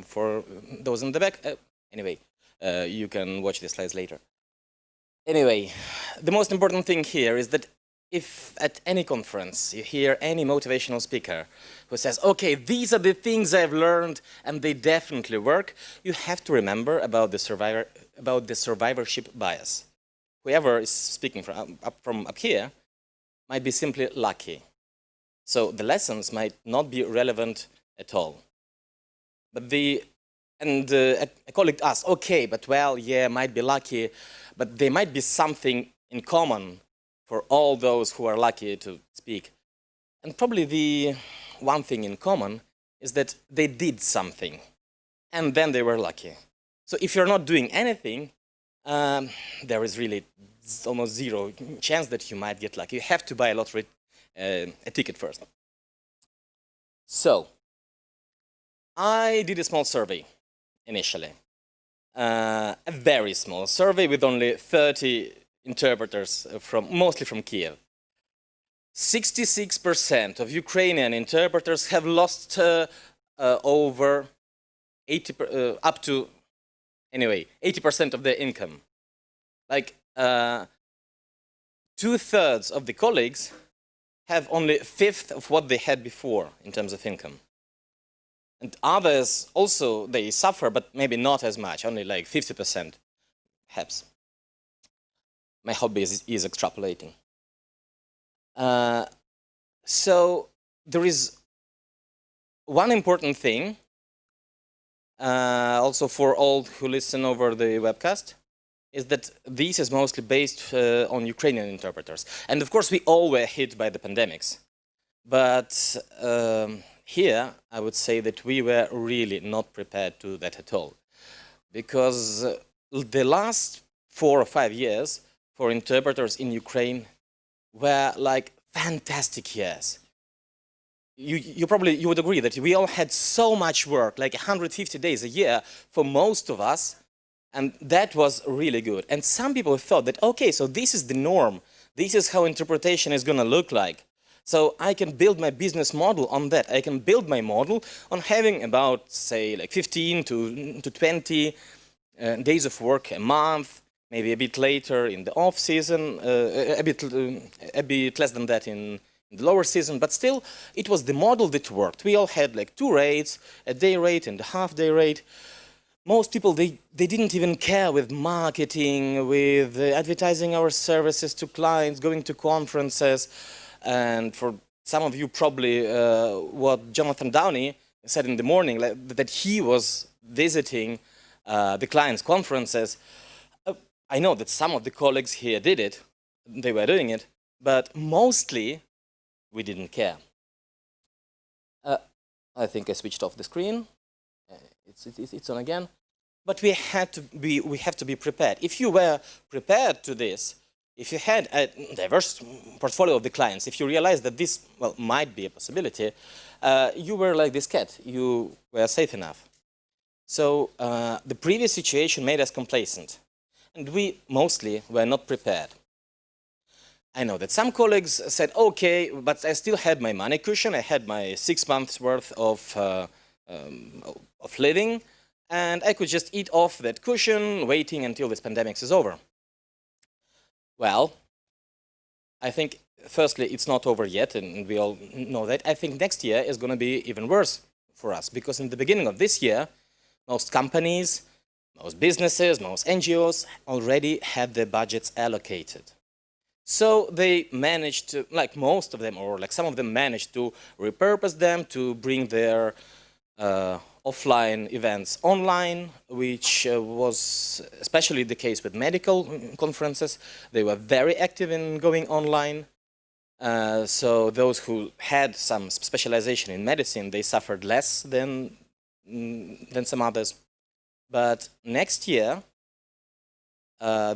Speaker 12: for those in the back. Anyway, you can watch the slides later. Anyway, the most important thing here is that if at any conference you hear any motivational speaker who says, okay, these are the things I've learned and they definitely work, you have to remember about the survivorship bias. Whoever is speaking from up here might be simply lucky. So the lessons might not be relevant at all. But a colleague asked, okay, but well, yeah, might be lucky, but there might be something in common for all those who are lucky to speak. And probably the one thing in common is that they did something, and then they were lucky. So if you're not doing anything, there is really almost zero chance that you might get lucky. You have to buy a lottery ticket first. So I did a small survey initially. A very small survey with only 30 interpreters, mostly from Kiev. 66% of Ukrainian interpreters have lost over 80%, up to, anyway, 80% of their income. Like 2/3 of the colleagues have only 1/5 of what they had before in terms of income. And others also, they suffer, but maybe not as much, only like 50%, perhaps. My hobby is extrapolating. So there is one important thing, also for all who listen over the webcast, is that this is mostly based on Ukrainian interpreters. And of course, we all were hit by the pandemics. But here, I would say that we were really not prepared to that at all. Because the last 4 or 5 years for interpreters in Ukraine were like fantastic years. You would agree that we all had so much work, like 150 days a year for most of us, and that was really good. And some people thought that, okay, so this is the norm. This is how interpretation is going to look like. So I can build my business model on that. I can build my model on having about, say, like 15 to 20 days of work a month, maybe a bit later in the off season, a bit less than that in the lower season, but still it was the model that worked. We all had like 2 rates, a day rate and a half-day rate. Most people, they didn't even care with marketing, with advertising our services to clients, going to conferences. And for some of you, probably what Jonathan Downey said in the morning, that he was visiting the clients' conferences. I know that some of the colleagues here did it, they were doing it, but mostly we didn't care. I think I switched off the screen. It's on again. But we have to be prepared. If you were prepared to this, if you had a diverse portfolio of the clients, if you realized that this, well, might be a possibility, you were like this cat. You were safe enough. So the previous situation made us complacent. And we mostly were not prepared. I know that some colleagues said, okay, but I still had my money cushion. I had my 6 months worth of living, and I could just eat off that cushion, waiting until this pandemic is over. Well, I think, firstly, it's not over yet, and we all know that. I think next year is going to be even worse for us, because in the beginning of this year, most companies, most businesses, most NGOs already had their budgets allocated.
Speaker 13: So they managed to, like most of them, or like some of them managed to repurpose them to bring their offline events online, which was especially the case with medical conferences. They were very active in going online. So those who had some specialization in medicine, they suffered less than some others. But next year,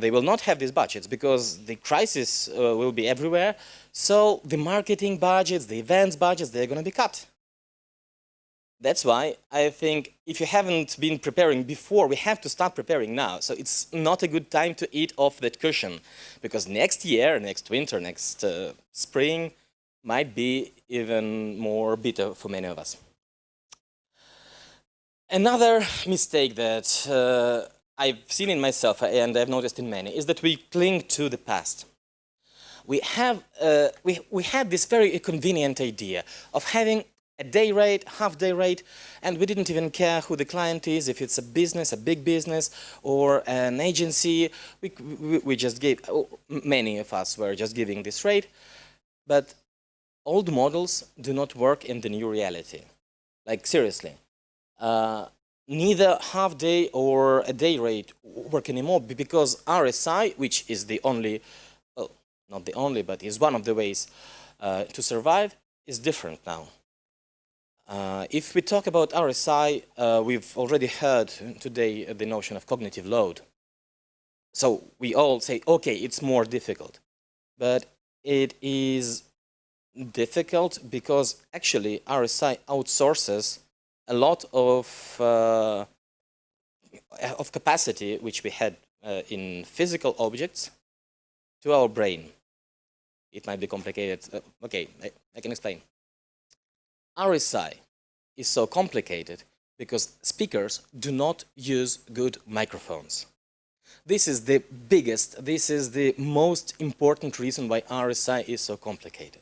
Speaker 13: they will not have these budgets because the crisis will be everywhere. So the marketing budgets, the events budgets, they're going to be cut. That's why I think if you haven't been preparing before, we have to start preparing now. So it's not a good time to eat off that cushion, because next year, next winter, next spring might be even more bitter for many of us. Another mistake that I've seen in myself and I've noticed in many is that we cling to the past. We had this very convenient idea of having a day rate, half-day rate, and we didn't even care who the client is, if it's a business, a big business, or an agency. We just gave, many of us were just giving this rate, but old models do not work in the new reality. Like, seriously. Neither half-day or a day rate work anymore, because RSI, which is the only, well, not the only, but is one of the ways to survive, is different now. If we talk about RSI, we've already heard today the notion of cognitive load. So we all say, okay, it's more difficult. But it is difficult because actually RSI outsources a lot of capacity which we had in physical objects to our brain. It might be complicated. Okay, I can explain. RSI is so complicated because speakers do not use good microphones. This is the biggest, this is the most important reason why RSI is so complicated.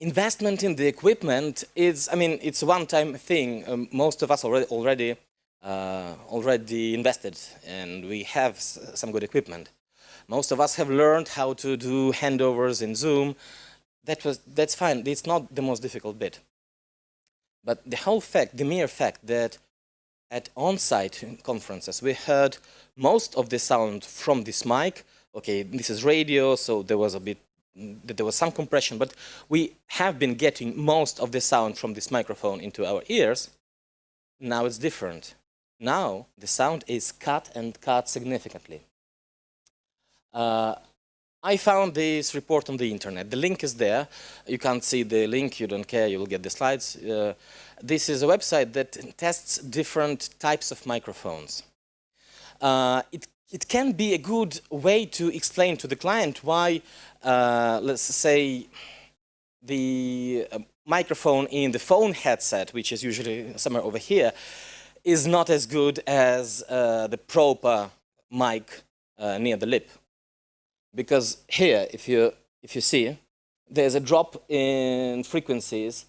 Speaker 13: Investment in the equipment is, I mean, it's a one-time thing. Most of us already invested, and we have some good equipment. Most of us have learned how to do handovers in Zoom. That's fine. It's not the most difficult bit. But the whole fact, the mere fact that at on-site conferences we heard most of the sound from this mic. Okay, this is radio, so there was some compression, but we have been getting most of the sound from this microphone into our ears. Now it's different. Now the sound is cut, and cut significantly. I found this report on the internet. The link is there. You can't see the link, you don't care, you will get the slides. This is a website that tests different types of microphones. It can be a good way to explain to the client why, let's say, the microphone in the phone headset, which is usually somewhere over here, is not as good as the proper mic near the lip. Because here, if you see, there's a drop in frequencies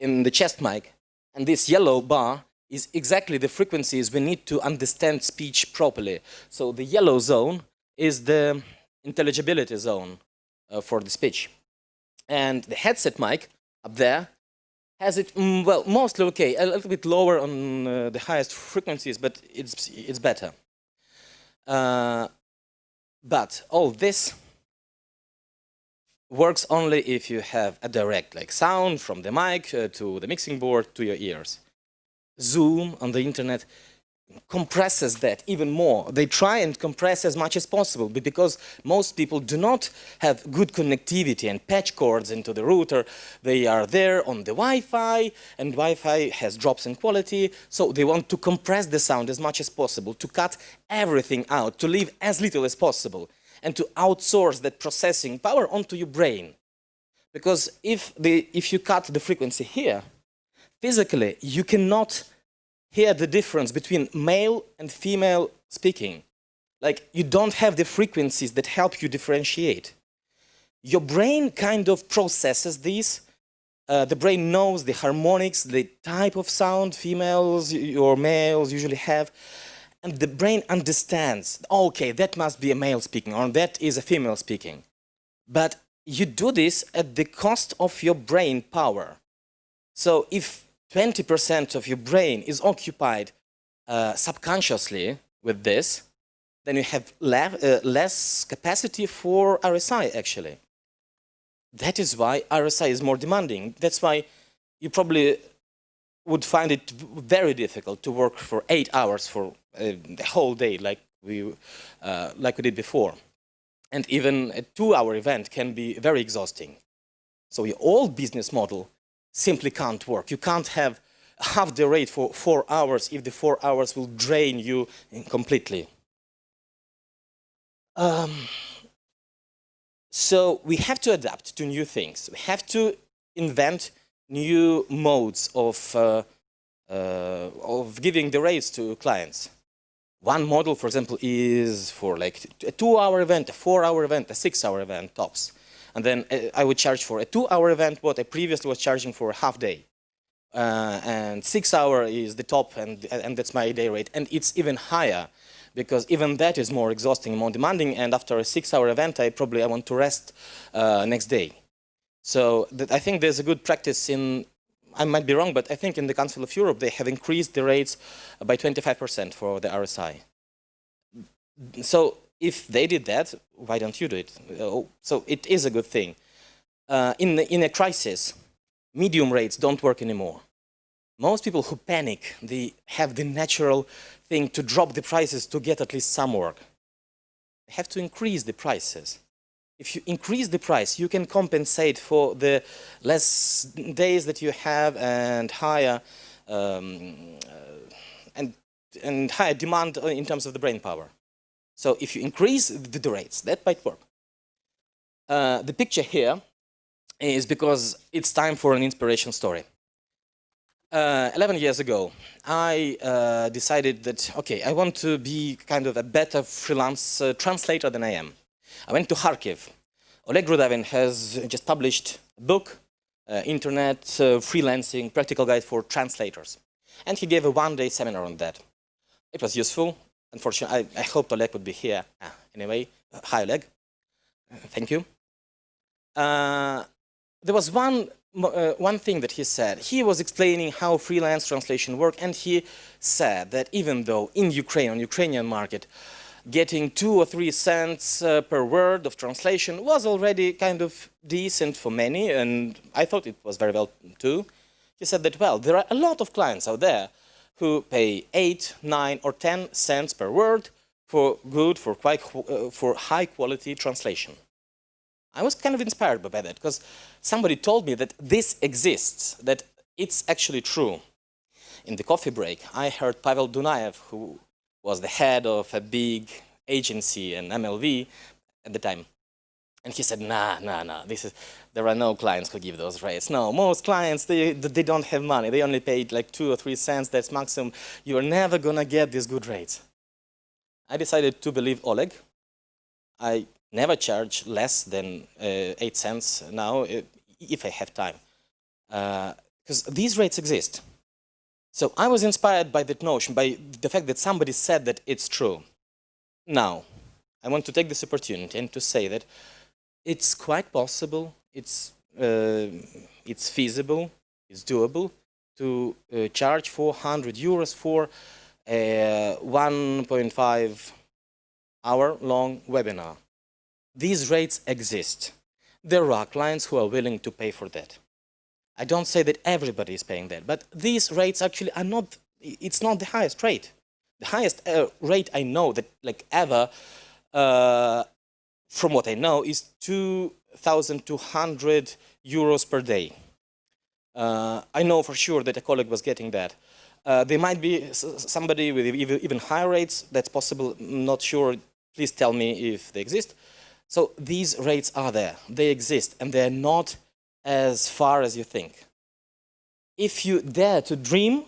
Speaker 13: in the chest mic, and this yellow bar is exactly the frequencies we need to understand speech properly. So the yellow zone is the intelligibility zone for the speech. And the headset mic up there has it, well, mostly okay, a little bit lower on the highest frequencies, but it's better. But all this works only if you have a direct sound from the mic to the mixing board to your ears. Zoom on the internet compresses that even more. They try and compress as much as possible, but because most people do not have good connectivity and patch cords into the router, they are there on the Wi-Fi, and Wi-Fi has drops in quality, so they want to compress the sound as much as possible, to cut everything out, to leave as little as possible, and to outsource that processing power onto your brain. Because if you cut the frequency here, physically you cannot hear the difference between male and female speaking. Like, you don't have the frequencies that help you differentiate. Your brain kind of processes these. The brain knows the harmonics, the type of sound females or males usually have. And the brain understands, okay, that must be a male speaking, or that is a female speaking. But you do this at the cost of your brain power. So if 20% of your brain is occupied subconsciously with this, then you have less capacity for RSI, actually. That is why RSI is more demanding. That's why you probably would find it very difficult to work for 8 hours for the whole day, like we did before. And even a 2-hour event can be very exhausting. So your old business model simply can't work. You can't have half the rate for 4 hours if the 4 hours will drain you completely. So we have to adapt to new things. We have to invent new modes of giving the rates to clients. One model, for example, is for like a 2-hour event, a 4-hour event, a 6-hour event, tops. And then I would charge for a 2-hour event what I previously was charging for a half day. And 6-hour is the top, and that's my day rate. And it's even higher, because even that is more exhausting, more demanding. And after a 6-hour event, I want to rest next day. So I think there's a good practice in, I might be wrong, but I think in the Council of Europe, they have increased the rates by 25% for the RSI. So if they did that, why don't you do it? So it is a good thing. In a crisis, medium rates don't work anymore. Most people who panic, they have the natural thing to drop the prices to get at least some work. They have to increase the prices. If you increase the price, you can compensate for the less days that you have and higher and higher demand in terms of the brain power. So if you increase the rates, that might work. The picture here is because it's time for an inspiration story. 11 years ago, I decided that, okay, I want to be kind of a better freelance translator than I am. I went to Kharkiv. Oleg Rudavin has just published a book, Internet Freelancing Practical Guide for Translators. And he gave a one-day seminar on that. It was useful. Unfortunately, I hoped Oleg would be here. Anyway, hi Oleg. Thank you. There was one thing that he said. He was explaining how freelance translation works, and he said that even though in Ukraine, on Ukrainian market, getting 2 or 3 cents per word of translation was already kind of decent for many, and I thought it was very well too. He said that, well, there are a lot of clients out there who pay 8, 9, or 10 cents per word for good, for high quality translation. I was kind of inspired by that, because somebody told me that this exists, that it's actually true. In the coffee break, I heard Pavel Dunayev, who was the head of a big agency and MLV at the time. And he said, nah, there are no clients who give those rates. No, most clients, they don't have money. They only paid like 2 or 3 cents, that's maximum. You are never gonna get these good rates. I decided to believe Oleg. I never charge less than 8 cents now, if I have time. Because these rates exist. So I was inspired by that notion, by the fact that somebody said that it's true. Now, I want to take this opportunity and to say that it's quite possible, it's feasible, it's doable to charge 400 euros for a 1.5 hour long webinar. These rates exist. There are clients who are willing to pay for that. I don't say that everybody is paying that, but these rates actually are not, it's not the highest rate. The highest rate I know that like ever, from what I know, is 2,200 euros per day. I know for sure that a colleague was getting that. There might be somebody with even higher rates, that's possible, not sure, please tell me if they exist. So these rates are there, they exist, and they're not as far as you think. If you dare to dream,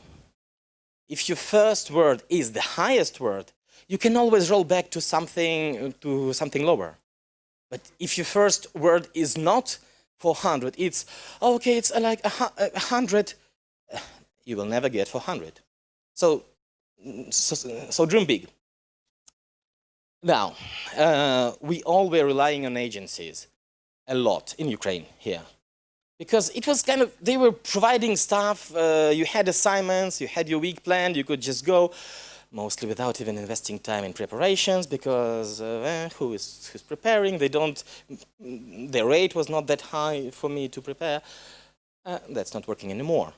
Speaker 13: if your first word is the highest word, you can always roll back to something lower. But if your first word is not 400, it's okay, it's like 100, you will never get 400. So dream big. Now, we all were relying on agencies. a lot in Ukraine here. Because it was kind of, they were providing stuff, you had assignments, you had your week planned, you could just go, mostly without even investing time in preparations, because who's preparing? They don't, the rate was not that high for me to prepare. That's not working anymore.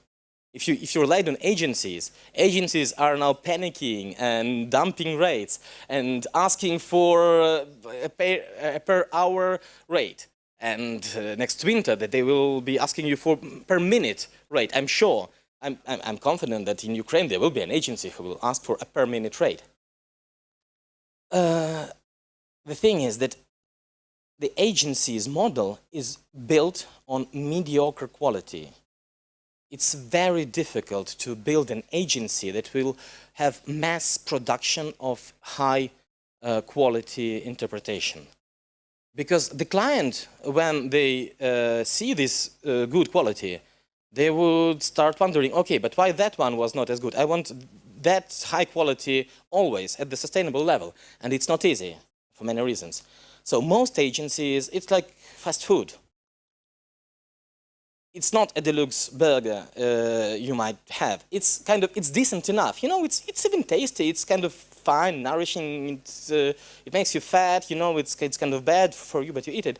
Speaker 13: If you relied on agencies, agencies are now panicking and dumping rates and asking for a per hour rate. And next winter that they will be asking you for per minute rate. I'm sure, I'm confident that in Ukraine there will be an agency who will ask for a per minute rate. The thing is that the agency's model is built on mediocre quality. It's very difficult to build an agency that will have mass production of high quality interpretation. Because the client, when they see this good quality, they would start wondering, okay, but why that one was not as good? I want that high quality always at the sustainable level. And it's not easy for many reasons. So most agencies, it's like fast food. It's not a deluxe burger you might have. It's kind of, it's decent enough. You know, it's even tasty. It's kind of fine, nourishing. It makes you fat. You know, it's kind of bad for you, but you eat it.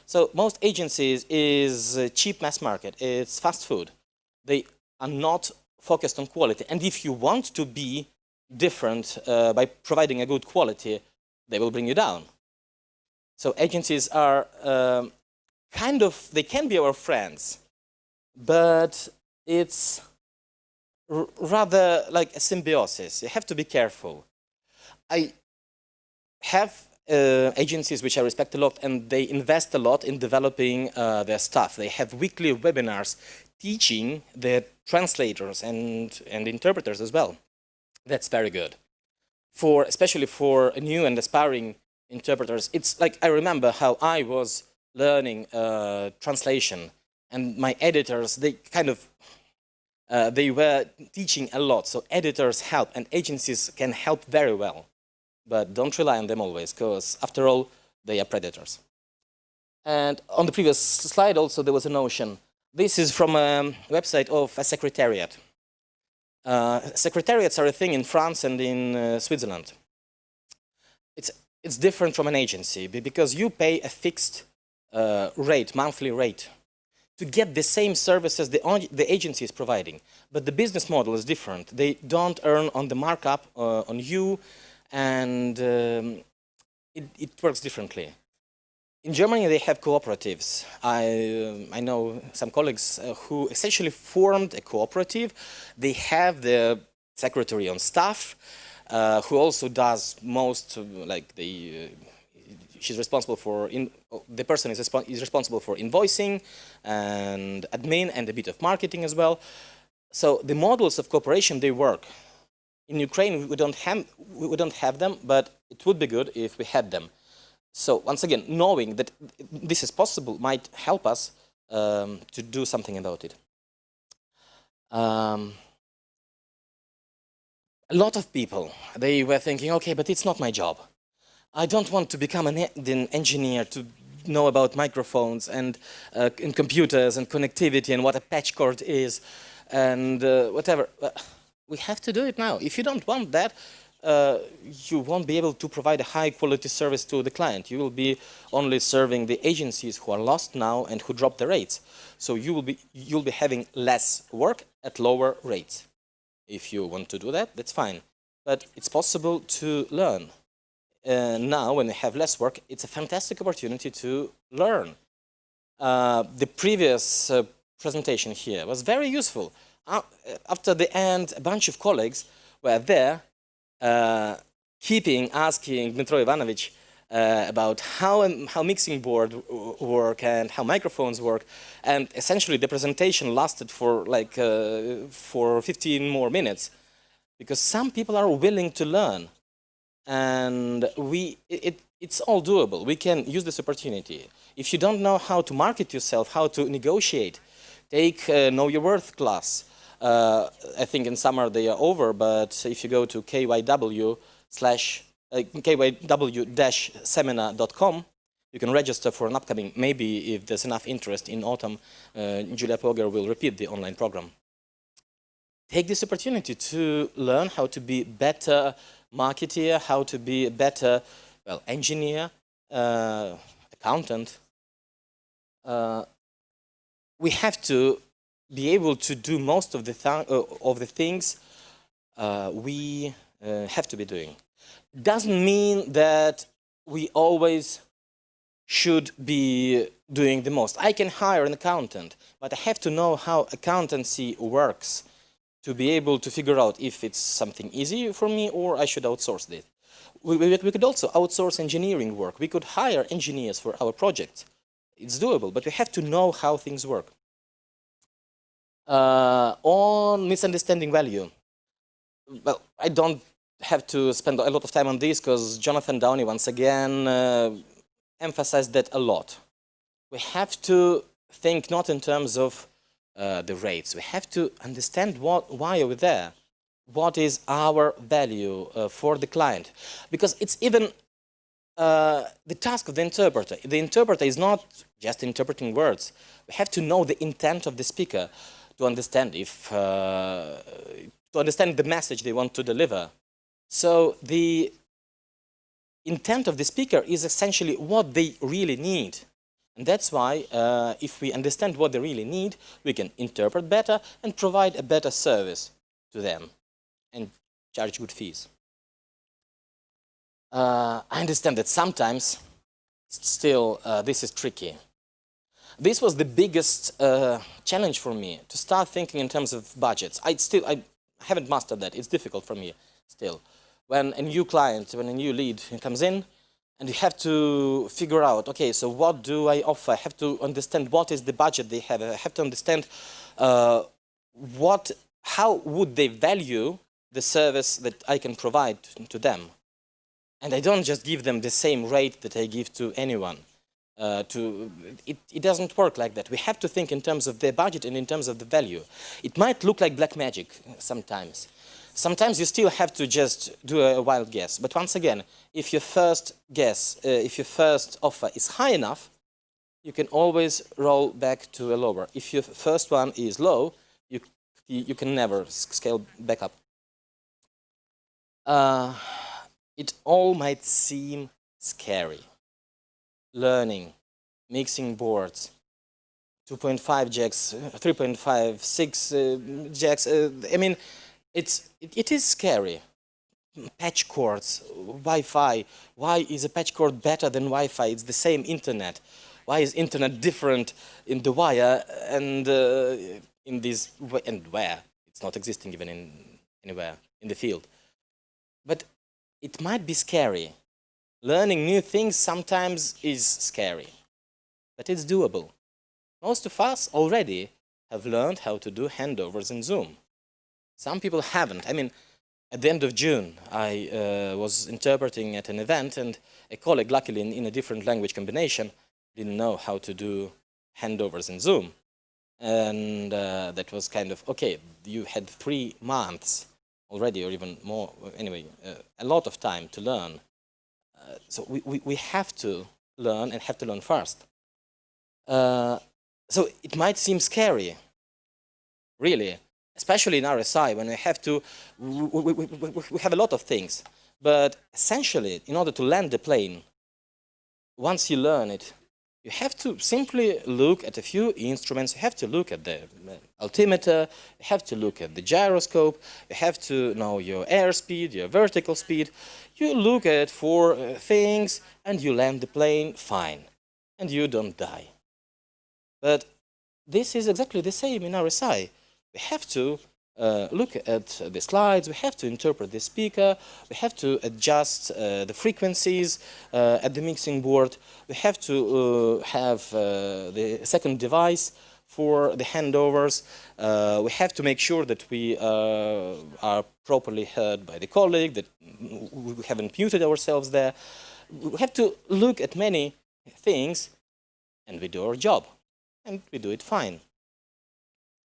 Speaker 13: So most agencies is cheap mass market. It's fast food. They are not focused on quality. And if you want to be different by providing a good quality, they will bring you down. So agencies are kind of, they can be our friends, but it's rather like a symbiosis. You have to be careful. I have agencies which I respect a lot, and they invest a lot in developing their stuff. They have weekly webinars teaching their translators and interpreters as well. That's very good. Especially for new and aspiring interpreters, it's like, I remember how I was learning translation, and my editors, they kind of, they were teaching a lot. So editors help, and agencies can help very well. But don't rely on them always, because after all, they are predators. And on the previous slide also, there was a notion. This is from a website of a secretariat. Secretariats are a thing in France and in Switzerland. It's different from an agency, because you pay a fixed rate, monthly rate, to get the same services the agency is providing. But the business model is different. They don't earn on the markup on you, and it works differently. In Germany, they have cooperatives. I know some colleagues who essentially formed a cooperative. They have the secretary on staff, who also does most, like she's responsible for, the person is responsible for invoicing and admin and a bit of marketing as well. So the models of cooperation, they work. In Ukraine, we don't have them, but it would be good if we had them. So once again, knowing that this is possible might help us to do something about it. A lot of people, they were thinking, okay, but it's not my job. I don't want to become an engineer to know about microphones and computers and connectivity and what a patch cord is and whatever. We have to do it now. If you don't want that, you won't be able to provide a high-quality service to the client. You will be only serving the agencies who are lost now and who drop the rates. So you'll be having less work at lower rates. If you want to do that, that's fine. But it's possible to learn. Now, when you have less work, it's a fantastic opportunity to learn. The previous presentation here was very useful. After the end, a bunch of colleagues were there asking Dmitro Ivanovich about how mixing board work and how microphones work, and essentially the presentation lasted for like for 15 more minutes, because some people are willing to learn, and it's all doable. We can use this opportunity. If you don't know how to market yourself, how to negotiate, take Know Your Worth class. I think in summer they are over, but if you go to kyw-seminar.com, You can register for an upcoming, maybe if there's enough interest in autumn, Julia Poger will repeat the online program. Take this opportunity to learn how to be better marketeer, how to be a better, well, engineer, accountant. We have to be able to do most of the things we have to be doing. Doesn't mean that we always should be doing the most. I can hire an accountant, but I have to know how accountancy works to be able to figure out if it's something easy for me or I should outsource it. We could also outsource engineering work. We could hire engineers for our projects. It's doable, but we have to know how things work. On misunderstanding value. Well, I don't have to spend a lot of time on this because Jonathan Downey once again emphasized that a lot. We have to think not in terms of the rates. We have to understand why are we there. What is our value for the client? Because it's even the task of the interpreter. The interpreter is not just interpreting words. We have to know the intent of the speaker to understand to understand the message they want to deliver. So the intent of the speaker is essentially what they really need. And that's why if we understand what they really need, we can interpret better and provide a better service to them and charge good fees. I understand that sometimes still this is tricky. This was the biggest challenge for me, to start thinking in terms of budgets. I haven't mastered that. It's difficult for me still. When a new client, when a new lead comes in, and you have to figure out, okay, so what do I offer? I have to understand what is the budget they have. I have to understand how would they value the service that I can provide to them. And I don't just give them the same rate that I give to anyone. It doesn't work like that. We have to think in terms of their budget and in terms of the value. It might look like black magic sometimes. Sometimes you still have to just do a wild guess. But once again, if your first guess, if your first offer is high enough, you can always roll back to a lower. If your first one is low, you can never scale back up. It all might seem scary. Learning, mixing boards, 2.5 jacks, 3.5, 6 jacks. I mean, it is scary. Patch cords, Wi-Fi. Why is a patch cord better than Wi-Fi? It's the same internet. Why is internet different in the wire and in this and where? It's not existing even anywhere in the field. But it might be scary. Learning new things sometimes is scary, but it's doable. Most of us already have learned how to do handovers in Zoom. Some people haven't. I mean, at the end of June, I was interpreting at an event, and a colleague, luckily in a different language combination, didn't know how to do handovers in Zoom. And that was kind of, okay, you had 3 months already, or even more, anyway, a lot of time to learn. So we have to learn and have to learn fast. So it might seem scary, really, especially in RSI when we have to, we have a lot of things. But essentially, in order to land the plane, once you learn it, you have to simply look at a few instruments. You have to look at the altimeter, you have to look at the gyroscope, you have to know your airspeed, your vertical speed. You look at 4 things and you land the plane fine, and you don't die. But this is exactly the same in RSI. We have to look at the slides, we have to interpret the speaker, we have to adjust the frequencies at the mixing board, we have to have the second device for the handovers, we have to make sure that we are properly heard by the colleague, that we haven't muted ourselves there. We have to look at many things, and we do our job, and we do it fine.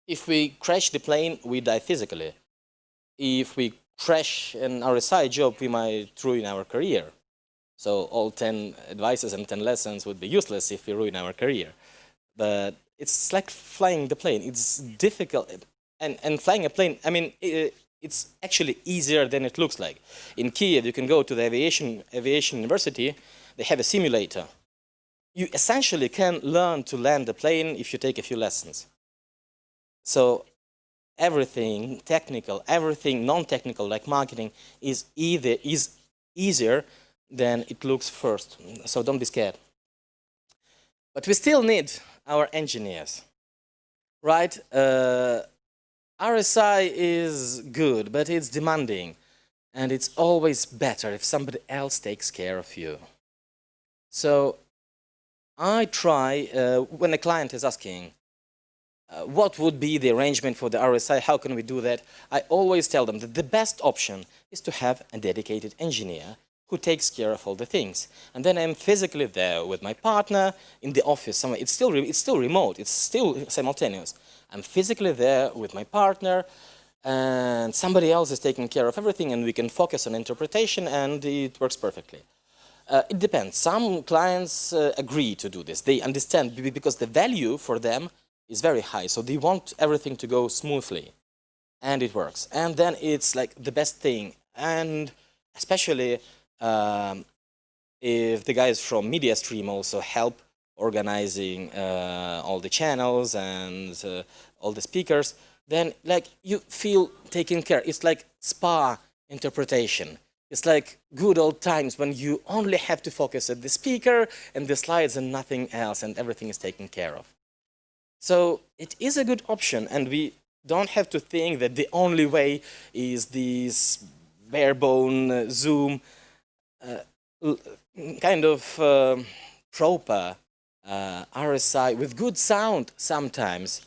Speaker 13: If we crash the plane, we die physically. If we crash an RSI job, we might ruin our career. So all 10 advices and 10 lessons would be useless if we ruin our career. But it's like flying the plane. It's difficult. And flying a plane, I mean, it's actually easier than it looks like. In Kiev, you can go to the aviation university. They have a simulator. You essentially can learn to land a plane if you take a few lessons. So everything technical, everything non-technical, like marketing, is easier than it looks first. So don't be scared. But we still need our engineers, right? RSI is good, but it's demanding. And it's always better if somebody else takes care of you. So I try, when a client is asking, what would be the arrangement for the RSI, how can we do that? I always tell them that the best option is to have a dedicated engineer who takes care of all the things. And then I'm physically there with my partner in the office somewhere. It's still remote, it's still simultaneous. I'm physically there with my partner, and somebody else is taking care of everything, and we can focus on interpretation, and it works perfectly. It depends. Some clients agree to do this. They understand, because the value for them is very high, so they want everything to go smoothly, and it works. And then it's like the best thing, and especially if the guys from MediaStream also help organizing all the channels and all the speakers, then like you feel taken care. It's like spa interpretation. It's like good old times when you only have to focus at the speaker and the slides and nothing else, and everything is taken care of. So it is a good option, and we don't have to think that the only way is this bare-bone Zoom kind of proper RSI with good sound sometimes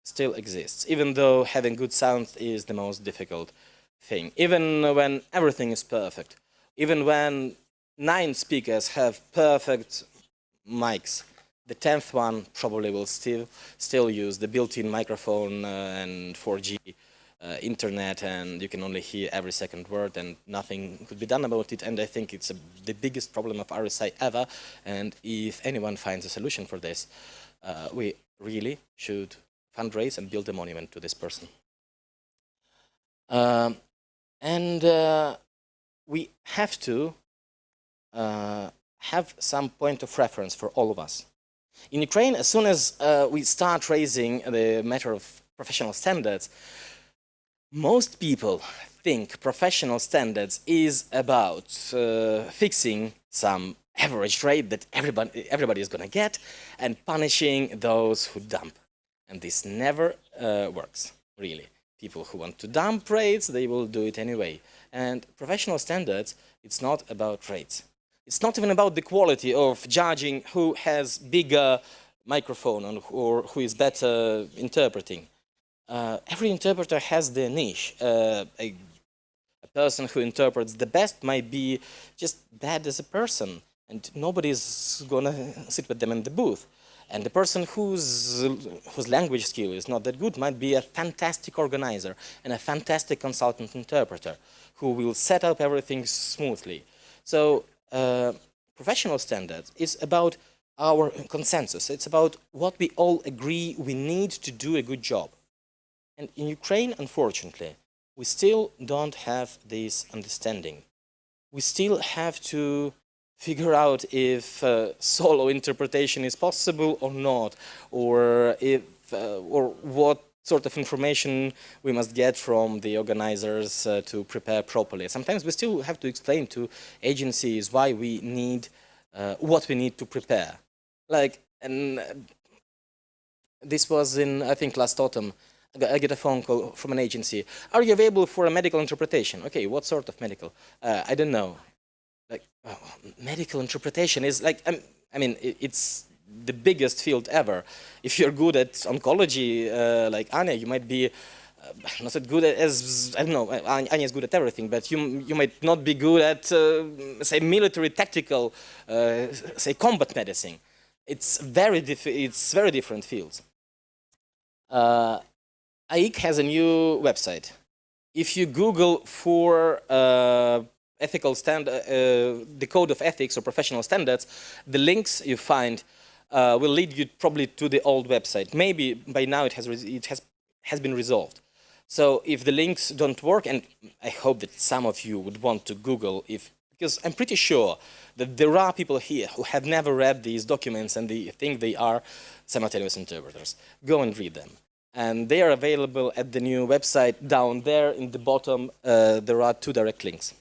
Speaker 13: still exists, even though having good sound is the most difficult thing. Even when everything is perfect, even when 9 speakers have perfect mics, the 10th one probably will still use the built-in microphone and 4G internet, and you can only hear every second word, and nothing could be done about it. And I think it's the biggest problem of RSI ever. And if anyone finds a solution for this, we really should fundraise and build a monument to this person. We have to have some point of reference for all of us. In Ukraine, as soon as we start raising the matter of professional standards, most people think professional standards is about fixing some average rate that everybody is going to get and punishing those who dump. And this never works, really. People who want to dump rates, they will do it anyway. And professional standards, it's not about rates. It's not even about the quality of judging who has bigger microphone or who is better interpreting. Every interpreter has their niche. A person who interprets the best might be just bad as a person, and nobody's gonna sit with them in the booth. And the person whose language skill is not that good might be a fantastic organizer and a fantastic consultant interpreter who will set up everything smoothly. So professional standards is about our consensus. It's about what we all agree we need to do a good job. And in Ukraine, unfortunately, we still don't have this understanding. We still have to figure out if solo interpretation is possible or not, or what sort of information we must get from the organizers to prepare properly. Sometimes we still have to explain to agencies why we need what we need to prepare. Like, and this was in, I think, last autumn. I get a phone call from an agency. Are you available for a medical interpretation? Okay, what sort of medical? I don't know. Like, medical interpretation is like, I mean, it's the biggest field ever. If you're good at oncology, like Anya, you might be not that good as, I don't know, Anya is good at everything, but you might not be good at, say, military tactical, say, combat medicine. It's very different fields. UTIC has a new website. If you Google for the code of ethics or professional standards, the links you find will lead you probably to the old website. Maybe by now it has been resolved. So if the links don't work, and I hope that some of you would want to Google because I'm pretty sure that there are people here who have never read these documents and they think they are simultaneous interpreters. Go and read them. And they are available at the new website down there in the bottom. There are 2 direct links.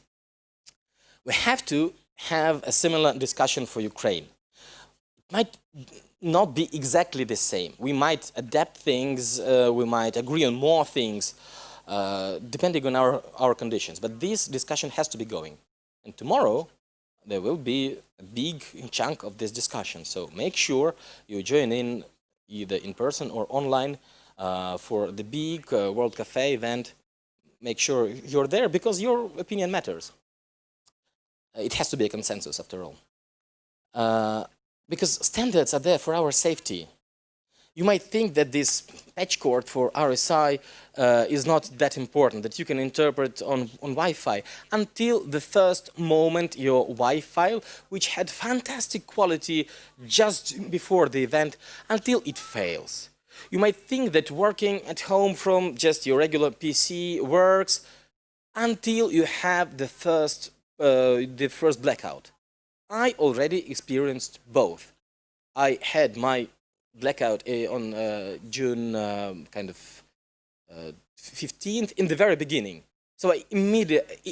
Speaker 13: We have to have a similar discussion for Ukraine. It might not be exactly the same. We might adapt things, we might agree on more things, depending on our conditions. But this discussion has to be going. And tomorrow, there will be a big chunk of this discussion. So make sure you join in either in person or online for the big World Cafe event. Make sure you're there because your opinion matters. It has to be a consensus after all. Because standards are there for our safety. You might think that this patch cord for RSI is not that important, that you can interpret on Wi-Fi, until the first moment your Wi-Fi, which had fantastic quality just before the event, until it fails. You might think that working at home from just your regular PC works until you have the first blackout. I already experienced both. I had my blackout on June 15th in the very beginning. So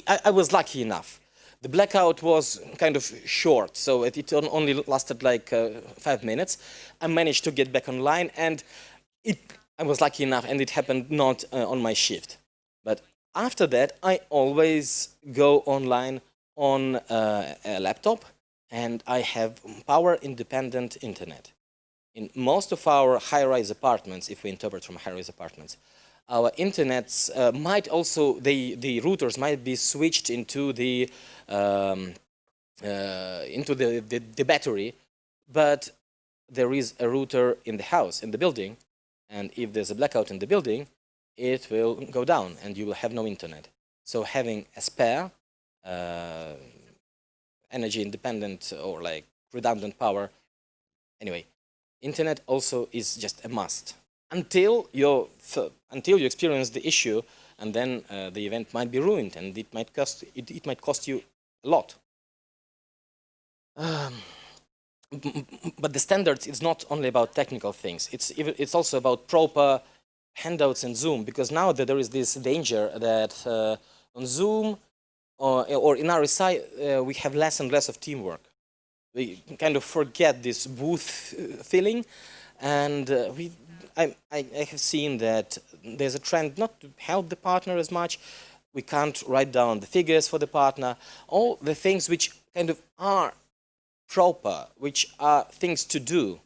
Speaker 13: I was lucky enough. The blackout was kind of short, so it only lasted like 5 minutes. I managed to get back online, and I was lucky enough, and it happened not on my shift. But after that, I always go online on a laptop, and I have power-independent internet. In most of our high-rise apartments, if we interpret from high-rise apartments, our internets might also, the routers might be switched into the battery, but there is a router in the house, in the building, and if there's a blackout in the building, it will go down and you will have no internet. So having a spare energy independent or like redundant power, anyway, internet also is just a must until you experience the issue, and then the event might be ruined and it might cost you a lot. But the standards, it's not only about technical things. It's also about proper handouts in Zoom, because now that there is this danger that on Zoom or in RSI we have less and less of teamwork. We kind of forget this booth feeling, and I have seen that there's a trend not to help the partner as much. We can't write down the figures for the partner, all the things which kind of are proper, which are things to do.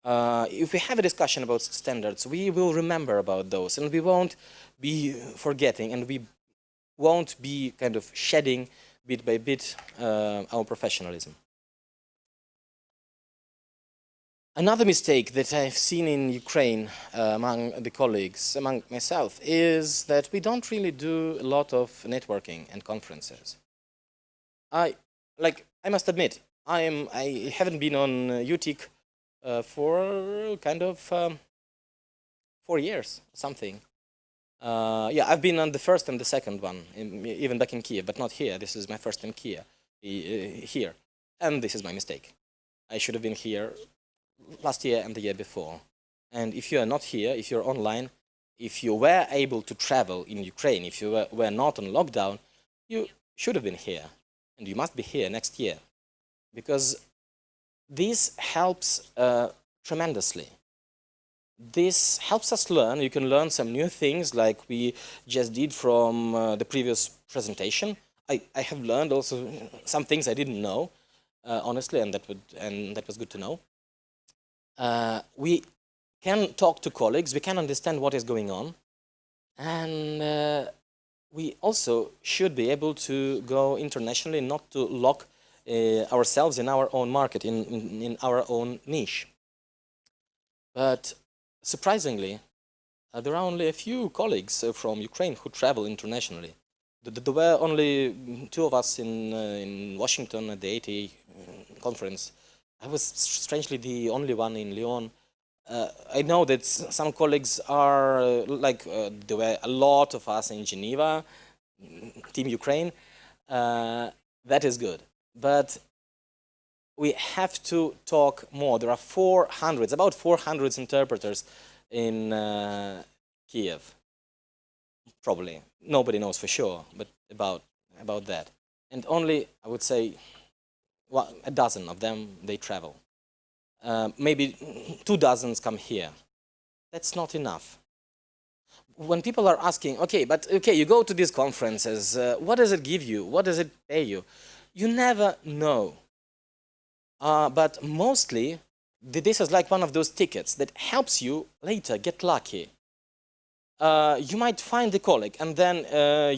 Speaker 13: If we have a discussion about standards, we will remember about those, and we won't be forgetting, and we won't be kind of shedding bit by bit our professionalism. Another mistake that I've seen in Ukraine among the colleagues, among myself, is that we don't really do a lot of networking and conferences. I must admit, I haven't been on UTIC for kind of 4 years, something. Yeah, I've been on the first and the second one, even back in Kiev, but not here. This is my first in Kiev, here, and this is my mistake. I should have been here last year and the year before. And if you are not here, if you're online, if you were able to travel in Ukraine, if you were not on lockdown, you should have been here, and you must be here next year, because this helps tremendously. This helps us learn. You can learn some new things, like we just did from the previous presentation. I have learned also some things I didn't know, honestly, and that was good to know. We can talk to colleagues, we can understand what is going on, and we also should be able to go internationally, not to lock ourselves in our own market, in our own niche. But surprisingly, there are only a few colleagues from Ukraine who travel internationally. There were only two of us in Washington at the ATA conference. I was strangely the only one in Lyon. I know that some colleagues are there were a lot of us in Geneva, Team Ukraine. That is good, but we have to talk more. There are about 400 interpreters in Kiev. Probably nobody knows for sure, but about that, and only I would say a dozen of them they travel. Maybe 2 dozens come here. That's not enough. When people are asking, okay, you go to these conferences, what does it give you? What does it pay you? You never know. But mostly, this is like one of those tickets that helps you later get lucky. You might find a colleague, and then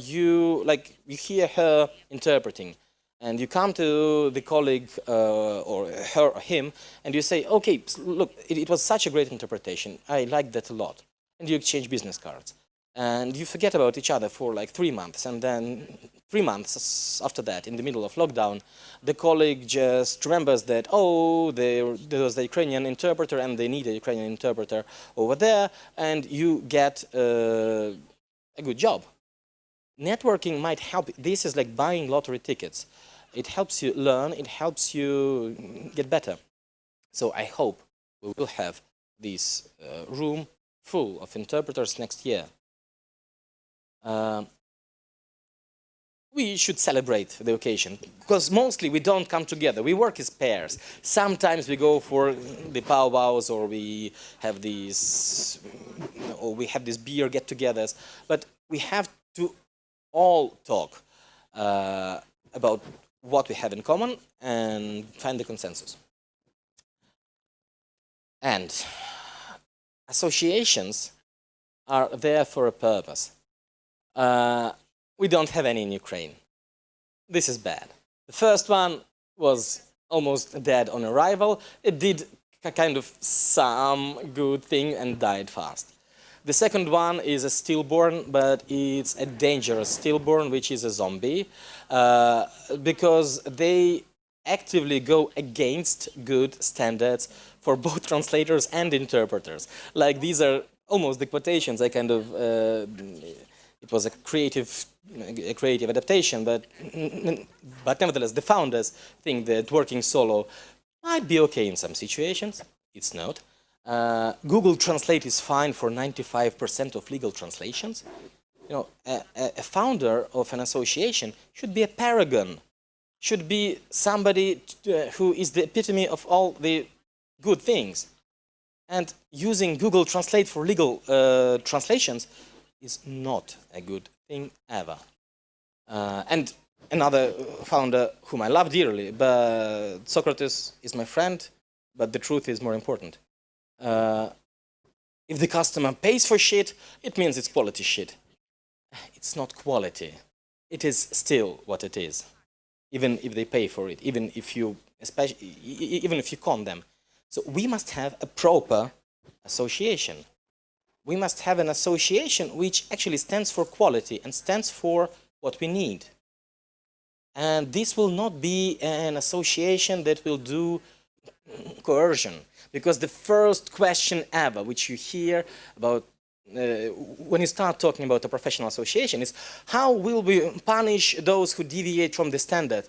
Speaker 13: you hear her interpreting. And you come to the colleague or her or him, and you say, okay, look, it was such a great interpretation. I liked that a lot. And you exchange business cards. And you forget about each other for like 3 months. And then 3 months after that, in the middle of lockdown, the colleague just remembers that, oh, there was the Ukrainian interpreter and they need a Ukrainian interpreter over there. And you get a good job. Networking might help. This is like buying lottery tickets. It helps you learn. It helps you get better. So I hope we will have this room full of interpreters next year. We should celebrate the occasion, because mostly we don't come together. We work as pairs. Sometimes we go for the powwows, or we have these beer get-togethers. But we have to all talk about what we have in common and find the consensus. And associations are there for a purpose. We don't have any in Ukraine. This is bad. The first one was almost dead on arrival. It did kind of some good thing and died fast. The second one is a stillborn, but it's a dangerous stillborn, which is a zombie, because they actively go against good standards for both translators and interpreters. Like, these are almost the quotations. I kind of, it was a creative adaptation, but nevertheless, the founders think that working solo might be okay in some situations. It's not. Google Translate is fine for 95% of legal translations. You know, a founder of an association should be a paragon, should be somebody who is the epitome of all the good things. And using Google Translate for legal translations is not a good thing ever. And another founder whom I love dearly, but Socrates is my friend, but the truth is more important. If the customer pays for shit, it means it's quality shit. It's not quality. It is still what it is, even if they pay for it, even if you con them. So we must have a proper association. We must have an association which actually stands for quality and stands for what we need. And this will not be an association that will do coercion, because the first question ever which you hear about when you start talking about a professional association is, how will we punish those who deviate from the standard?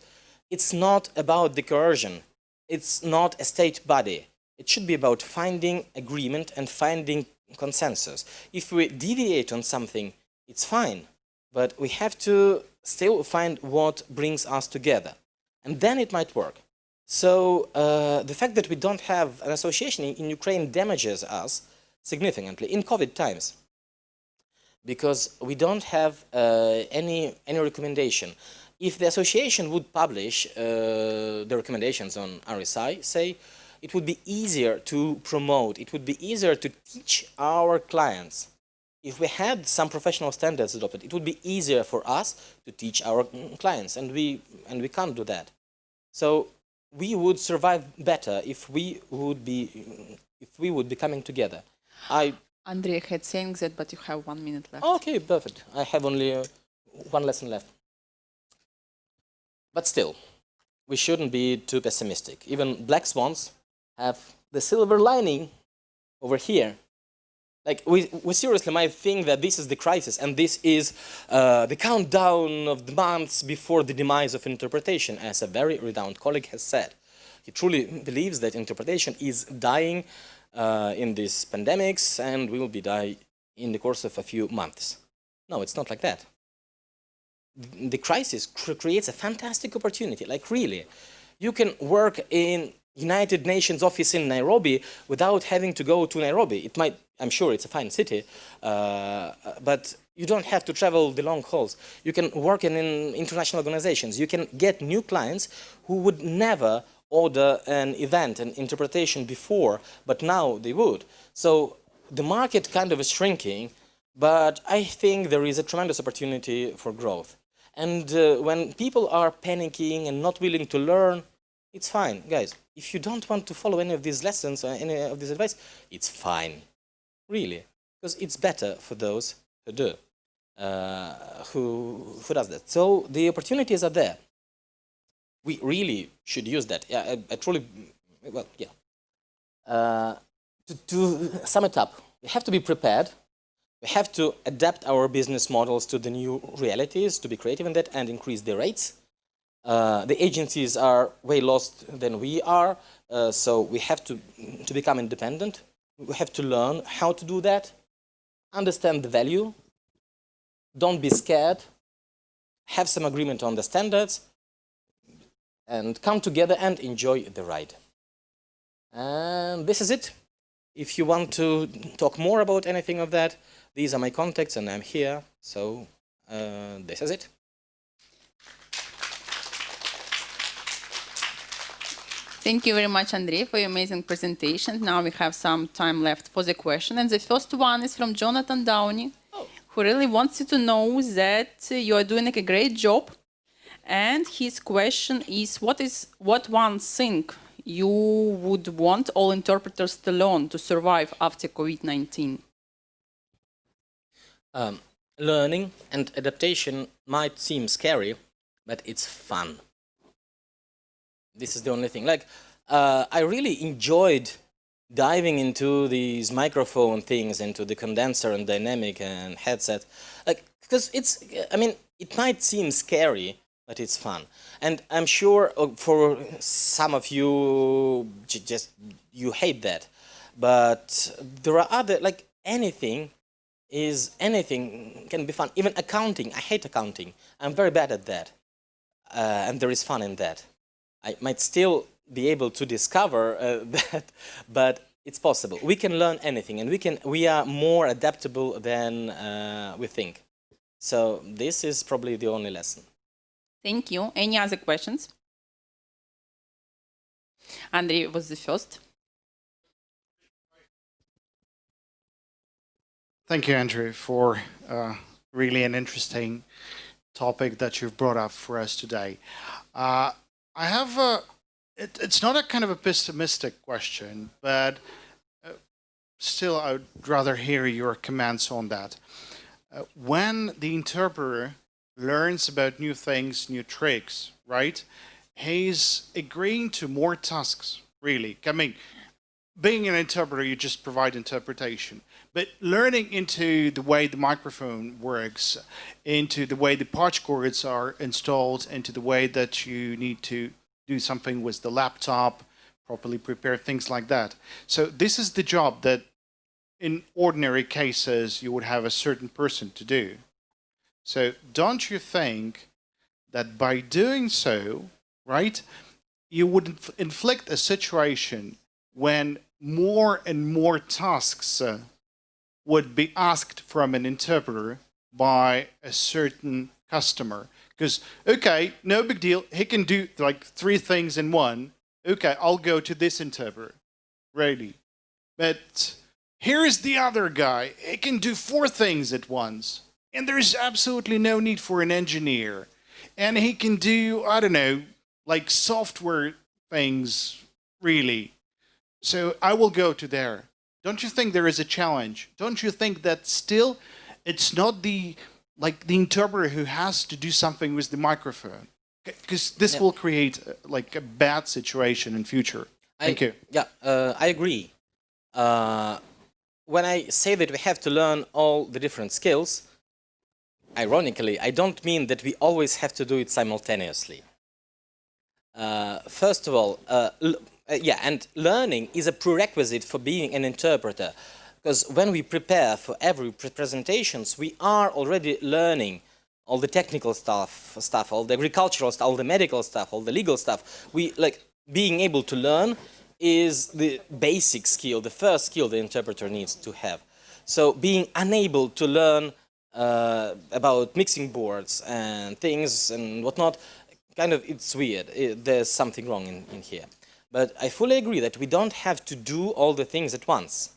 Speaker 13: It's not about the coercion. It's not a state body. It should be about finding agreement and finding consensus. If we deviate on something, it's fine, but we have to still find what brings us together, and then it might work. So the fact that we don't have an association in Ukraine damages us significantly in COVID times, because we don't have any recommendation. If the association would publish the recommendations on RSI, say, it would be easier to promote, it would be easier to teach our clients. If we had some professional standards adopted, it would be easier for us to teach our clients, and we can't do that. So we would survive better if we would be coming together.
Speaker 14: Andrea had saying that, but you have 1 minute left.
Speaker 13: Okay, perfect. I have only one lesson left. But still, we shouldn't be too pessimistic. Even black swans have the silver lining over here. Like, we seriously might think that this is the crisis, and this is the countdown of the months before the demise of interpretation, as a very renowned colleague has said. He truly believes that interpretation is dying in these pandemics, and will be dying in the course of a few months. No, it's not like that. The crisis creates a fantastic opportunity, like really. You can work in United Nations office in Nairobi without having to go to Nairobi. It might, I'm sure it's a fine city, but you don't have to travel the long hauls. You can work in international organizations. You can get new clients who would never order an event, an interpretation before, but now they would. So the market kind of is shrinking, but I think there is a tremendous opportunity for growth. And when people are panicking and not willing to learn, it's fine, guys. If you don't want to follow any of these lessons or any of this advice, it's fine, really, because it's better for those who do, who does that. So the opportunities are there. We really should use that. Yeah, I truly, well, yeah. To sum it up, we have to be prepared. We have to adapt our business models to the new realities, to be creative in that, and increase the rates. The agencies are way lost than we are, so we have to become independent. We have to learn how to do that, understand the value, don't be scared, have some agreement on the standards, and come together and enjoy the ride. And this is it. If you want to talk more about anything of that, these are my contacts and I'm here, so this is it.
Speaker 14: Thank you very much, Andrei, for your amazing presentation. Now we have some time left for the question. And the first one is from Jonathan Downey, who really wants you to know that you are doing a great job. And his question is what one thing you would want all interpreters to learn to survive after COVID-19?
Speaker 13: Learning and adaptation might seem scary, but it's fun. This is the only thing. Like, I really enjoyed diving into these microphone things, into the condenser and dynamic and headset. Like, because it's, I mean, it might seem scary, but it's fun. And I'm sure for some of you, you hate that. But there are other, like, anything can be fun. Even accounting, I hate accounting. I'm very bad at that. And there is fun in that. I might still be able to discover that, but it's possible. We can learn anything, and we are more adaptable than we think. So this is probably the only lesson.
Speaker 14: Thank you. Any other questions? Andrei was the first.
Speaker 4: Thank you, Andrew, for really an interesting topic that you've brought up for us today. I have it's not a kind of a pessimistic question, but still I would rather hear your comments on that. When the interpreter learns about new things, new tricks, right, he's agreeing to more tasks, really. I mean, being an interpreter, you just provide interpretation. But learning into the way the microphone works, into the way the patch cords are installed, into the way that you need to do something with the laptop, properly prepare things like that. So this is the job that in ordinary cases you would have a certain person to do. So don't you think that by doing so, right, you would inflict a situation when more and more tasks would be asked from an interpreter by a certain customer? Because, okay, no big deal, he can do like 3 things in one. Okay, I'll go to this interpreter, really. But here is the other guy, he can do 4 things at once. And there's absolutely no need for an engineer. And he can do, I don't know, like software things, really. So I will go to there. Don't you think there is a challenge? Don't you think that still it's not the like the interpreter who has to do something with the microphone? Because this will create like a bad situation in future. Thank you.
Speaker 13: Yeah, I agree. When I say that we have to learn all the different skills, ironically, I don't mean that we always have to do it simultaneously. First of all, yeah, and learning is a prerequisite for being an interpreter. Because when we prepare for every presentations, we are already learning all the technical stuff, all the agricultural stuff, all the medical stuff, all the legal stuff. We like being able to learn is the basic skill, the first skill the interpreter needs to have. So being unable to learn about mixing boards and things and whatnot, kind of it's weird. There's something wrong in here. But I fully agree that we don't have to do all the things at once.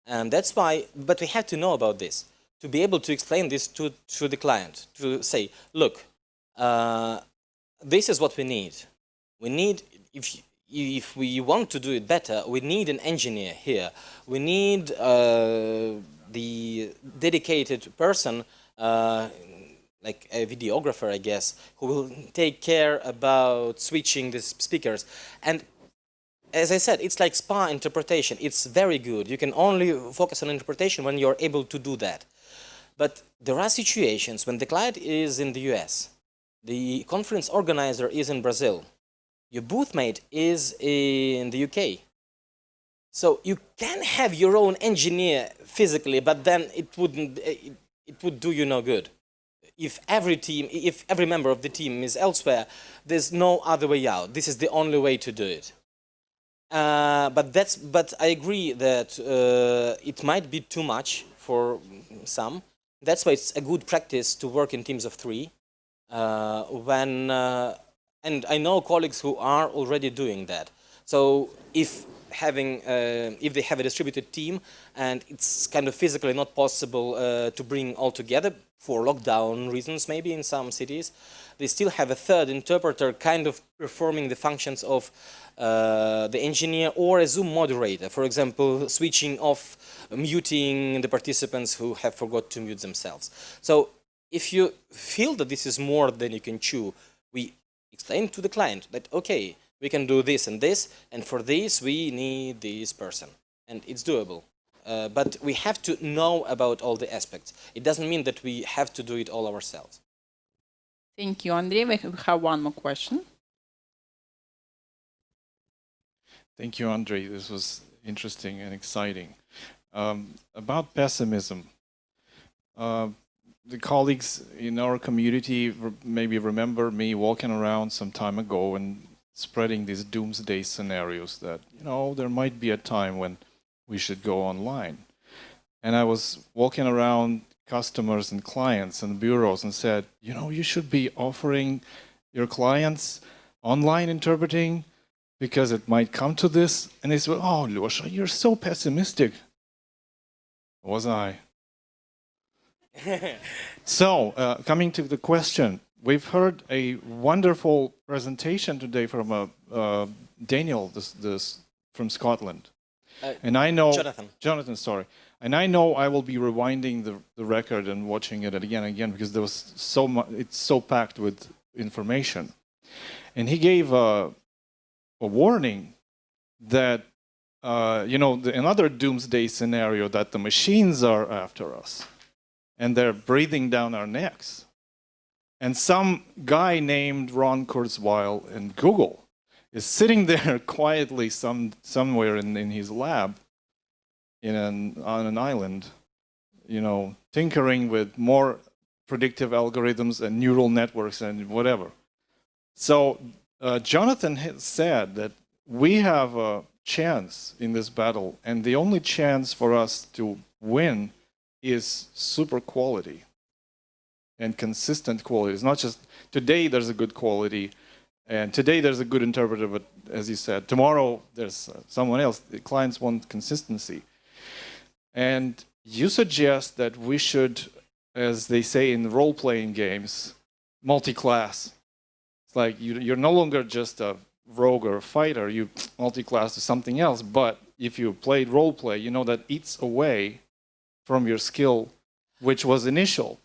Speaker 13: And that's why, but we have to know about this, to be able to explain this to the client, to say, look, this is what we need. We need, if we want to do it better, we need an engineer here. We need the dedicated person, like a videographer, I guess, who will take care about switching the speakers. And as I said, it's like spa interpretation. It's very good. You can only focus on interpretation when you're able to do that. But there are situations when the client is in the US, the conference organizer is in Brazil, your booth mate is in the UK. So you can have your own engineer physically, but then it would do you no good. If every member of the team is elsewhere, there's no other way out. This is the only way to do it. But I agree that it might be too much for some. That's why it's a good practice to work in teams of 3. And I know colleagues who are already doing that. So if they have a distributed team and it's kind of physically not possible to bring all together for lockdown reasons, maybe in some cities, they still have a third interpreter kind of performing the functions of the engineer or a Zoom moderator, for example, switching off, muting the participants who have forgot to mute themselves. So if you feel that this is more than you can chew, we explain to the client that, okay, we can do this, and for this we need this person, and it's doable. But we have to know about all the aspects. It doesn't mean that we have to do it all ourselves.
Speaker 14: Thank you, Andrei. We have one more question.
Speaker 7: Thank you, Andrei. This was interesting and exciting. About pessimism, the colleagues in our community maybe remember me walking around some time ago and spreading these doomsday scenarios that, you know, there might be a time when we should go online. And I was walking around customers and clients and bureaus and said, you know, you should be offering your clients online interpreting because it might come to this. And they said, oh, Lyosha, you're so pessimistic. Was I? So, coming to the question, we've heard a wonderful presentation today from Daniel from Scotland. And I know, Jonathan, sorry. And I know I will be rewinding the record and watching it again and again because there was so much, it's so packed with information. And he gave a warning that, you know, another doomsday scenario that the machines are after us and they're breathing down our necks. And some guy named Ron Kurzweil in Google is sitting there quietly somewhere in his lab on an island, you know, tinkering with more predictive algorithms and neural networks and whatever. So Jonathan has said that we have a chance in this battle, and the only chance for us to win is super quality and consistent quality. It's not just today there's a good quality, and today there's a good interpreter, but as you said, tomorrow there's someone else. The clients want consistency. And you suggest that we should, as they say in role-playing games, multi-class. It's like you're no longer just a rogue or a fighter, you multi-class to something else, but if you played role-play, you know that eats away from your skill, which was initial.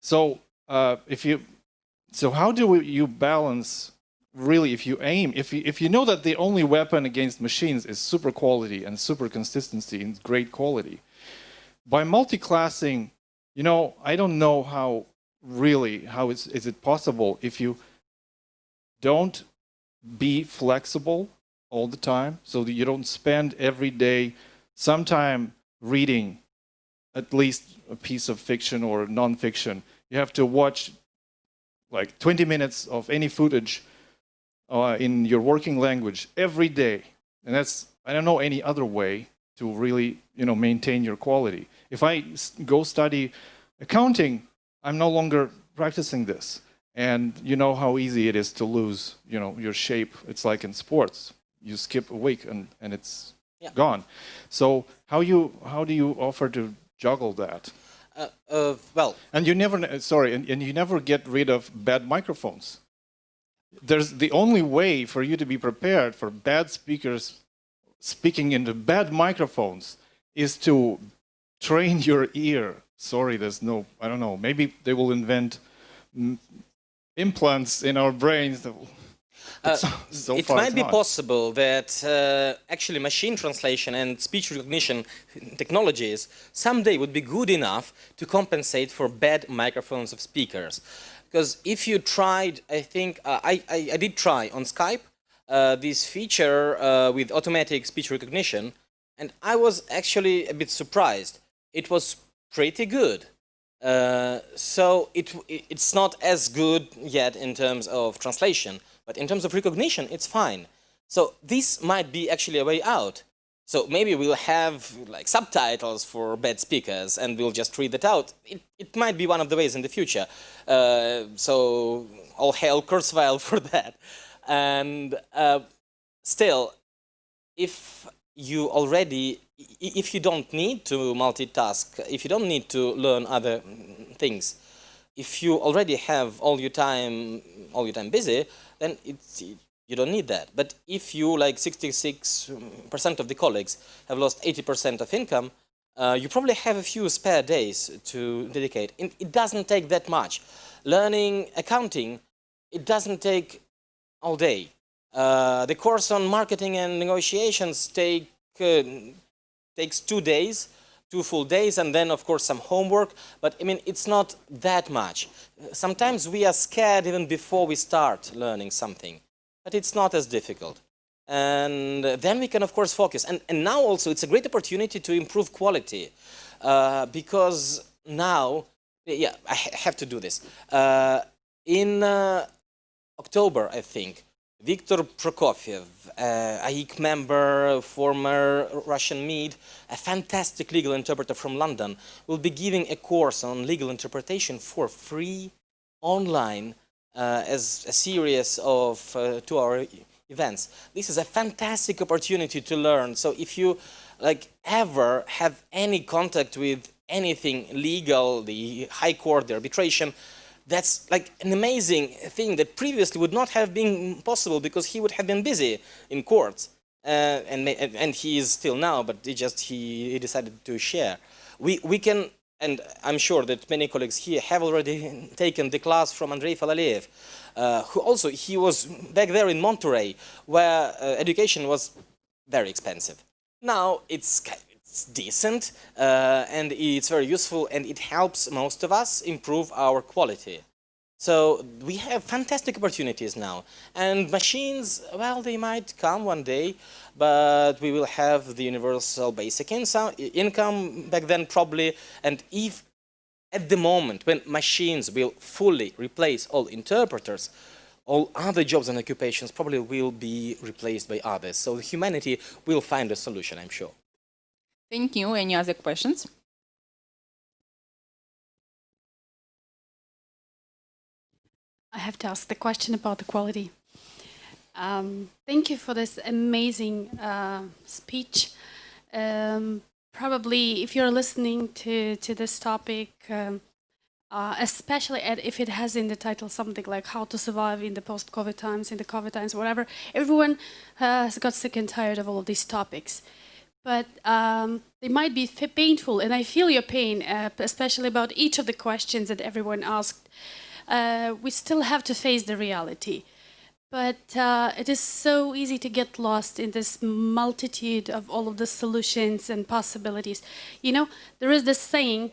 Speaker 7: So how do you balance? Really, if you aim, if you know that the only weapon against machines is super quality and super consistency and great quality, by multi-classing, I don't know how is it possible if you don't be flexible all the time, so that you don't spend every day sometime reading at least a piece of fiction or non-fiction. You have to watch like 20 minutes of any footage in your working language every day. And I don't know any other way to really, maintain your quality. If I go study accounting, I'm no longer practicing this. And you know how easy it is to lose, your shape. It's like in sports. You skip a week and it's gone. So how do you offer to juggle that?
Speaker 13: Well,
Speaker 7: and you never and you never get rid of bad microphones. There's the only way for you to be prepared for bad speakers speaking into bad microphones is to train your ear. Sorry, there's no, I don't know, maybe they will invent implants in our brains.
Speaker 13: It might be possible that actually machine translation and speech recognition technologies someday would be good enough to compensate for bad microphones of speakers. Because if you tried, I think, I did try on Skype this feature with automatic speech recognition, and I was actually a bit surprised. It was pretty good. So it's not as good yet in terms of translation, but in terms of recognition, it's fine. So this might be actually a way out. So maybe we'll have like subtitles for bad speakers and we'll just read it out. It might be one of the ways in the future. So all hail Kurzweil for that. And still, if you don't need to multitask, if you don't need to learn other things, if you already have all your time busy, then you don't need that. But if you, like 66% of the colleagues, have lost 80% of income, you probably have a few spare days to dedicate. It doesn't take that much. Learning accounting, it doesn't take all day. The course on marketing and negotiations takes 2 days, 2 full days, and then, of course, some homework. But, I mean, it's not that much. Sometimes we are scared even before we start learning something. But it's not as difficult. And then we can, of course, focus. And now also it's a great opportunity to improve quality. Because now, I have to do this. In October, I think, Viktor Prokofiev, UTIC member, former Russian MID, a fantastic legal interpreter from London, will be giving a course on legal interpretation for free online as a series of 2-hour events. This is a fantastic opportunity to learn. So if you ever have any contact with anything legal, the high court, the arbitration, that's like an amazing thing that previously would not have been possible because he would have been busy in courts. And he is still now, but he decided to share. We can, and I'm sure that many colleagues here have already taken the class from Andrei Falaleev, who also, he was back there in Monterey, where education was very expensive. Now it's decent, and it's very useful, and it helps most of us improve our quality. So we have fantastic opportunities now. And machines, well, they might come one day, but we will have the universal basic income back then probably. And if at the moment when machines will fully replace all interpreters, all other jobs and occupations probably will be replaced by others. So humanity will find a solution, I'm sure.
Speaker 14: Thank you. Any other questions?
Speaker 11: I have to ask the question about the quality. Thank you for this amazing speech. Probably if you're listening to this topic, especially if it has in the title something like how to survive in the post-COVID times, in the COVID times, whatever, everyone has got sick and tired of all of these topics. but they might be painful, and I feel your pain, especially about each of the questions that everyone asked. We still have to face the reality. But it is so easy to get lost in this multitude of all of the solutions and possibilities. You know, there is this saying,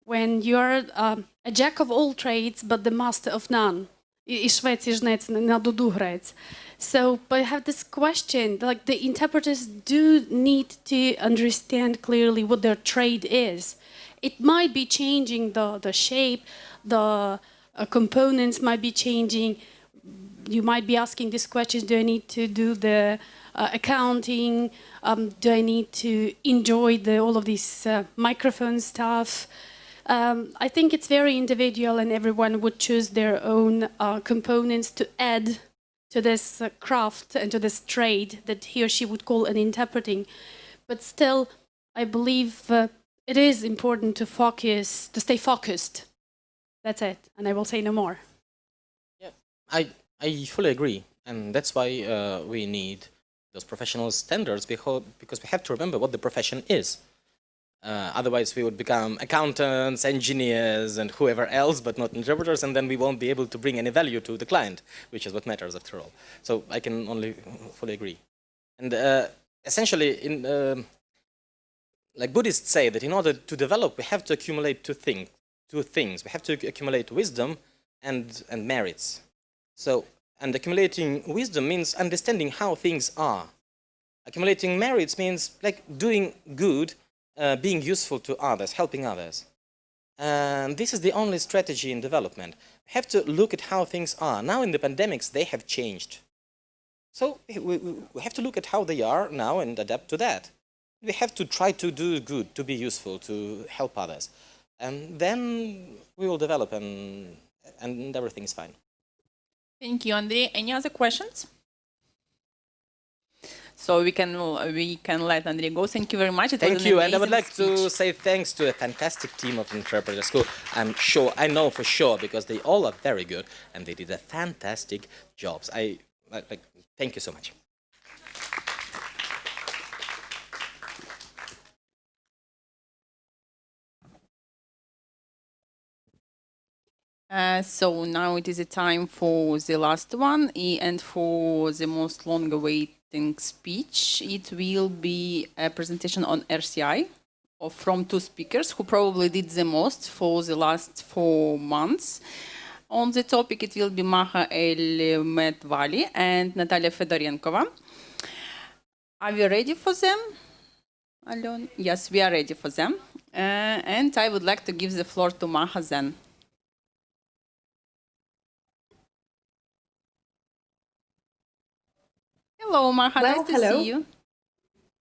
Speaker 11: when you're a jack of all trades, but the master of none. І швець, і жнець на дуду грається. So, but I have this question, like the interpreters do need to understand clearly what their trade is. It might be changing the shape, the components might be changing. You might be asking this question, do I need to do the accounting? Do I need to enjoy all of this microphone stuff? I think it's very individual, and everyone would choose their own components to add to this craft and to this trade that he or she would call an interpreting. But still, I believe it is important to focus, to stay focused. That's it, and I will say no more.
Speaker 13: Yeah, I fully agree, and that's why we need those professional standards, because we have to remember what the profession is. Otherwise, we would become accountants, engineers, and whoever else, but not interpreters, and then we won't be able to bring any value to the client, which is what matters after all. So I can only fully agree. And essentially, like Buddhists say, that in order to develop, we have to accumulate two things. We have to accumulate wisdom and merits. So, and accumulating wisdom means understanding how things are. Accumulating merits means like doing good, being useful to others, helping others. And this is the only strategy in development. We have to look at how things are. Now in the pandemics, they have changed. So we have to look at how they are now and adapt to that. We have to try to do good, to be useful, to help others. And then we will develop and everything is fine.
Speaker 14: Thank you, Andrei. Any other questions? So we can let Andrei go. Thank you very much.
Speaker 13: Thank you, and I would like to say thanks to a fantastic team of interpreters who I know for sure, because they all are very good and they did a fantastic jobs. Thank you so much.
Speaker 14: So now it is a time for the last one, and for the most long-awaiting speech. It will be a presentation on RCI from two speakers who probably did the most for the last 4 months. On the topic, it will be Maha El-Medvali and Natalia Fedorenkova. Are we ready for them? Alon? Yes, we are ready for them. And I would like to give the floor to Maha then. Hello, Maha.
Speaker 15: Well,
Speaker 14: nice to see you.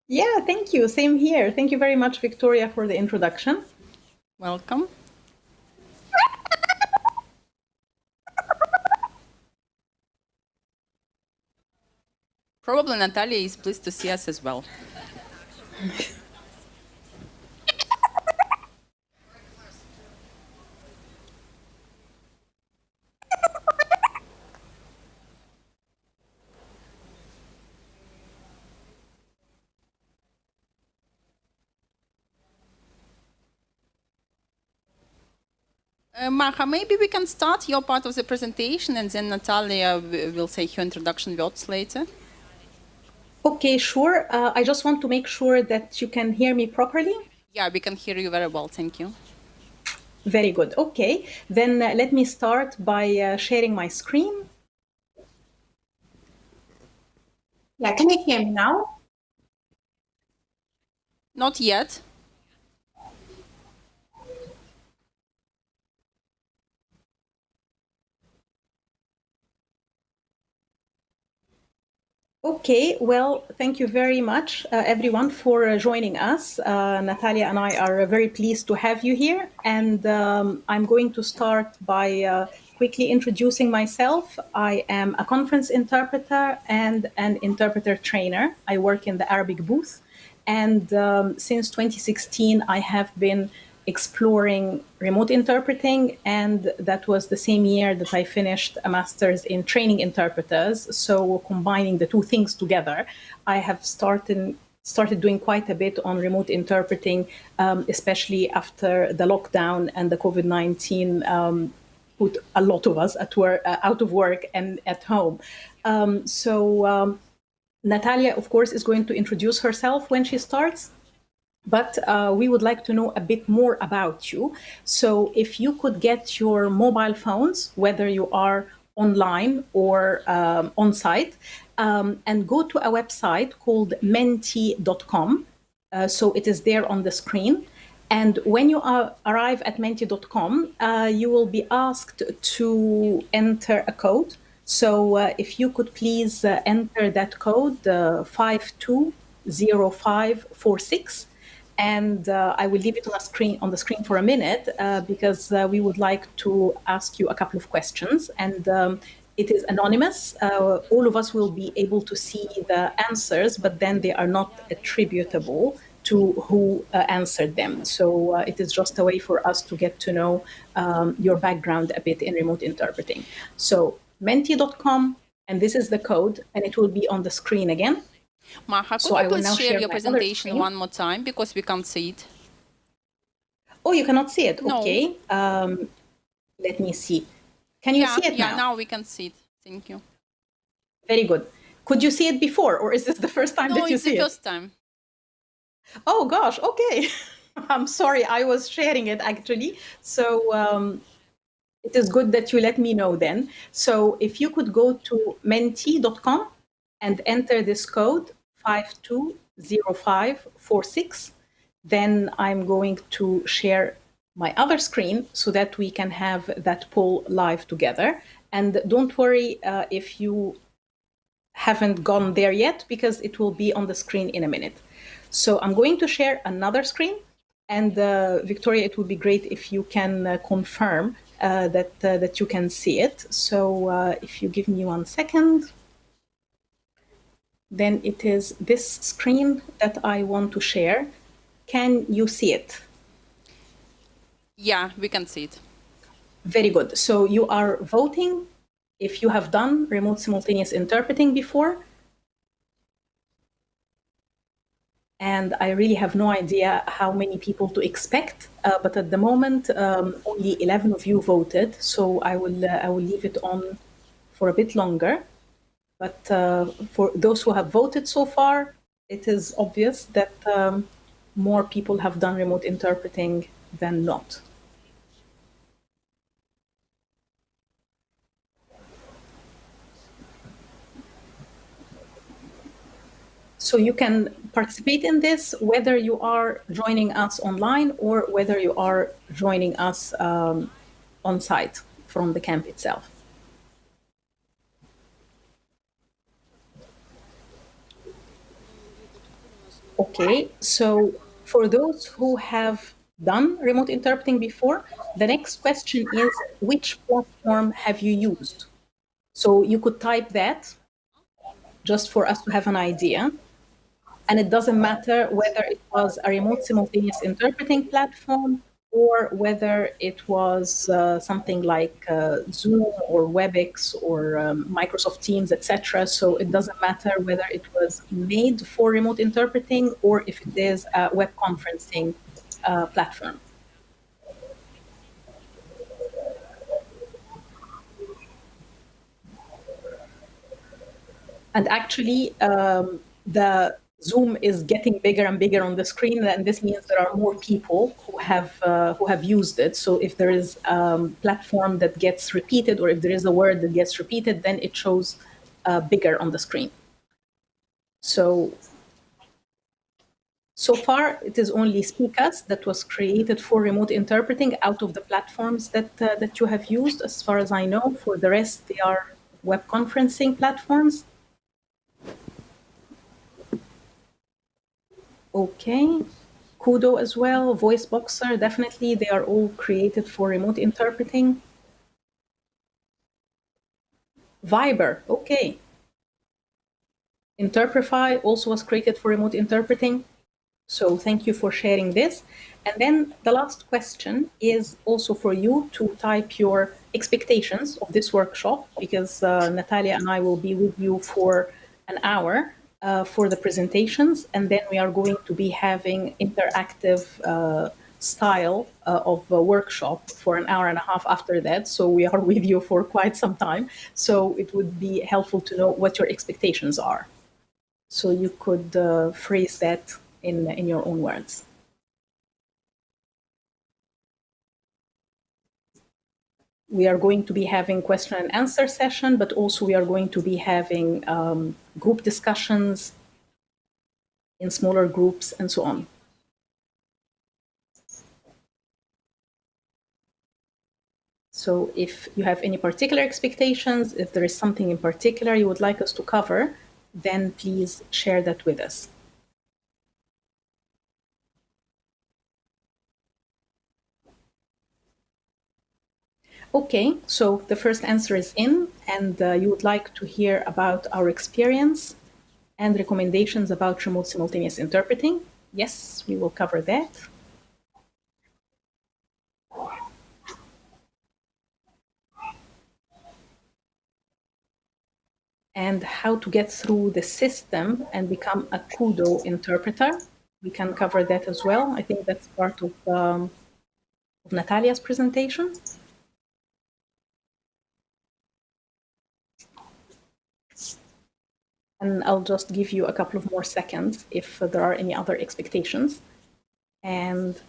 Speaker 15: Yeah, thank you. Same here. Thank you very much, Victoria, for the introduction.
Speaker 14: Welcome. Probably Natalia is pleased to see us as well. Maha, maybe we can start your part of the presentation, and then Natalia will say her introduction words later.
Speaker 15: Okay, sure. I just want to make sure that you can hear me properly.
Speaker 14: Yeah, we can hear you very well. Thank you.
Speaker 15: Very good. Okay, then let me start by sharing my screen. Yeah, can you hear me now?
Speaker 14: Not yet.
Speaker 15: Okay, well, thank you very much, everyone, for joining us. Natalia and I are very pleased to have you here. And I'm going to start by quickly introducing myself. I am a conference interpreter and an interpreter trainer. I work in the Arabic booth. And since 2016, I have been exploring remote interpreting, and that was the same year that I finished a master's in training interpreters. So combining the two things together, I have started started doing quite a bit on remote interpreting, especially after the lockdown and the COVID-19 put a lot of us at work, out of work and at home. Natalia, of course, is going to introduce herself when she starts, but we would like to know a bit more about you. So if you could get your mobile phones, whether you are online or on site, and go to a website called menti.com. So it is there on the screen. And when you arrive at menti.com, you will be asked to enter a code. So if you could please enter that code, 520546. And I will leave it on the screen for a minute because we would like to ask you a couple of questions. And it is anonymous. All of us will be able to see the answers, but then they are not attributable to who answered them. So it is just a way for us to get to know your background a bit in remote interpreting. So menti.com, and this is the code, and it will be on the screen again.
Speaker 14: Maha, could you please share your presentation one more time because we can't see it?
Speaker 15: Oh, you cannot see it?
Speaker 14: No.
Speaker 15: Okay. Let me see. Can you see it now?
Speaker 14: Yeah, now we can see it. Thank you.
Speaker 15: Very good. Could you see it before, or is this the first time that you see it?
Speaker 14: No, it's the first time.
Speaker 15: Oh, gosh. Okay. I'm sorry. I was sharing it, actually. So it is good that you let me know then. So if you could go to menti.com and enter this code, 520546, then I'm going to share my other screen so that we can have that poll live together. And don't worry if you haven't gone there yet, because it will be on the screen in a minute. So I'm going to share another screen. And Victoria, it would be great if you can confirm that you can see it. So if you give me 1 second. Then it is this screen that I want to share. Can you see it?
Speaker 14: Yeah, we can see it.
Speaker 15: Very good. So you are voting if you have done remote simultaneous interpreting before. And I really have no idea how many people to expect, but at the moment, only 11 of you voted. So I will leave it on for a bit longer. But for those who have voted so far, it is obvious that more people have done remote interpreting than not. So you can participate in this, whether you are joining us online or whether you are joining us on site from the camp itself. Okay, so for those who have done remote interpreting before, the next question is, which platform have you used? So you could type that just for us to have an idea. And it doesn't matter whether it was a remote simultaneous interpreting platform or whether it was something like Zoom or WebEx or Microsoft Teams, etc. So it doesn't matter whether it was made for remote interpreting or if it is a web conferencing platform. And actually, the Zoom is getting bigger and bigger on the screen, and this means there are more people who have used it. So if there is a platform that gets repeated, or if there is a word that gets repeated, then it shows bigger on the screen. So far, it is only Speakas that was created for remote interpreting out of the platforms that you have used, as far as I know. For the rest, they are web conferencing platforms. Okay, Kudo as well, VoiceBoxer, definitely, they are all created for remote interpreting. Viber, okay. Interprify also was created for remote interpreting. So thank you for sharing this. And then the last question is also for you to type your expectations of this workshop, because Natalia and I will be with you for an hour. for the presentations, and then we are going to be having interactive style of a workshop for an hour and a half after that. So we are with you for quite some time. So it would be helpful to know what your expectations are. So you could phrase that in your own words. We are going to be having question and answer session, but also we are going to be having group discussions in smaller groups and so on. So if you have any particular expectations, if there is something in particular you would like us to cover, then please share that with us. Okay, so the first answer is in, and you would like to hear about our experience and recommendations about remote simultaneous interpreting. Yes, we will cover that. And how to get through the system and become a Kudo interpreter. We can cover that as well. I think that's part of Natalia's presentation. And I'll just give you a couple of more seconds if there are any other expectations. And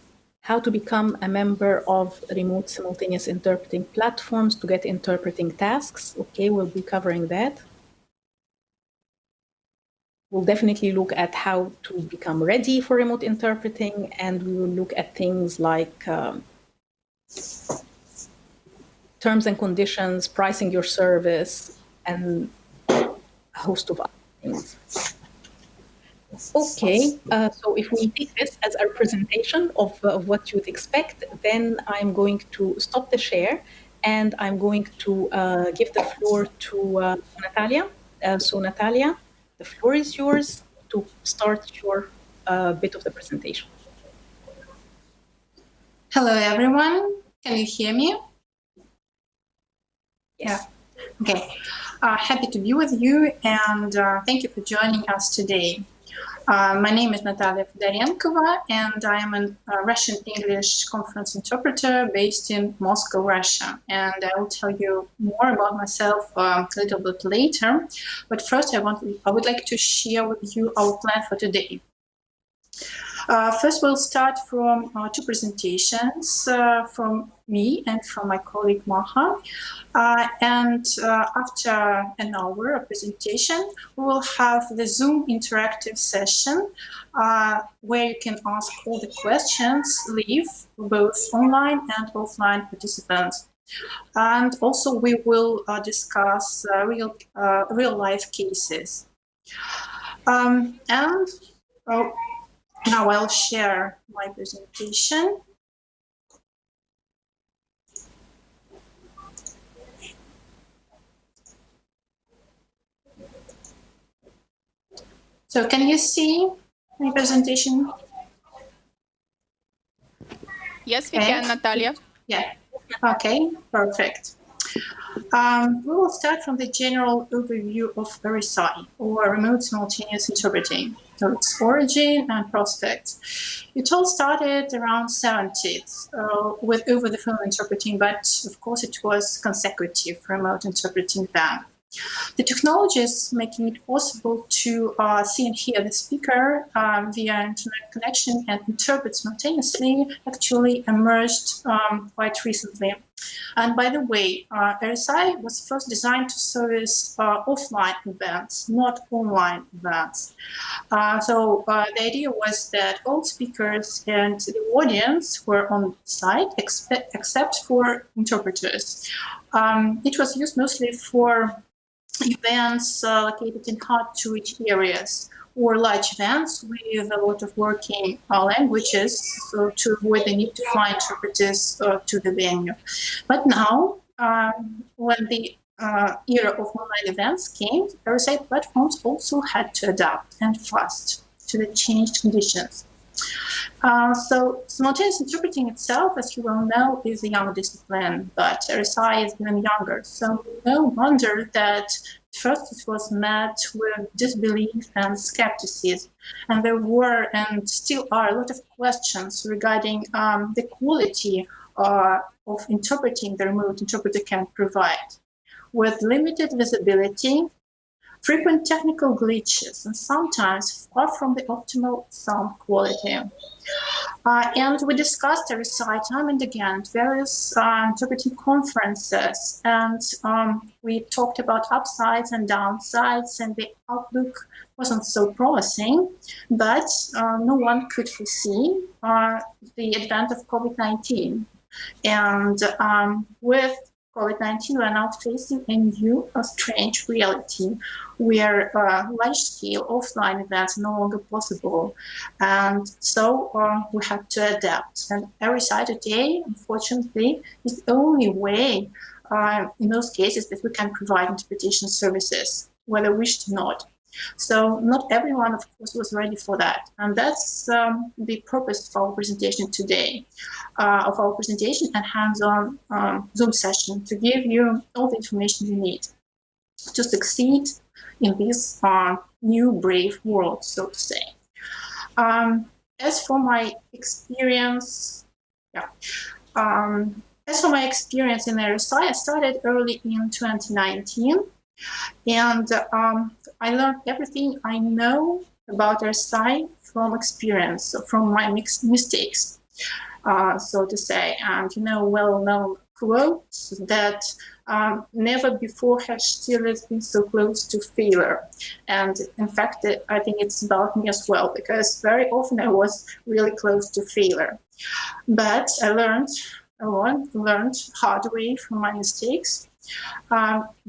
Speaker 15: how to become a member of remote simultaneous interpreting platforms to get interpreting tasks. Okay, we'll be covering that. We'll definitely look at how to become ready for remote interpreting, and we will look at things like terms and conditions, pricing your service, and a host of other things. Okay, so if we take this as our presentation of what you'd expect, then I'm going to stop the share and I'm going to give the floor to Natalia. So Natalia, the floor is yours to start your bit of the presentation.
Speaker 16: Hello, everyone. Can you hear me?
Speaker 15: Yes.
Speaker 16: Yeah. Okay. Happy to be with you, and thank you for joining us today. My name is Natalia Fedorenkova, and I am a Russian English conference interpreter based in Moscow, Russia. And I will tell you more about myself a little bit later. But first, I would like to share with you our plan for today. First, we'll start from two presentations from me and from my colleague Maha. And after an hour of presentation, we will have the Zoom interactive session where you can ask all the questions live, both online and offline participants. And also we will discuss real life cases. Now I'll share my presentation. So can you see my presentation?
Speaker 14: Yes, we can, Natalia.
Speaker 16: Yeah, okay, perfect. We will start from the general overview of RSI, or Remote Simultaneous Interpreting, so its origin and prospects. It all started around 70s with over-the-phone interpreting, but of course it was consecutive remote interpreting then. The technologies making it possible to see and hear the speaker via internet connection and interpret simultaneously actually emerged quite recently. And by the way, RSI was first designed to service offline events, not online events. So the idea was that all speakers and the audience were on site except for interpreters. It was used mostly for events located in hard-to-reach areas or large events with a lot of working languages, so to avoid the need to fly interpreters to the venue. But now, when the era of online events came, RSI platforms also had to adapt and fast to the changed conditions. So simultaneous interpreting itself, as you well know, is a young discipline, but RSI is even younger. So no wonder that first it was met with disbelief and skepticism, and there were and still are a lot of questions regarding the quality of interpreting the remote interpreter can provide. With limited visibility, frequent technical glitches, and sometimes far from the optimal sound quality. And we discussed RSI time and again at various interpreting conferences, and we talked about upsides and downsides, and the outlook wasn't so promising, but no one could foresee the advent of COVID-19. And with COVID-19, we are now facing a new, strange reality where large-scale offline events are no longer possible. And so we have to adapt. And RSI today, unfortunately, is the only way in those cases that we can provide interpretation services, whether wished or not. So not everyone, of course, was ready for that. And that's the purpose of our presentation today, and hands-on Zoom session, to give you all the information you need to succeed in this new brave world, so to say. As for my experience, in RSI, I started early in 2019. And I learned everything I know about RSI from experience, from my mistakes, so to say. And well-known quotes that never before has Steelers been so close to failure. And in fact, I think it's about me as well, because very often I was really close to failure. But I learned hard way from my mistakes.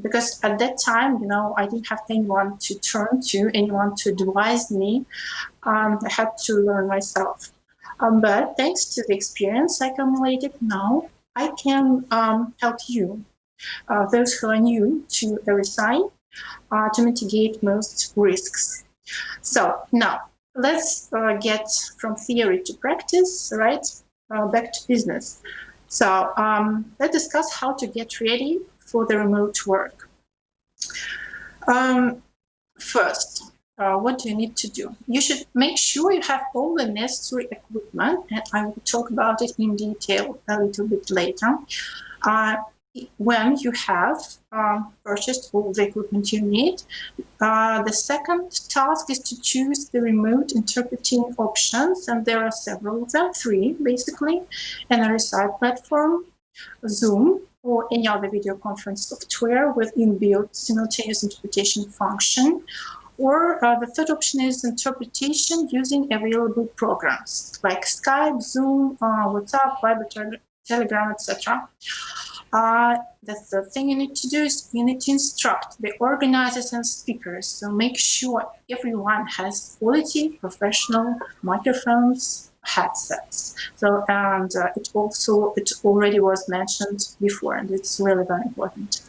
Speaker 16: Because at that time, I didn't have anyone to turn to, anyone to advise me. I had to learn myself. But thanks to the experience I accumulated now, I can help you, those who are new to RSI, to mitigate most risks. So now let's get from theory to practice, right? Back to business. So let's discuss how to get ready for the remote work. First, what do you need to do? You should make sure you have all the necessary equipment, and I will talk about it in detail a little bit later. When you have purchased all the equipment you need, the second task is to choose the remote interpreting options, and there are several of them, 3 basically: an RSI platform, Zoom, or any other video conference software with inbuilt simultaneous interpretation function. Or the third option is interpretation using available programs like Skype, Zoom, WhatsApp, Viber, Telegram, etc. The third thing you need to do is you need to instruct the organizers and speakers. So make sure everyone has quality, professional microphones, headsets. So, and it already was mentioned before, and it's really very important.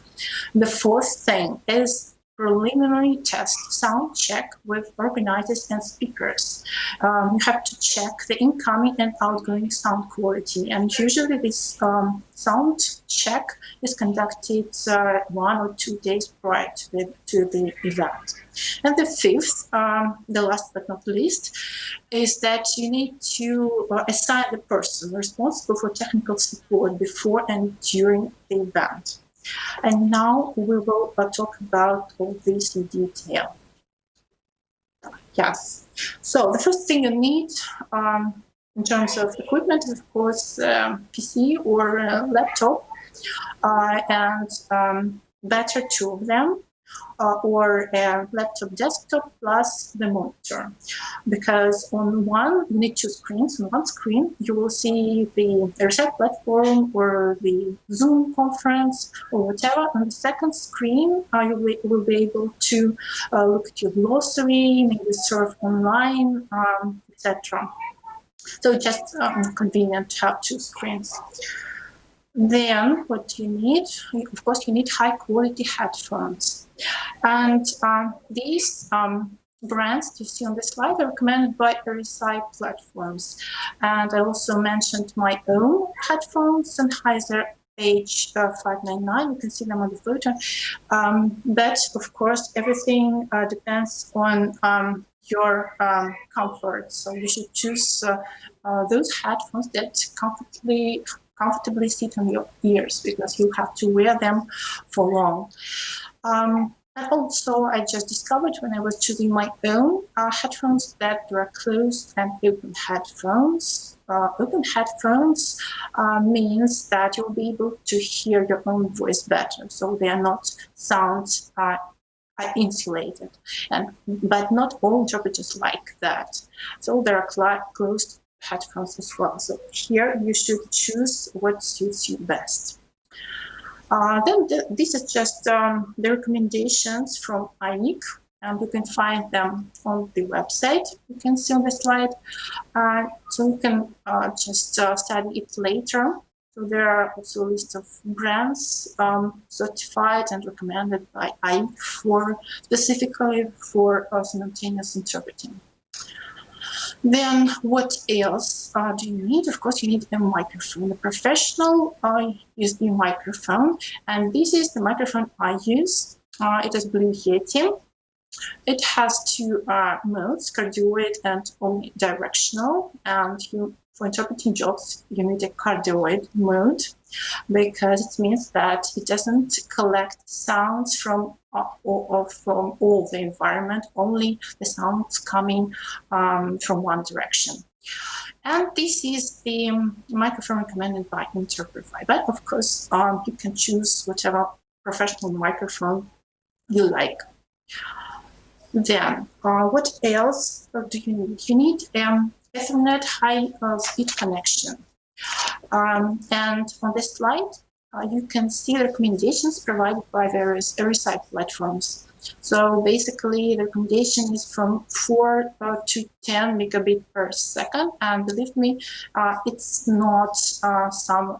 Speaker 16: The fourth thing is preliminary test sound check with organizers and speakers. You have to check the incoming and outgoing sound quality, and usually this sound check is conducted 1 or 2 days prior to the event. And the fifth, the last but not least, is that you need to assign the person responsible for technical support before and during the event. And now we will talk about all this in detail. Yes. So the first thing you need in terms of equipment is, of course, PC or laptop, and better 2 of them, or a laptop desktop plus the monitor. Because on one, you need 2 screens. On one screen, you will see the RSI platform or the Zoom conference or whatever. On the second screen, you will be able to look at your glossary, maybe surf online, etc. So just convenient to have 2 screens. Then what do you need? Of course, you need high quality headphones. And these brands you see on the slide are recommended by RSI platforms. And I also mentioned my own headphones, Sennheiser page 599. You can see them on the photo. But of course, everything depends on your comfort. So you should choose those headphones that comfortably sit on your ears, because you have to wear them for long. And also, I just discovered when I was choosing my own headphones that there are closed and open headphones. Open headphones means that you'll be able to hear your own voice better. So they are not sound insulated, but not all interpreters like that. So there are closed headphones as well. So here you should choose what suits you best. This is just the recommendations from UTIC, and you can find them on the website. You can see on the slide. So you can just study it later. So there are also a list of brands certified and recommended by UTIC specifically for simultaneous interpreting. Then what else do you need? Of course, you need a microphone, a professional USB microphone. And this is the microphone I use. It is Blue Yeti. It has two modes, cardioid and omnidirectional. And for interpreting jokes, you need a cardioid mode, because it means that it doesn't collect sounds from all the environment, only the sounds coming from one direction. And this is the microphone recommended by Interprefy. But of course, you can choose whatever professional microphone you like. Then, what else do you need? You need Ethernet high-speed connection. And on this slide, you can see recommendations provided by various RSI platforms. So basically, the recommendation is from 4 to 10 megabit per second. And believe me, it's not some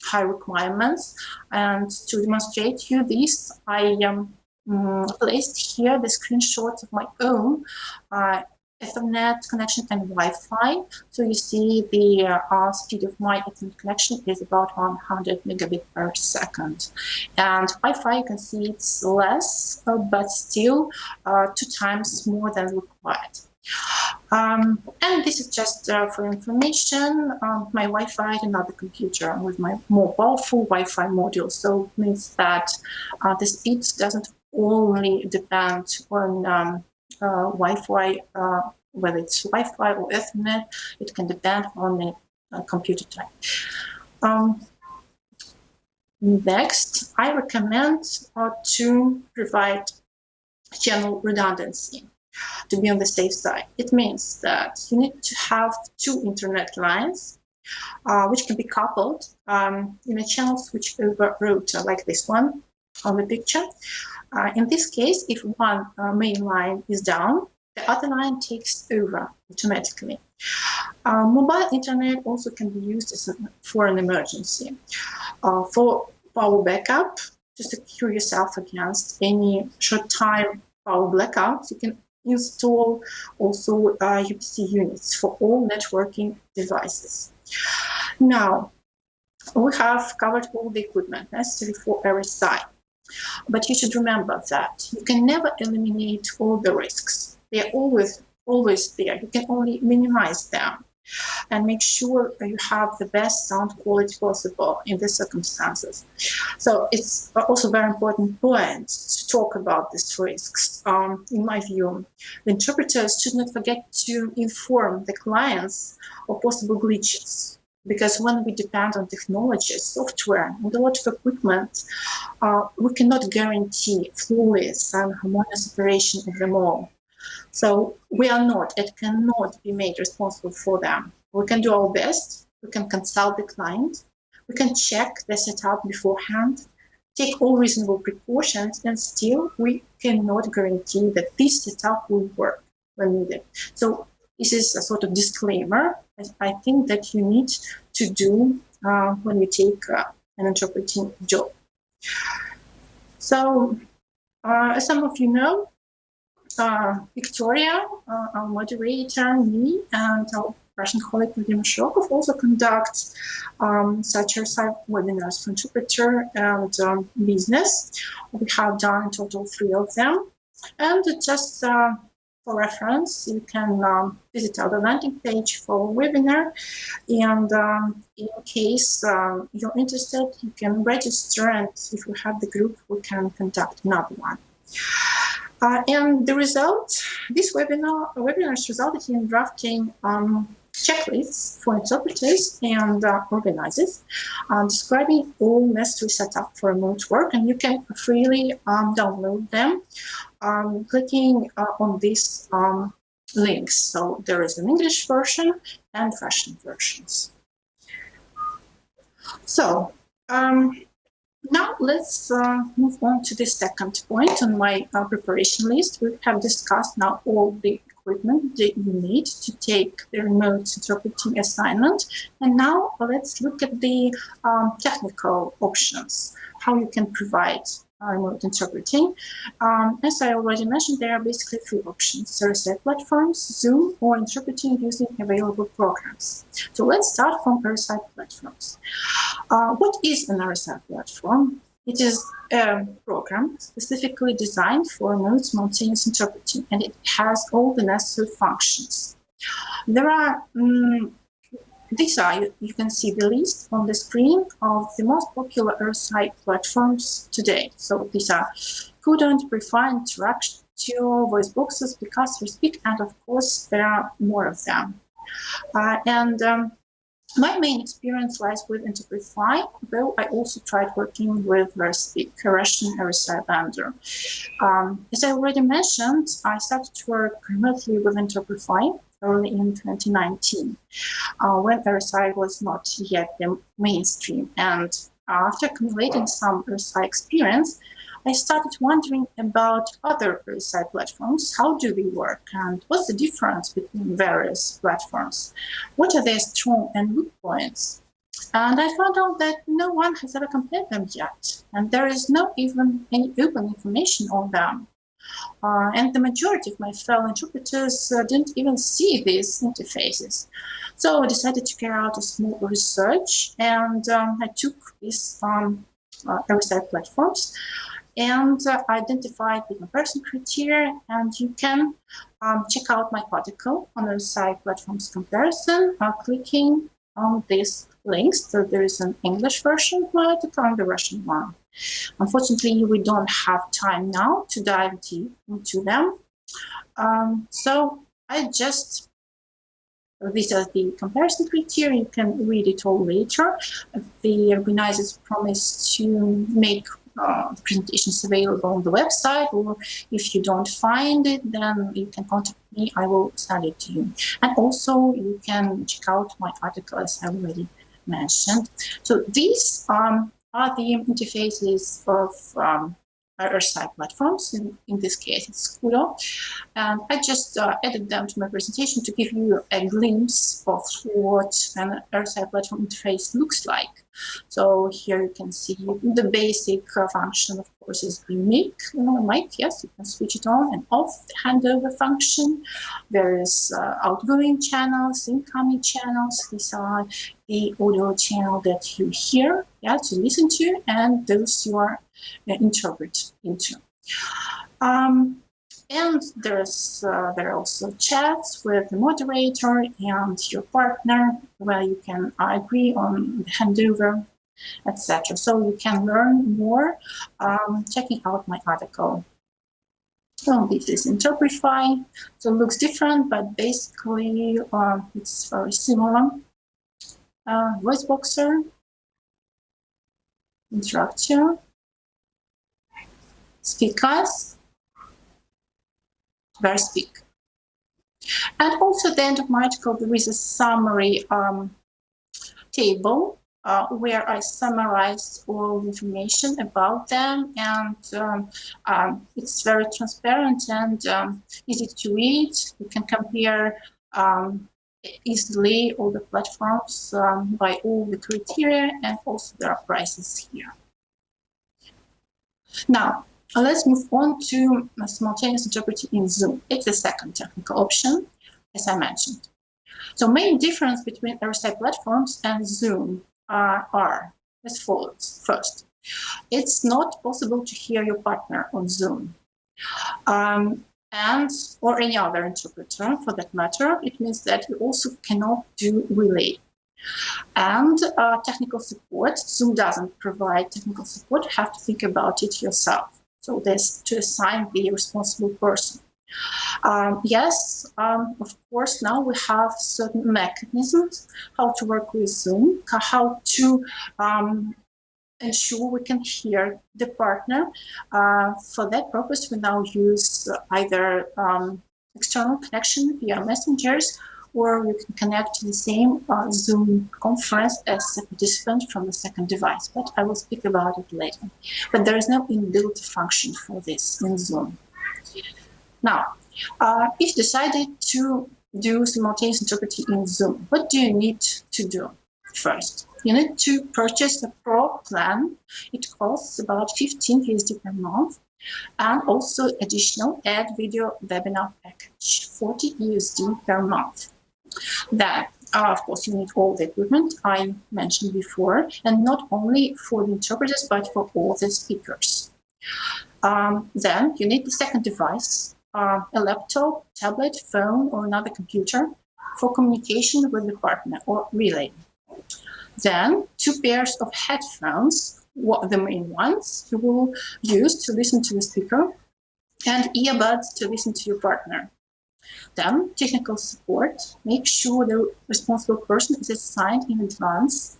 Speaker 16: high requirements. And to demonstrate you this, I placed here the screenshots of my own Ethernet connection and Wi-Fi. So you see the speed of my Ethernet connection is about 100 megabit per second. And Wi-Fi, you can see it's less, but still 2 times more than required. And this is just for information, my Wi-Fi at another computer with my more powerful Wi-Fi module. So it means that the speed doesn't only depend on Wi-Fi, whether it's Wi-Fi or Ethernet, it can depend on the computer type. Next, I recommend to provide channel redundancy to be on the safe side. It means that you need to have 2 internet lines, which can be coupled in a channel switch over router like this one on the picture. In this case, if one main line is down, the other line takes over automatically. Mobile internet also can be used for an emergency. For power backup, to secure yourself against any short-time power blackouts, you can install also UPC units for all networking devices. Now, we have covered all the equipment necessary for RSI. But you should remember that you can never eliminate all the risks. They are always there. You can only minimize them and make sure you have the best sound quality possible in the circumstances. So it's also very important point to talk about these risks. In my view, the interpreters should not forget to inform the clients of possible glitches. Because when we depend on technology, software, and a lot of equipment, we cannot guarantee flawless and harmonious operation of them all. So we are not, it cannot be made responsible for them. We can do our best, we can consult the client, we can check the setup beforehand, take all reasonable precautions, and still we cannot guarantee that this setup will work when needed. So this is a sort of disclaimer I think that you need to do when you take an interpreting job. So, as some of you know, Victoria, our moderator, me, and our Russian colleague Vladimir Shirokov also conducts such webinars for interpreter and business. We have done in total 3 of them. And just for reference, you can visit our landing page for a webinar. And in case you're interested, you can register, and if you have the group, we can conduct another one. And the result, this webinars resulted in drafting checklists for interpreters and organizers, describing all necessary setup for remote work, and you can freely download them clicking on these links. So there is an English version and Russian versions. So now let's move on to the second point on my preparation list. We have discussed now all the equipment that you need to take the remote interpreting assignment. And now let's look at the technical options, how you can provide remote interpreting. As I already mentioned, there are basically 3 options: RSI platforms, Zoom, or interpreting using available programs. So let's start from RSI platforms. What is an RSI platform? It is a program specifically designed for remote simultaneous interpreting, and it has all the necessary functions. There are you can see the list on the screen of the most popular RSI platforms today. So these are Coodant, Prefine, Interactio, Voice Boxes, Picasso, Speak, and of course there are more of them. My main experience lies with Interprefy, though I also tried working with Verspeak, a Russian RSI vendor. As I already mentioned, I started to work remotely with Interprefy early in 2019, when RSI was not yet the mainstream. And after accumulating some RSI experience, I started wondering about other RSI platforms. How do they work? And what's the difference between various platforms? What are their strong and weak points? And I found out that no one has ever compared them yet. And there is not even any open information on them. And the majority of my fellow interpreters didn't even see these interfaces. So I decided to carry out a small research, and I took these RSI platforms and identified the comparison criteria, and you can check out my article on RSI platforms comparison clicking on these links. So there is an English version of my article and the Russian one. Unfortunately, we don't have time now to dive deep into them. So I just, these are the comparison criteria. You can read it all later. The organizers promise to make presentations available on the website, or if you don't find it, then you can contact me. I will send it to you. And also, you can check out my article, as I already mentioned. So these are the interfaces of RSI platforms. In this case, it's Kudo. And I just added them to my presentation to give you a glimpse of what an RSI platform interface looks like. So here you can see the basic function, of course, is the mic. Yes, you can switch it on and off, the handover function, various outgoing channels, incoming channels. These are the audio channel that you hear, to listen to, and those you are interpret into. And there are also chats with the moderator and your partner, where you can agree on the handover, etc. So you can learn more checking out my article. So this is Interprefy. So it looks different, but basically it's very similar. Voice Boxer, Interactio, Speakers, Verspeak. And also at the end of my article, there is a summary table where I summarize all information about them, and it's very transparent and easy to read. You can compare easily all the platforms by all the criteria, and also there are prices here. Now, let's move on to simultaneous interpreting in Zoom. It's the second technical option, as I mentioned. So main difference between RSI platforms and Zoom are as follows. First, it's not possible to hear your partner on Zoom. And or any other interpreter for that matter. It means that you also cannot do relay. And technical support, Zoom doesn't provide technical support, you have to think about it yourself. So there's to assign the responsible person. Yes, of course, now we have certain mechanisms how to work with Zoom, how to ensure we can hear the partner. For that purpose, we now use either external connection via messengers, or you can connect to the same Zoom conference as a participant from the second device. But I will speak about it later. But there is no inbuilt function for this in Zoom. Now, if you decided to do simultaneous interpreting in Zoom, what do you need to do first? You need to purchase a Pro plan. It costs about 15 USD per month, and also additional Add Video Webinar package, 40 USD per month. Then, of course, you need all the equipment I mentioned before, and not only for the interpreters, but for all the speakers. Then you need the second device, a laptop, tablet, phone, or another computer for communication with the partner or relay. Then 2 pairs of headphones, the main ones you will use to listen to the speaker, and earbuds to listen to your partner. Then technical support, make sure the responsible person is assigned in advance,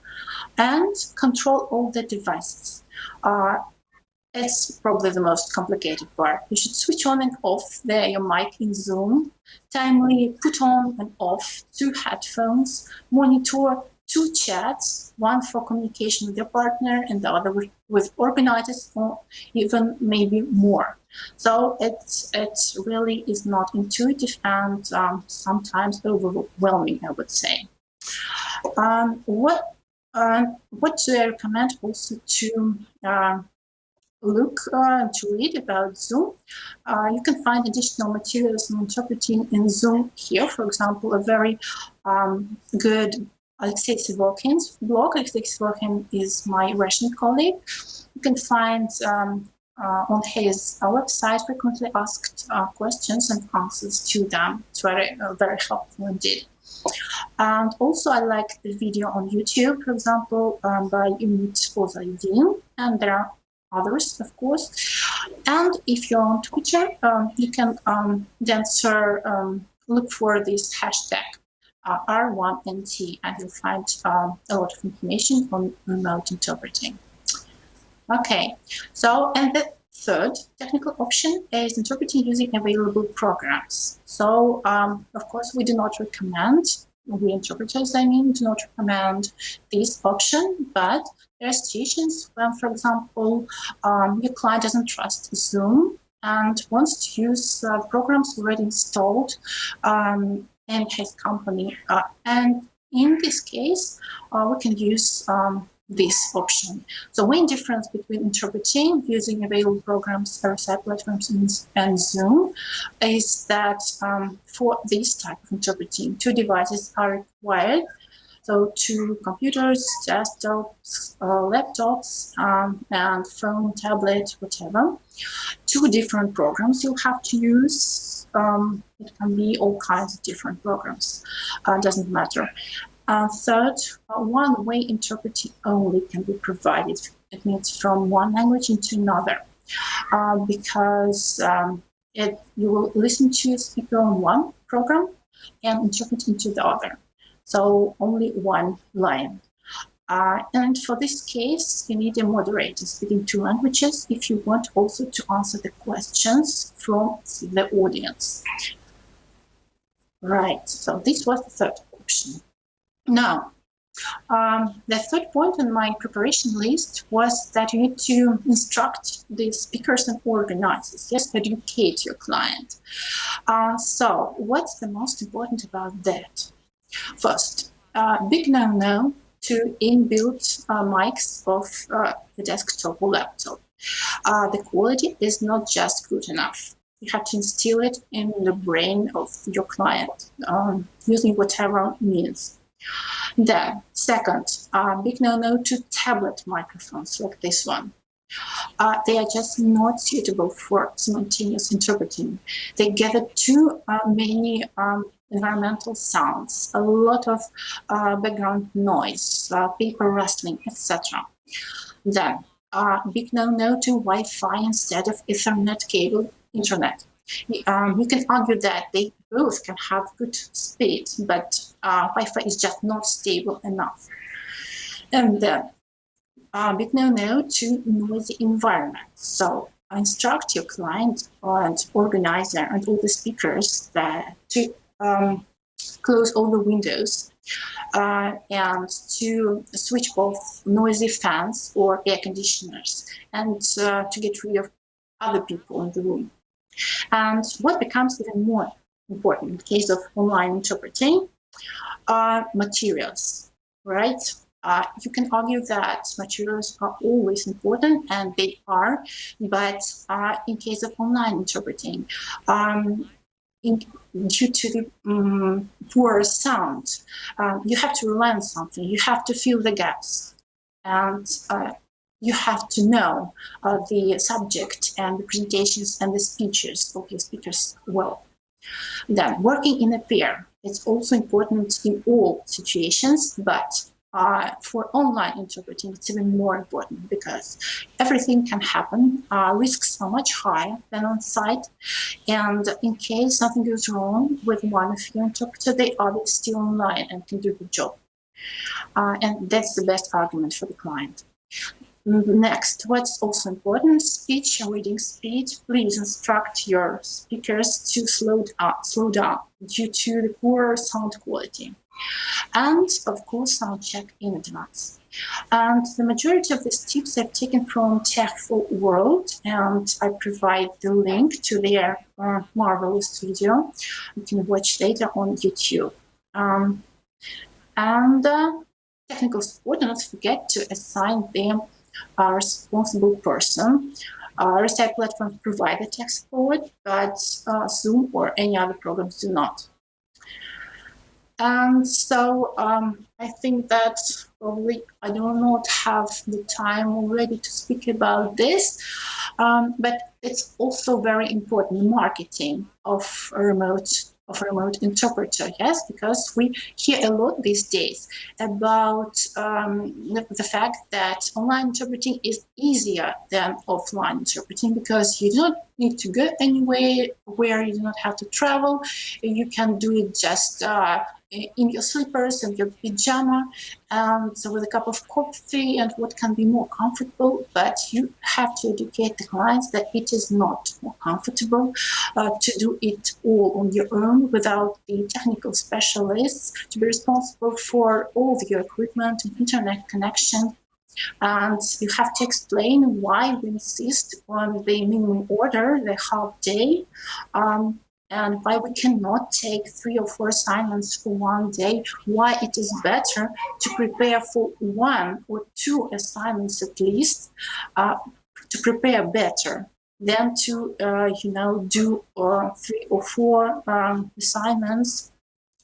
Speaker 16: and control all the devices. It's probably the most complicated part. You should switch on and off your mic in Zoom, timely put on and off 2 headphones, monitor 2 chats, one for communication with your partner and the other with organizers, or even maybe more. So it really is not intuitive and sometimes overwhelming, I would say. What do I recommend also to look to read about Zoom? You can find additional materials on interpreting in Zoom here. For example, a very good Alexei Sivorkin's blog. Alexei Sivorkin is my Russian colleague. You can find on his website frequently asked questions and answers to them. It's very helpful indeed. And also I like the video on YouTube, for example, by Imposter, and there are others, of course. And if you're on Twitter, you can then look for this hashtag R1NT, and you'll find a lot of information on remote interpreting. Okay, so, and the third technical option is interpreting using available programs. So, of course, we do not recommend, we interpreters, I mean, do not recommend this option, but there are situations when, for example, your client doesn't trust Zoom and wants to use programs already installed in his company. And in this case, we can use this option. So main difference between interpreting using available programs, RSI platforms, and Zoom is that for this type of interpreting, 2 devices are required. So 2 computers, desktops, laptops, and phone, tablet, whatever. 2 different programs you'll have to use. It can be all kinds of different programs. Doesn't matter. Third, one-way interpreting only can be provided. It means from one language into another, because you will listen to a speaker on one program and interpret into the other. So only one line. And for this case, you need a moderator speaking 2 languages if you want also to answer the questions from the audience. Right, so this was the third option. Now, the third point on my preparation list was that you need to instruct the speakers and organizers, yes, educate your client. So what's the most important about that? First, big no-no to inbuilt mics of the desktop or laptop. The quality is not just good enough. You have to instill it in the brain of your client using whatever means. Then, second, big no-no to tablet microphones like this one. They are just not suitable for simultaneous interpreting. They gather too many environmental sounds, a lot of background noise, paper rustling, etc. Then, big no-no to Wi-Fi instead of Ethernet cable internet. You can argue that they both can have good speed, but Wi-Fi is just not stable enough. And then, big no-no to noisy environment. So instruct your client and organizer and all the speakers to close all the windows and to switch off noisy fans or air conditioners and to get rid of other people in the room. And what becomes even more important in case of online interpreting are materials, right? You can argue that materials are always important, and they are, but in case of online interpreting, due to the poor sound, you have to rely on something. You have to fill the gaps, and you have to know the subject and the presentations and the speeches of your speakers well. Then, working in a pair, it's also important in all situations, but for online interpreting, it's even more important because everything can happen. Risks are much higher than on site. And in case something goes wrong with one of your interpreters, they are still online and can do the job. And that's the best argument for the client. Next, what's also important, speech and reading speed. Please instruct your speakers to slow down due to the poor sound quality. And of course, sound check in advance. And the majority of these tips I've taken from Techful World, and I provide the link to their marvelous video. You can watch later on YouTube. Technical support, do not forget to assign them a responsible person. RSI platforms provide the tech support, but Zoom or any other programs do not. And so I think that probably I do not have the time already to speak about this, but it's also very important, marketing of a remote interpreter, yes, because we hear a lot these days about the fact that online interpreting is easier than offline interpreting because you do not need to go anywhere where you do not have to travel. You can do it just in your slippers and your pajama, and so with a cup of coffee and what can be more comfortable, but you have to educate the clients that it is not more comfortable to do it all on your own without the technical specialists to be responsible for all of your equipment and internet connection. And you have to explain why we insist on the minimum order, the half day, and why we cannot take 3 or 4 assignments for one day, why it is better to prepare for 1 or 2 assignments at least, to prepare better than to, do 3 or 4 assignments.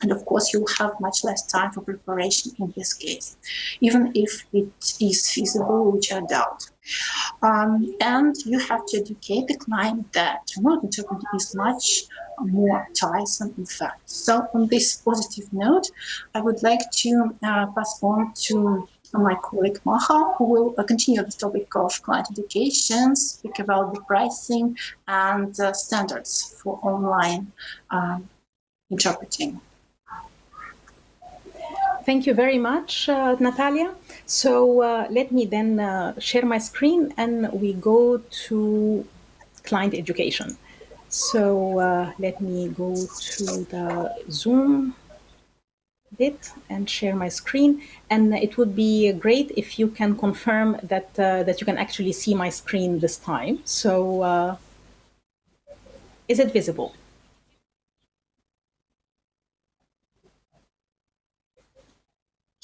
Speaker 16: And of course, you'll have much less time for preparation in this case, even if it is feasible, which I doubt. And you have to educate the client that remote interpreting is much more tiresome, in fact. So on this positive note, I would like to pass on to my colleague Maha, who will continue the topic of client education, speak about the pricing and standards for online interpreting.
Speaker 15: Thank you very much, Natalia. So let me then share my screen and we go to client education. So let me go to the Zoom bit and share my screen. And it would be great if you can confirm that, that you can actually see my screen this time. So is it visible?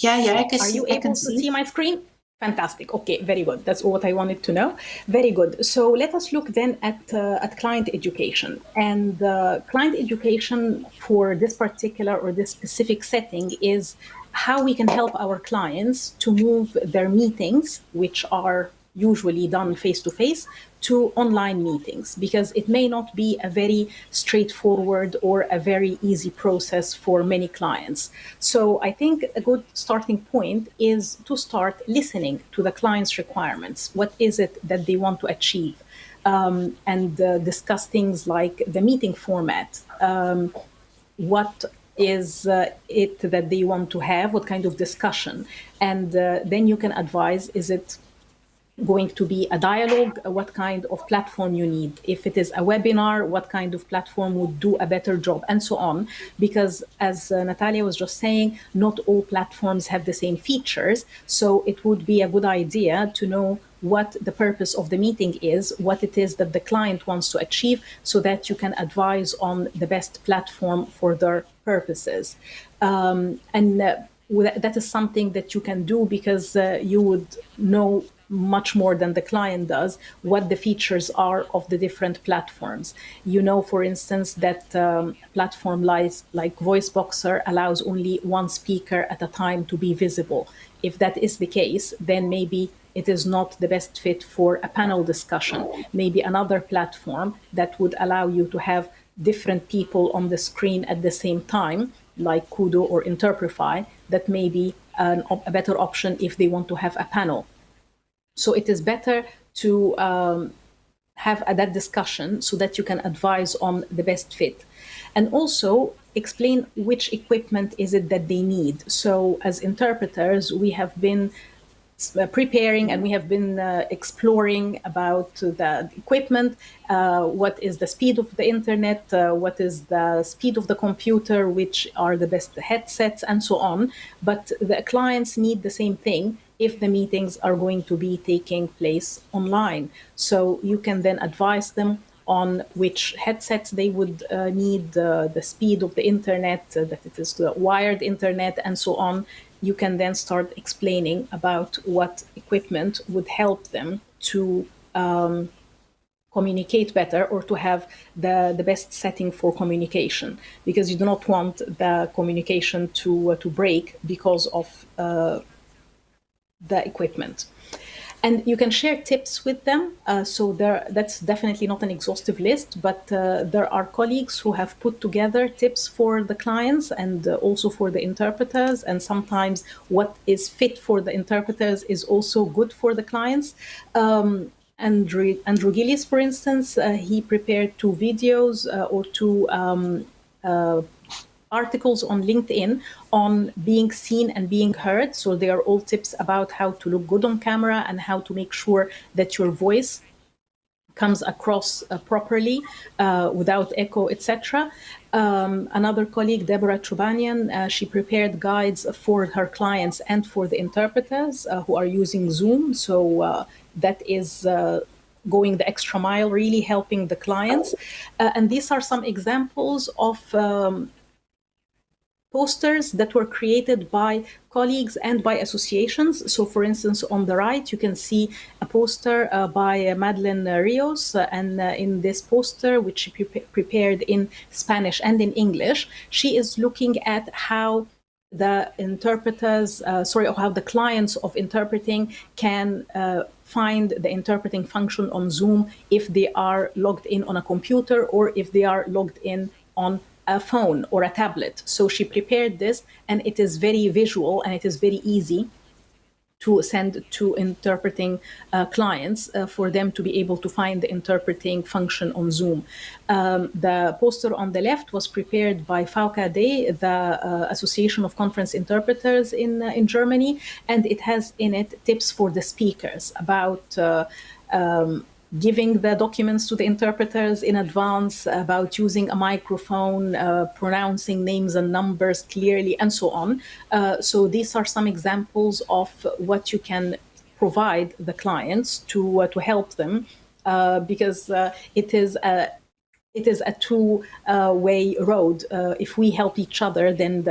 Speaker 16: Yeah, I can
Speaker 15: see. Are you able to see my screen? Fantastic. Okay, very good. That's what I wanted to know. Very good. So let us look then at client education. And client education for this particular or this specific setting is how we can help our clients to move their meetings, which are usually done face-to-face, to online meetings, because it may not be a very straightforward or a very easy process for many clients. So I think a good starting point is to start listening to the client's requirements. What is it that they want to achieve? And discuss things like the meeting format. What is it that they want to have? What kind of discussion? And then you can advise, is it going to be a dialogue, what kind of platform you need. If it is a webinar, what kind of platform would do a better job, and so on. Because as Natalia was just saying, not all platforms have the same features. So it would be a good idea to know what the purpose of the meeting is, what it is that the client wants to achieve, so that you can advise on the best platform for their purposes. That is something that you can do because you would know much more than the client does what the features are of the different platforms. You know, for instance, that platform like VoiceBoxer allows only one speaker at a time to be visible. If that is the case, then maybe it is not the best fit for a panel discussion. Maybe another platform that would allow you to have different people on the screen at the same time, like Kudo or Interprify, that may be a better option if they want to have a panel. So it is better to have that discussion so that you can advise on the best fit. And also explain which equipment is it that they need. So as interpreters, we have been preparing and we have been exploring about the equipment, what is the speed of the internet, what is the speed of the computer, which are the best headsets, and so on. But the clients need the same thing if the meetings are going to be taking place online. So you can then advise them on which headsets they would need, the speed of the internet, that it is the wired internet, and so on. You can then start explaining about what equipment would help them to communicate better, or to have the best setting for communication, because you do not want the communication to break because of the equipment. And you can share tips with them. So that's definitely not an exhaustive list, but there are colleagues who have put together tips for the clients and also for the interpreters. And sometimes what is fit for the interpreters is also good for the clients. Andrew Gillies, for instance, he prepared 2 videos or 2 articles on LinkedIn on being seen and being heard. So they are all tips about how to look good on camera and how to make sure that your voice comes across properly without echo, etc. Another colleague, Deborah Chubanian, she prepared guides for her clients and for the interpreters who are using Zoom. So that is going the extra mile, really helping the clients. And these are some examples of posters that were created by colleagues and by associations. So for instance, on the right, you can see a poster by Madeleine Rios. And in this poster, which she prepared in Spanish and in English, she is looking at how the interpreters, how the clients of interpreting can find the interpreting function on Zoom if they are logged in on a computer or if they are logged in on a phone or a tablet. So she prepared this, and it is very visual and it is very easy to send to interpreting clients for them to be able to find the interpreting function on Zoom. The poster on the left was prepared by VKD, the Association of Conference Interpreters in Germany, and it has in it tips for the speakers about giving the documents to the interpreters in advance, about using a microphone, pronouncing names and numbers clearly, and so on. So these are some examples of what you can provide the clients to help them, because it is a two-way road. If we help each other, then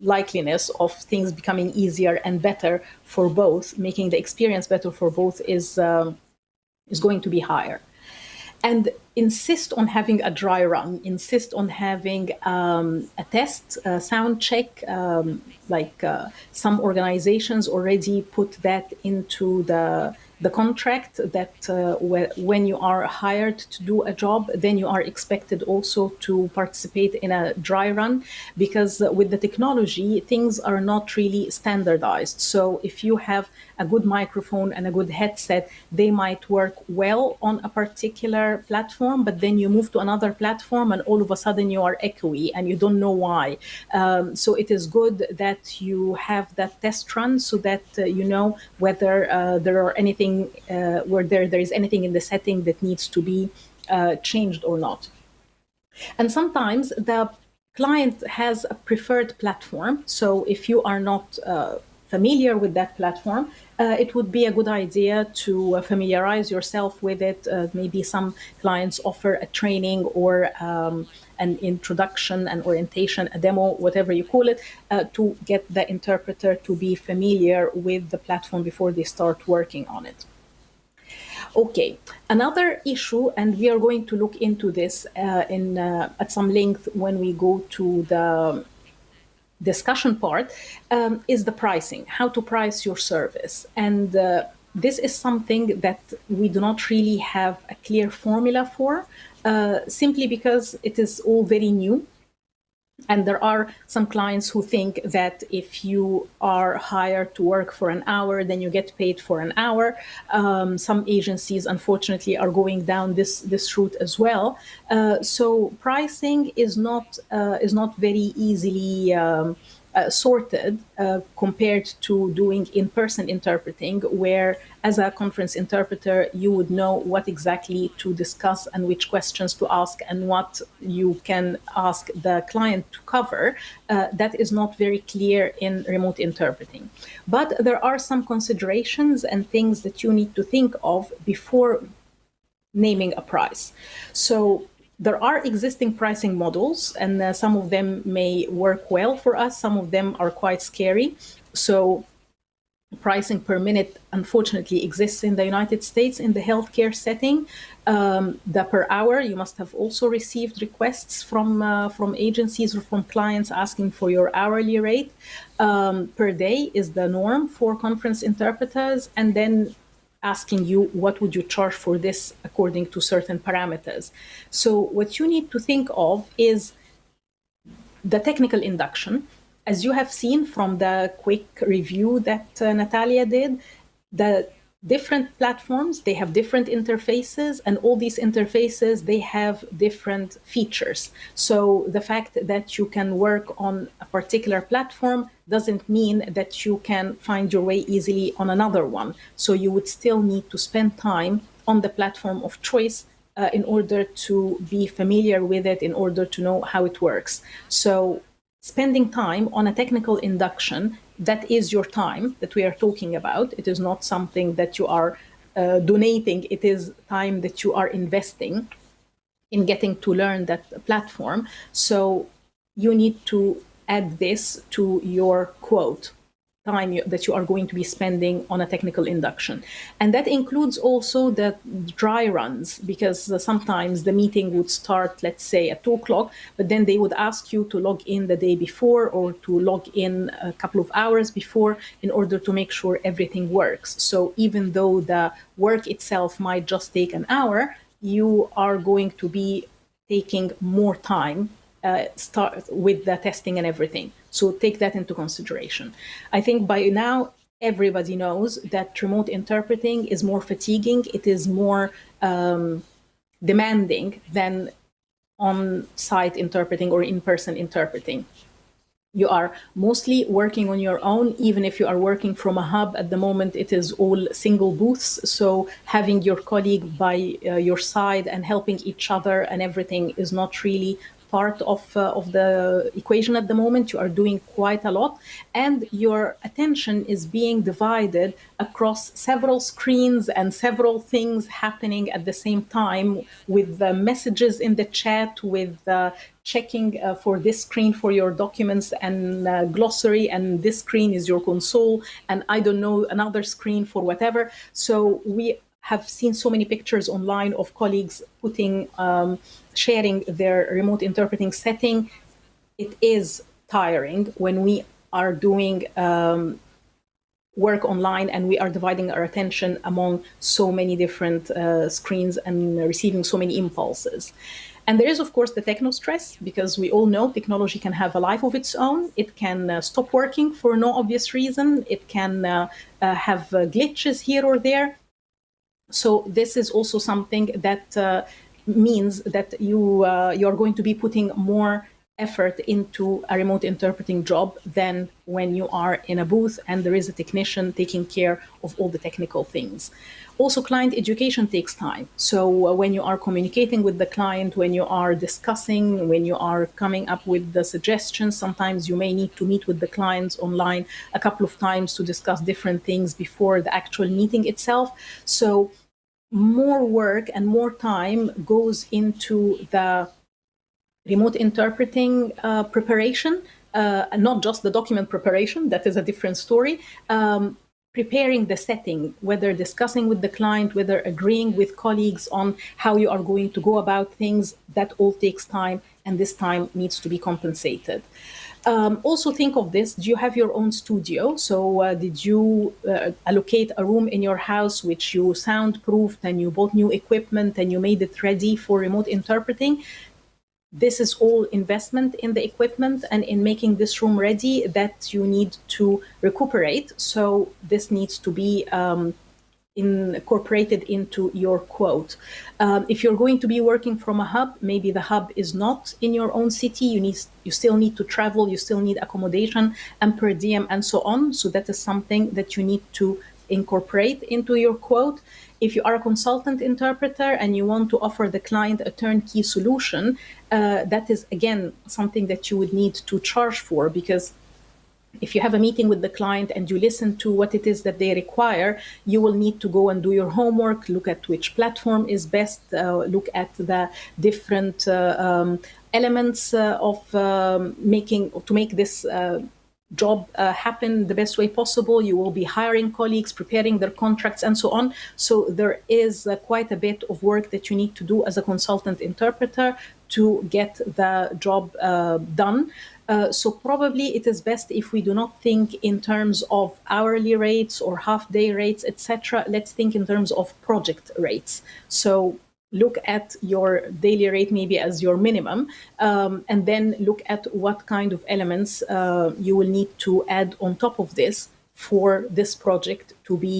Speaker 15: likeliness of things becoming easier and better for both, making the experience better for both, is going to be higher. And insist on having a dry run, insist on having a test, a sound check, some organizations already put that into the contract, that when you are hired to do a job, then you are expected also to participate in a dry run, because with the technology, things are not really standardized. So if you have a good microphone and a good headset, they might work well on a particular platform, but then you move to another platform and all of a sudden you are echoey and you don't know why. So it is good that you have that test run so that you know whether there are anything where there is anything in the setting that needs to be changed or not. And sometimes the client has a preferred platform. So if you are not familiar with that platform, it would be a good idea to familiarize yourself with it. Maybe some clients offer a training or an introduction, an orientation, a demo, whatever you call it, to get the interpreter to be familiar with the platform before they start working on it. Okay, another issue, and we are going to look into this at some length when we go to the discussion part, is the pricing, how to price your service. And this is something that we do not really have a clear formula for, simply because it is all very new. And there are some clients who think that if you are hired to work for an hour, then you get paid for an hour. Some agencies, unfortunately, are going down this route as well. So pricing is not very easily sorted compared to doing in-person interpreting, where as a conference interpreter, you would know what exactly to discuss and which questions to ask and what you can ask the client to cover. That is not very clear in remote interpreting. But there are some considerations and things that you need to think of before naming a price. So there are existing pricing models, and some of them may work well for us. Some of them are quite scary. So pricing per minute, unfortunately, exists in the United States in the healthcare setting. The per hour, you must have also received requests from agencies or from clients asking for your hourly rate. Per day is the norm for conference interpreters, and then asking you what would you charge for this according to certain parameters. So what you need to think of is the technical induction. As you have seen from the quick review that Natalia did, the different platforms, they have different interfaces, and all these interfaces, they have different features. So the fact that you can work on a particular platform doesn't mean that you can find your way easily on another one. So you would still need to spend time on the platform of choice in order to be familiar with it, in order to know how it works. So spending time on a technical induction, that is your time that we are talking about. It is not something that you are donating. It is time that you are investing in getting to learn that platform. So you need to add this to your quote, time that you are going to be spending on a technical induction. And that includes also the dry runs, because sometimes the meeting would start, let's say, at 2 o'clock, but then they would ask you to log in the day before or to log in a couple of hours before in order to make sure everything works. So even though the work itself might just take an hour, you are going to be taking more time start with the testing and everything. So take that into consideration. I think by now, everybody knows that remote interpreting is more fatiguing. It is more demanding than on-site interpreting or in-person interpreting. You are mostly working on your own, even if you are working from a hub. At the moment, it is all single booths. So having your colleague by your side and helping each other and everything is not really part of the equation at the moment. You are doing quite a lot, and your attention is being divided across several screens and several things happening at the same time, with messages in the chat, with checking for this screen for your documents and glossary, and this screen is your console, and I don't know, another screen for whatever. So we have seen so many pictures online of colleagues putting, sharing their remote interpreting setting. It is tiring when we are doing work online and we are dividing our attention among so many different screens and receiving so many impulses. And there is, of course, the techno stress, because we all know technology can have a life of its own. It can stop working for no obvious reason. It can have glitches here or there. So this is also something that means that you're going to be putting more effort into a remote interpreting job than when you are in a booth and there is a technician taking care of all the technical things. Also, client education takes time. So when you are communicating with the client, when you are discussing, when you are coming up with the suggestions, sometimes you may need to meet with the clients online a couple of times to discuss different things before the actual meeting itself. So more work and more time goes into the remote interpreting preparation, not just the document preparation, that is a different story. Preparing the setting, whether discussing with the client, whether agreeing with colleagues on how you are going to go about things, that all takes time, and this time needs to be compensated. Also think of this, do you have your own studio? So did you allocate a room in your house which you soundproofed and you bought new equipment and you made it ready for remote interpreting? This is all investment in the equipment and in making this room ready that you need to recuperate. So this needs to be incorporated into your quote. If you're going to be working from a hub, maybe the hub is not in your own city. You still need to travel, you still need accommodation and per diem and so on. So that is something that you need to incorporate into your quote. If you are a consultant interpreter and you want to offer the client a turnkey solution, that is, again, something that you would need to charge for, because if you have a meeting with the client and you listen to what it is that they require, you will need to go and do your homework, look at which platform is best, look at the different elements to make this job happen the best way possible. You will be hiring colleagues, preparing their contracts, and so on. So there is quite a bit of work that you need to do as a consultant interpreter to get the job done. So probably it is best if we do not think in terms of hourly rates or half-day rates, etc. Let's think in terms of project rates. So look at your daily rate maybe as your minimum, and then look at what kind of elements you will need to add on top of this for this project to be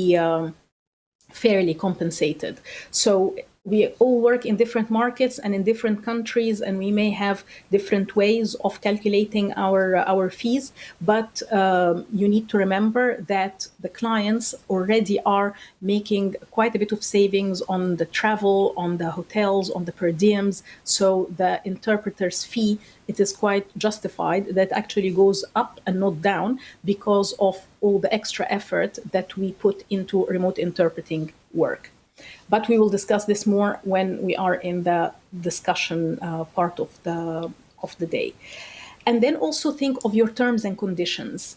Speaker 15: fairly compensated. So we all work in different markets and in different countries, and we may have different ways of calculating our fees, but you need to remember that the clients already are making quite a bit of savings on the travel, on the hotels, on the per diems. So the interpreter's fee, it is quite justified that actually goes up and not down because of all the extra effort that we put into remote interpreting work. But we will discuss this more when we are in the discussion part of the day. And then also think of your terms and conditions.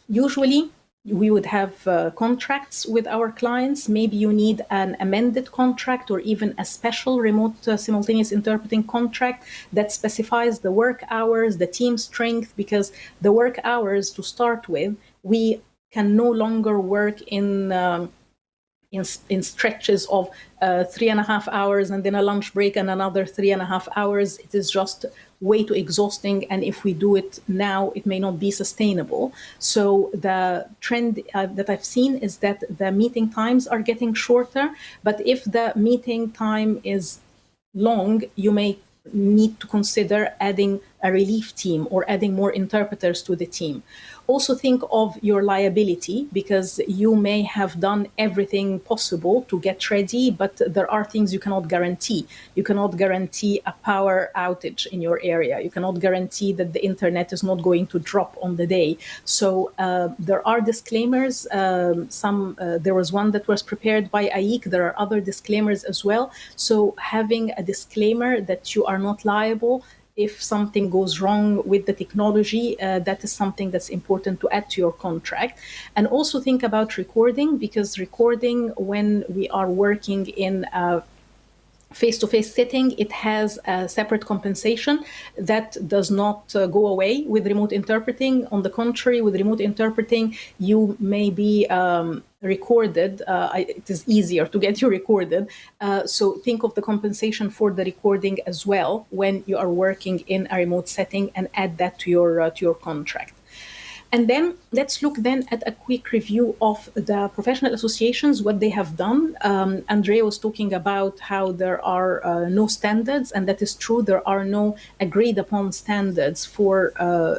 Speaker 15: Usually, we would have contracts with our clients. Maybe you need an amended contract or even a special remote simultaneous interpreting contract that specifies the work hours, the team strength, because the work hours, to start with, we can no longer work in stretches of 3.5 hours and then a lunch break and another 3.5 hours. It is just way too exhausting, and if we do it now, it may not be sustainable. So the trend that I've seen is that the meeting times are getting shorter, but if the meeting time is long, you may need to consider adding a relief team or adding more interpreters to the team. Also think of your liability, because you may have done everything possible to get ready, but there are things you cannot guarantee. You cannot guarantee a power outage in your area. You cannot guarantee that the internet is not going to drop on the day. So there are disclaimers. There was one that was prepared by AIC. There are other disclaimers as well. So having a disclaimer that you are not liable if something goes wrong with the technology, that is something that's important to add to your contract. And also think about recording, because recording, when we are working in a face-to-face setting, it has a separate compensation that does not go away with remote interpreting. On the contrary, with remote interpreting, you may be recorded. It is easier to get you recorded. So think of the compensation for the recording as well when you are working in a remote setting, and add that to your contract. And then let's look then at a quick review of the professional associations, what they have done. Andrea was talking about how there are no standards, and that is true. There are no agreed upon standards for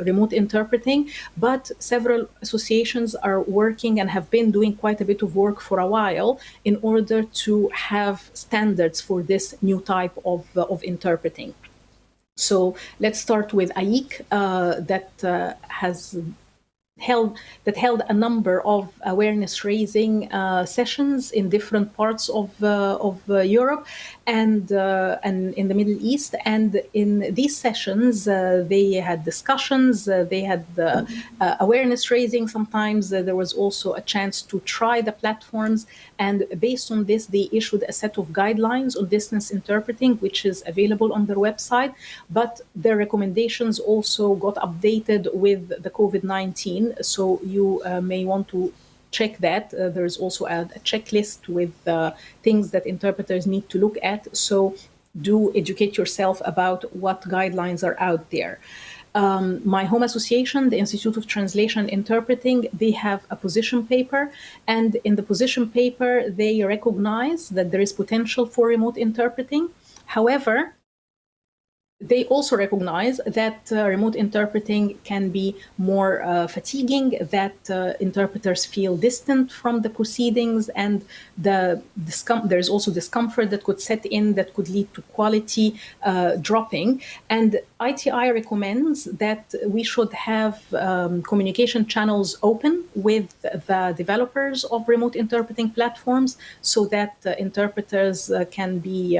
Speaker 15: remote interpreting, but several associations are working and have been doing quite a bit of work for a while in order to have standards for this new type of interpreting. So let's start with AIC, that held a number of awareness-raising sessions in different parts of Europe and in the Middle East. And in these sessions, they had discussions, they had awareness-raising. Sometimes there was also a chance to try the platforms. And based on this, they issued a set of guidelines on distance interpreting, which is available on their website. But their recommendations also got updated with the COVID-19. So you may want to check that. There's also a checklist with things that interpreters need to look at. So do educate yourself about what guidelines are out there. My home association, the Institute of Translation and Interpreting, they have a position paper. And in the position paper, they recognize that there is potential for remote interpreting. However, they also recognize that remote interpreting can be more fatiguing, that interpreters feel distant from the proceedings, and there's also discomfort that could set in that could lead to quality dropping. And ITI recommends that we should have communication channels open with the developers of remote interpreting platforms, so that interpreters can be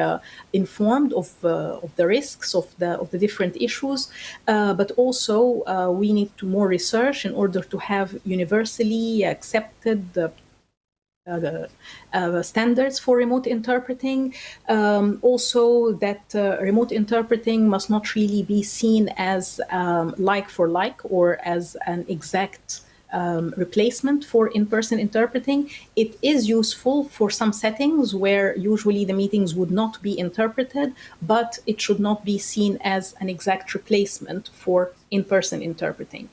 Speaker 15: informed of the risks of the different issues, but also we need to more research in order to have universally accepted standards for remote interpreting. Also that remote interpreting must not really be seen as like for like, or as an exact replacement for in-person interpreting. It is useful for some settings where usually the meetings would not be interpreted, but it should not be seen as an exact replacement for in-person interpreting.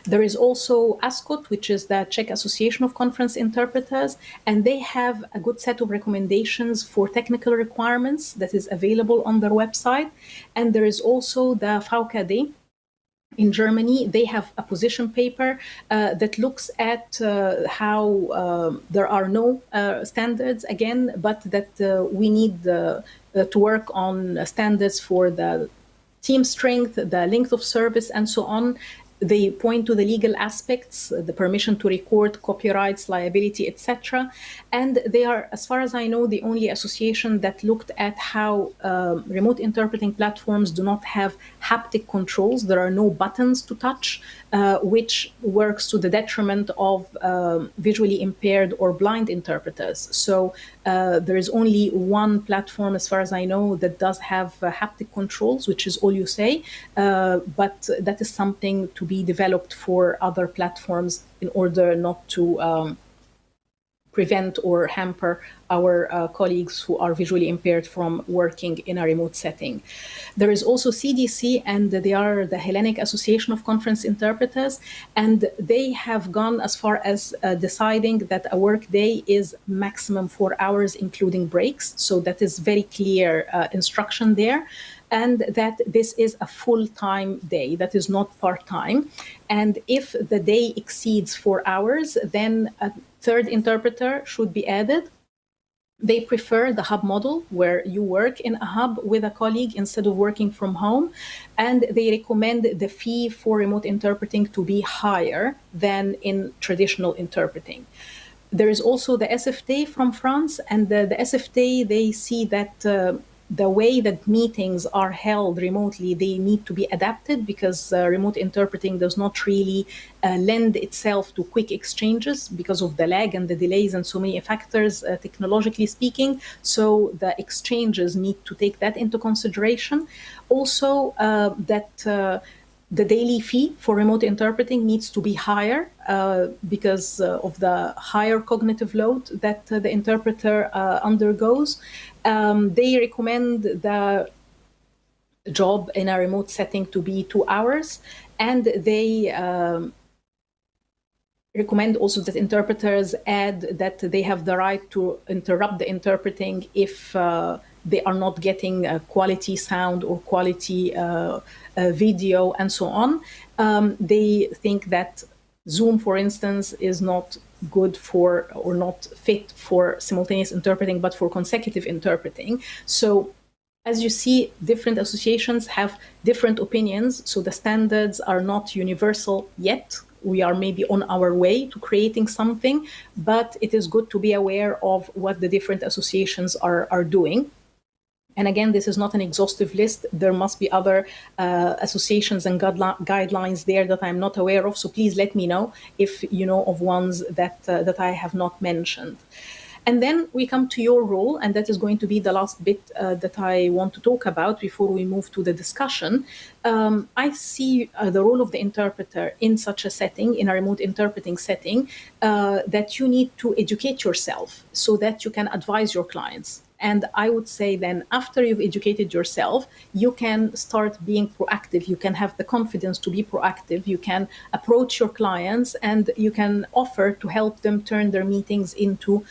Speaker 15: There is also ASCOT, which is the Czech Association of Conference Interpreters, and they have a good set of recommendations for technical requirements that is available on their website. And there is also the VKD. In Germany, they have a position paper that looks at how there are no standards again, but that we need to work on standards for the team strength, the length of service, and so on. They point to the legal aspects, the permission to record, copyrights, liability, etc. And they are, as far as I know, the only association that looked at how remote interpreting platforms do not have haptic controls. There are no buttons to touch, which works to the detriment of visually impaired or blind interpreters. So there is only one platform, as far as I know, that does have haptic controls, which is All You Say, but that is something to be developed for other platforms in order not to prevent or hamper our colleagues who are visually impaired from working in a remote setting. There is also CDC, and they are the Hellenic Association of Conference Interpreters, and they have gone as far as deciding that a work day is maximum 4 hours, including breaks. So that is very clear instruction there. and that this is a full-time day, that is not part-time. And if the day exceeds 4 hours, then a third interpreter should be added. They prefer the hub model, where you work in a hub with a colleague instead of working from home. And they recommend the fee for remote interpreting to be higher than in traditional interpreting. There is also the SFT from France, and the SFT, they see that the way that meetings are held remotely, they need to be adapted, because remote interpreting does not really lend itself to quick exchanges because of the lag and the delays and so many factors, technologically speaking. So the exchanges need to take that into consideration. Also, the daily fee for remote interpreting needs to be higher because of the higher cognitive load that the interpreter undergoes. They recommend the job in a remote setting to be 2 hours, and they recommend also that interpreters add that they have the right to interrupt the interpreting if they are not getting quality sound or quality video and so on. They think that Zoom, for instance, is not good for or not fit for simultaneous interpreting, but for consecutive interpreting. So as you see, different associations have different opinions. So the standards are not universal yet. We are maybe on our way to creating something, but it is good to be aware of what the different associations are doing. And again, this is not an exhaustive list. There must be other associations and guidelines there that I'm not aware of. So please let me know if you know of ones that I have not mentioned. And then we come to your role, and that is going to be the last bit that I want to talk about before we move to the discussion. I see the role of the interpreter in such a setting, in a remote interpreting setting, that you need to educate yourself so that you can advise your clients. And I would say then, after you've educated yourself, you can start being proactive. You can have the confidence to be proactive. You can approach your clients, and you can offer to help them turn their meetings into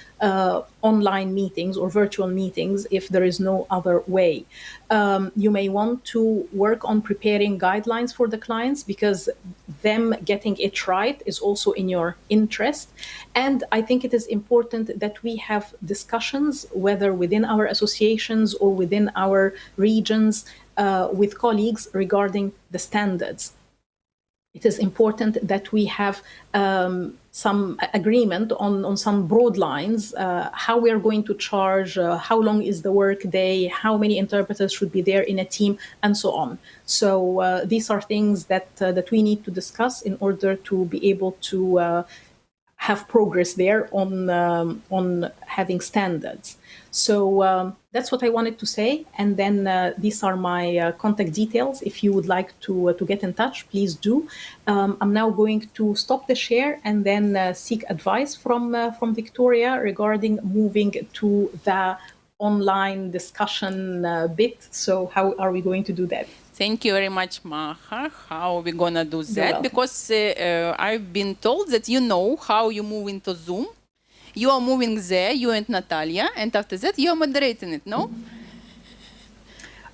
Speaker 15: online meetings or virtual meetings if there is no other way. You may want to work on preparing guidelines for the clients, because them getting it right is also in your interest. And I think it is important that we have discussions, whether within our associations or within our regions, with colleagues regarding the standards. It is important that we have some agreement on some broad lines, how we are going to charge, how long is the work day, how many interpreters should be there in a team, and so on. So these are things that we need to discuss in order to be able to have progress there on having standards. So that's what I wanted to say. And then these are my contact details. If you would like to get in touch, please do. I'm now going to stop the share and then seek advice from Victoria regarding moving to the online discussion bit. So how are we going to do that?
Speaker 14: Thank you very much, Maha. How are we going to do that? Because I've been told that you know how you move into Zoom. You are moving there, you and Natalia, and after that, you are moderating it, no?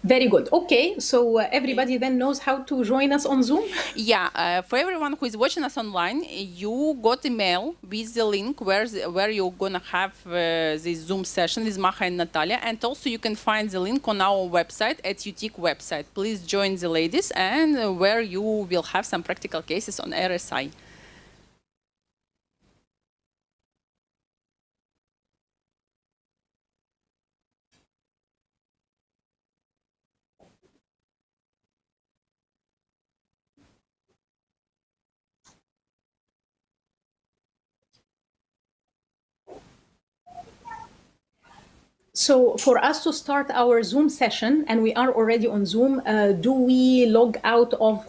Speaker 15: Very good. Okay, so everybody then knows how to join us on Zoom?
Speaker 14: Yeah, for everyone who is watching us online, you got email with the link where you're going to have this Zoom session with Maha and Natalia, and also you can find the link on our website, at UTIC website. Please join the ladies, and where you will have some practical cases on RSI.
Speaker 15: So for us to start our Zoom session, and we are already on Zoom, do we log out of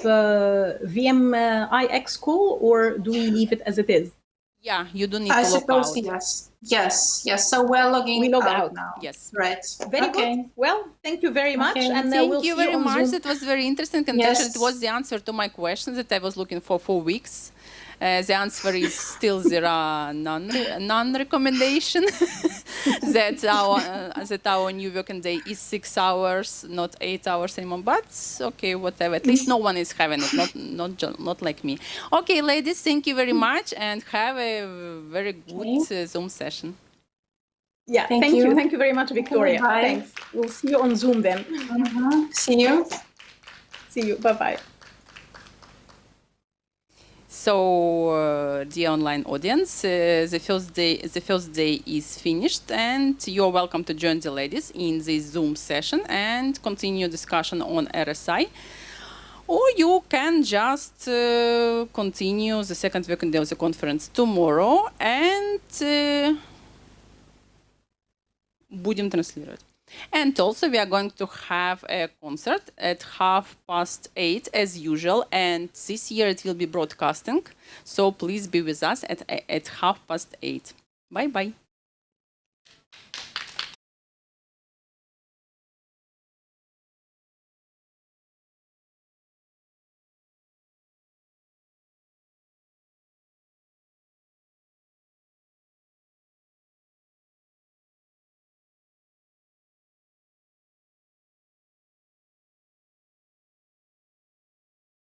Speaker 15: VMIX call, or do we leave it as it is?
Speaker 14: Yeah, you don't need
Speaker 16: I
Speaker 14: to log out.
Speaker 16: suppose yes. So we're logging
Speaker 15: we log
Speaker 16: out now.
Speaker 14: Yes.
Speaker 16: Right.
Speaker 15: Very good. Well, thank you very much.
Speaker 16: Okay.
Speaker 15: And
Speaker 14: thank
Speaker 15: we'll
Speaker 14: you
Speaker 15: see
Speaker 14: very
Speaker 15: on
Speaker 14: much.
Speaker 15: Zoom.
Speaker 14: That was very interesting. And
Speaker 16: Yes.
Speaker 14: actually, it was the answer to my questions that I was looking for 4 weeks. The answer is still there are none recommendation that our new working day is 6 hours, not 8 hours anymore. But okay, whatever. At least no one is having it, not like me. Okay, ladies, thank you very much, and have a very good Zoom session.
Speaker 15: Yeah, thank you. Thank you very much, Victoria.
Speaker 16: Bye.
Speaker 15: Thanks. We'll see you on Zoom then.
Speaker 16: See you.
Speaker 15: See you. Bye-bye.
Speaker 14: So, dear online audience, the first day is finished, and you're welcome to join the ladies in this Zoom session and continue discussion on RSI. Or you can just continue the second working day of the conference tomorrow and будем транслировать. And also we are going to have a concert at 8:30 as usual, and this year it will be broadcasting, so please be with us at 8:30. Bye bye.